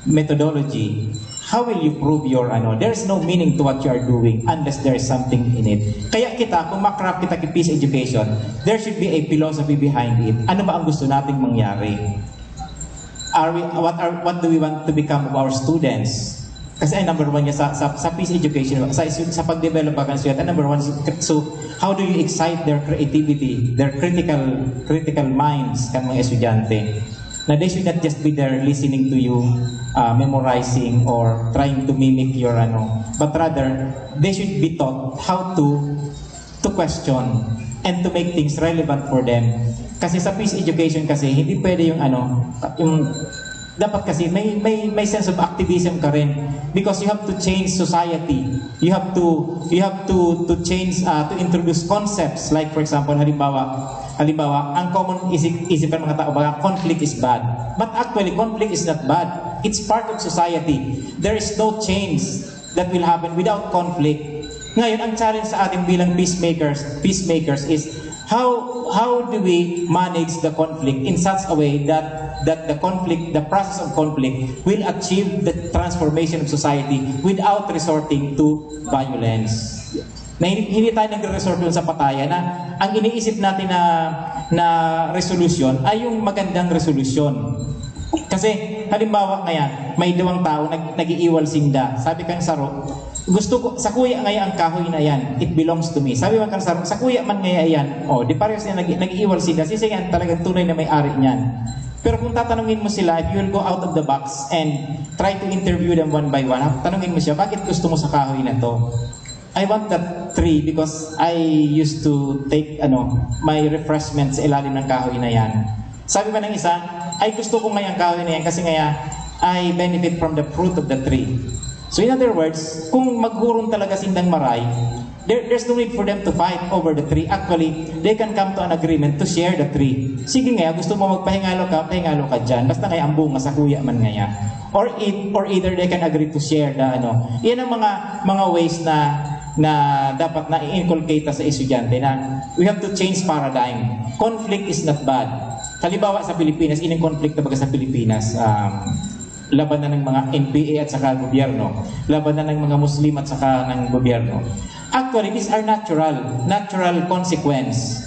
methodology, how will you prove there's no meaning to what you are doing unless there is something in it. Kaya kung makrap kita kay peace education, there should be a philosophy behind it. Ano ba ang gusto nating mangyari? What do we want to become of our students? Kasi number one niya sa peace education, sa pag-develop ng student, number one, so how do you excite their creativity, their critical minds kan mga estudyante? Na they should not just be there listening to you, memorizing or trying to mimic your but rather they should be taught how to question and to make things relevant for them. Kasi sa peace education kasi hindi pwede yung dapat kasi may sense of activism ka rin because you have to change society. You have to change to introduce concepts like for example halimbawa ang common isipan mga tao baka conflict is bad. But actually conflict is not bad. It's part of society. There is no change that will happen without conflict. Ngayon ang challenge sa ating bilang peacemakers is how do we manage the conflict in such a way that the process of conflict will achieve the transformation of society without resorting to violence. Na hindi tayo nagre-resort dun sa patayan na ang iniisip natin na resolution ay yung magandang resolution. Kasi halimbawa ngayon, may dalawang tao nag-iiwal sinda. Sabi kang saro, gusto ko, sa kuya ngayon ang kahoy na yan, it belongs to me. Sabi man kang saro, sa kuya man ngayon yan, di parehas na nag-iiwal sinda, sisiyan talagang tunay na may-ari niyan. Pero kung tatanungin mo sila, if you will go out of the box and try to interview them one by one, tanungin mo siya, bakit gusto mo sa kahoy na to? I want that tree because I used to take my refreshments sa ilalim ng kahoy na yan. Sabi ba ng isa, ay gusto ko ngayong kahoy na yan kasi ay benefit from the fruit of the tree. So in other words, kung maghurong talaga sindang maray, there's no need for them to fight over the tree. Actually, they can come to an agreement to share the tree. Sige nga, gusto mo magpahingalo ka, pahingalo ka dyan. Basta kaya ang bunga sa kuya man nga. Or either they can agree to share the ano. Yan ang mga ways na dapat na i-inculcate sa estudyante na we have to change paradigm. Conflict is not bad. Halimbawa sa Pilipinas, ining conflict na baga sa Pilipinas, labanan ng mga NPA at saka gobyerno, labanan ng mga Muslim at saka ng gobyerno. Actually, these are natural consequence.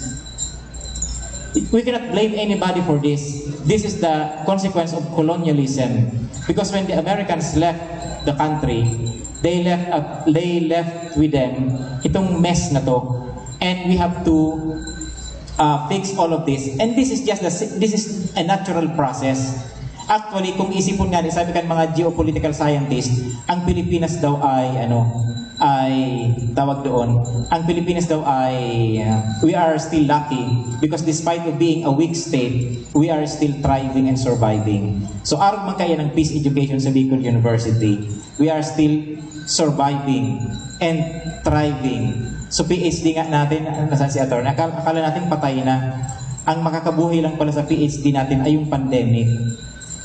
We cannot blame anybody for this. This is the consequence of colonialism. Because when the Americans left the country, they left with them itong mess na to, and we have to fix all of this. And this is a natural process. Actually, kung isipon nga, sabi kan mga geopolitical scientists, ang Pilipinas daw ay tawag doon, ang Pilipinas daw ay we are still lucky because despite of being a weak state, we are still thriving and surviving. So aron man kaya ng peace education sa Bicol University, we are still surviving and thriving. So PhD nga natin, nasan si Atty. Akala natin patay na. Ang makakabuhay lang pala sa PhD natin ay yung pandemic.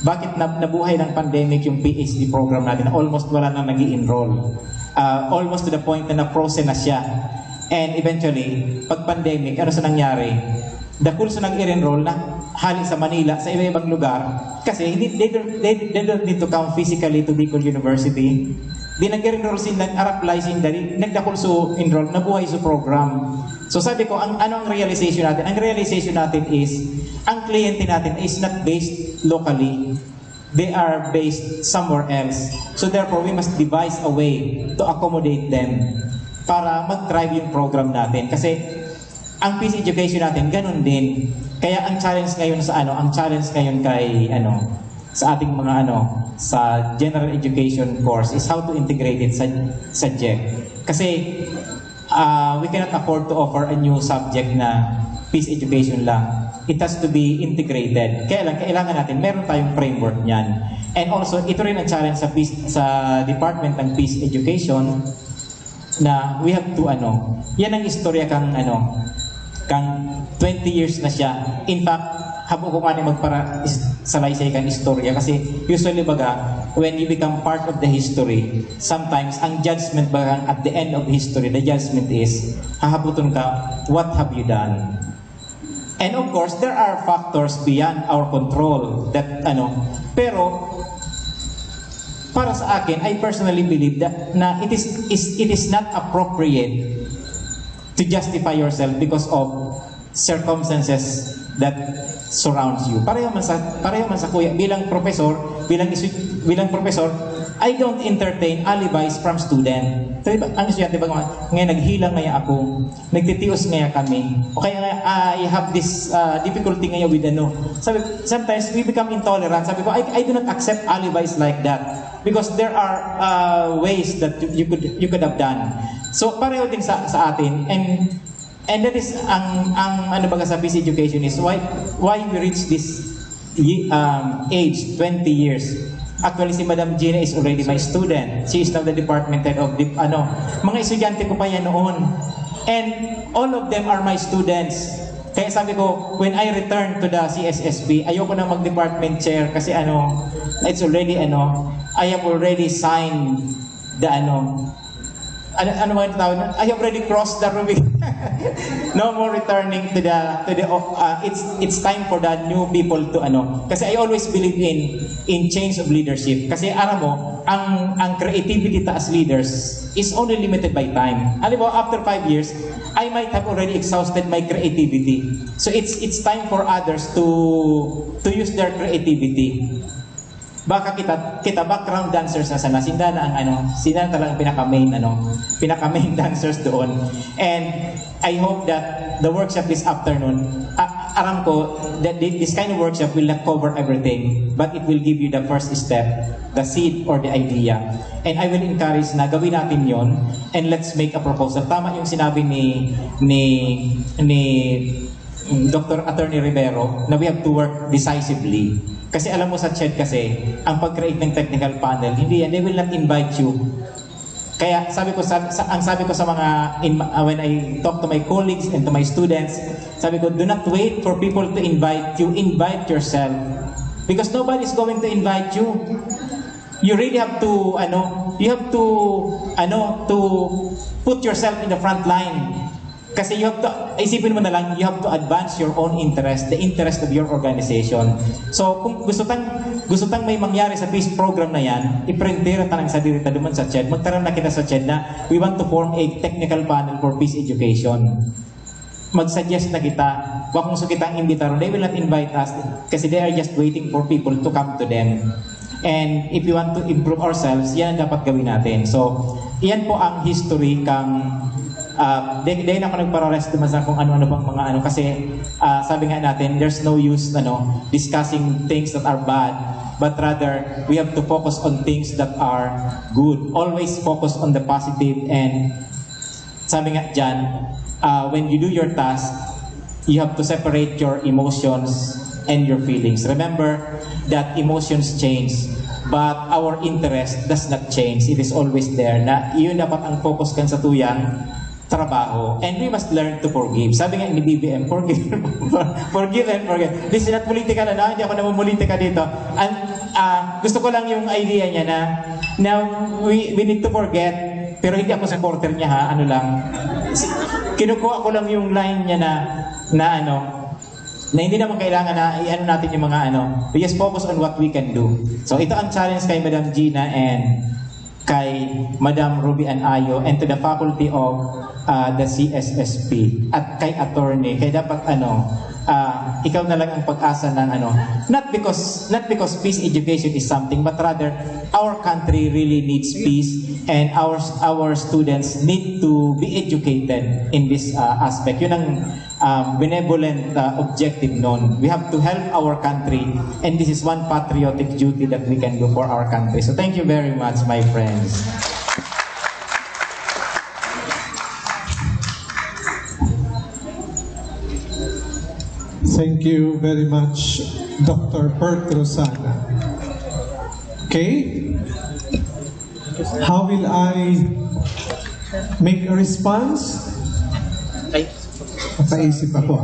Bakit nabuhay ng pandemic yung PhD program natin? Almost wala nang nag-i-enroll. Almost to the point na na-frozen na siya. And eventually, pag pandemic, ano sa nangyari? Dakul sa nag-i-enroll na hali sa Manila, sa iba-ibang lugar, kasi they don't need to come physically to Bicol University. Di nag-enroll sin, nag-apply sin, nagdakul so enroll, nabuhay sa program. So sabi ko, ano ang realization natin? Ang realization natin is, ang kliyente natin is not based locally. They are based somewhere else. So therefore, we must devise a way to accommodate them para mag-thrive yung program natin. Kasi ang peace education natin, ganun din. Kaya ang challenge ngayon sa sa ating mga sa general education course is how to integrate it sa subject. Kasi we cannot afford to offer a new subject na peace education lang. It has to be integrated. Kailangan natin, meron tayong framework niyan. And also, ito rin ang challenge sa Department ng Peace Education na we have to yan ang istorya kang 20 years na siya. In fact, habo ko nga magpara salaysay kang istorya kasi usually baga, when you become part of the history, sometimes ang judgment baga at the end of history, the judgment is, hahabuton ka, what have you done? And of course, there are factors beyond our control that pero para sa akin, I personally believe that na it is not appropriate to justify yourself because of circumstances that surrounds you. Pareho man sa kuya bilang professor, I don't entertain alibis from student. So, ang estudyante ba ngayon naghilang ngaya ako, nagtitios ngaya kami, o kaya I have this difficulty ngaya with sometimes we become intolerant. Sabi ko, I do not accept alibis like that because there are ways that you could have done. So pareho din sa atin, and that is ang baga sa peace education is why we reach this age 20 years. Actually, si Madam Gina is already my student. She is now the department head of mga estudyante ko pa yan noon. And all of them are my students. Kaya sabi ko, when I return to the CSSP, ayoko na mag-department chair kasi it's already I have already signed the I have already crossed the Rubik. No more returning to the it's time for the new people to kasi I always believe in change of leadership kasi mo ang creativity as leaders is only limited by time. Alam mo, after 5 years I might have already exhausted my creativity, so it's time for others to use their creativity. Baka kita background dancers na sana, sinda talagang pinaka-main dancers doon. And I hope that the workshop this afternoon, aram ko that this kind of workshop will not cover everything, but it will give you the first step, the seed or the idea. And I will encourage na gawin natin yon, and let's make a proposal. Tama yung sinabi ni Dr. Attorney Rivero, na we have to work decisively. Kasi alam mo sa CHED kasi, ang pag-create ng technical panel, hindi yan, they will not invite you. Kaya sabi ko ang sabi ko sa mga when I talk to my colleagues and to my students, sabi ko, do not wait for people to invite you, invite yourself. Because nobody is going to invite you. You really have to to put yourself in the front line. Kasi you have to, isipin mo na lang, you have to advance your own interest, the interest of your organization. So, kung gusto tang may mangyari sa peace program na yan, iprintira tanang sa dirita duman sa CHED, magkaroon na kita sa CHED na we want to form a technical panel for peace education. Mag-suggest na kita, wag kung kitang imbitaron, they will not invite us kasi they are just waiting for people to come to them. And if we want to improve ourselves, yan ang dapat gawin natin. So, yan po ang history kang dahil ako nagpararest naman sa kung ano-ano pang mga ano kasi sabi nga natin, there's no use discussing things that are bad, but rather we have to focus on things that are good. Always focus on the positive, and sabi nga dyan, when you do your task, you have to separate your emotions and your feelings. Remember that emotions change, but our interest does not change. It is always there. Na yun dapat ang focus kan sa tuyang trabaho. And we must learn to forgive. Sabi nga ni BBM, forgive and forget. This is not politika na, hindi ako namumulitika dito. And gusto ko lang yung idea niya na we need to forget, pero hindi ako supporter niya ha, ano lang. Kinukuha ko lang yung line niya na hindi naman kailangan na i-ano natin yung mga we just focus on what we can do. So ito ang challenge kay Madam Gina and kay Madam Ruby Anayo and to the faculty of the CSSP at kay attorney. Kaya dapat ikaw na lang ang pag-asa ng not because peace education is something, but rather our country really needs peace, and our students need to be educated in this aspect. Yun ang benevolent objective nun. We have to help our country, and this is one patriotic duty that we can do for our country. So thank you very much, my friends. Thank you very much, Dr. Bert Rosana. Okay? How will I make a response? Napaisip ako.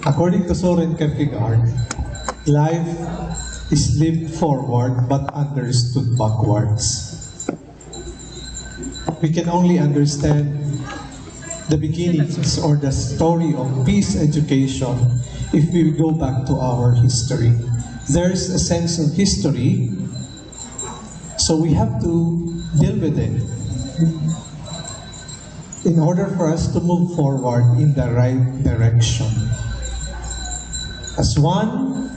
According to Soren Kierkegaard, life is lived forward but understood backwards. We can only understand the beginnings or the story of peace education if we go back to our history. There's a sense of history, so we have to deal with it in order for us to move forward in the right direction. As one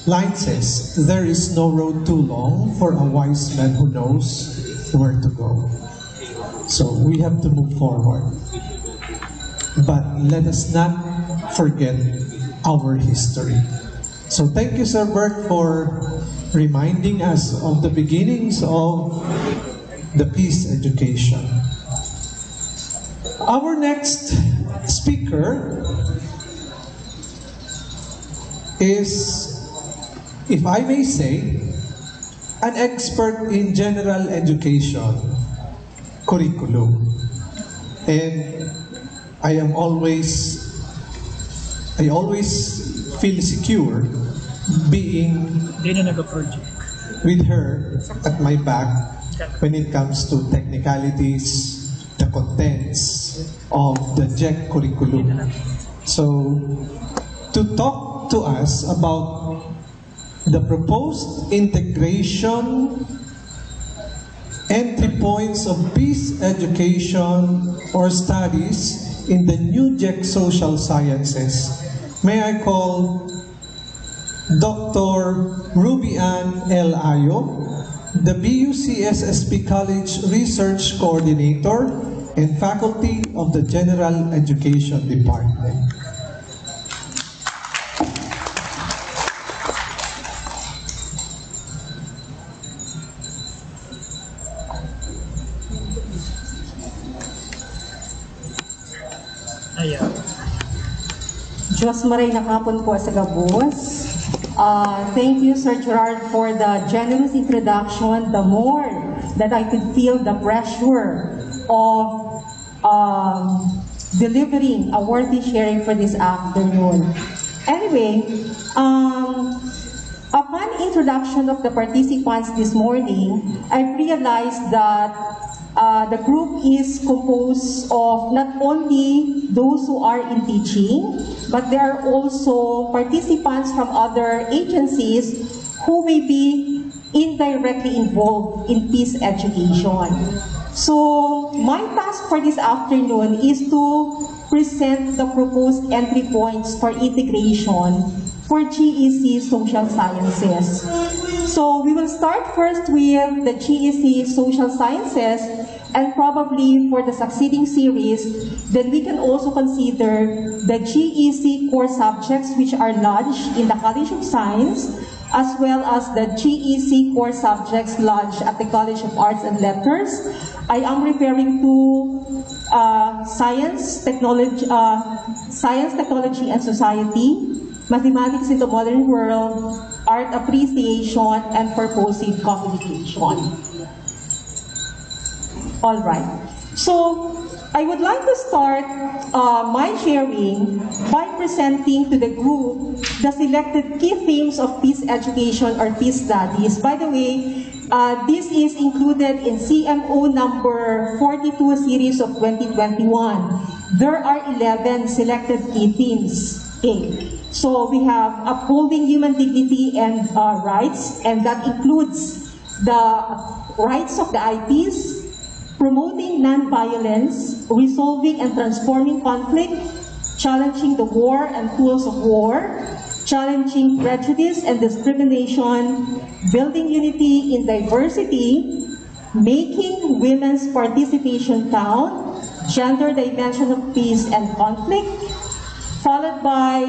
line says, there is no road too long for a wise man who knows where to go. So we have to move forward. But let us not forget our history. So thank you, Sir Bert, for reminding us of the beginnings of the peace education. Our next speaker is, if I may say, an expert in general education curriculum. And I always feel secure being with her at my back when it comes to technicalities, the contents of the JEC curriculum. So, to talk to us about the proposed integration entry points of peace education or studies in the new JEC Social Sciences, may I call Dr. Ruby Ann L. Ayo, the BUCSSP College Research Coordinator and Faculty of the General Education Department. Diyos maray nakapon po sa gabos. Thank you, Sir Gerard, for the generous introduction. The more that I could feel the pressure of delivering a worthy sharing for this afternoon. Anyway, upon introduction of the participants this morning, I realized that the group is composed of not only those who are in teaching, but there are also participants from other agencies who may be indirectly involved in peace education. So my task for this afternoon is to present the proposed entry points for integration for GEC Social Sciences. So we will start first with the GEC Social Sciences, and probably for the succeeding series, then we can also consider the GEC core subjects which are lodged in the College of Science, as well as the GEC core subjects lodged at the College of Arts and Letters. I am referring to science, technology, and society, mathematics in the modern world, art appreciation, and purposive communication. All right. So I would like to start my sharing by presenting to the group the selected key themes of peace education or peace studies. By the way, this is included in CMO number 42 series of 2021. There are 11 selected key themes. Okay. So we have upholding human dignity and rights, and that includes the rights of the IPs, promoting non-violence, resolving and transforming conflict, challenging the war and tools of war, challenging prejudice and discrimination, building unity in diversity, making women's participation count, gender dimension of peace and conflict, followed by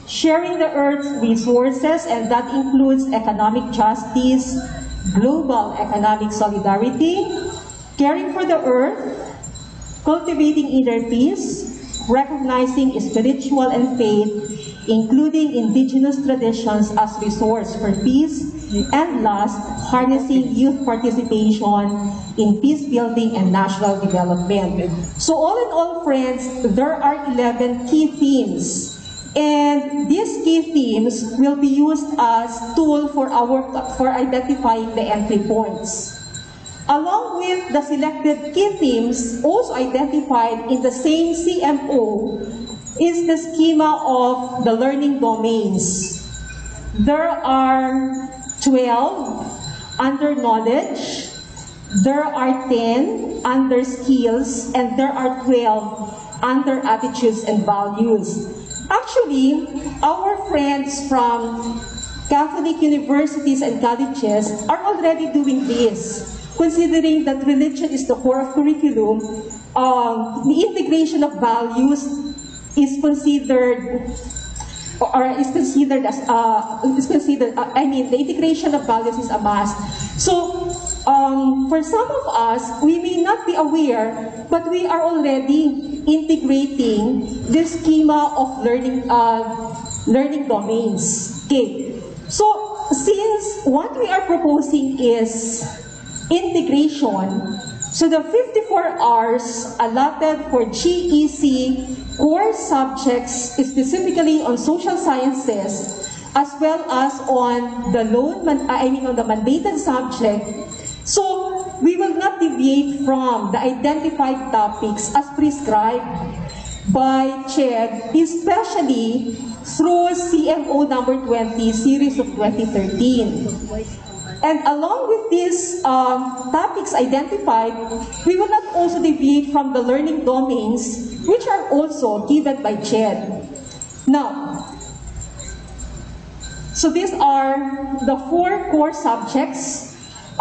sharing the Earth's resources, and that includes economic justice, global economic solidarity, caring for the Earth, cultivating inner peace, recognizing spiritual and faith, including indigenous traditions as resource for peace, and last, harnessing youth participation in peace building and national development. So all in all, friends, there are 11 key themes. And these key themes will be used as tool for identifying the entry points. Along with the selected key themes also identified in the same CMO is the schema of the learning domains. There are 12 under knowledge, there are 10 under skills, and there are 12 under attitudes and values. Actually, our friends from Catholic universities and colleges are already doing this. Considering that religion is the core of curriculum, the integration of values is considered the integration of values is a must. So, for some of us, we may not be aware, but we are already integrating this schema of learning domains. Okay. So, since what we are proposing is integration, so the 54 hours allotted for GEC core subjects, specifically on social sciences, as well as on the mandated subject. So we will not deviate from the identified topics as prescribed by CHED, especially through CMO number 20, series of 2013. And along with these topics identified, we will not also deviate from the learning domains, which are also given by CHED. Now, so these are the 4 core subjects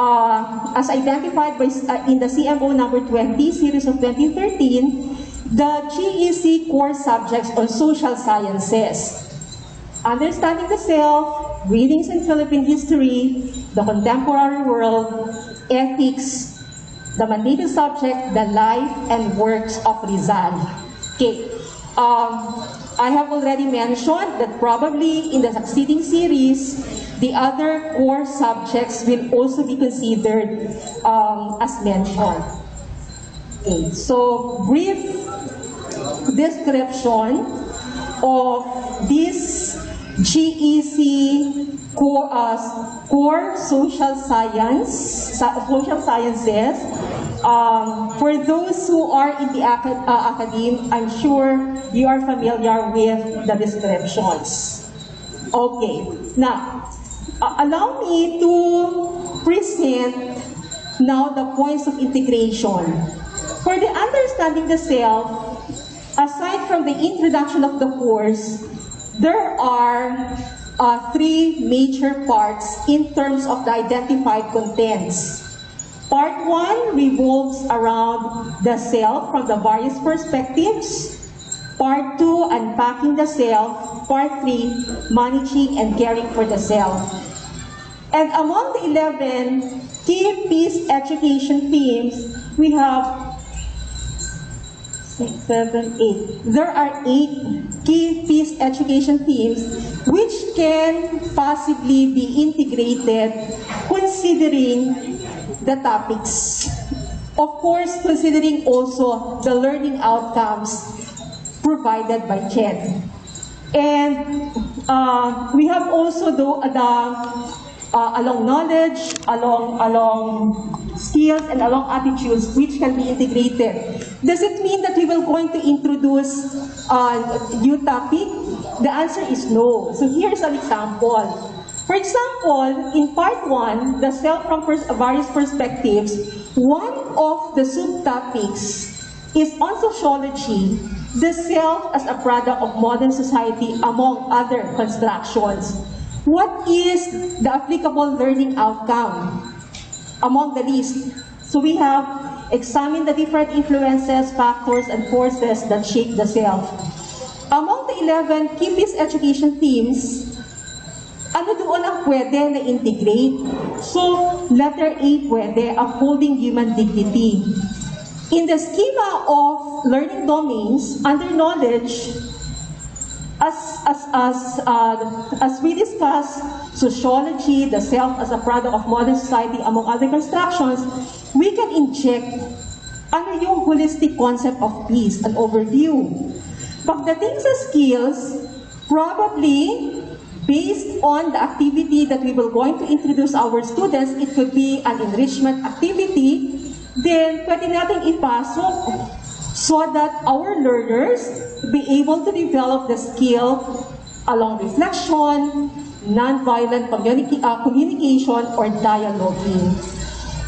as identified by, in the CMO number 20, series of 2013, the GEC core subjects on social sciences. Understanding the self, readings in Philippine history, the contemporary world, ethics, the mandated subject, the life and works of Rizal. Okay. I have already mentioned that probably in the succeeding series, the other core subjects will also be considered as mentioned. Okay, so brief description of this GEC core social sciences. For those who are in the academe, I'm sure you are familiar with the descriptions. Okay, now allow me to present now the points of integration. For the understanding the self, aside from the introduction of the course, there are three major parts in terms of the identified contents. Part 1 revolves around the self from the various perspectives. Part 2, unpacking the self. Part 3, managing and caring for the self. And among the 11 key peace education themes, we have 6, 7, 8. There are 8 key peace education themes which can possibly be integrated considering the topics. Of course, considering also the learning outcomes provided by CHED. And we have also along knowledge, along skills, and along attitudes which can be integrated. Does it mean that we will going to introduce a new topic? The answer is no. So here's an example. For example, in part 1, the self from various perspectives, one of the subtopics is on sociology, the self as a product of modern society, among other constructions. What is the applicable learning outcome among the list? So we have examined the different influences, factors, and forces that shape the self. Among the 11 key peace education themes, ano doon ang pwede na integrate? So, letter A pwede, upholding human dignity. In the schema of learning domains, under knowledge, as we discussed, sociology, the self as a product of modern society, among other constructions, we can inject ano yung holistic concept of peace, an overview. Pagdating sa skills, probably based on the activity that we will going to introduce our students, it could be an enrichment activity, then pwede natin ipasok so that our learners be able to develop the skill along reflection, non-violent communication, or dialoguing.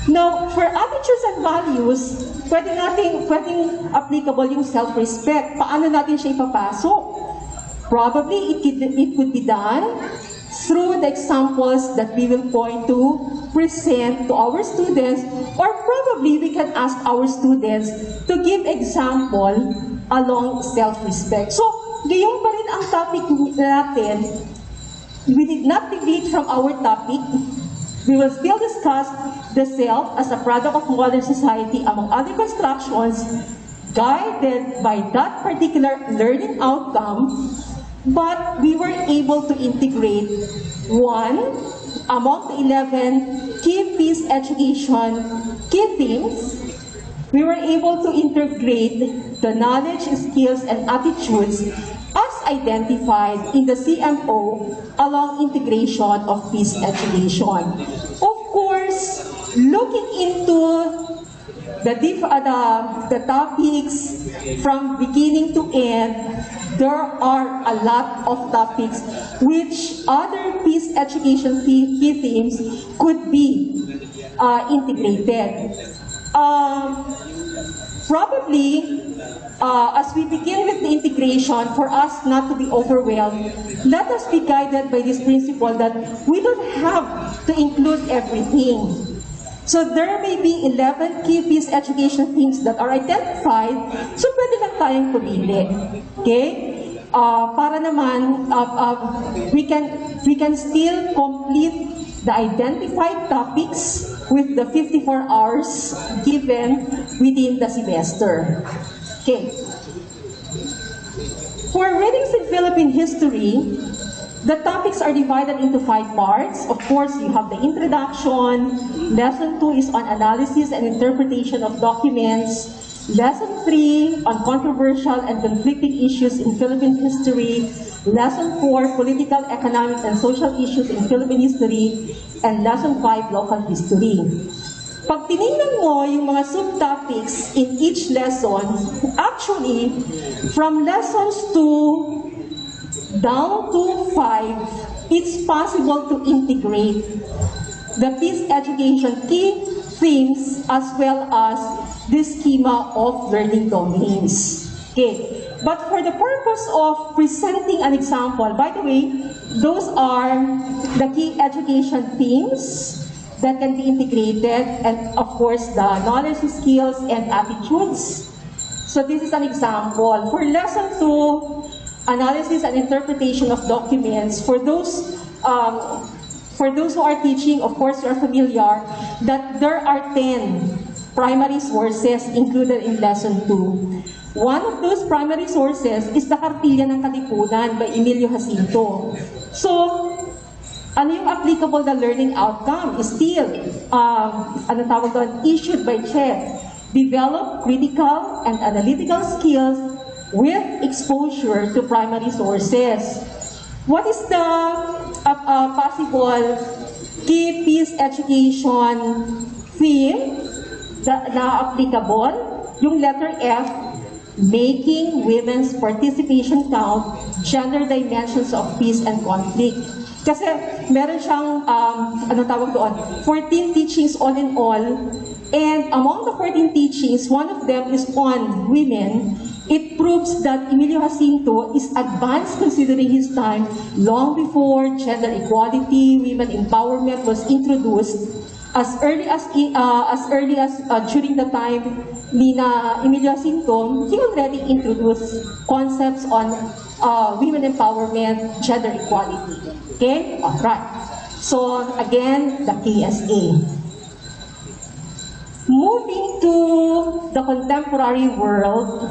Now, for attitudes and values, pwedeng applicable yung self-respect. Paano natin siya ipapasok? Probably it could be done through the examples that we will going to present to our students, or probably we can ask our students to give example along self-respect. So, gayon pa rin ang topic natin. We did not deviate from our topic. We will still discuss the self as a product of modern society, among other constructions, guided by that particular learning outcome. But we were able to integrate one among the 11 key peace education key themes. We were able to integrate the knowledge, skills, and attitudes as identified in the CMO along integration of peace education. Of course, looking into the topics from beginning to end, there are a lot of topics which other peace education key themes could be integrated. Probably, as we begin with the integration, for us not to be overwhelmed, let us be guided by this principle that we don't have to include everything. So there may be 11 key peace education themes that are identified, so pwede lang tayong pumili. Okay? Para naman, we can still complete the identified topics with the 54 hours given within the semester. Okay. For readings in Philippine history, the topics are divided into 5 parts. Of course, you have the introduction. Lesson 2 is on analysis and interpretation of documents. Lesson 3 on controversial and conflicting issues in Philippine history. Lesson 4, political, economic, and social issues in Philippine history. And Lesson 5, local history. Pag tinignan mo yung mga subtopics in each lesson, actually, from lessons 2 down to 5, it's possible to integrate the peace education key themes as well as the schema of learning domains. Okay. But for the purpose of presenting an example, by the way, those are the key education themes that can be integrated, and of course the knowledge, skills, and attitudes. So this is an example. For lesson 2, analysis and interpretation of documents, for those who are teaching, of course you are familiar that there are 10 primary sources included in lesson 2. One of those primary sources is the Kartilya ng Katipunan by Emilio Jacinto. So, ano yung applicable na learning outcome is still, issued by CHED. Develop critical and analytical skills with exposure to primary sources. What is the possible key peace education theme na applicable? Yung letter F, making women's participation count, gender dimensions of peace and conflict. Kasi meron siyang, 14 teachings all in all. And among the 14 teachings, one of them is on women. It proves that Emilio Jacinto is advanced considering his time long before gender equality, women empowerment was introduced. As early as during the time ni Emilio Jacinto, he already introduced concepts on women empowerment, gender equality. Okay? Alright. So, again, the KSA. Moving to the contemporary world,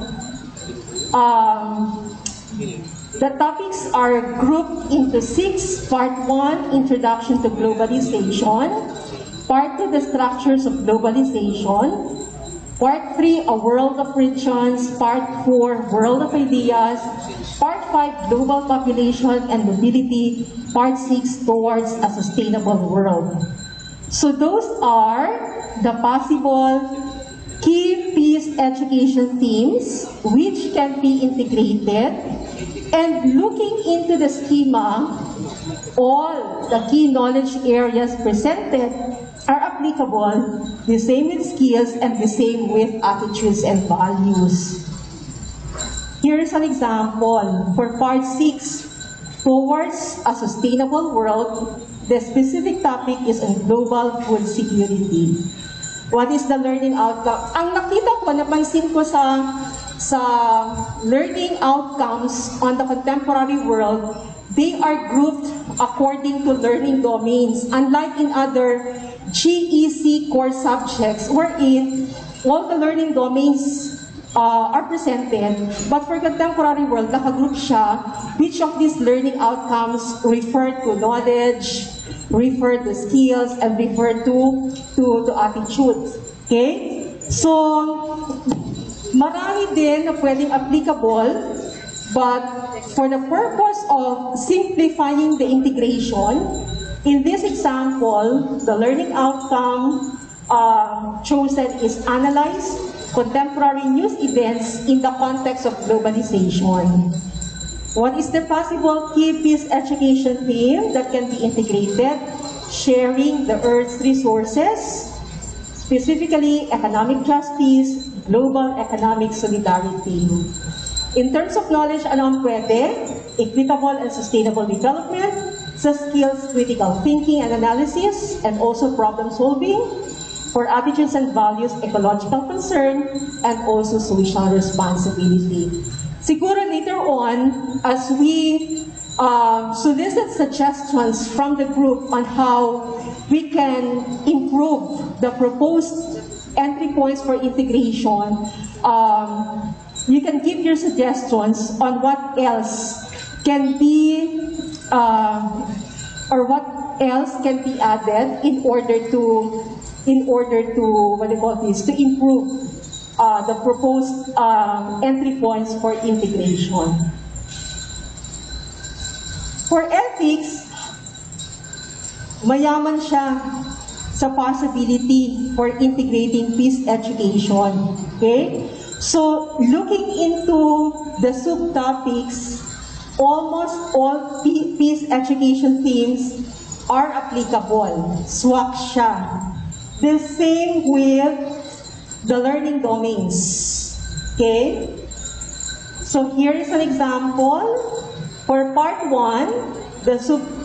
the topics are grouped into 6. Part 1, Introduction to Globalization. Part 2, the structures of globalization. Part 3, a world of regions. Part 4, world of ideas. Part 5, global population and mobility. Part 6, towards a sustainable world. So those are the possible key peace education themes which can be integrated. And looking into the schema, all the key knowledge areas presented are applicable, the same with skills and the same with attitudes and values. Here is an example. For part 6, towards a sustainable world, the specific topic is on global food security. What is the learning outcome? Ang nakita ko, napansin ko sa learning outcomes on the contemporary world, they are grouped according to learning domains. Unlike in other GEC core subjects, wherein all the learning domains are presented, but for contemporary world, nakagroup siya, which of these learning outcomes refer to knowledge, refer to skills, and refer to attitudes. Okay? So, marami din na pwedeng applicable, but for the purpose of simplifying the integration, in this example, the learning outcome chosen is analyze contemporary news events in the context of globalization. What is the possible key peace education theme that can be integrated? Sharing the Earth's resources, specifically economic justice, global economic solidarity. In terms of knowledge, ano ang pwede? Equitable and sustainable development, sa skills, critical thinking and analysis, and also problem solving. For attitudes and values, ecological concern, and also social responsibility. Siguro later on, as we solicit suggestions from the group on how we can improve the proposed entry points for integration, you can give your suggestions on what else can be, or what else can be added in order to, what do you call this, to improve the proposed entry points for integration. For ethics, mayaman siya sa possibility for integrating peace education. Okay? So, looking into the subtopics, almost all peace education themes are applicable. Swak siya. The same with the learning domains. Okay? So, here is an example. For part 1,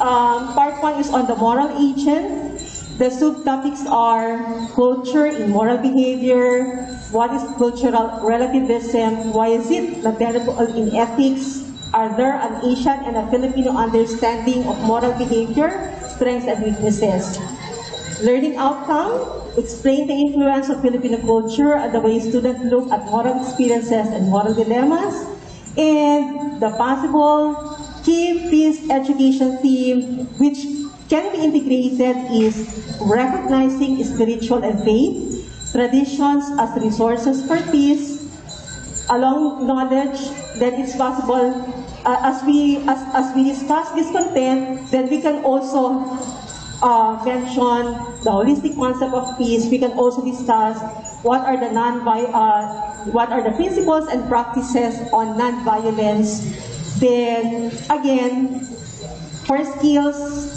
part 1 is on the moral agent. The subtopics are culture in moral behavior, what is cultural relativism, why is it not valuable in ethics, are there an Asian and a Filipino understanding of moral behavior, strengths and weaknesses. Learning outcome, explain the influence of Filipino culture and the way students look at moral experiences and moral dilemmas, and the possible key peace education theme which can be integrated is recognizing spiritual and faith, traditions as resources for peace, along knowledge, then it's possible, as we discuss this content, then we can also mention the holistic concept of peace. We can also discuss what are the principles and practices on non-violence. Then again, for skills,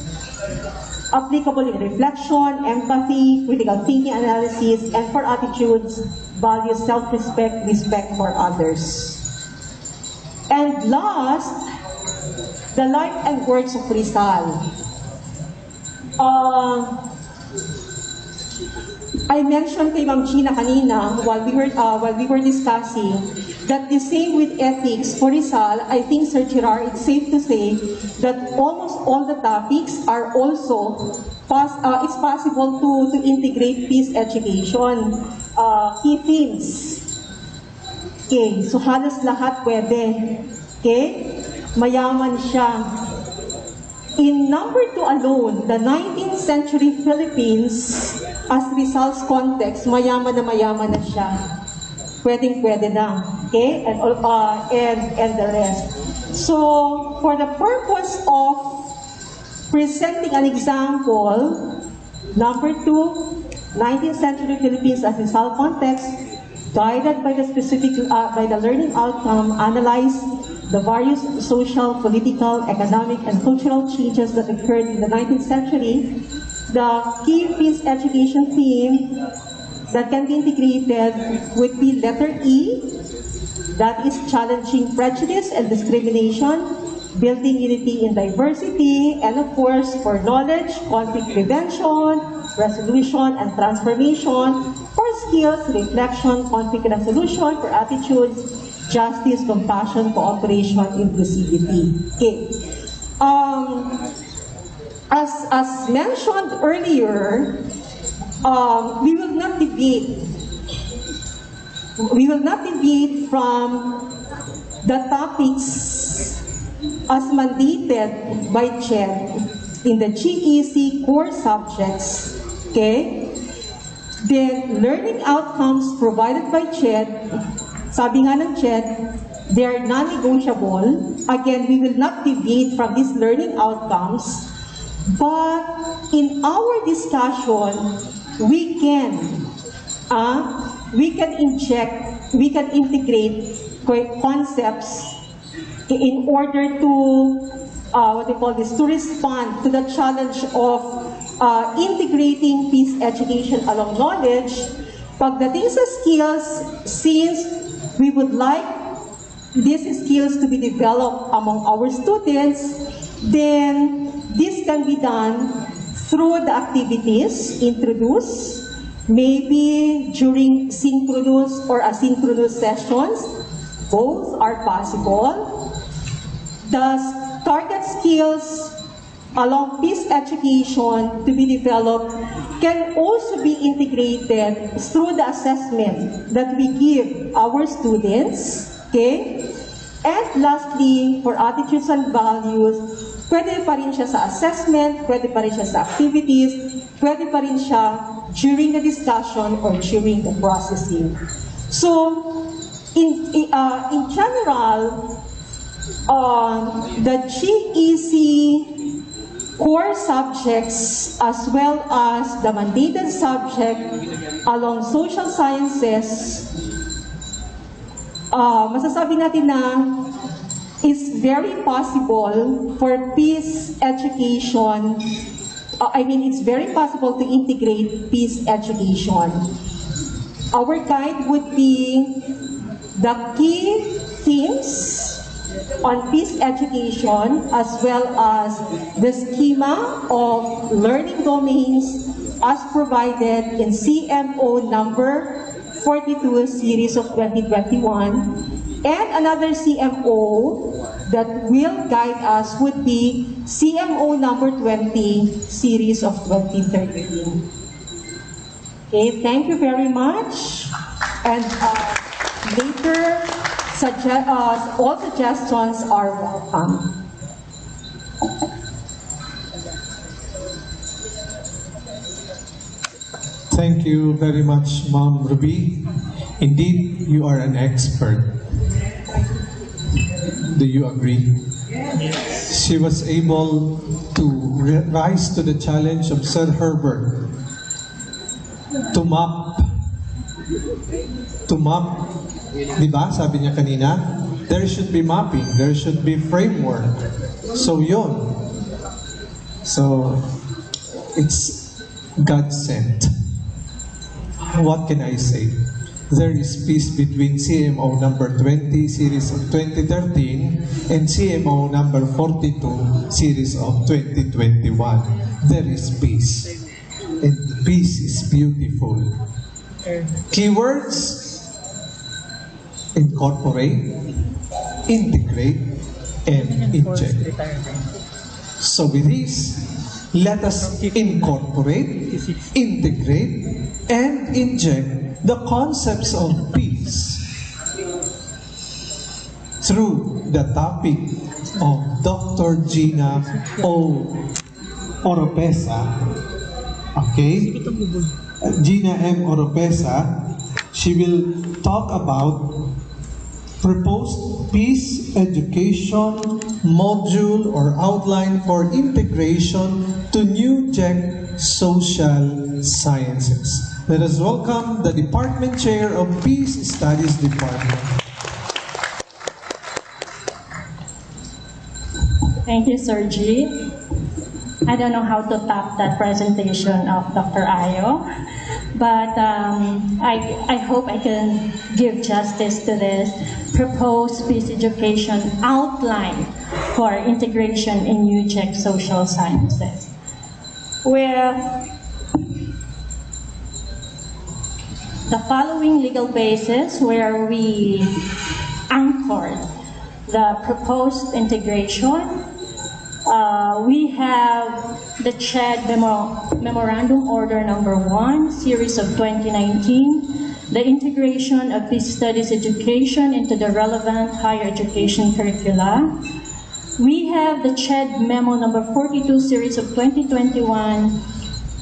applicable in reflection, empathy, critical thinking analysis, and for attitudes, values, self-respect, respect for others. And last, the life and works of Rizal. I mentioned kay Ma'am Gina kanina while we were discussing that the same with ethics for Rizal. I think, Sir Gerard, it's safe to say that almost all the topics are also it's possible to integrate peace education. Key themes. Okay, so halos lahat pwede. Okay, mayaman siya. In number 2 alone, the 19th century Philippines, as Rizal's context, mayaman na siya. Pwedeng-pwede na. Okay? And the rest. So, for the purpose of presenting an example, number 2, 19th century Philippines as Rizal context, guided by the specific, by the learning outcome, analyze the various social, political, economic, and cultural changes that occurred in the 19th century. The key peace education theme that can be integrated would be letter E, that is challenging prejudice and discrimination, building unity in diversity, and of course, for knowledge, conflict prevention, resolution, and transformation, for skills, reflection, conflict resolution, for attitudes, justice, compassion, cooperation, inclusivity. Okay. As mentioned earlier, we will not deviate from the topics as mandated by CHED in the GEC core subjects. Okay? The learning outcomes provided by CHED, sabi nga ng CHED, they are non-negotiable. Again, we will not deviate from these learning outcomes, but in our discussion, we can integrate concepts in order to to respond to the challenge of integrating peace education along knowledge. Pagdating sa skills, since we would like these skills to be developed among our students, then this can be done through the activities introduced, maybe during synchronous or asynchronous sessions. Both are possible. The target skills along peace education to be developed can also be integrated through the assessment that we give our students, okay? And lastly, for attitudes and values, pwede pa rin siya sa assessment, pwede pa rin siya sa activities, pwede pa rin siya during the discussion or during the processing. So, in general, the GEC core subjects as well as the mandated subject along social sciences, masasabi natin na it's very possible for peace education. It's very possible to integrate peace education. Our guide would be the key themes on peace education as well as the schema of learning domains as provided in CMO number 42 series of 2021, and another CMO that will guide us would be CMO number 20 series of 2013. Okay, thank you very much, and later all suggestions are welcome. Thank you very much, Ma'am Ruby. Indeed, you are an expert. Do you agree? She was able to rise to the challenge of Sir Herbert to map, di ba? Sabi niya kanina, there should be mapping, there should be framework. So yun. So, it's God sent. What can I say? There is peace between CMO number 20 series of 2013 and CMO number 42 series of 2021. There is peace. And peace is beautiful. Keywords: incorporate, integrate, and inject. So with this, let us incorporate, integrate, and inject the concepts of peace through the topic of Dr. Gina O. Oropesa. Okay? Gina M. Oropesa, she will talk about proposed peace education module or outline for integration to new JEC social sciences. Let us welcome the Department Chair of Peace Studies Department. Thank you, Sir G. I don't know how to top that presentation of Dr. Ayo, but I hope I can give justice to this proposed peace education outline for integration in UJEC social sciences, with the following legal basis where we anchored the proposed integration. We have the CHED Memorandum Order Number 1, Series of 2019, the integration of peace studies education into the relevant higher education curricula. We have the CHED Memo Number 42, Series of 2021,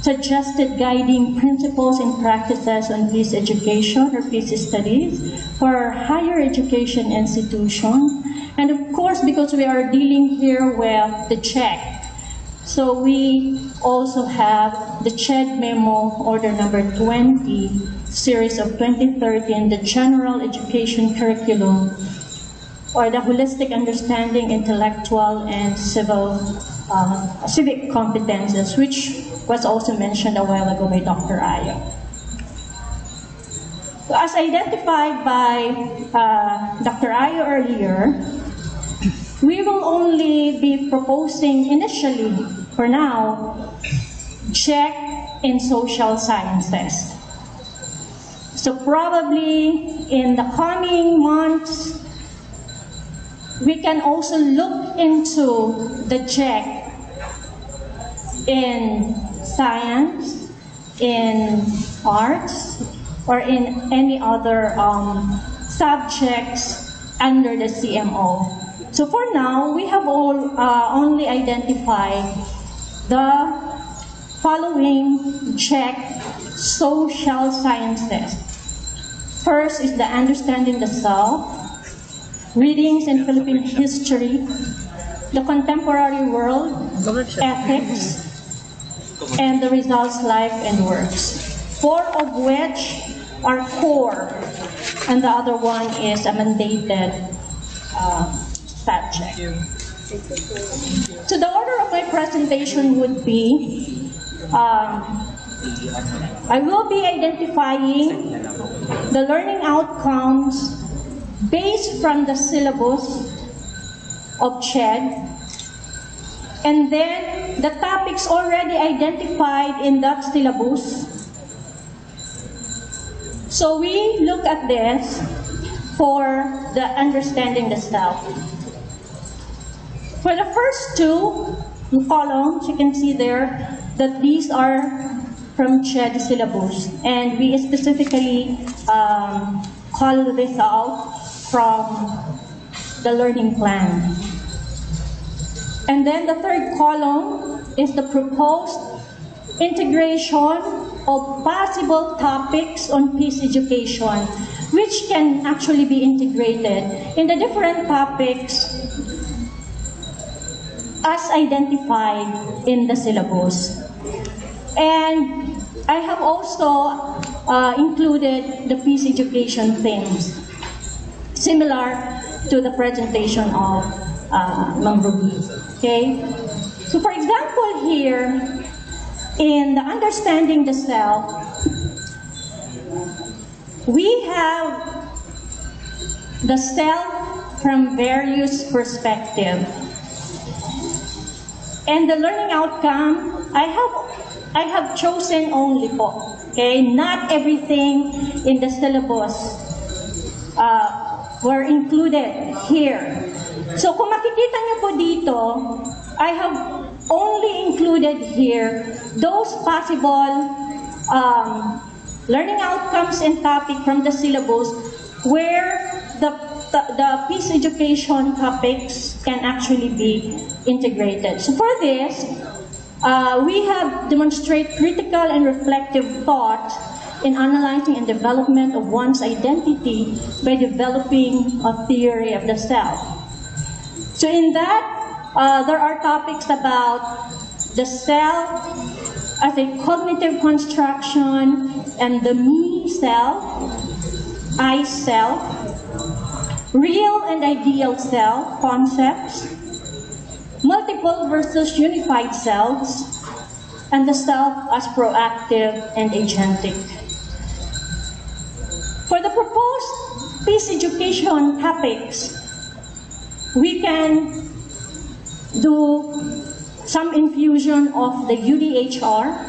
suggested guiding principles and practices on peace education or peace studies for higher education institutions. And of course, because we are dealing here with the CHEC, so we also have the CHED Memo Order Number 20, Series of 2013, the General Education Curriculum, or the Holistic Understanding Intellectual and Civic Competences, which was also mentioned a while ago by Dr. Ayo. So as identified by Dr. Ayo earlier, we will only be proposing initially, for now, JEC in social sciences. So probably in the coming months, we can also look into the JEC in science, in arts, or in any other subjects under the CMO. So for now, we have only identified the following check social sciences. First is the understanding the self, readings in Philippine history, the contemporary world, ethics, and the results, life, and works. 4 of which are core, and the other one is a mandated subject. So the order of my presentation would be, I will be identifying the learning outcomes based from the syllabus of CHED, and then the topics already identified in that syllabus. So we look at this for the understanding the self. For the first 2 columns, you can see there that these are from CHED syllabus, and we specifically call this out from the learning plan. And then the 3rd column is the proposed integration of possible topics on peace education, which can actually be integrated in the different topics as identified in the syllabus. And I have also included the peace education themes, similar to the presentation of Ma'am Ruby. Okay? So for example here, in the understanding the self, we have the self from various perspectives. And the learning outcome, I have chosen only po. Okay? Not everything in the syllabus were included here. So kung makikita niyo po dito, I have only included here those possible learning outcomes and topic from the syllabus where the peace education topics can actually be integrated. So for this, we have demonstrated critical and reflective thought in analyzing and development of one's identity by developing a theory of the self. So in that, there are topics about the self as a cognitive construction and the me self, I self, real and ideal self concepts, multiple versus unified selves, and the self as proactive and agentic. For the proposed peace education topics, we can do some infusion of the UDHR,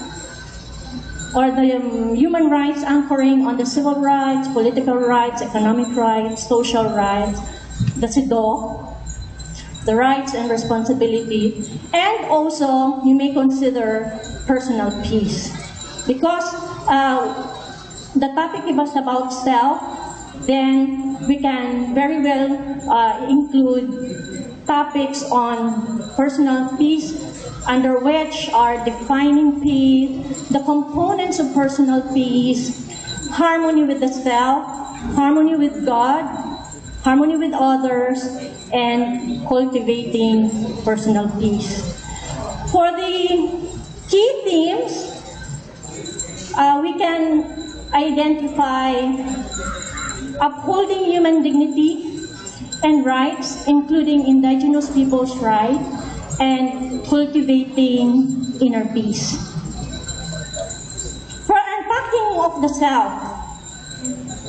or the human rights anchoring on the civil rights, political rights, economic rights, social rights, the CEDAW, the rights and responsibility, and also you may consider personal peace. Because the topic was about self, then we can very well include topics on personal peace, under which are defining peace, the components of personal peace, harmony with the self, harmony with God, harmony with others, and cultivating personal peace. For the key themes, we can identify upholding human dignity and rights, including indigenous people's rights, and cultivating inner peace. For unpacking of the self,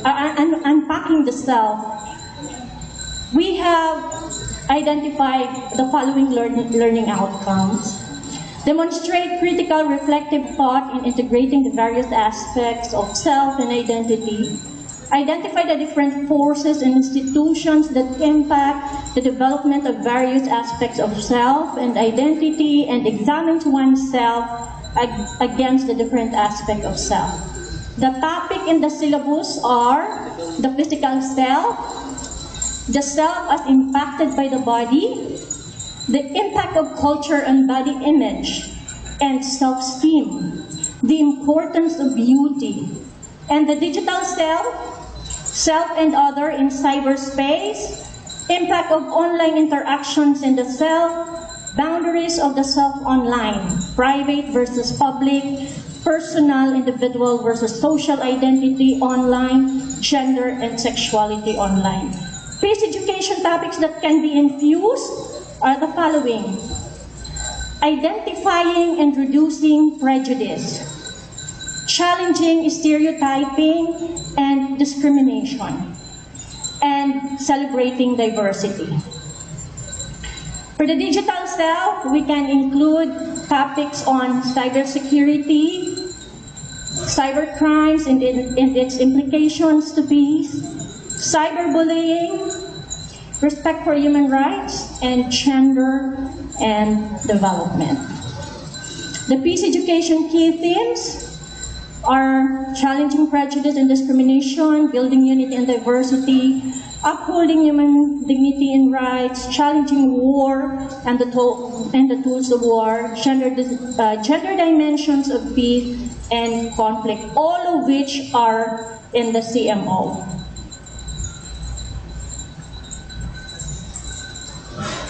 unpacking the self, we have identified the following learning outcomes. Demonstrate critical reflective thought in integrating the various aspects of self and identity. identify the different forces and institutions that impact the development of various aspects of self and identity, and examines oneself against the different aspects of self. The topic in the syllabus are the physical self, the self as impacted by the body, the impact of culture on body image and self-esteem, the importance of beauty, and the digital self and other in cyberspace, impact of online interactions in the self, boundaries of the self online, private versus public, personal, individual versus social identity online, gender and sexuality online. Peace education topics that can be infused are the following: identifying and reducing prejudice, challenging stereotyping and discrimination, and celebrating diversity. For the digital self, we can include topics on cybersecurity, cybercrimes and its implications to peace, cyberbullying, respect for human rights, and gender and development. The peace education key themes are challenging prejudice and discrimination, building unity and diversity, upholding human dignity and rights, challenging war and the tools of war, gender dimensions of peace and conflict, all of which are in the CMO.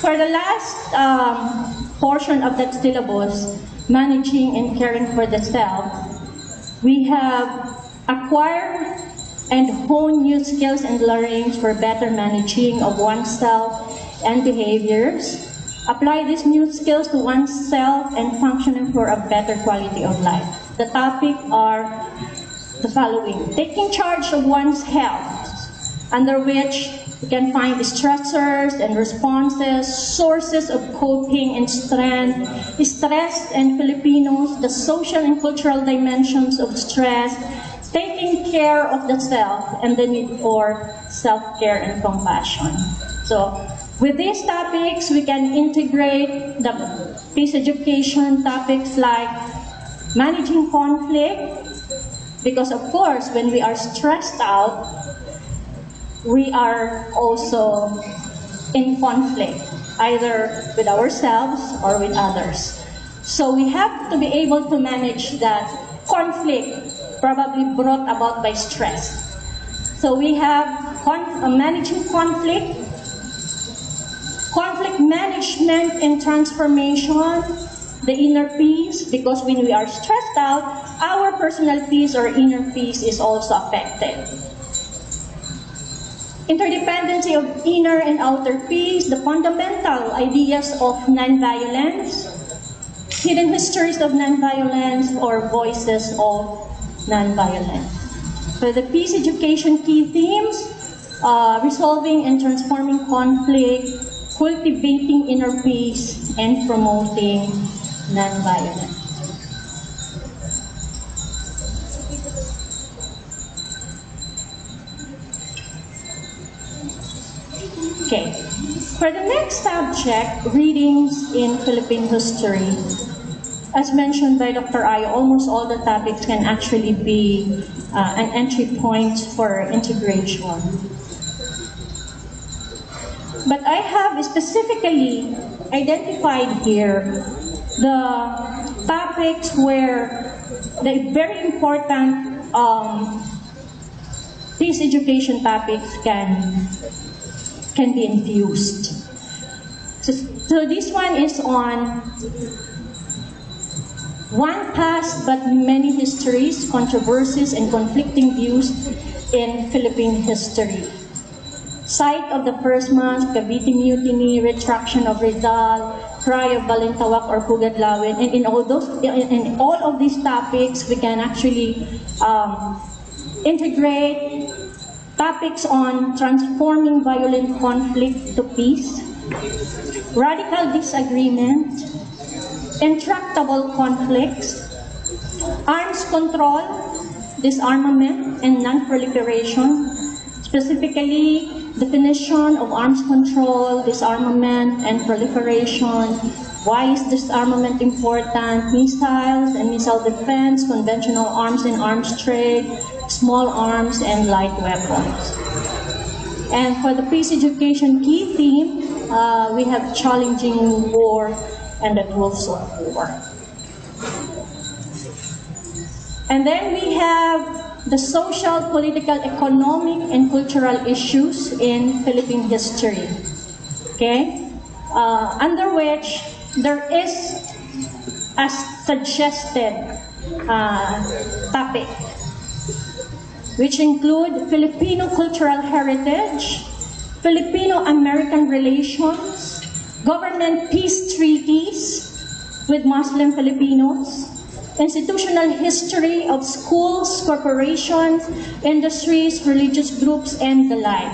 For the last portion of that syllabus, managing and caring for the self, we have acquired and honed new skills and learnings for better managing of oneself and behaviors. Apply these new skills to oneself and functioning for a better quality of life. The topic are the following: taking charge of one's health, under which you can find the stressors and responses, sources of coping and strength, stress and Filipinos, the social and cultural dimensions of stress, taking care of the self, and the need for self-care and compassion. So, with these topics, we can integrate the peace education topics like managing conflict, because of course, when we are stressed out, we are also in conflict, either with ourselves or with others. So we have to be able to manage that conflict probably brought about by stress. So we have managing conflict, conflict management and transformation, the inner peace, because when we are stressed out, our personal peace or inner peace is also affected. Interdependency of inner and outer peace, the fundamental ideas of nonviolence, hidden histories of nonviolence, or voices of nonviolence. For the peace education key themes, resolving and transforming conflict, cultivating inner peace, and promoting nonviolence. Okay, for the next subject, readings in Philippine history, as mentioned by Dr. Ayo, almost all the topics can actually be an entry point for integration. But I have specifically identified here the topics where the very important peace education topics can be infused. So this one is on one past but many histories, controversies, and conflicting views in Philippine history. Site of the first month, Cavite Mutiny, retraction of Rizal, cry of Balintawak or Pugadlawin, and in all of these topics, we can actually integrate topics on transforming violent conflict to peace, radical disagreement, intractable conflicts, arms control, disarmament and non-proliferation, specifically definition of arms control, disarmament, and proliferation. Why is disarmament important? Missiles and missile defense, conventional arms and arms trade, small arms, and light weapons. And for the peace education key theme, we have challenging war and the tools of war. And then we have the social, political, economic, and cultural issues in Philippine history. Okay? Under which there is a suggested topic, which include Filipino cultural heritage, Filipino-American relations, government peace treaties with Muslim Filipinos, institutional history of schools, corporations, industries, religious groups, and the like.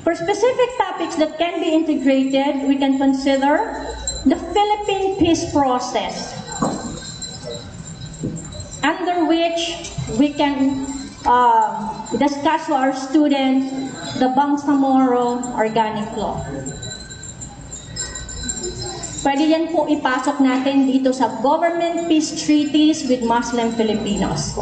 For specific topics that can be integrated, we can consider the Philippine peace process, under which we can discuss to our students the Bangsamoro Organic Law. Pwede yan po ipasok natin dito sa government peace treaties with Muslim Filipinos.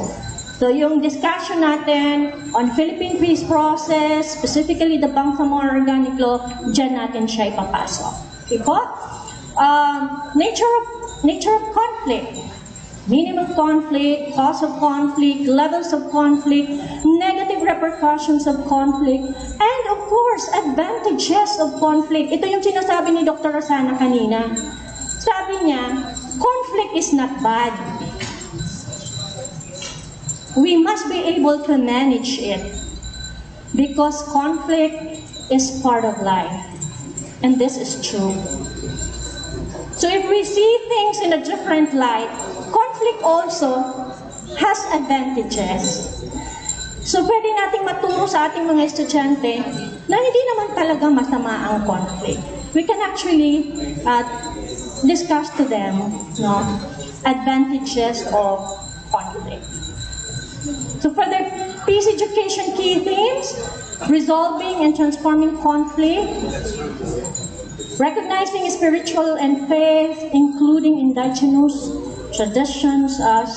So yung discussion natin on Philippine peace process, specifically the Bangsamoro Organic Law, dyan natin siya ipapasok. Okay po? Nature of conflict. Minimum conflict, cause of conflict, levels of conflict, negative repercussions of conflict, and of course, advantages of conflict. Ito yung sinasabi ni Dr. Rosana kanina. Sabi niya, conflict is not bad. We must be able to manage it because conflict is part of life. And this is true. So if we see things in a different light, conflict also has advantages. So pwede nating maturo sa ating mga estudyante na hindi naman talaga masama ang conflict. We can actually discuss to them advantages of conflict. So for the peace education key themes, resolving and transforming conflict, recognizing spiritual and faith, including indigenous traditions as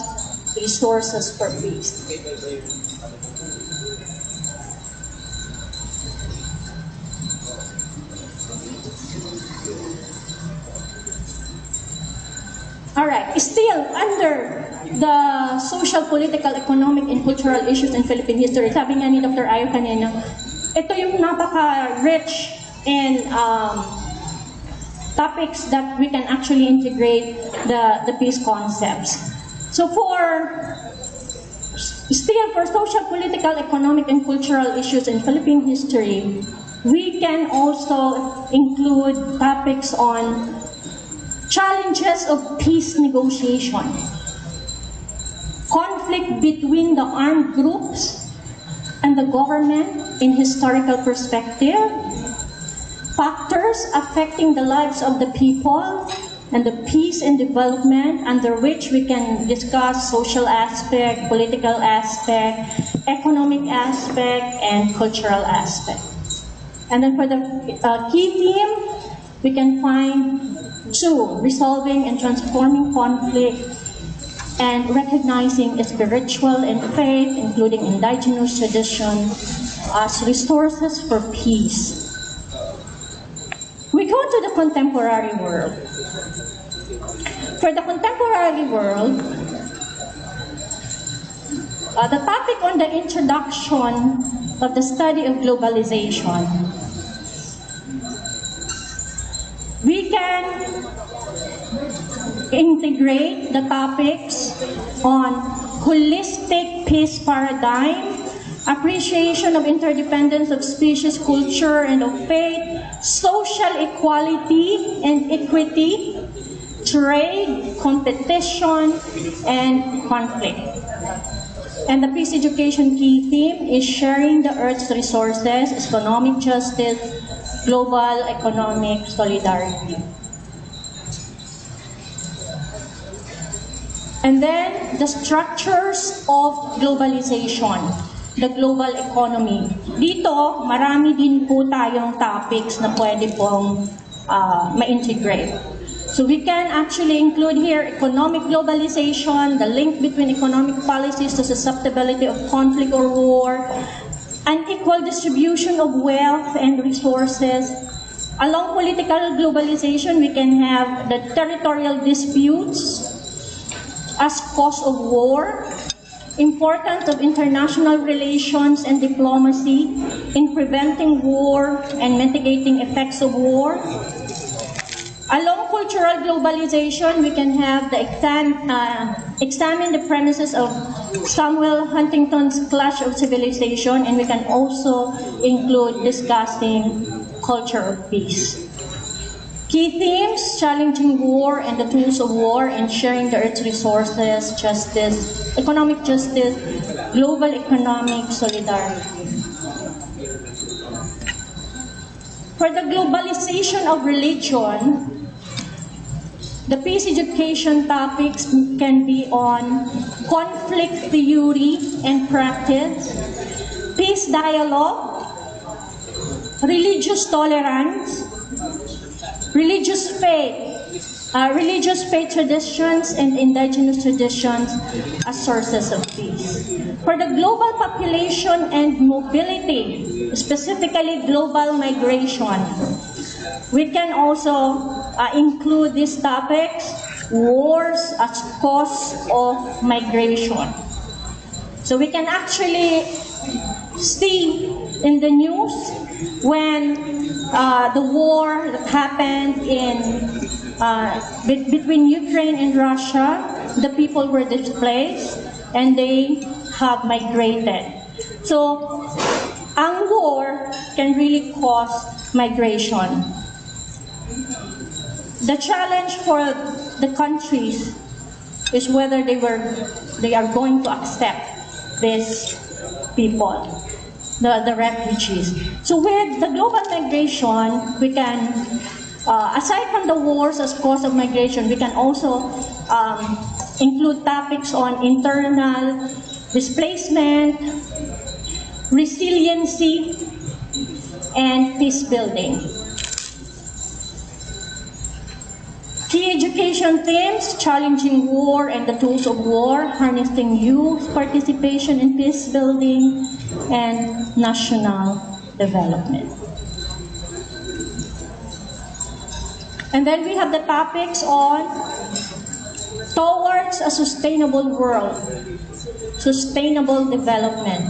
resources for peace. Alright, still under the social, political, economic, and cultural issues in Philippine history, sabi nga ni Dr. Ayo kanina, ito yung napaka-rich in topics that we can actually integrate the peace concepts. So for social, political, economic, and cultural issues in Philippine history, we can also include topics on challenges of peace negotiation, conflict between the armed groups and the government in historical perspective, factors affecting the lives of the people, and the peace and development, under which we can discuss social aspect, political aspect, economic aspect, and cultural aspect. And then for the key theme, we can find 2, resolving and transforming conflict, and recognizing spiritual and faith, including indigenous tradition, as resources for peace. We go to the contemporary world. For the contemporary world, the topic on the introduction of the study of globalization, we can integrate the topics on holistic peace paradigm, appreciation of interdependence of species, culture, and of faith, social equality and equity, trade, competition, and conflict. And the peace education key theme is sharing the Earth's resources, economic justice, global economic solidarity. And then the structures of globalization. the global economy. Dito, marami din po tayong topics na pwede pong ma-integrate. So we can actually include here economic globalization, the link between economic policies to susceptibility of conflict or war, unequal distribution of wealth and resources. Along political globalization, we can have the territorial disputes as cause of war, importance of international relations and diplomacy in preventing war and mitigating effects of war. Along cultural globalization, we can have the examine the premises of Samuel Huntington's Clash of Civilization, and we can also include discussing culture of peace. Key themes: challenging war and the tools of war, and sharing the earth's resources, justice, economic justice, global economic solidarity. For the globalization of religion, the peace education topics can be on conflict theory and practice, peace dialogue, religious tolerance, religious faith traditions and indigenous traditions as sources of peace. For the global population and mobility, specifically global migration, we can also include these topics: wars as cause of migration. So we can actually see in the news when the war that happened between Ukraine and Russia, the people were displaced and they have migrated. So, ang war can really cause migration. The challenge for the countries is whether they are going to accept these people, the refugees. So with the global migration, we can, aside from the wars as cause of migration, we can also include topics on internal displacement, resiliency, and peace building. Key education themes: challenging war and the tools of war, harnessing youth participation in peace building, and national development. And then we have the topics on towards a sustainable world, sustainable development.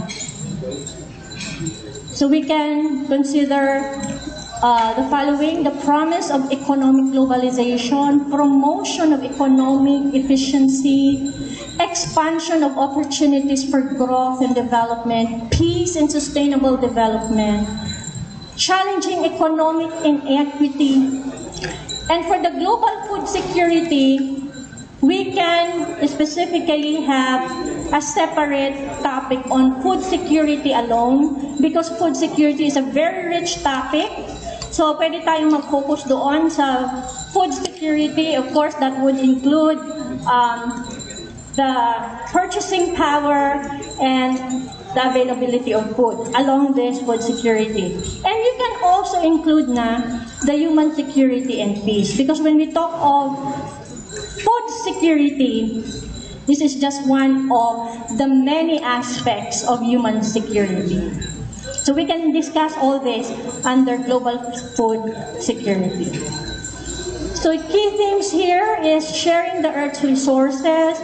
So we can consider the following: the promise of economic globalization, promotion of economic efficiency, expansion of opportunities for growth and development, peace and sustainable development, challenging economic inequity. And for the global food security, we can specifically have a separate topic on food security alone, because food security is a very rich topic. So, pwede tayong mag-focus doon sa food security. Of course, that would include the purchasing power and the availability of food along this food security. And you can also include the human security and peace. Because when we talk of food security, this is just one of the many aspects of human security. So we can discuss all this under global food security. So key themes here is sharing the earth's resources,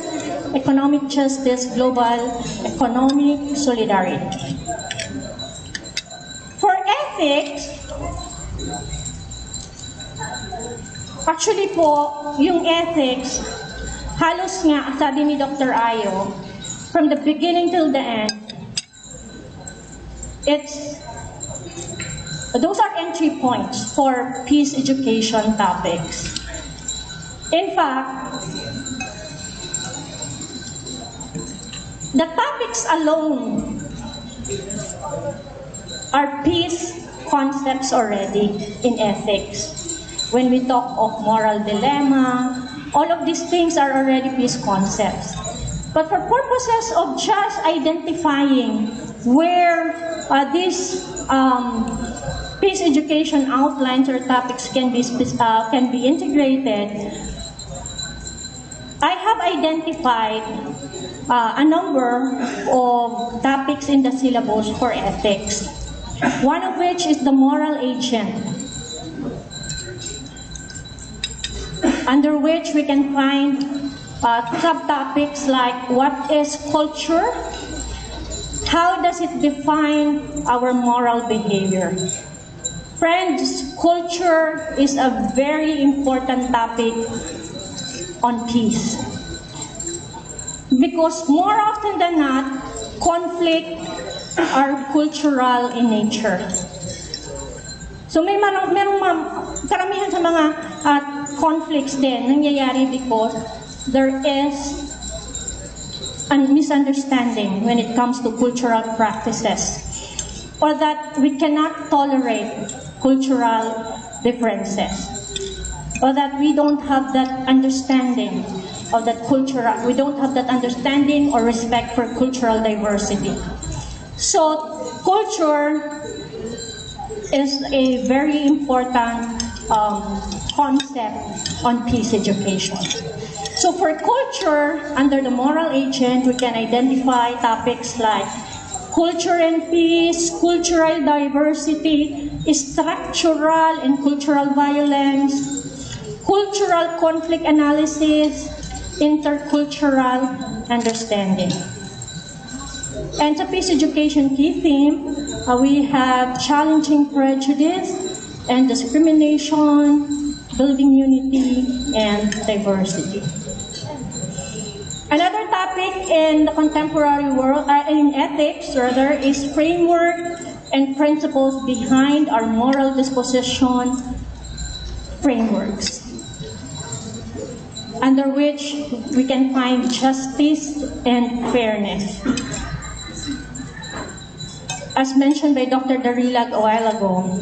economic justice, global economic solidarity. For ethics, actually po, yung ethics, halos nga, sabi ni Dr. Ayo, from the beginning till the end, those are entry points for peace education topics. In fact, the topics alone are peace concepts already in ethics. When we talk of moral dilemma, all of these things are already peace concepts. But for purposes of just identifying where these peace education outlines or topics can be integrated, I have identified a number of topics in the syllabus for ethics, one of which is the moral agent, under which we can find subtopics like what is culture, how does it define our moral behavior. Friends, culture is a very important topic on peace. Because more often than not, conflict are cultural in nature. So merong karamihan sa mga conflicts din nangyayari because there is a misunderstanding when it comes to cultural practices, or that we cannot tolerate cultural differences, or that we don't have that understanding of that we don't have that understanding or respect for cultural diversity. So culture is a very important concept on peace education. So for culture, under the moral agent, we can identify topics like culture and peace, cultural diversity, structural and cultural violence, cultural conflict analysis, intercultural understanding. And sa peace education key theme, we have challenging prejudice and discrimination, building unity and diversity. Another topic in the contemporary world, in ethics rather, is framework and principles behind our moral disposition frameworks, under which we can find justice and fairness. As mentioned by Dr. Darilag a while ago,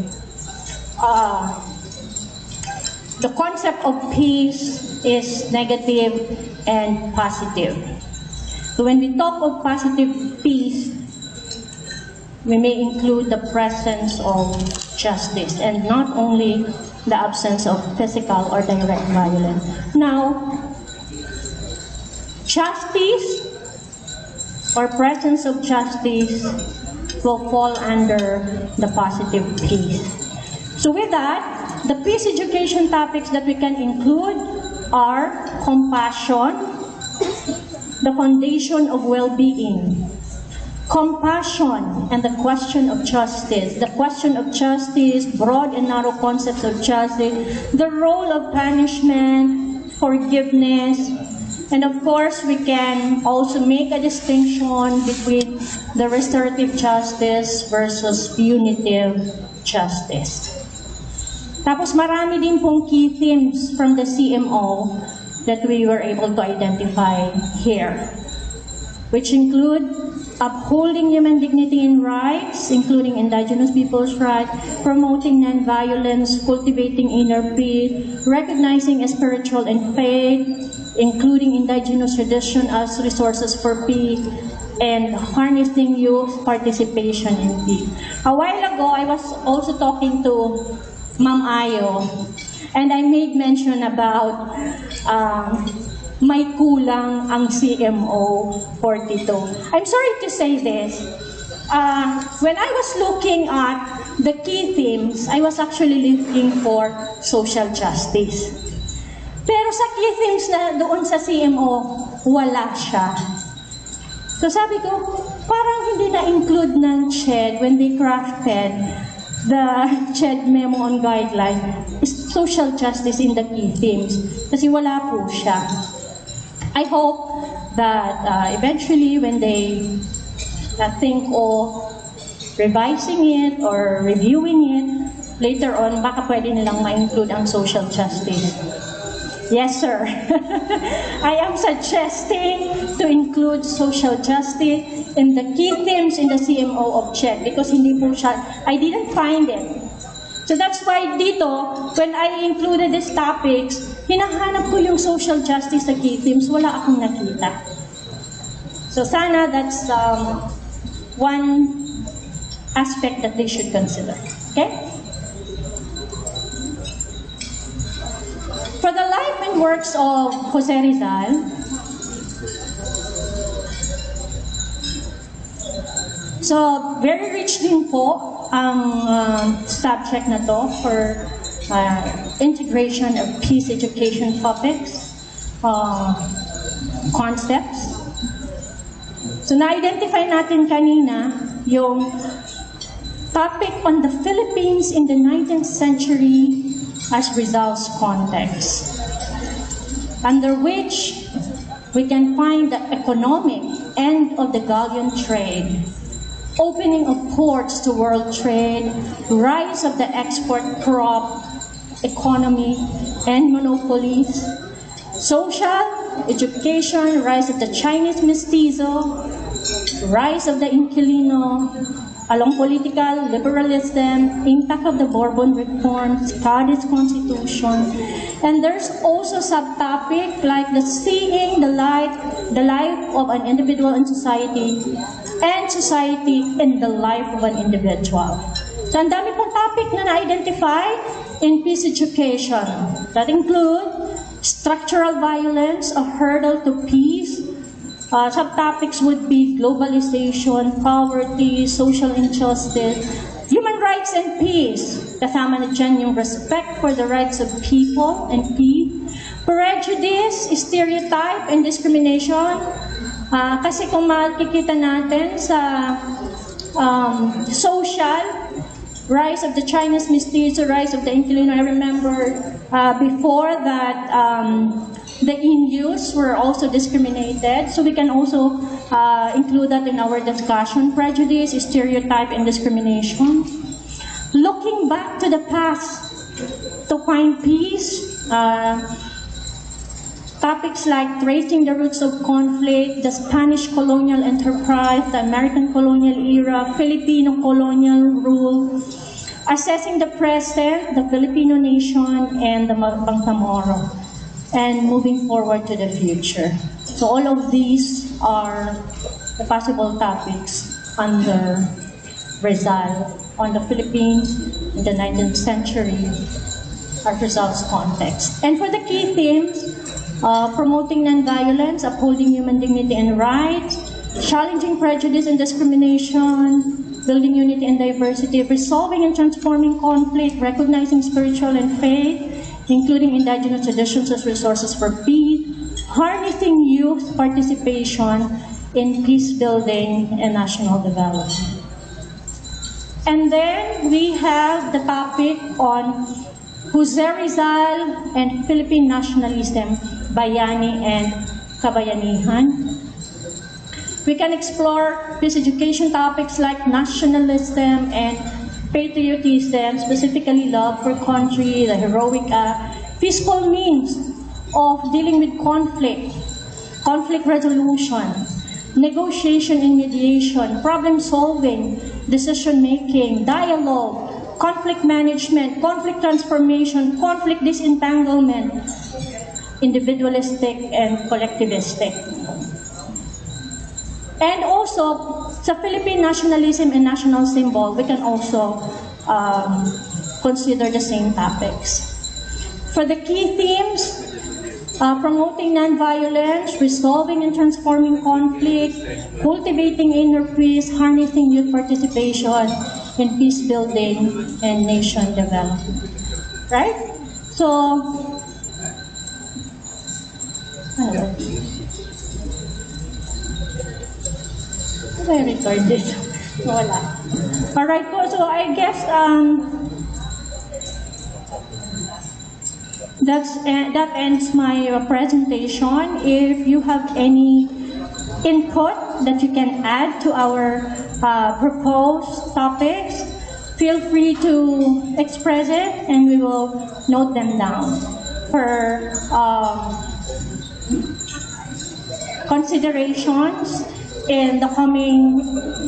the concept of peace is negative and positive. So when we talk of positive peace, we may include the presence of justice and not only the absence of physical or direct violence. Now, justice or presence of justice will fall under the positive peace. So with that, the peace education topics that we can include are compassion, the foundation of well-being, compassion and the question of justice. The question of justice, broad and narrow concepts of justice, the role of punishment, forgiveness, and of course, we can also make a distinction between the restorative justice versus punitive justice. Tapos marami din pong key themes from the CMO that we were able to identify here, which include upholding human dignity and rights, including indigenous people's rights, promoting nonviolence, cultivating inner peace, recognizing spiritual and faith, including indigenous tradition as resources for peace, and harnessing youth participation in peace. A while ago, I was also talking to Ma'am Ayo, and I made mention about may kulang ang CMO 42. I'm sorry to say this. When I was looking at the key themes, I was actually looking for social justice. Pero sa key themes na doon sa CMO, wala siya. So sabi ko, parang hindi na-include ng CHED when they crafted the CHED memo on guidelines, social justice in the key themes. Kasi wala po siya. I hope that eventually when they think of revising it or reviewing it, later on, baka pwede nilang ma-include ang social justice. Yes, sir. I am suggesting to include social justice in the key themes in the CMO of CHED because hindi po siya, I didn't find it. So that's why dito, when I included these topics, hinahanap ko yung social justice sa key themes, wala akong nakita. So sana that's one aspect that they should consider. Okay? For the life and works of Jose Rizal, so very rich din po ang subject na to for integration of peace education topics, concepts. So na-identify natin kanina yung topic on the Philippines in the 19th century as Rizal's context, under which we can find the economic end of the galleon trade, opening of ports to world trade, rise of the export crop economy and monopolies, social, education, rise of the Chinese mestizo, rise of the inquilino, along political liberalism, impact of the Bourbon reforms, Scottish Constitution, and there's also subtopic like the seeing the life of an individual in society, and society in the life of an individual. So ang dami pong topic na na-identify in peace education. That include structural violence, a hurdle to peace. Subtopics would be globalization, poverty, social injustice, human rights and peace. Kasama na dyan yung respect for the rights of people and peace. Prejudice, stereotype, and discrimination. Kasi kung makikita natin sa social, rise of the Chinese mestizo, rise of the inquilino. I remember before that the Inyus were also discriminated. So we can also include that in our discussion. Prejudice, stereotype, and discrimination. Looking back to the past to find peace. Topics like tracing the roots of conflict, the Spanish colonial enterprise, the American colonial era, Filipino colonial rule, assessing the present, the Filipino nation, and the Bangsamoro, and moving forward to the future. So all of these are the possible topics under Rizal on the Philippines in the 19th century, as Rizal's context. And for the key themes, promoting nonviolence, upholding human dignity and rights, challenging prejudice and discrimination, building unity and diversity, resolving and transforming conflict, recognizing spiritual and faith, including indigenous traditions as resources for peace, harnessing youth participation in peace building and national development. And then we have the topic on Jose Rizal and Philippine nationalism, Bayani and Kabayanihan. We can explore peace education topics like nationalism and patriotism, specifically love for country, the heroic act, peaceful means of dealing with conflict, conflict resolution, negotiation and mediation, problem solving, decision making, dialogue, conflict management, conflict transformation, conflict disentanglement, individualistic and collectivistic. And also, sa Philippine nationalism and national symbol, we can also consider the same topics. For the key themes, promoting nonviolence, resolving and transforming conflict, cultivating inner peace, harnessing youth participation in peace building and nation development. Right? So, I record this. Wala. Alright po, so I guess that ends my presentation. If you have any input that you can add to our proposed topics, feel free to express it and we will note them down for considerations in the coming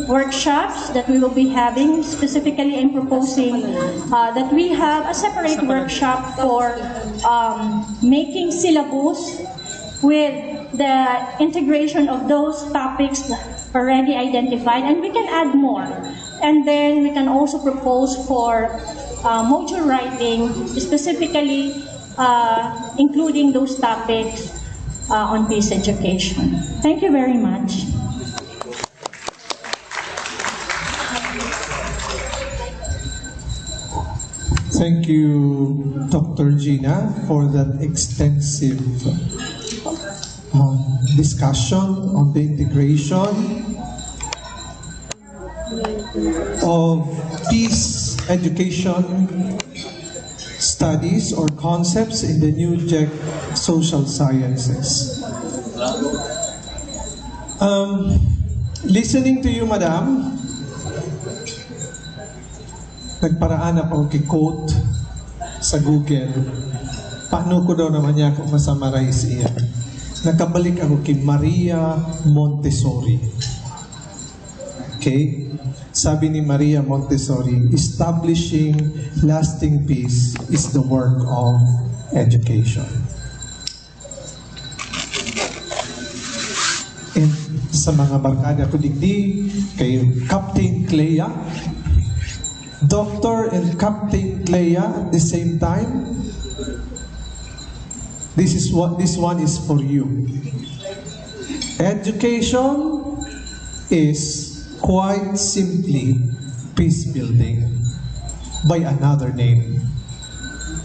workshops that we will be having. Specifically, I'm proposing that we have a separate workshop for making syllabus with the integration of those topics already identified, and we can add more. And then we can also propose for module writing, specifically including those topics on peace education. Thank you very much. Thank you, Dr. Gina, for that extensive discussion on the integration of peace education studies or concepts in the new JEC social sciences. Listening to you, Madam, nagparaan ako quote sa Google. Paano ko daw naman niya kung masamarize iyan? Nakabalik ako kay Maria Montessori. Okay? Sabi ni Maria Montessori, establishing lasting peace is the work of education. And sa mga barkada ko digdi, kay Captain Clea, Dr. and Captain Clea at the same time, this one is for you. Education is quite simply peace building by another name.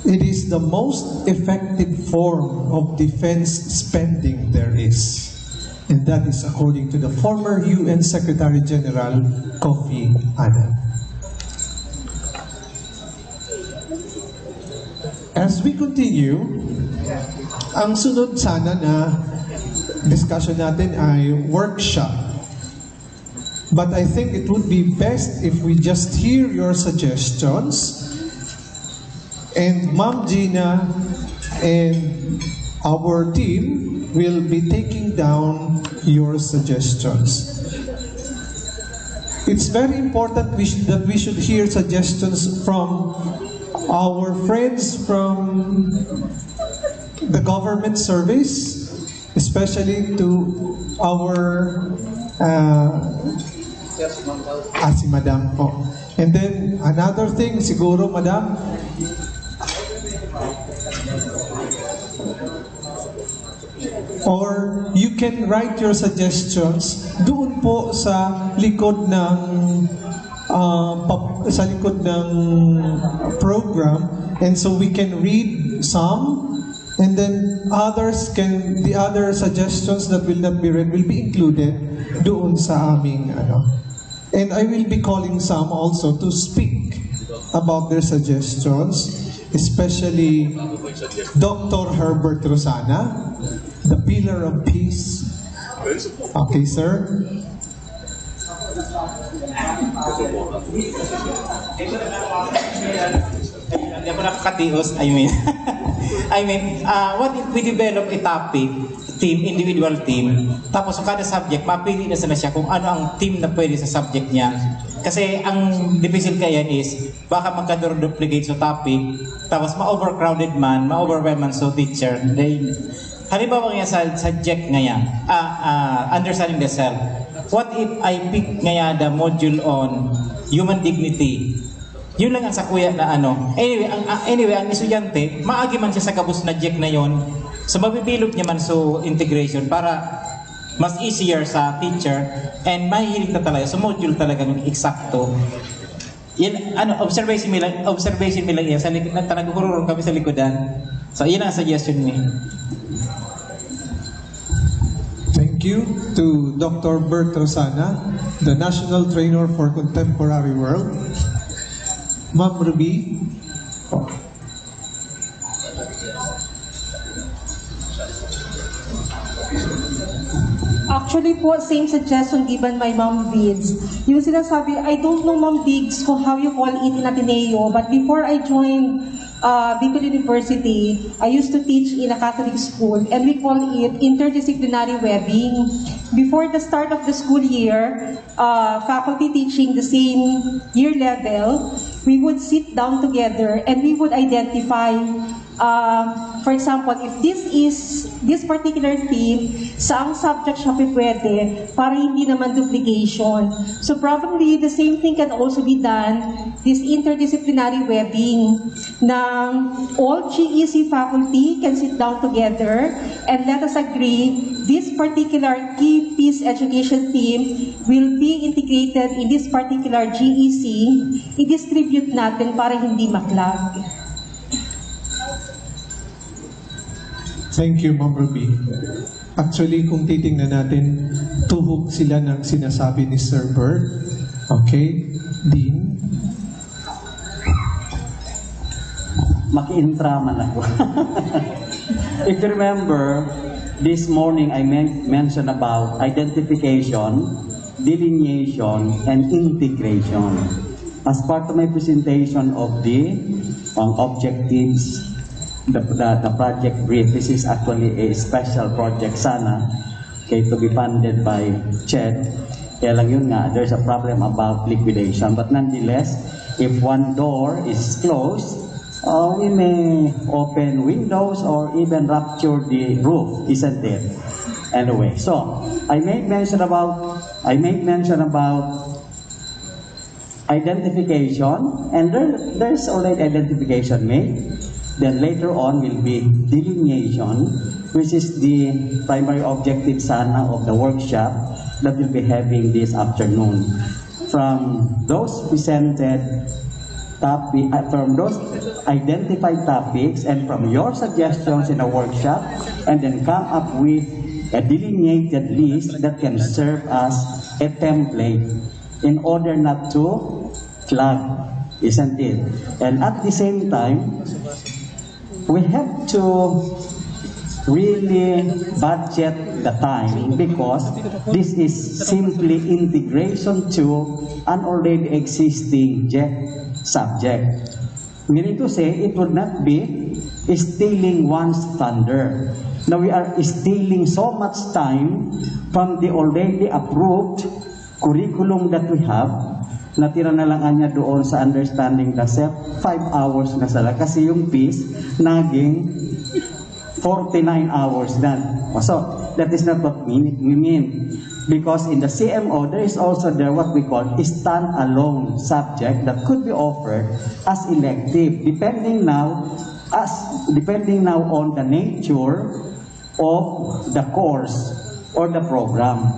It is the most effective form of defense spending there is. And that is according to the former UN Secretary General Kofi Annan. As we continue, ang sunod sana na discussion natin ay workshop. But I think it would be best if we just hear your suggestions, and Ma'am Gina and our team will be taking down your suggestions. It's very important that we should hear suggestions from our friends from the government service, especially to our si Madam po. And then another thing siguro, Madam, or you can write your suggestions doon po sa likod ng program, and so we can read some, and then the other suggestions that will not be read will be included doon sa aming and I will be calling some also to speak about their suggestions, especially Dr. Herbert Rosana, the pillar of peace. Okay, sir. Hindi ako nakakatios, I mean, what if we develop a topic, individual team, tapos sa kada subject, mapili na sana siya kung ano ang team na pwede sa subject niya. Kasi ang difficult kaya is, baka magka-duplicate sa topic, tapos ma-overcrowded man, ma-overwhelm man sa teacher. Halimbawa nga sa subject ngayon, understanding the self. What if I pick ngayon the module on human dignity? Yun lang ang sa kuya na Anyway, ang estudyante, maagi man siya sa kabus na jek na yon. So mabibilog niya man so integration para mas easier sa teacher and mahihilig na talaga. So module talagang eksakto. Yan, observation nila yan. Sa likod, nagkururong kami sa likodan. So yun ang suggestion niya. Thank you to Dr. Bert Rosana, the National Trainer for Contemporary World. Ma'am Ruby. Actually po, same suggestion given by Ma'am Vids. Yung sinasabi, I don't know Ma'am Diggs kung how you call it in Ateneo, but before I joined Bicol University, I used to teach in a Catholic school, and we call it interdisciplinary webbing. Before the start of the school year, faculty teaching the same year level, we would sit down together and we would identify for example, if this particular theme, saang subject siya pwede para hindi naman duplication. So probably the same thing can also be done, this interdisciplinary webbing, na all GEC faculty can sit down together and let us agree this particular key peace education theme will be integrated in this particular GEC, i-distribute natin para hindi maklag. Thank you, Ma'am Ruby. Actually, kung titingnan natin, tuhog sila ng sinasabi ni Sir Bert. Okay? Dean? Maki-intra man ako. If you remember, this morning I mentioned about identification, delineation, and integration. As part of my presentation of the objectives, the project brief, this is actually a special project sana, okay, to be funded by CHED. Kaya lang yun nga, there's a problem about liquidation. But nonetheless, if one door is closed, we may open windows or even rupture the roof, isn't it? Anyway, so I made mention about identification, and there's already identification made. Then later on will be delineation, which is the primary objective sana of the workshop that we'll be having this afternoon. From those presented topic, from those identified topics and from your suggestions in the workshop, and then come up with a delineated list that can serve as a template in order not to flag, isn't it? And at the same time, we have to really budget the time because this is simply integration to an already existing subject. Meaning to say, it would not be stealing one's thunder. Now we are stealing so much time from the already approved curriculum that we have. Natira na lang niya doon sa understanding the self, 5 hours na sila. Kasi yung piece, naging 49 hours na. So, that is not what we mean. Because in the CMO, there is also there what we call a stand-alone subject that could be offered as elective, depending now on the nature of the course or the program.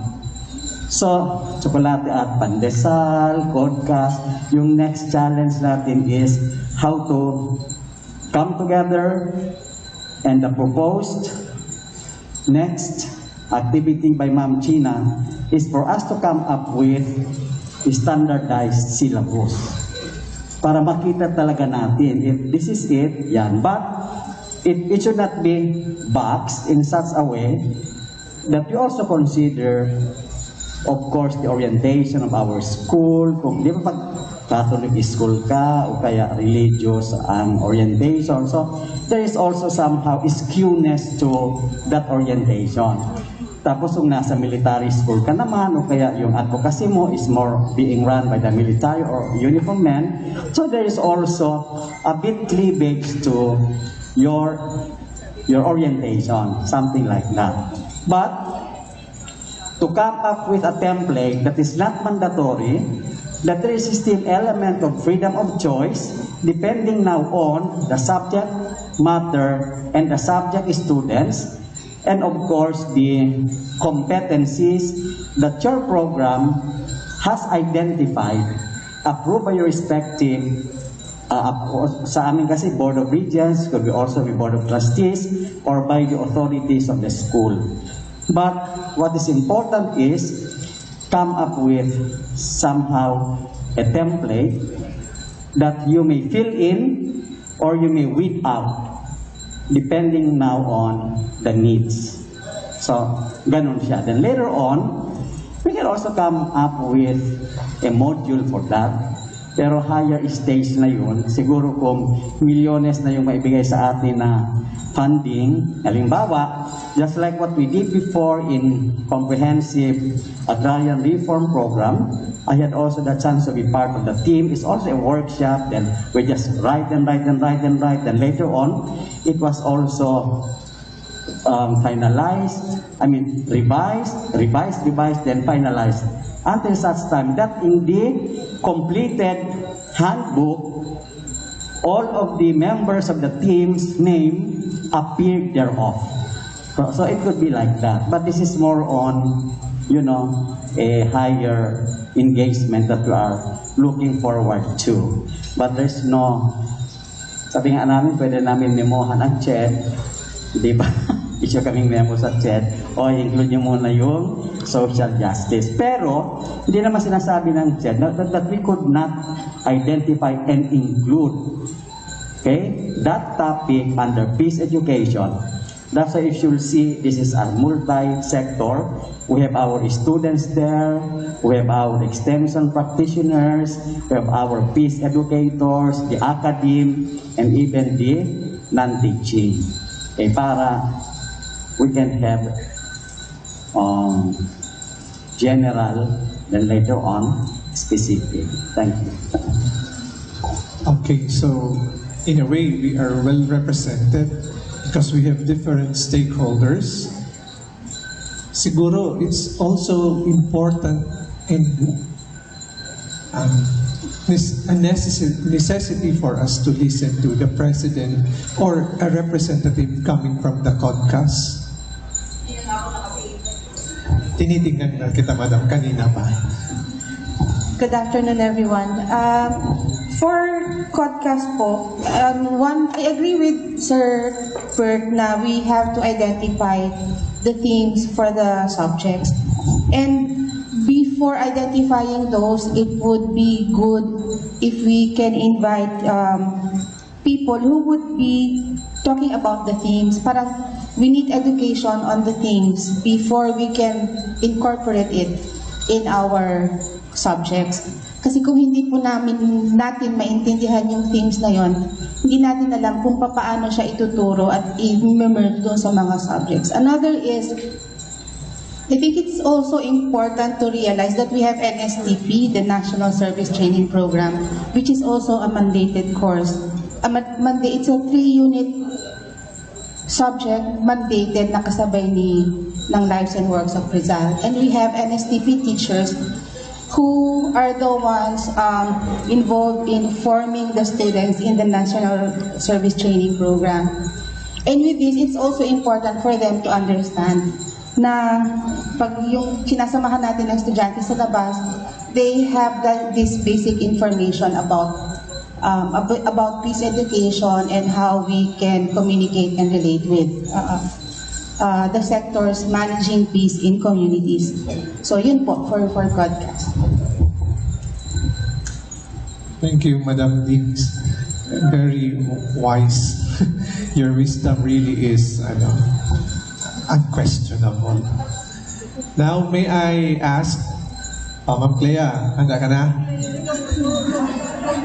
So, tsokolate at pandesal, podcast, yung next challenge natin is how to come together, and the proposed next activity by Ma'am China is for us to come up with a standardized syllabus para makita talaga natin if this is it, yan. But it should not be boxed in such a way that you also consider, of course, the orientation of our school. Kung di ba pag Catholic school ka o kaya religious ang orientation. So, there is also somehow skewness to that orientation. Tapos kung nasa military school ka naman o kaya yung advocacy mo is more being run by the military or uniform men. So, there is also a bit cleavage to your orientation, something like that. But, to come up with a template that is not mandatory, that there is still element of freedom of choice, depending now on the subject matter and the subject students, and of course the competencies that your program has identified, approved by your respective, sa amin kasi Board of Regents, could be also the Board of Trustees, or by the authorities of the school. But what is important is come up with somehow a template that you may fill in or you may weed out depending now on the needs. So, ganun siya. Then later on, we can also come up with a module for that Pero higher stage na yun, siguro kung milyones na yung maibigay sa atin na funding, halimbawa, just like what we did before in Comprehensive Agrarian Reform Program, I had also the chance to be part of the team. It's also a workshop, then we just write and write and write and write, and later on, it was also finalized, revised, then finalized. Until such time that in the completed handbook, all of the members of the team's name appeared thereof. So it could be like that. But this is more on, a higher engagement that we are looking forward to. But there's no, sabi nga namin, pwede namin memohan ang chat, di ba? Issue kaming memo sa chat, include nyo muna yung social justice. Pero, hindi naman sinasabi ng chat that we could not identify and include, that topic under peace education. That's why if you'll see, this is a multi-sector. We have our students there, we have our extension practitioners, we have our peace educators, the academe, and even the non-teaching. Para we can have general, then later on, specific. Thank you. Okay, so in a way, we are well represented because we have different stakeholders. Siguro, it's also important and a necessity for us to listen to the president or a representative coming from the CODCAS. Tinitingnan na kita, Madam, kanina pa. Good afternoon, everyone. For CODCAS po, I agree with Sir Bert na we have to identify the themes for the subjects. And before identifying those, it would be good if we can invite people who would be talking about the themes. Parang we need education on the themes before we can incorporate it in our subjects. Kasi kung hindi po natin maintindihan yung themes na yon, hindi natin alam kung paano siya ituturo at i-merge doon sa mga subjects. Another is, I think it's also important to realize that we have NSTP, the National Service Training Program, which is also a mandated course. It's a 3-unit subject mandated na kasabay ng Lives and Works of Rizal. And we have NSTP teachers who are the ones involved in forming the students in the National Service Training Program. And with this, it's also important for them to understand na pag yung kinasamahan natin ng estudyante sa labas, they have this basic information about peace education and how we can communicate and relate with the sectors managing peace in communities. So yun po for CODCAS. Thank you, Madam Dix. Very wise. Your wisdom really is unquestionable. Now, may I ask, Ma'am Clea, handa ka na?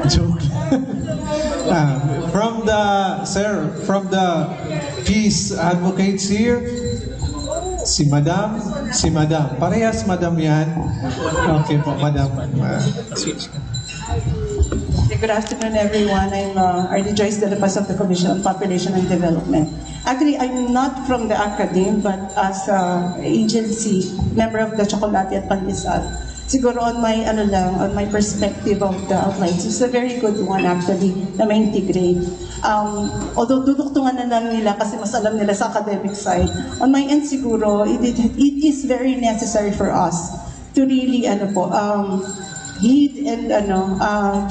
Joke. From the peace advocates here, si Madam. Parehas Madam yan. Okay po, Madam. Good afternoon, everyone. I'm Ardy Joyce de la Paz of the Commission on Population and Development. Actually, I'm not from the academe, but as an agency, member of the Chocolate at Pandesal. Siguro on my perspective of the outlines, it's a very good one actually na ma-integrate. Although duduktungan na lang nila kasi mas alam nila sa academic side, on my end siguro, it is very necessary for us to really heed and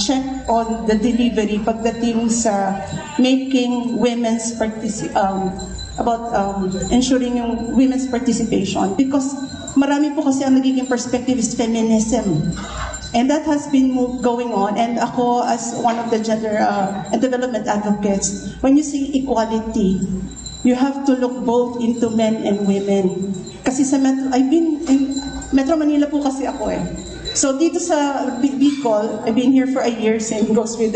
check on the delivery pagdating sa making women's ensuring yung women's participation, because marami po kasi ang nagiging perspective is feminism. And that has been going on. And ako, as one of the gender and development advocates, when you say equality, you have to look both into men and women. Kasi I've been in Metro Manila po kasi ako So dito sa Bicol, I've been here for a year, same goes with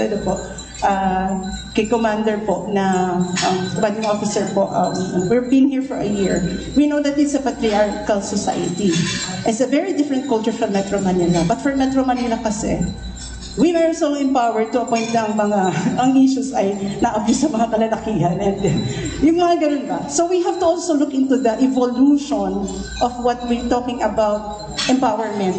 kay Commander po na commanding officer po. We've been here for a year. We know that it's a patriarchal society. It's a very different culture from Metro Manila. But for Metro Manila kasi, we were so empowered to a point na ang issues ay na-abuse sa mga kalalakihan. And yung mga ganun ba? So we have to also look into the evolution of what we're talking about empowerment.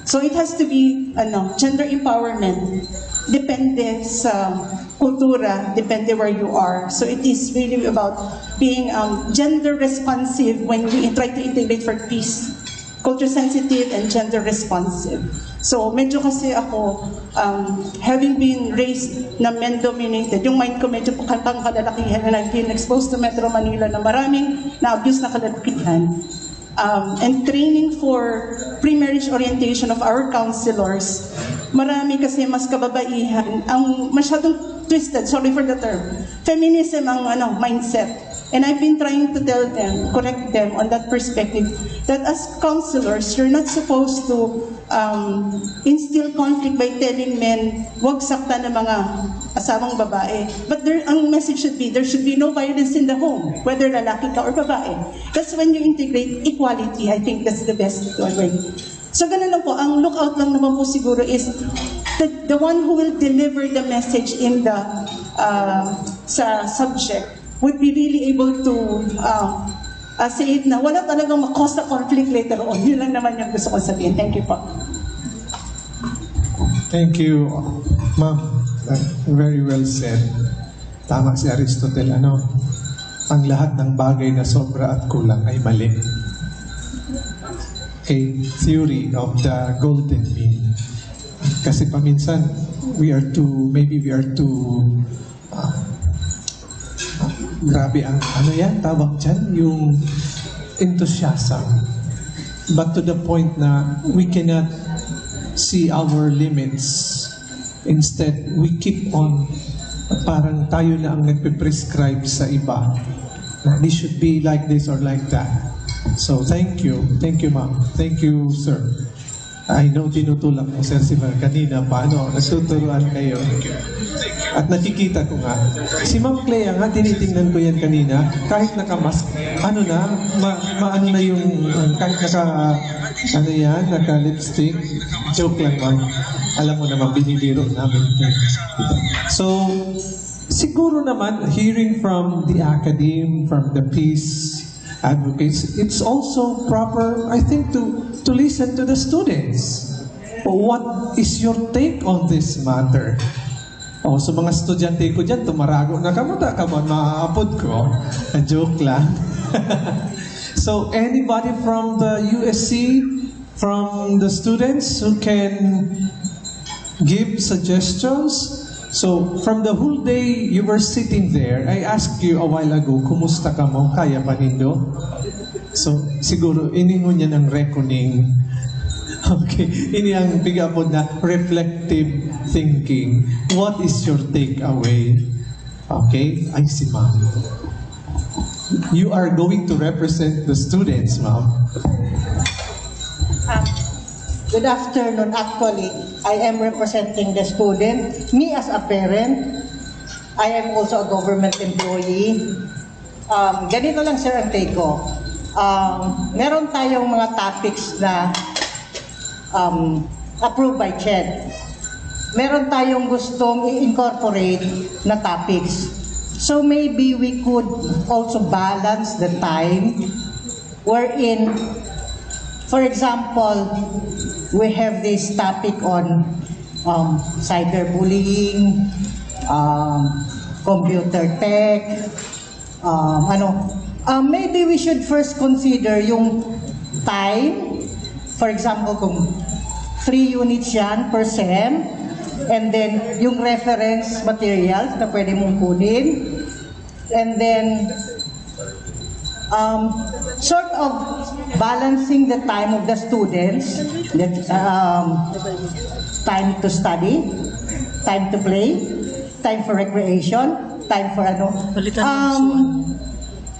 So it has to be gender empowerment. Depende sa kultura, depende where you are. So it is really about being gender responsive when we try to integrate for peace. Culture sensitive and gender responsive. So medyo kasi ako, having been raised na men-dominated, yung mind ko medyo pang kalalakihan and I've been exposed to Metro Manila na maraming na-abuse na kalalakihan. And training for pre-marriage orientation of our counselors, marami kasi mas kababaihan, ang masyadong twisted, sorry for the term, feminism ang mindset. And I've been trying to tell them, correct them on that perspective, that as counselors, you're not supposed to instill conflict by telling men, huwag saktan ng mga asawang babae. But ang message should be, there should be no violence in the home, whether lalaki ka or babae. That's when you integrate equality. I think that's the best way. So ganun lang po, ang lookout lang naman po siguro is the one who will deliver the message in the sa subject would be really able to say it na wala talagang ma-cause na conflict later on. Yun lang naman yung gusto ko sabihin. Thank you po. Thank you, ma'am. Very well said. Tama si Aristotle, ang lahat ng bagay na sobra at kulang ay mali. Okay, theory of the golden mean. Kasi paminsan, maybe we are too grabe ang tawag dyan, yung enthusiasm. But to the point na we cannot see our limits. Instead, we keep on, parang tayo na ang nagpe-prescribe sa iba. This should be like this or like that. So, thank you. Thank you, ma'am. Thank you, sir. I know tinutulak mo, Sir Sivar, kanina paano, nagtuturuan kayo. At nakikita ko nga, si Ma'am Clea nga, tinitingnan ko yan kanina, kahit nakamask, maano na yung, kahit naka-lipstick, joke lang ma'am. Alam mo naman, binibiro namin. So, siguro naman, hearing from the academe, from the peace advocates, it's also proper, I think, to listen to the students. What is your take on this matter? So mga estudyante ko dyan, tumarago na kamuta ka ba, maaapod ko? Joke lang. So anybody from the USC, from the students who can give suggestions? So from the whole day you were sitting there, I asked you a while ago, kumusta ka mo? Kaya pa nindo? So siguro iningon niya ng reckoning. Okay, ini ang bigapod na reflective thinking. What is your takeaway? Okay, ay si ma'am. You are going to represent the students, ma'am. Good afternoon. Actually, I am representing the student. Me as a parent, I am also a government employee. Ganito lang sir ang take ko. Meron tayong mga topics na approved by CHED. Meron tayong gustong i-incorporate na topics. So maybe we could also balance the time wherein, for example, we have this topic on cyberbullying, computer tech, maybe we should first consider yung time. For example, kung 3 units yan per SEM, and then yung reference materials na pwede mong kunin, and then sort of balancing the time of the students, time to study, time to play, time for recreation, time for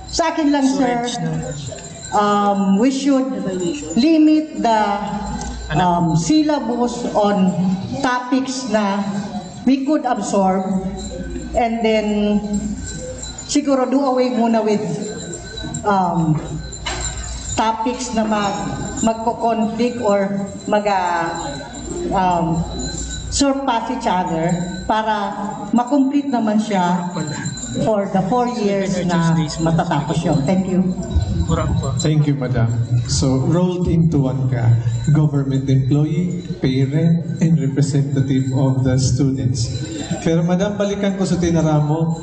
sa akin lang sir, we should limit the syllabus on topics na we could absorb, and then siguro do away muna with topics na magko-conflict or surpass each other para makomplete naman siya for the 4 years na matatapos yun. Thank you. Thank you, Madam. So, rolled into one ka, government employee, parent, and representative of the students. Pero Madam, balikan ko sa tinaramo.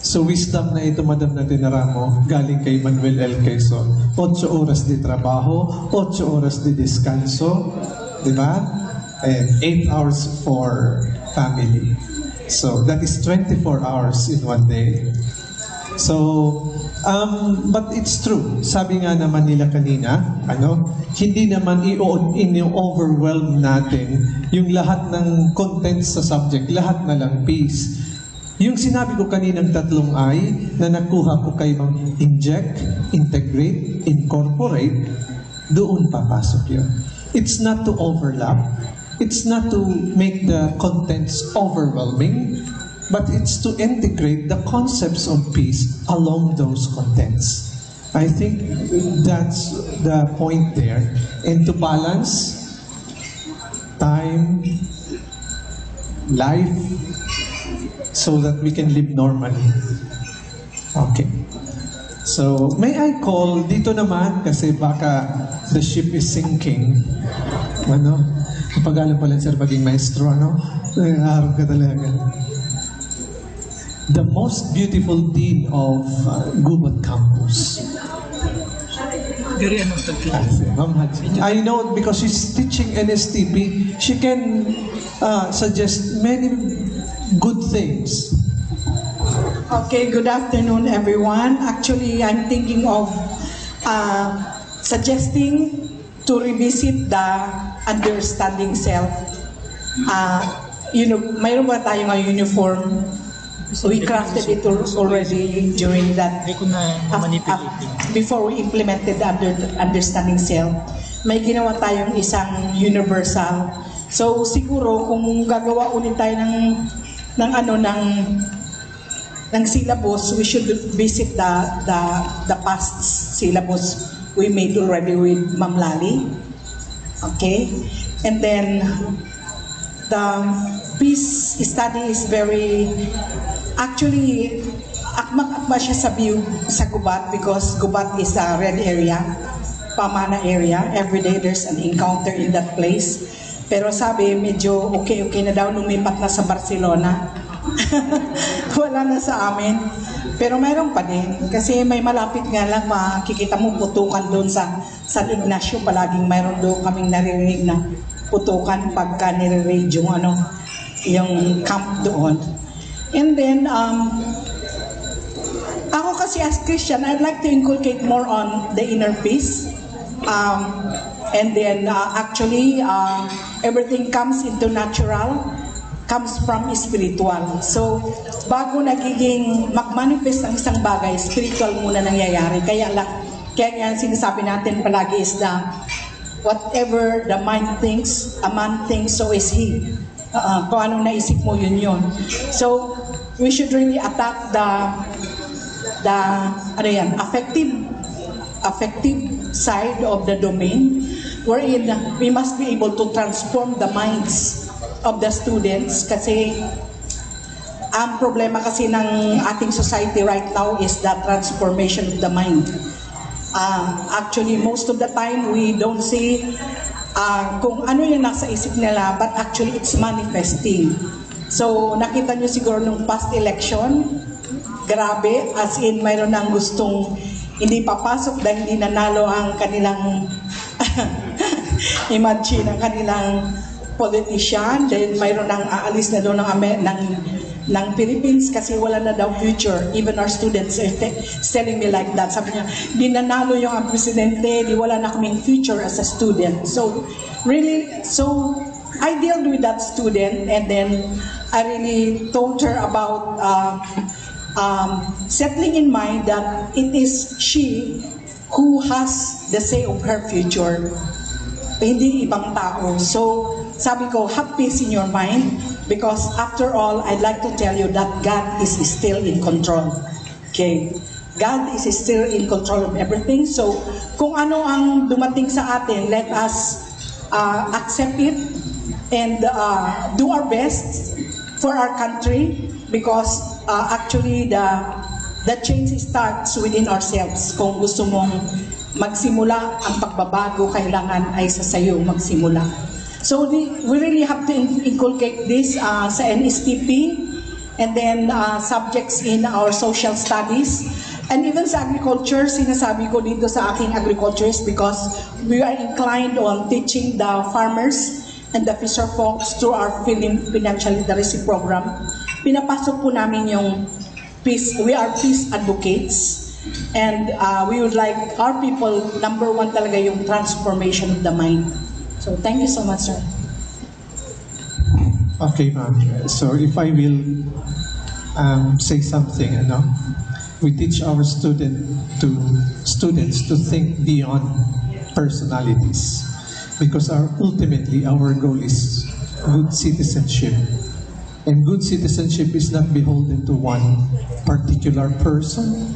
So, wisdom na ito, Madam, na tinaramo, galing kay Manuel L. Quezon. 8 oras di trabaho, 8 oras di descanso, di ba? And 8 hours for family. So, that is 24 hours in one day. So, but it's true. Sabi nga naman nila kanina, hindi naman i-overwhelm natin yung lahat ng contents sa subject, lahat na lang piece. Yung sinabi ko kaninang 3 ay na nakuha ko kay inject, integrate, incorporate, doon papasok yun. It's not to overlap. It's not to make the contents overwhelming, but it's to integrate the concepts of peace along those contents. I think that's the point there. And to balance time, life, so that we can live normally. Okay. So, may I call dito naman, kasi baka the ship is sinking. Kapag alam pala sir maging maestro, harap ka talaga. The most beautiful dean of Gubat Campus. I know because she's teaching NSTP, she can suggest many good things. Okay, good afternoon everyone. Actually, I'm thinking of suggesting to revisit the understanding self. Mayroon ba tayo ng uniform? So we crafted it already during that, before we implemented the understanding self. May ginawa tayong isang universal. So siguro kung gagawa ulit tayo ng syllabus, we should visit the past syllabus we made already with Ma'am Lali. Okay? And then the peace study is very, actually, akmak-akma siya sa view sa Gubat because Gubat is a red area, pamana area. Every day there's an encounter in that place. Pero sabi, medyo okay na daw, lumipat na sa Barcelona. Wala na sa amin. Pero mayroon pa din. Kasi may malapit nga lang, makikita mo putukan doon sa San Ignacio. Palaging mayroon doon kaming naririnig na putukan pagka nire-raid yung camp doon. And then, ako kasi as Christian, I'd like to inculcate more on the inner peace. And then, actually, everything comes into natural, comes from spiritual. So, bago nagiging mag-manifest ang isang bagay, spiritual muna nangyayari. Kaya nga sinasabi natin palagi is na whatever the mind thinks, a man thinks, so is he. Kung anong naisip mo, yun. So, we should really attack the affective side of the domain, wherein we must be able to transform the minds of the students kasi ang problema kasi ng ating society right now is the transformation of the mind. Actually, most of the time, we don't see kung ano yung nasa isip nila, but actually, it's manifesting. So, nakita nyo siguro nung past election, grabe, as in, mayroon nang gustong hindi papasok dahil hindi nanalo ang kanilang imagine, ang kanilang politician, then mayroon nang aalis na doon ng Philippines kasi wala na daw future. Even our students are telling me like that. Sabi niya, di nanalo yung ang presidente, di wala na kaming future as a student. So, really, I dealt with that student and then I really told her about settling in mind that it is she who has the say of her future. hindi ibang tao. So, sabi ko, have peace in your mind because after all, I'd like to tell you that God is still in control. Okay? God is still in control of everything. So, kung ano ang dumating sa atin, let us accept it and do our best for our country because actually the change starts within ourselves. Kung gusto mong magsimula ang pagbabago, kailangan ay sa sayo magsimula. So we really have to inculcate this sa NSTP and then subjects in our social studies. And even sa agriculture, sinasabi ko dito sa aking agriculturists because we are inclined on teaching the farmers and the fisher folks through our financial literacy program. Pinapasok po namin yung peace, we are peace advocates and we would like our people, number one talaga yung transformation of the mind. So thank you so much, sir. Okay, ma'am. So if I will say something, we teach our students to think beyond personalities because ultimately our goal is good citizenship. And good citizenship is not beholden to one particular person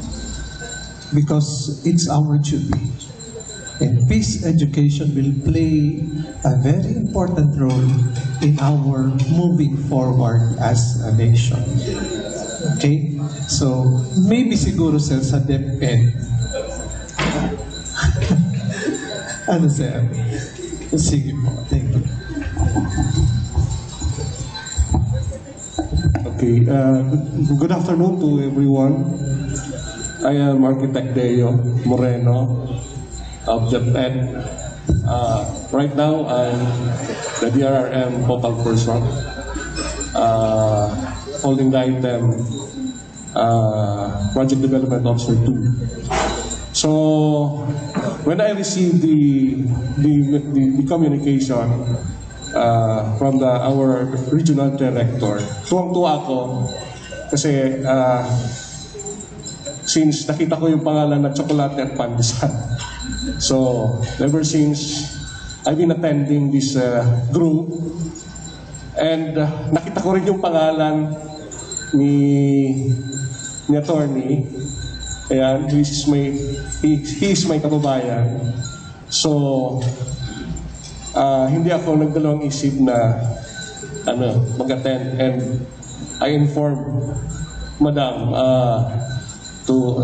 because it's our duty. And peace education will play a very important role in our moving forward as a nation. Okay? So, maybe siguro sir sa DepEd. Ano sir? Sige po. Thank you. Okay, good afternoon to everyone. I am Architect Deo Moreno of DepEd. Right now, I'm the DRRM focal person, holding the item Project Development Officer 2. So, when I received the communication from our regional director, tuwang-tuwa ako kasi since nakita ko yung pangalan na Chocolate at Pandesal. So, ever since I've been attending this group and nakita ko rin yung pangalan ni attorney. Ayan, he is my kababayan. So, hindi ako nagdalawang isip na mag-attend and I informed Madam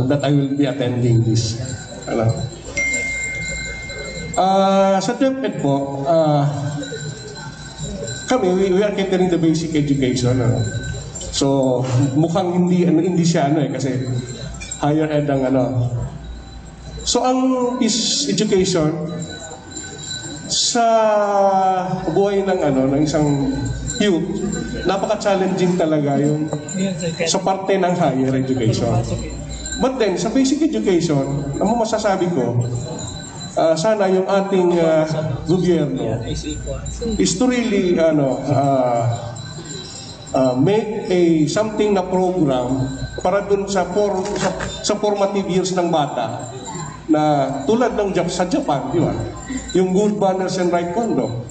that I will be attending this. Sa DepEd po, kami, we are catering the basic education. So, mukhang hindi siya kasi higher ed ang So, ang peace education sa buhay ng isang youth, napaka-challenging talaga yung sa parte ng higher education. But then, sa basic education, ang masasabi ko, sana yung ating gobyerno is to really make something na program para dun sa formative years ng bata na tulad ng sa Japan, di ba? Yung good manners and right conduct,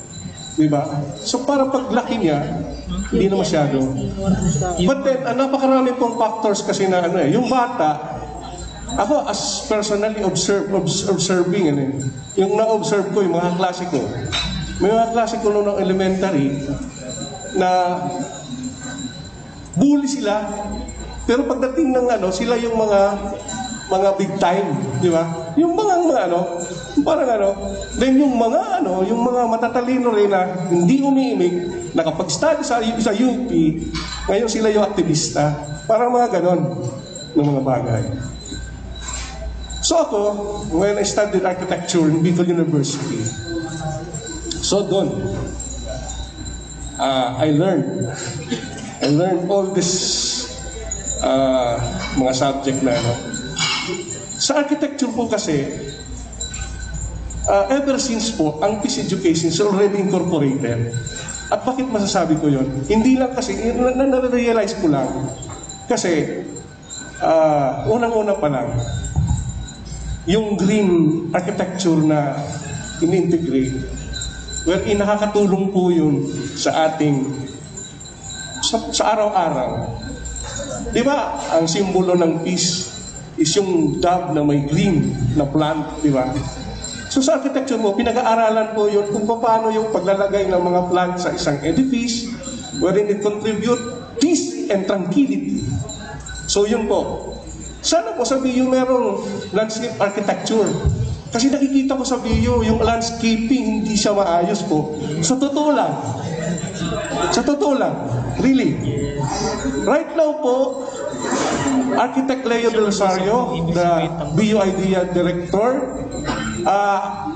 di ba? So para paglaki niya, hindi na masyado. But then, napakarami pong factors kasi na yung bata, ako as personally observing, yung na-observe ko, yung mga klase ko, may mga klase ko noong elementary na bully sila, pero pagdating ng sila yung mga big time, di ba? Yung mga parang then yung mga matatalino rin na hindi umiimik, nakapag-study sa UP, ngayon sila yung aktivista. Parang mga ganon ng mga bagay. So ako, when I studied architecture in Bicol University, so doon, I learned all this mga subject na Sa architecture po kasi, ever since po, ang peace education is already incorporated. At bakit masasabi ko yun? Hindi lang kasi, na-realize ko lang. Kasi, unang-una pa lang, yung green architecture na in-integrate, wherein nakakatulong po yun sa ating sa araw-araw. Di ba, ang simbolo ng peace is yung dove na may green na plant, di ba? So sa architecture mo, pinag-aaralan po yun kung paano yung paglalagay ng mga plant sa isang edifice wherein it contribute peace and tranquility. So yun po. Sana po sa BU merong landscape architecture. Kasi nakikita ko sa BU, yung landscaping hindi siya maayos po. Sa totoo lang. Really. Right now po, Architect Leo Del Rosario, the BU Idea Director,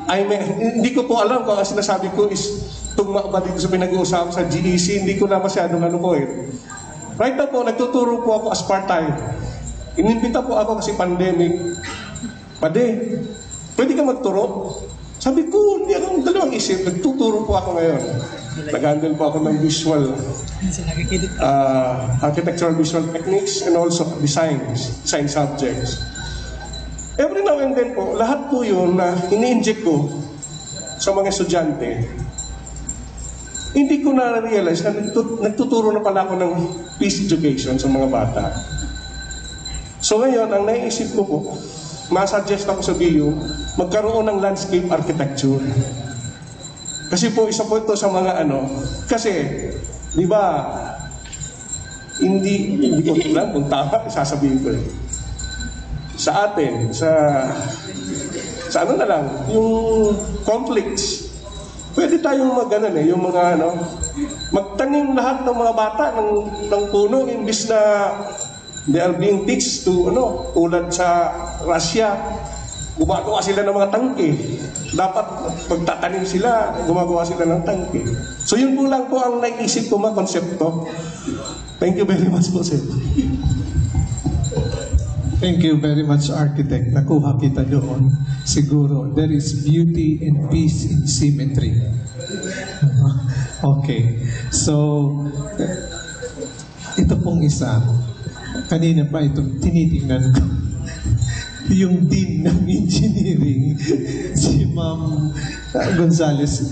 hindi ko po alam kung ang sinasabi ko is tugma ba dito sa pinag-uusapan sa GEC, hindi ko na masyadong Right now po, nagtuturo po ako as part-time. Inimbita po ako kasi pandemic. Pade, pwede ka magturo? Sabi ko, hindi akong dalawang isip. Nagtuturo po ako ngayon. Nag-handle po ako ng visual, architectural visual techniques and also design subjects. Every now and then po, lahat po yun na ini-inject ko sa mga estudyante, hindi ko na-realize na nagtuturo na pala ako ng peace education sa mga bata. So ngayon, ang naiisip ko po, masuggest ako sa BU, magkaroon ng landscape architecture. Kasi po, isa po ito sa mga kasi, di ba, hindi ko alam kung tama, sasabihin ko sa atin, sa na lang, yung conflicts, pwede tayong yung mga magtanim lahat ng mga bata ng puno, imbis na they are being teach to, tulad sa Russia, gumagawa sila ng mga tangke. Dapat pagtatanim sila, gumagawa sila ng tangke. So yun po lang po ang naisip ko mga konsepto. Thank you very much po, sir. Thank you very much, Architect. Nakuha kita doon. Siguro, there is beauty and peace in symmetry. Okay. So, ito pong isa. Kanina pa itong tinitingnan ko. Yung Dean ng Engineering, si Ma'am Gonzales,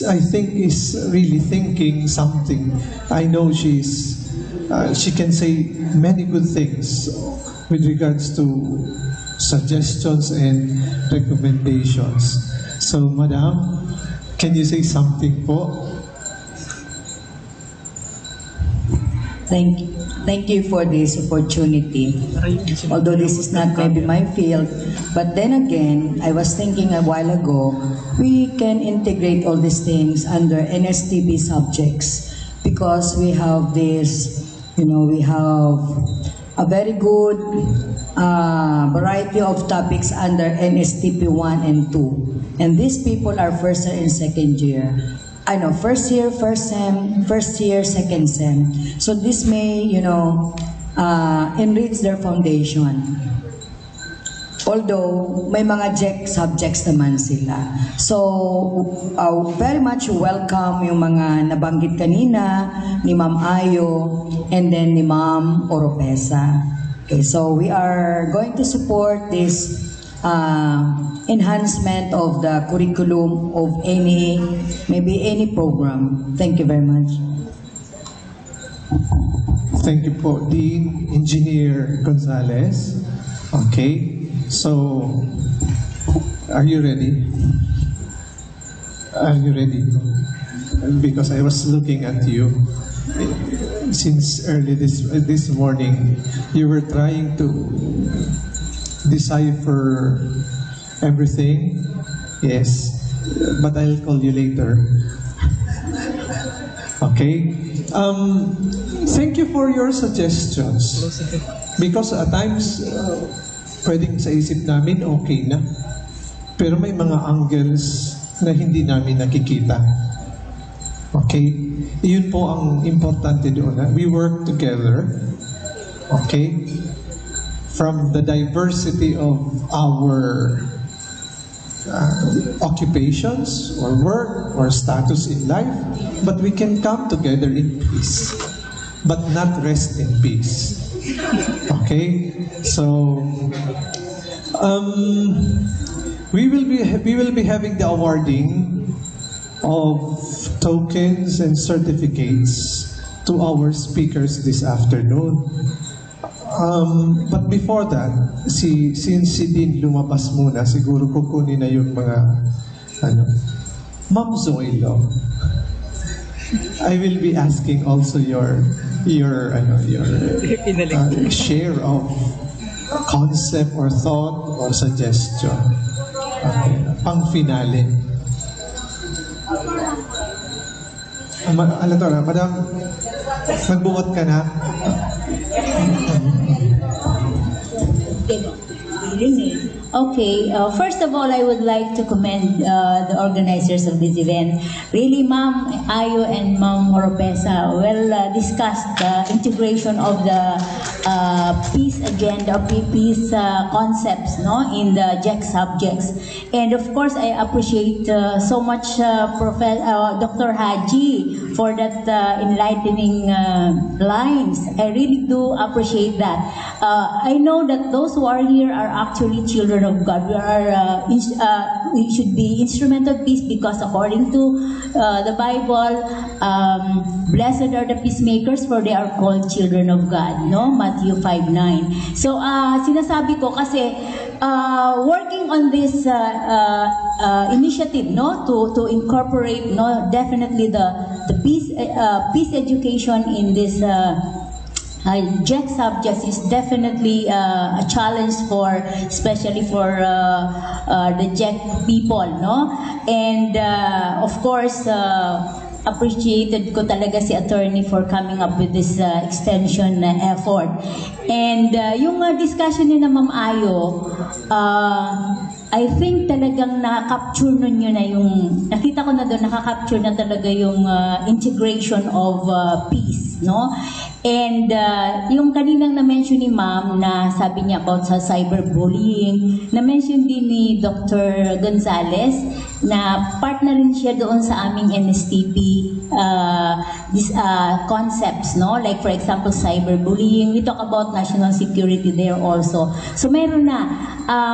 I think is really thinking something. I know she can say many good things with regards to suggestions and recommendations. So, Madam, can you say something po? Thank you for this opportunity. Although this is not maybe my field, but then again, I was thinking a while ago, we can integrate all these things under NSTP subjects because we have this, we have a very good variety of topics under NSTP 1 and 2. And these people are first and second year. First year, first sem, first year, second sem. So this may, enrich their foundation. Although, may mga JEC subjects naman sila. So, very much welcome yung mga nabanggit kanina ni Ma'am Ayo and then ni Ma'am Oropesa. Okay, so we are going to support this enhancement of the curriculum of maybe any program. Thank you very much. Thank you po, Dean Engineer Gonzales. Okay, so are you ready? Are you ready? Because I was looking at you since early this morning. You were trying to decipher everything. Yes, but I'll call you later. Okay. Thank you for your suggestions. Because at times, pwedeng sa isip namin, okay na. Pero may mga angles na hindi namin nakikita. Okay? Iyon po ang importante doon. We work together. Okay? From the diversity of our occupations or work or status in life, but we can come together in peace, but not rest in peace. Okay, so we will be having the awarding of tokens and certificates to our speakers this afternoon. But before that, since si Dean lumabas muna, siguro kukunin na yung mga, Ma'am Zoilo, I will be asking also your share of concept or thought or suggestion. Okay. Pang-finale. Madam, magbuwat ka na. Okay, first of all, I would like to commend the organizers of this event. Really, Ma'am Ayo and Ma'am Moropesa discussed the integration of the peace agenda, peace concepts, in the JEC subjects. And of course, I appreciate so much Dr. Haji for that enlightening lines. I really do appreciate that. I know that those who are here are actually children of God. We should be instrument of peace because according to the Bible, blessed are the peacemakers for they are called children of God, Matthew 5:9. So sinasabi ko kasi working on this initiative, to incorporate, definitely the peace education in this JEC subjects is definitely a challenge especially for the JEC people, and of course appreciated ko talaga si attorney for coming up with this extension effort. And yung discussion ni na Ma'am Ayo, I think talagang na-capture nun yun na yung, nakita ko na doon, nakaka-capture na talaga yung integration of peace, And yung kaninang na-mention ni Ma'am na sabi niya about sa cyberbullying, na-mention din ni Dr. Gonzales na partner rin siya doon sa aming NSTP concepts, like for example cyberbullying. We talk about national security there also. So meron na.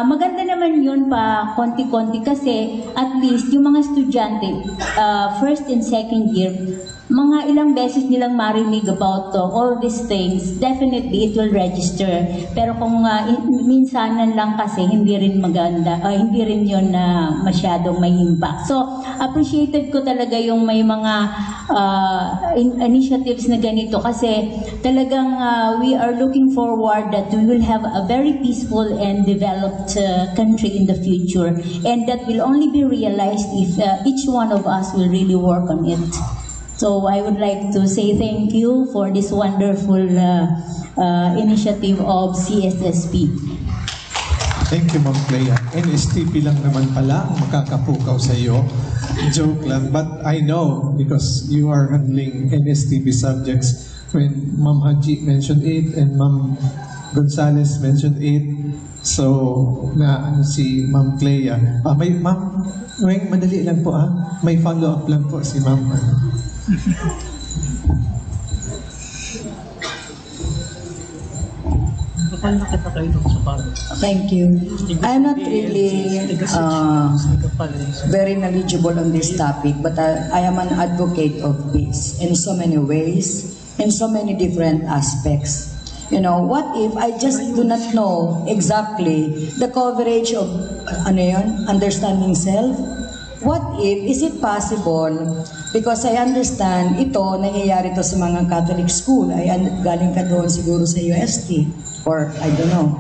Maganda naman yun pa konti-konti kasi at least yung mga estudyante first and second year, mga ilang beses nilang marinig about all these things, definitely it will register. Pero kung minsanan lang kasi, hindi rin maganda, hindi rin yun masyadong may impact. So, appreciated ko talaga yung may mga initiatives na ganito kasi talagang we are looking forward that we will have a very peaceful and developed country in the future. And that will only be realized if each one of us will really work on it. So I would like to say thank you for this wonderful initiative of CSSP. Thank you, Ma'am Clea. NSTP lang naman pala ang makakapukaw sa iyo. Joke lang. But I know, because you are handling NSTP subjects, when Ma'am Haji mentioned 8 and Ma'am Gonzales mentioned 8, so si Ma'am Clea. Ma'am, madali lang po may follow-up lang po si Ma'am. Thank you. I'm not really very knowledgeable on this topic, but I am an advocate of peace in so many ways, in so many different aspects. What if I just do not know exactly the coverage of understanding self? What if, is it possible, because I understand ito, nangyayari to sa mga Catholic school, galing ka doon siguro sa UST, or I don't know.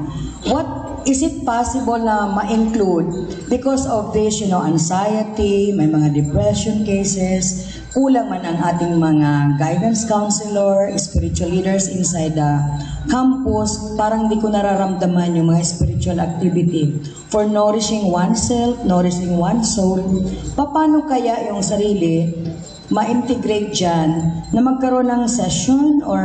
What, is it possible na ma-include, because of this, anxiety, may mga depression cases, kulang man ang ating mga guidance counselor, spiritual leaders inside the campus, parang di ko nararamdaman yung mga spiritual activity for nourishing oneself, nourishing one's soul. Paano kaya yung sarili ma-integrate dyan na magkaroon ng session or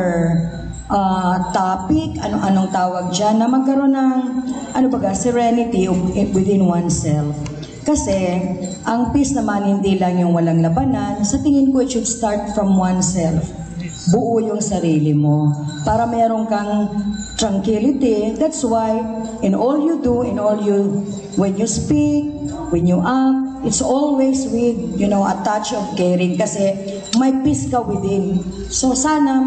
topic, anong tawag dyan, na magkaroon ng serenity within oneself. Kasi ang peace naman hindi lang yung walang labanan. Sa tingin ko, it should start from oneself. Buo yung sarili mo para meron kang tranquility. That's why in all you do, when you speak, when you act, it's always with, a touch of caring kasi may peace ka within. So sana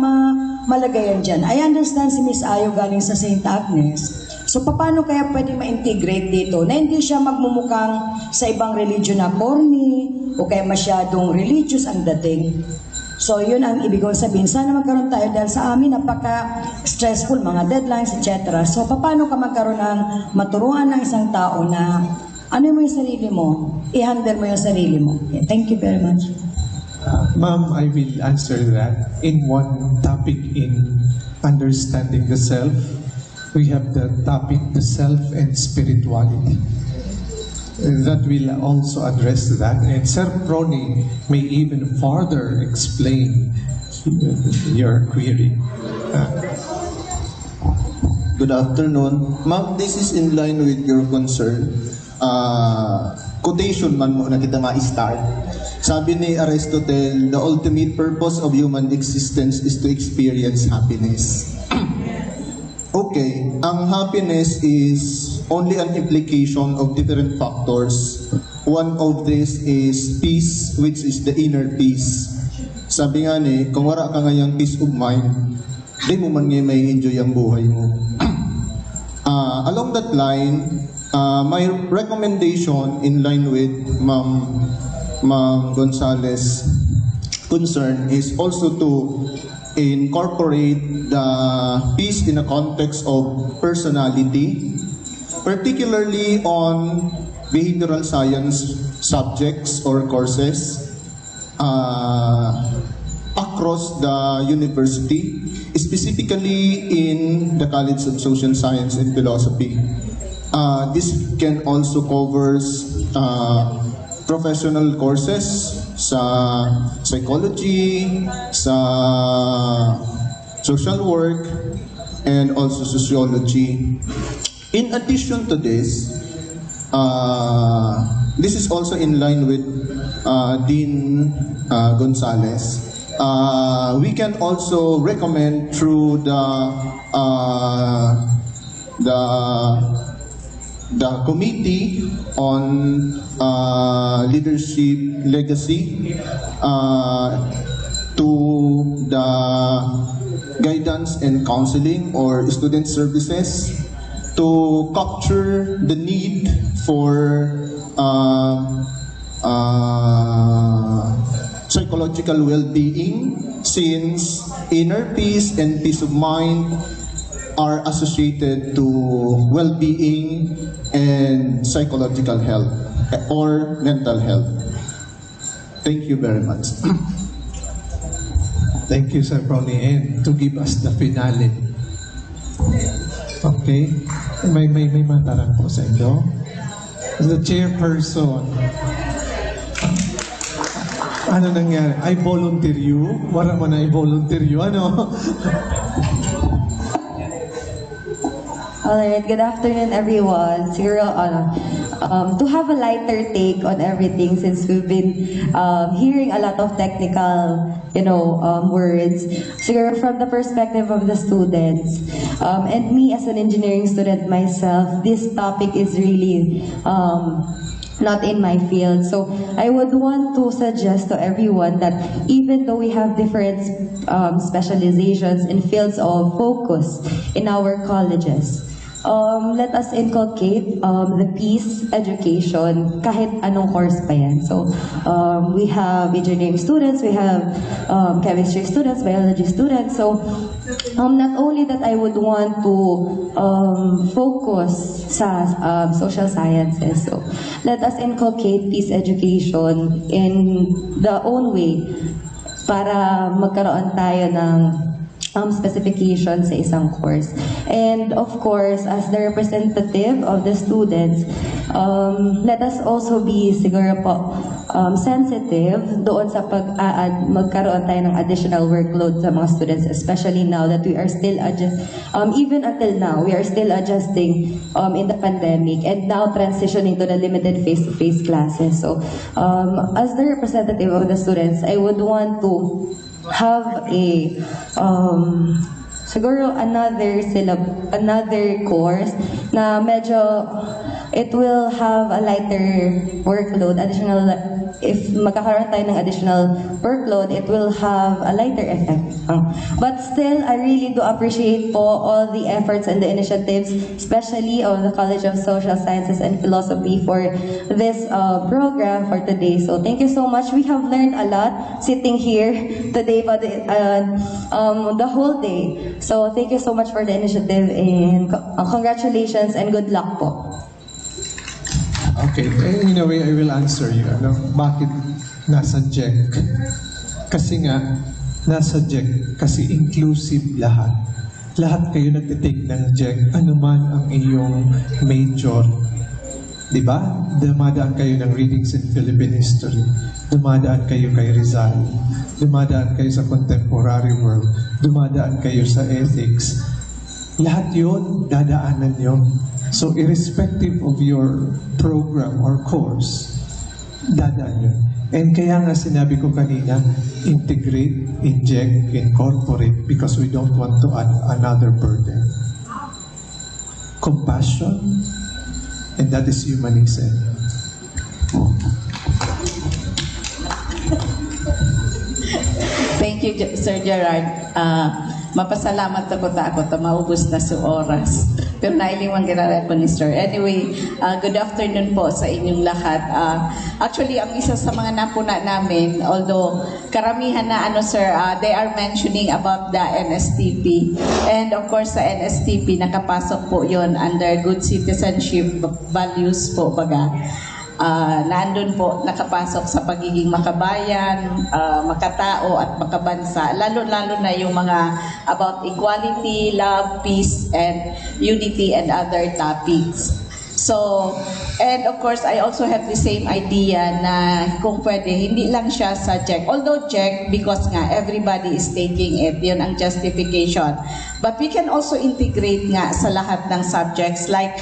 malagayan dyan. I understand si Miss Ayo galing sa St. Agnes. So paano kaya pwede ma-integrate dito na hindi siya magmumukhang sa ibang religion na corny o kaya masyadong religious ang dating. So yun ang ibig kong sabihin. Sana magkaroon tayo dahil sa amin napaka-stressful, mga deadlines, etc. So paano ka magkaroon ng maturuan ng isang tao na ano mo yung sarili mo, i-handle mo yung sarili mo. Yeah, thank you very much. Ma'am, I will answer that. In one topic in understanding the self, we have the topic, the self and spirituality. That will also address that. And Sir Prony may even further explain your query. Good afternoon. Ma'am, this is in line with your concern. Quotation man mo na kita ma-start. Sabi ni Aristotle, the ultimate purpose of human existence is to experience happiness. Okay, ang happiness is only an implication of different factors. One of this is peace, which is the inner peace. Sabi nga ni, kung wala ka ngayang peace of mind, di mo man ngayon may enjoy ang buhay mo. Along that line, my recommendation in line with Ma'am Gonzalez concern is also to incorporate the peace in a context of personality, particularly on behavioral science subjects or courses across the university, specifically in the College of Social Science and Philosophy. This can also covers professional courses sa psychology, sa social work, and also sociology. In addition to this, this is also in line with Dean Gonzalez. We can also recommend through the Committee on Leadership Legacy to the Guidance and Counseling or Student Services to capture the need for psychological well-being, since inner peace and peace of mind are associated to well-being and psychological health or mental health. Thank you very much. Thank you, Sir Prony. And to give us the finale. Okay? May matanong po sa inyo. The chairperson. Ano nangyari? I volunteer you? Wala mo na i-volunteer you. Ano? Alright, good afternoon everyone. Siguro, to have a lighter take on everything since we've been hearing a lot of technical, words. Siguro from the perspective of the students, and me as an engineering student myself, this topic is really not in my field. So I would want to suggest to everyone that even though we have different specializations in fields of focus in our colleges, let us inculcate the peace education kahit anong course pa yan. So we have engineering students, we have chemistry students, biology students. So not only that I would want to focus sa social sciences. So let us inculcate peace education in the own way para magkaroon tayo ng specifications sa isang course. And of course, as the representative of the students, let us also be siguro po sensitive doon sa magkaroon tayo ng additional workload sa mga students, especially now that we are still even until now, we are still adjusting in the pandemic and now transitioning to the limited face-to-face classes. So as the representative of the students, I would want to have siguro another course na medyo it will have a lighter workload, if magkakaroon tayo ng additional workload, it will have a lighter effect. But still, I really do appreciate po all the efforts and the initiatives, especially of the College of Social Sciences and Philosophy for this program for today. So thank you so much. We have learned a lot sitting here today, but the whole day. So thank you so much for the initiative, and congratulations and good luck po. Okay, in a way, I will answer you. Bakit nasa JEC? Kasi nga, nasa JEC, kasi inclusive lahat. Lahat kayo nagtitake ng JEC, anuman ang iyong major. Diba? Dumadaan kayo ng readings in Philippine history. Dumadaan kayo kay Rizal. Dumadaan kayo sa contemporary world. Dumadaan kayo sa ethics. Lahat yun, dadaanan nyo. So, irrespective of your program or course, dadaan yun. And kaya nga sinabi ko kanina, integrate, inject, incorporate, because we don't want to add another burden. Compassion, and that is humanism. Thank you, Sir Gerard. Mapasalamat ako maubos na sa oras. Pero nailiwang ginara ko ni Sir. Anyway, good afternoon po sa inyong lahat. Actually, ang isa sa mga napuna namin, although karamihan na Sir, they are mentioning about the NSTP. And of course, sa NSTP, nakapasok po yon under good citizenship values po baga. Nandun po nakapasok sa pagiging makabayan, makatao at makabansa, lalo-lalo na yung mga about equality, love, peace, and unity and other topics. So, and of course, I also have the same idea na kung pwede, hindi lang siya sa JEC. Although JEC, because nga, everybody is taking it, yun ang justification. But we can also integrate nga sa lahat ng subjects. Like,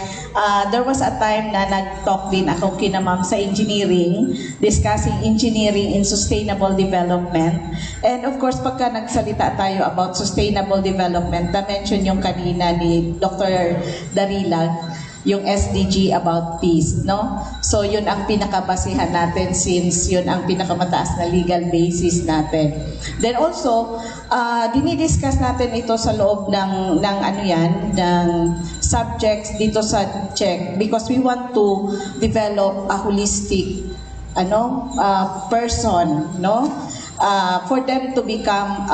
there was a time na nag-talk din ako kina ma'am sa engineering, discussing engineering in sustainable development. And of course, pagka nagsalita tayo about sustainable development, na-mention yung kanina ni Dr. Darila, yung SDG about peace, no? So, yun ang pinakabasihan natin since yun ang pinakamataas na legal basis natin. Then also, dinidiscuss natin ito sa loob ng subjects dito sa JEC because we want to develop a holistic person, no? For them to become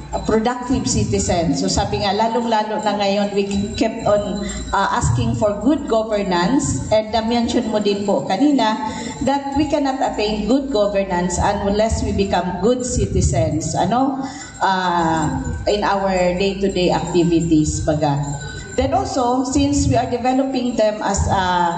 a productive citizen. So sabi nga, lalong-lalo na ngayon, we kept on asking for good governance, and na-mention mo din po kanina that we cannot attain good governance unless we become good citizens in our day-to-day activities baga. Then also, since we are developing them as a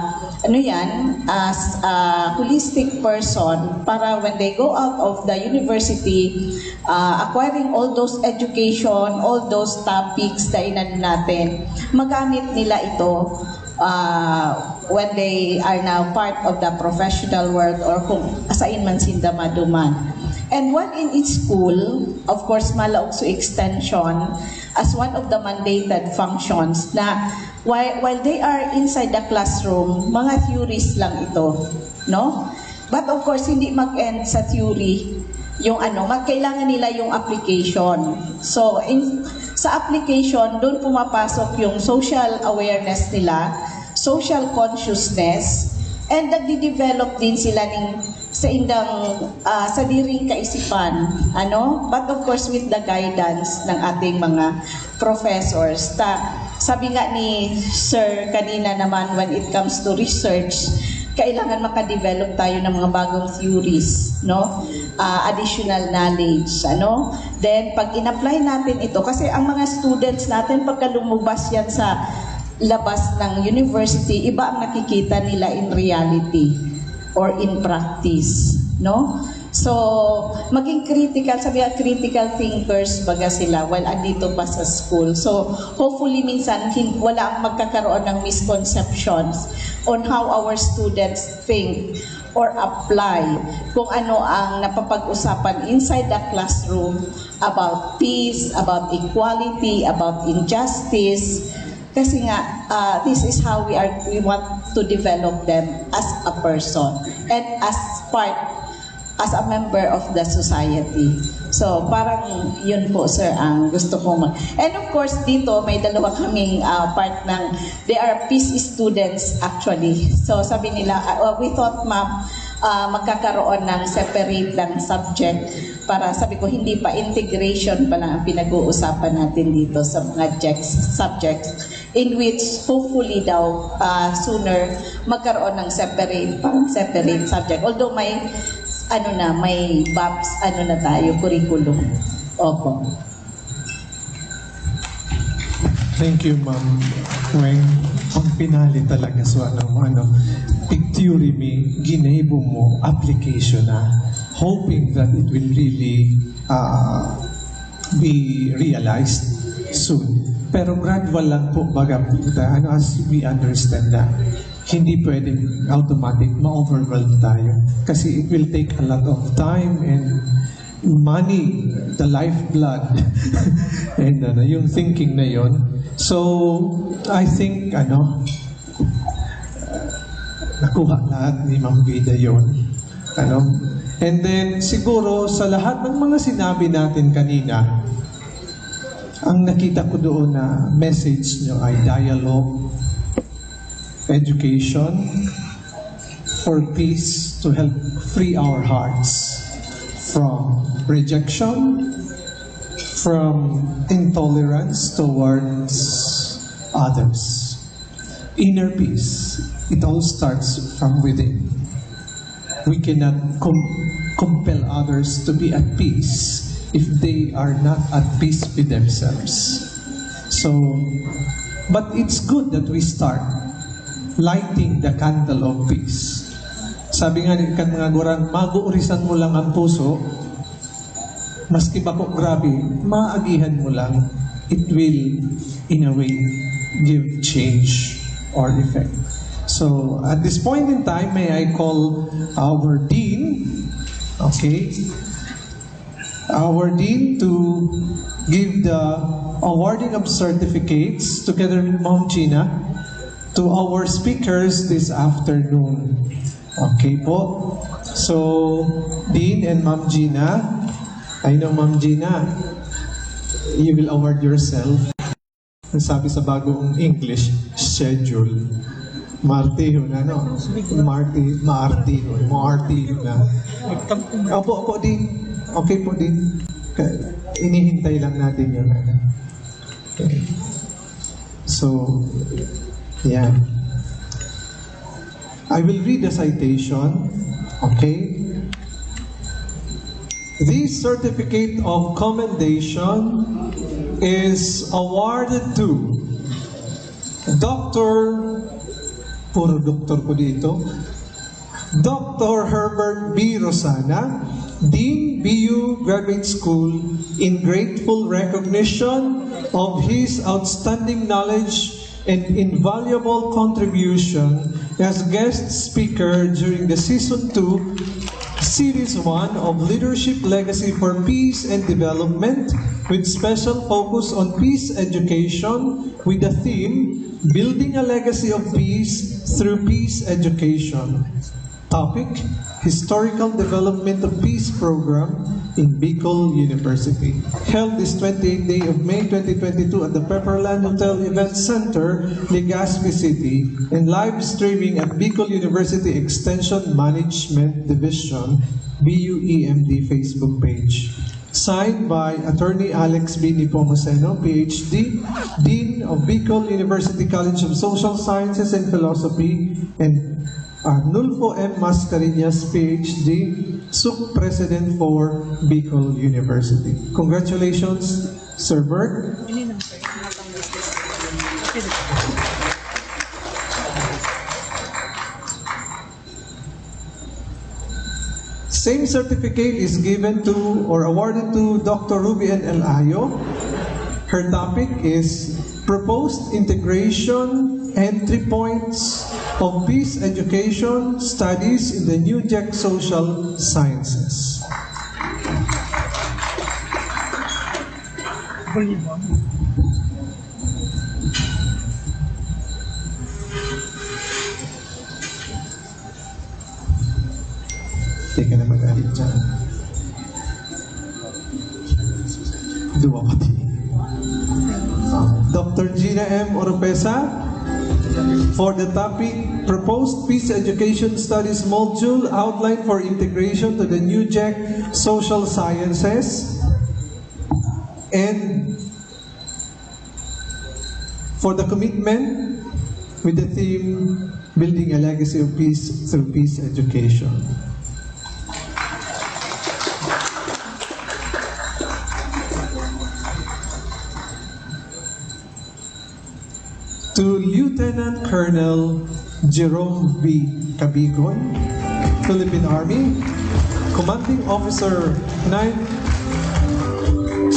holistic person, para when they go out of the university, acquiring all those education, all those topics na inan natin, magamit nila ito when they are now part of the professional world or kung asain man sindamaduman. And while in each school, of course, Malaugso Extension, as one of the mandated functions na while they are inside the classroom, mga theories lang ito, no? But of course, hindi mag-end sa theory yung magkailangan nila yung application. So, sa application, doon pumapasok yung social awareness nila, social consciousness, and nagdi-develop din sila sa diring kaisipan, but of course with the guidance ng ating mga professors. Sabi nga ni Sir kanina naman, when it comes to research, kailangan makadevelop tayo ng mga bagong theories, additional knowledge, Then pag in-apply natin ito, kasi ang mga students natin pagka lumabas yan sa labas ng university, iba ang nakikita nila in reality or in practice, no? So, maging critical, sabi nga, critical thinkers baga sila while andito pa sa school. So, hopefully minsan wala ang magkakaroon ng misconceptions on how our students think or apply kung ano ang napapag-usapan inside the classroom about peace, about equality, about injustice. Kasi nga, this is how we want to develop them as a person and as a member of the society. So, parang yun po, sir, ang gusto kong And of course, dito, may dalawa kaming part ng, they are peace students actually. So, sabi nila, we thought, ma'am, magkakaroon ng separate ng subject para sabi ko hindi pa integration pa lang ang pinag-uusapan natin dito sa mga subjects in which hopefully daw sooner magkaroon ng separate subject, although may may BAPS na tayo curriculum. Opo. Thank you, Ma'am Weng. Ang pinali talaga sa picture me, ginaibo mo, application na, hoping that it will really be realized soon. Pero gradual lang po, baga, as we understand that, hindi pwedeng automatic ma-overwhelm tayo. Kasi it will take a lot of time and money, the lifeblood, and yung thinking na yon. So, I think, nakuha lahat ni Ma'am Vida yun. And then, siguro, sa lahat ng mga sinabi natin kanina, ang nakita ko doon na message nyo ay dialogue, education, for peace, to help free our hearts from rejection, from intolerance towards others. Inner peace, it all starts from within. We cannot compel others to be at peace if they are not at peace with themselves. So, but it's good that we start lighting the candle of peace. Sabi nga ni kan mga gurang, maguurisan mo lang ang puso, maski bako grabe, maagihan mo lang, it will, in a way, give change or effect. So, at this point in time, may I call our Dean, our Dean to give the awarding of certificates together with Ma'am Gina to our speakers this afternoon. Okay po. So, Dean and Ma'am Gina, I know Ma'am Gina, you will award yourself. Sabi sa bagong English, schedule. Martiho na, no? Martiho na. Opo, Dean. Okay po, Dean. Inihintay lang natin yun. Okay. So, yeah. I will read the citation. Okay. This certificate of commendation is awarded to puro doktor po dito, Dr. Herbert B. Rosana, Dean, BU Graduate School, in grateful recognition of his outstanding knowledge and invaluable contribution as guest speaker during the Season 2, Series 1 of Leadership Legacy for Peace and Development, with special focus on peace education with the theme, Building a Legacy of Peace Through Peace Education. Topic, Historical Development of Peace Program in Bicol University. Held this 28th day of May 2022 at the Pepperland Hotel Event Center, Legazpi City, and live streaming at Bicol University Extension Management Division, BUEMD Facebook page. Signed by Attorney Alex B. Nepomuceno, PhD, Dean of Bicol University College of Social Sciences and Philosophy, and Arnulfo M. Mascareñas, PhD, Sub-President for Bicol University. Congratulations, Sir Bert. Same certificate is given to or awarded to Dr. Ruby N. El Ayo. Her topic is Proposed Integration Entry Points of Peace Education Studies in the New Jack Social Sciences. Hindi ka na magalit dyan. Dua pati. Dr. Gina M. Oropesa, for the topic, Proposed Peace Education Studies Module Outline for Integration to the New JEC Social Sciences, and for the commitment with the theme, Building a Legacy of Peace through Peace Education. To Lieutenant Colonel Jerome B. Cabigon, Philippine Army, Commanding Officer 9th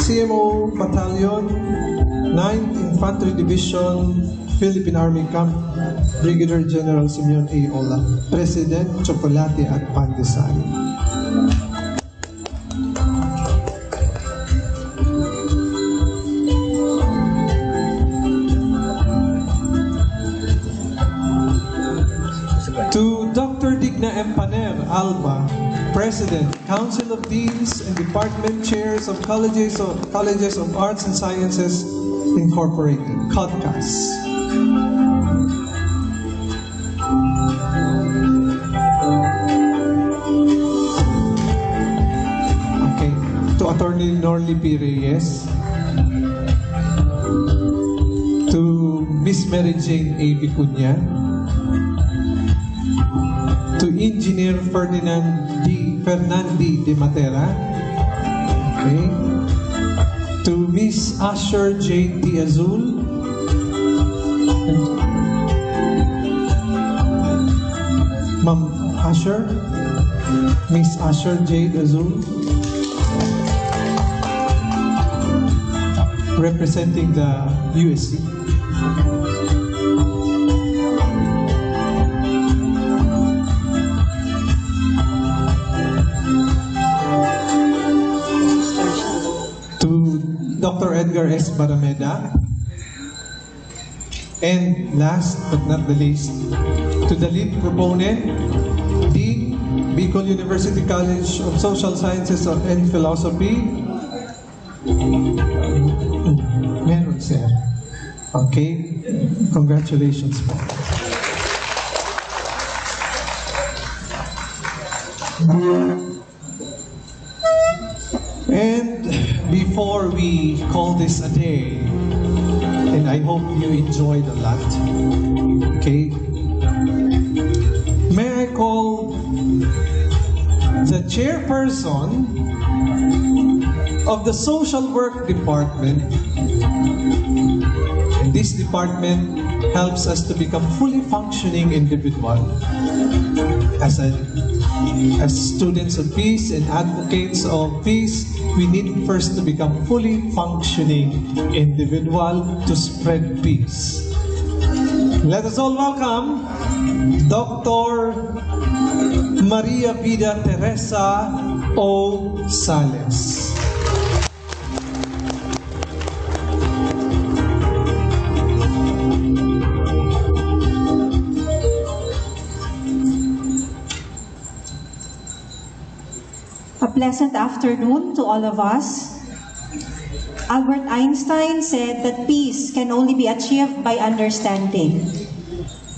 CMO Battalion, 9th Infantry Division, Philippine Army Camp, Brigadier General Simeon A. Ola, President, Chocolate at Pandesal. To Dr. Digna M. Paner, Alba, President, Council of Deans and Department Chairs of Colleges of Arts and Sciences Incorporated, CODCAS. Okay, to Attorney Norly P. Reyes, to Miss Mary Jane A. Vicuña, to Engineer Fernandi de Matera, okay, to Miss Asher Jane T. Azul, Ma'am Asher, Miss Asher Jade Azul, representing the USC. Dr. Edgar S. Barameda, and last but not the least, to the lead proponent, Dean, Bicol University College of Social Sciences and Philosophy. Meron, sir. Okay, congratulations po. And before we call this a day, and I hope you enjoyed a lot, okay? May I call the chairperson of the Social Work Department, and this department helps us to become fully functioning individual as students of peace and advocates of peace. We need first to become fully functioning individual to spread peace. Let us all welcome Dr. Maria Vida Teresa O. Sales. A pleasant afternoon to all of us. Albert Einstein said that peace can only be achieved by understanding.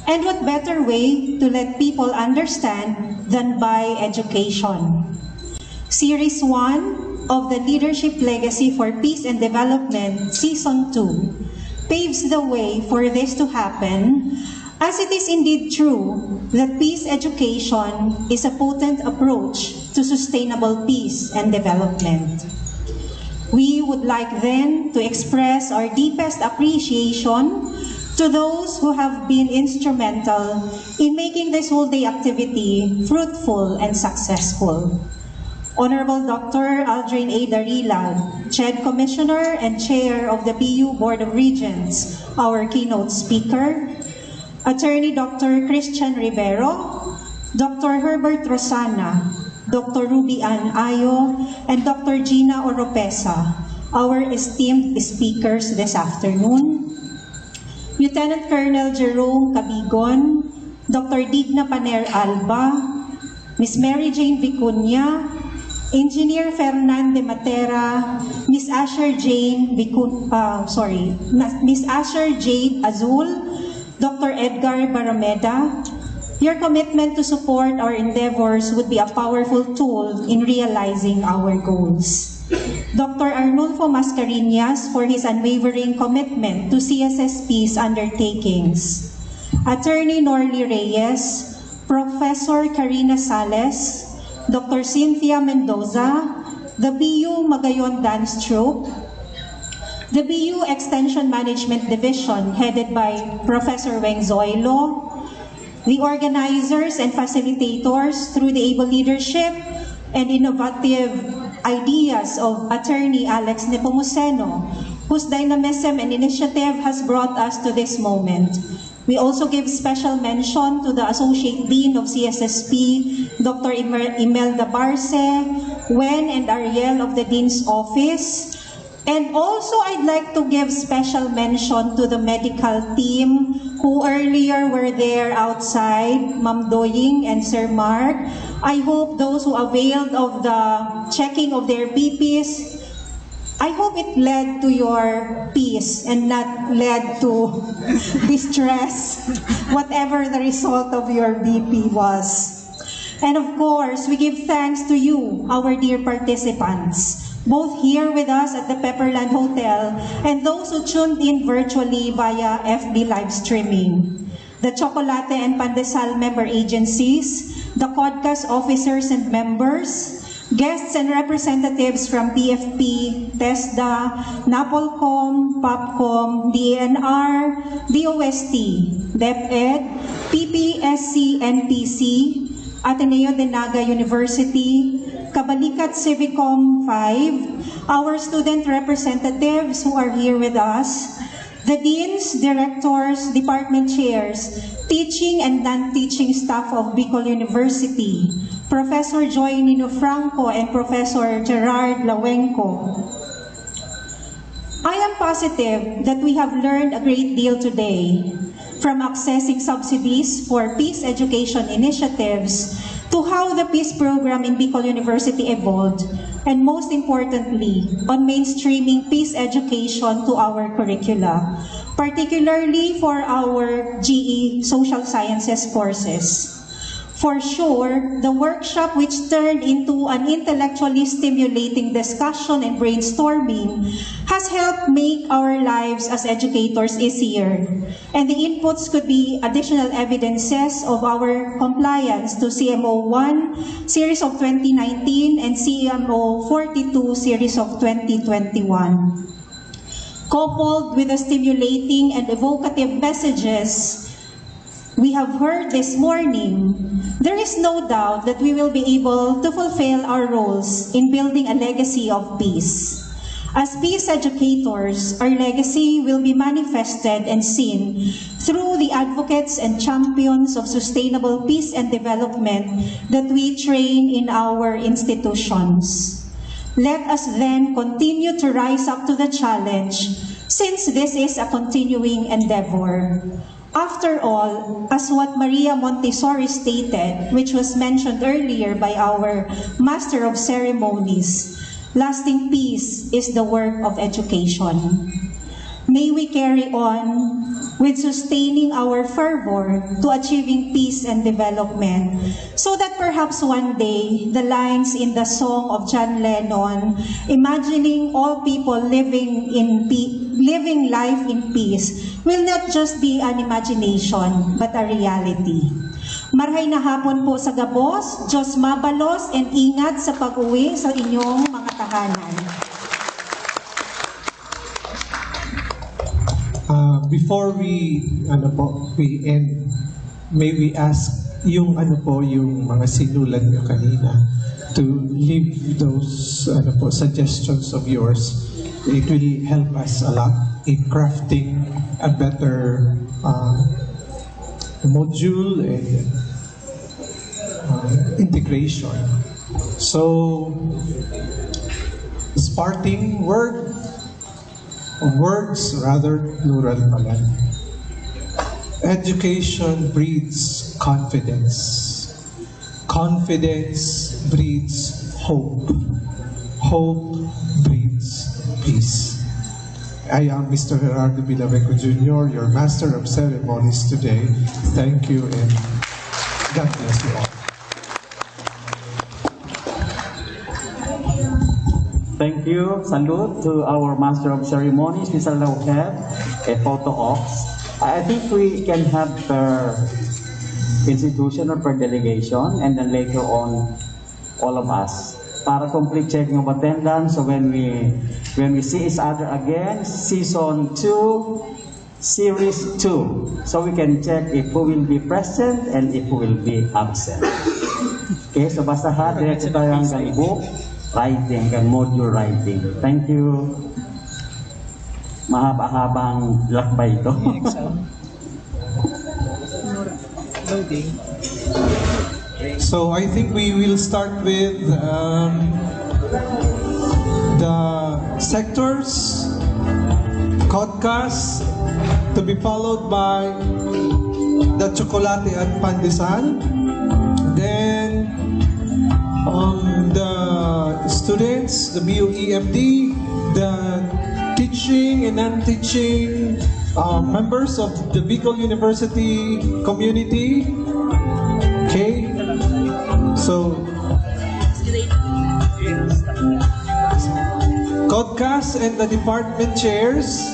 And what better way to let people understand than by education? Series 1 of the Leadership Legacy for Peace and Development, Season 2, paves the way for this to happen, as it is indeed true that peace education is a potent approach to sustainable peace and development. We would like then to express our deepest appreciation to those who have been instrumental in making this whole day activity fruitful and successful. Honorable Dr. Aldrin A. Darila, CHED Commissioner and Chair of the PU Board of Regents, our keynote speaker, Attorney Dr. Christian Rivero, Dr. Herbert Rosana, Dr. Ruby Ann Ayo, and Dr. Gina Oropesa, our esteemed speakers this afternoon, Lieutenant Colonel Jerome Cabigon, Dr. Digna Paner Alba, Ms. Mary Jane Vicuña, Engineer Fernande Matera, Ms. Asher Jane Ms. Asher Jade Azul, Dr. Edgar Barameda. Your commitment to support our endeavors would be a powerful tool in realizing our goals. Dr. Arnulfo Mascareñas for his unwavering commitment to CSSP's undertakings. Attorney Norly Reyes, Professor Karina Sales, Dr. Cynthia Mendoza, the BU Magayon Dance Troupe, the BU Extension Management Division headed by Professor Weng Zoilo, the organizers and facilitators through the able leadership and innovative ideas of Attorney Alex Nepomuceno, whose dynamism and initiative has brought us to this moment. We also give special mention to the Associate Dean of CSSP, Dr. Imelda Barce, Wen and Ariel of the Dean's Office. And also, I'd like to give special mention to the medical team who earlier were there outside, Ma'am Doying and Sir Mark. I hope those who availed of the checking of their BPs, I hope it led to your peace and not led to distress, whatever the result of your BP was. And of course, we give thanks to you, our dear participants, both here with us at the Pepperland Hotel and those who tuned in virtually via FB live streaming. The Chocolate and Pandesal member agencies, the CODCAS officers and members, guests and representatives from PFP, TESDA, NAPOLCOM, POPCOM, DENR, DOST, DepEd, PPSC, NPC, Ateneo de Naga University, Kabalikat Civicom 5, our student representatives who are here with us, the deans, directors, department chairs, teaching and non-teaching staff of Bicol University, Professor Joy Nino Franco and Professor Gerard Lawenco. I am positive that we have learned a great deal today, from accessing subsidies for peace education initiatives to how the peace program in Bicol University evolved, and most importantly, on mainstreaming peace education to our curricula, particularly for our GE Social Sciences courses. For sure, the workshop, which turned into an intellectually stimulating discussion and brainstorming, has helped make our lives as educators easier. And the inputs could be additional evidences of our compliance to CMO 1 series of 2019 and CMO 42 series of 2021. Coupled with the stimulating and evocative messages we have heard this morning, there is no doubt that we will be able to fulfill our roles in building a legacy of peace. As peace educators, our legacy will be manifested and seen through the advocates and champions of sustainable peace and development that we train in our institutions. Let us then continue to rise up to the challenge, since this is a continuing endeavor. After all, as what Maria Montessori stated, which was mentioned earlier by our Master of Ceremonies, lasting peace is the work of education. May we carry on with sustaining our fervor to achieving peace and development, so that perhaps one day the lines in the song of John Lennon, imagining all people living life in peace, will not just be an imagination, but a reality. Marhay na hapon po sa Gabos, Diyos mabalos and ingat sa pag-uwi sa inyong mga tahanan. Before we end, may we ask yung yung mga sinulat nyo kanina to leave those suggestions of yours. It will help us a lot in crafting a better module and integration. So, parting words rather plural pala. Education breeds confidence. confidence breeds hope. Hope breeds peace. I am Mr. Gerardo Villaveco Jr., your Master of Ceremonies today. Thank you and God bless you all. Thank you. Salute to our Master of Ceremonies. We shall now have a photo ops. I think we can have per institution or per delegation, and then later on, all of us, para complete checking of attendance. So when we see each other again, season 2, series 2, so we can check if who will be present and if who will be absent. Okay, so basta ha, diretso tayo hanggang book writing and module writing. Thank you. Mahaba-habang lakbay ito. So I think we will start with the sectors, CODCAS, to be followed by the Chocolate at Pandesal. Then the students, the BUEFD, the teaching and non-teaching members of the Bicol University community. Okay, so CODCAS and the department chairs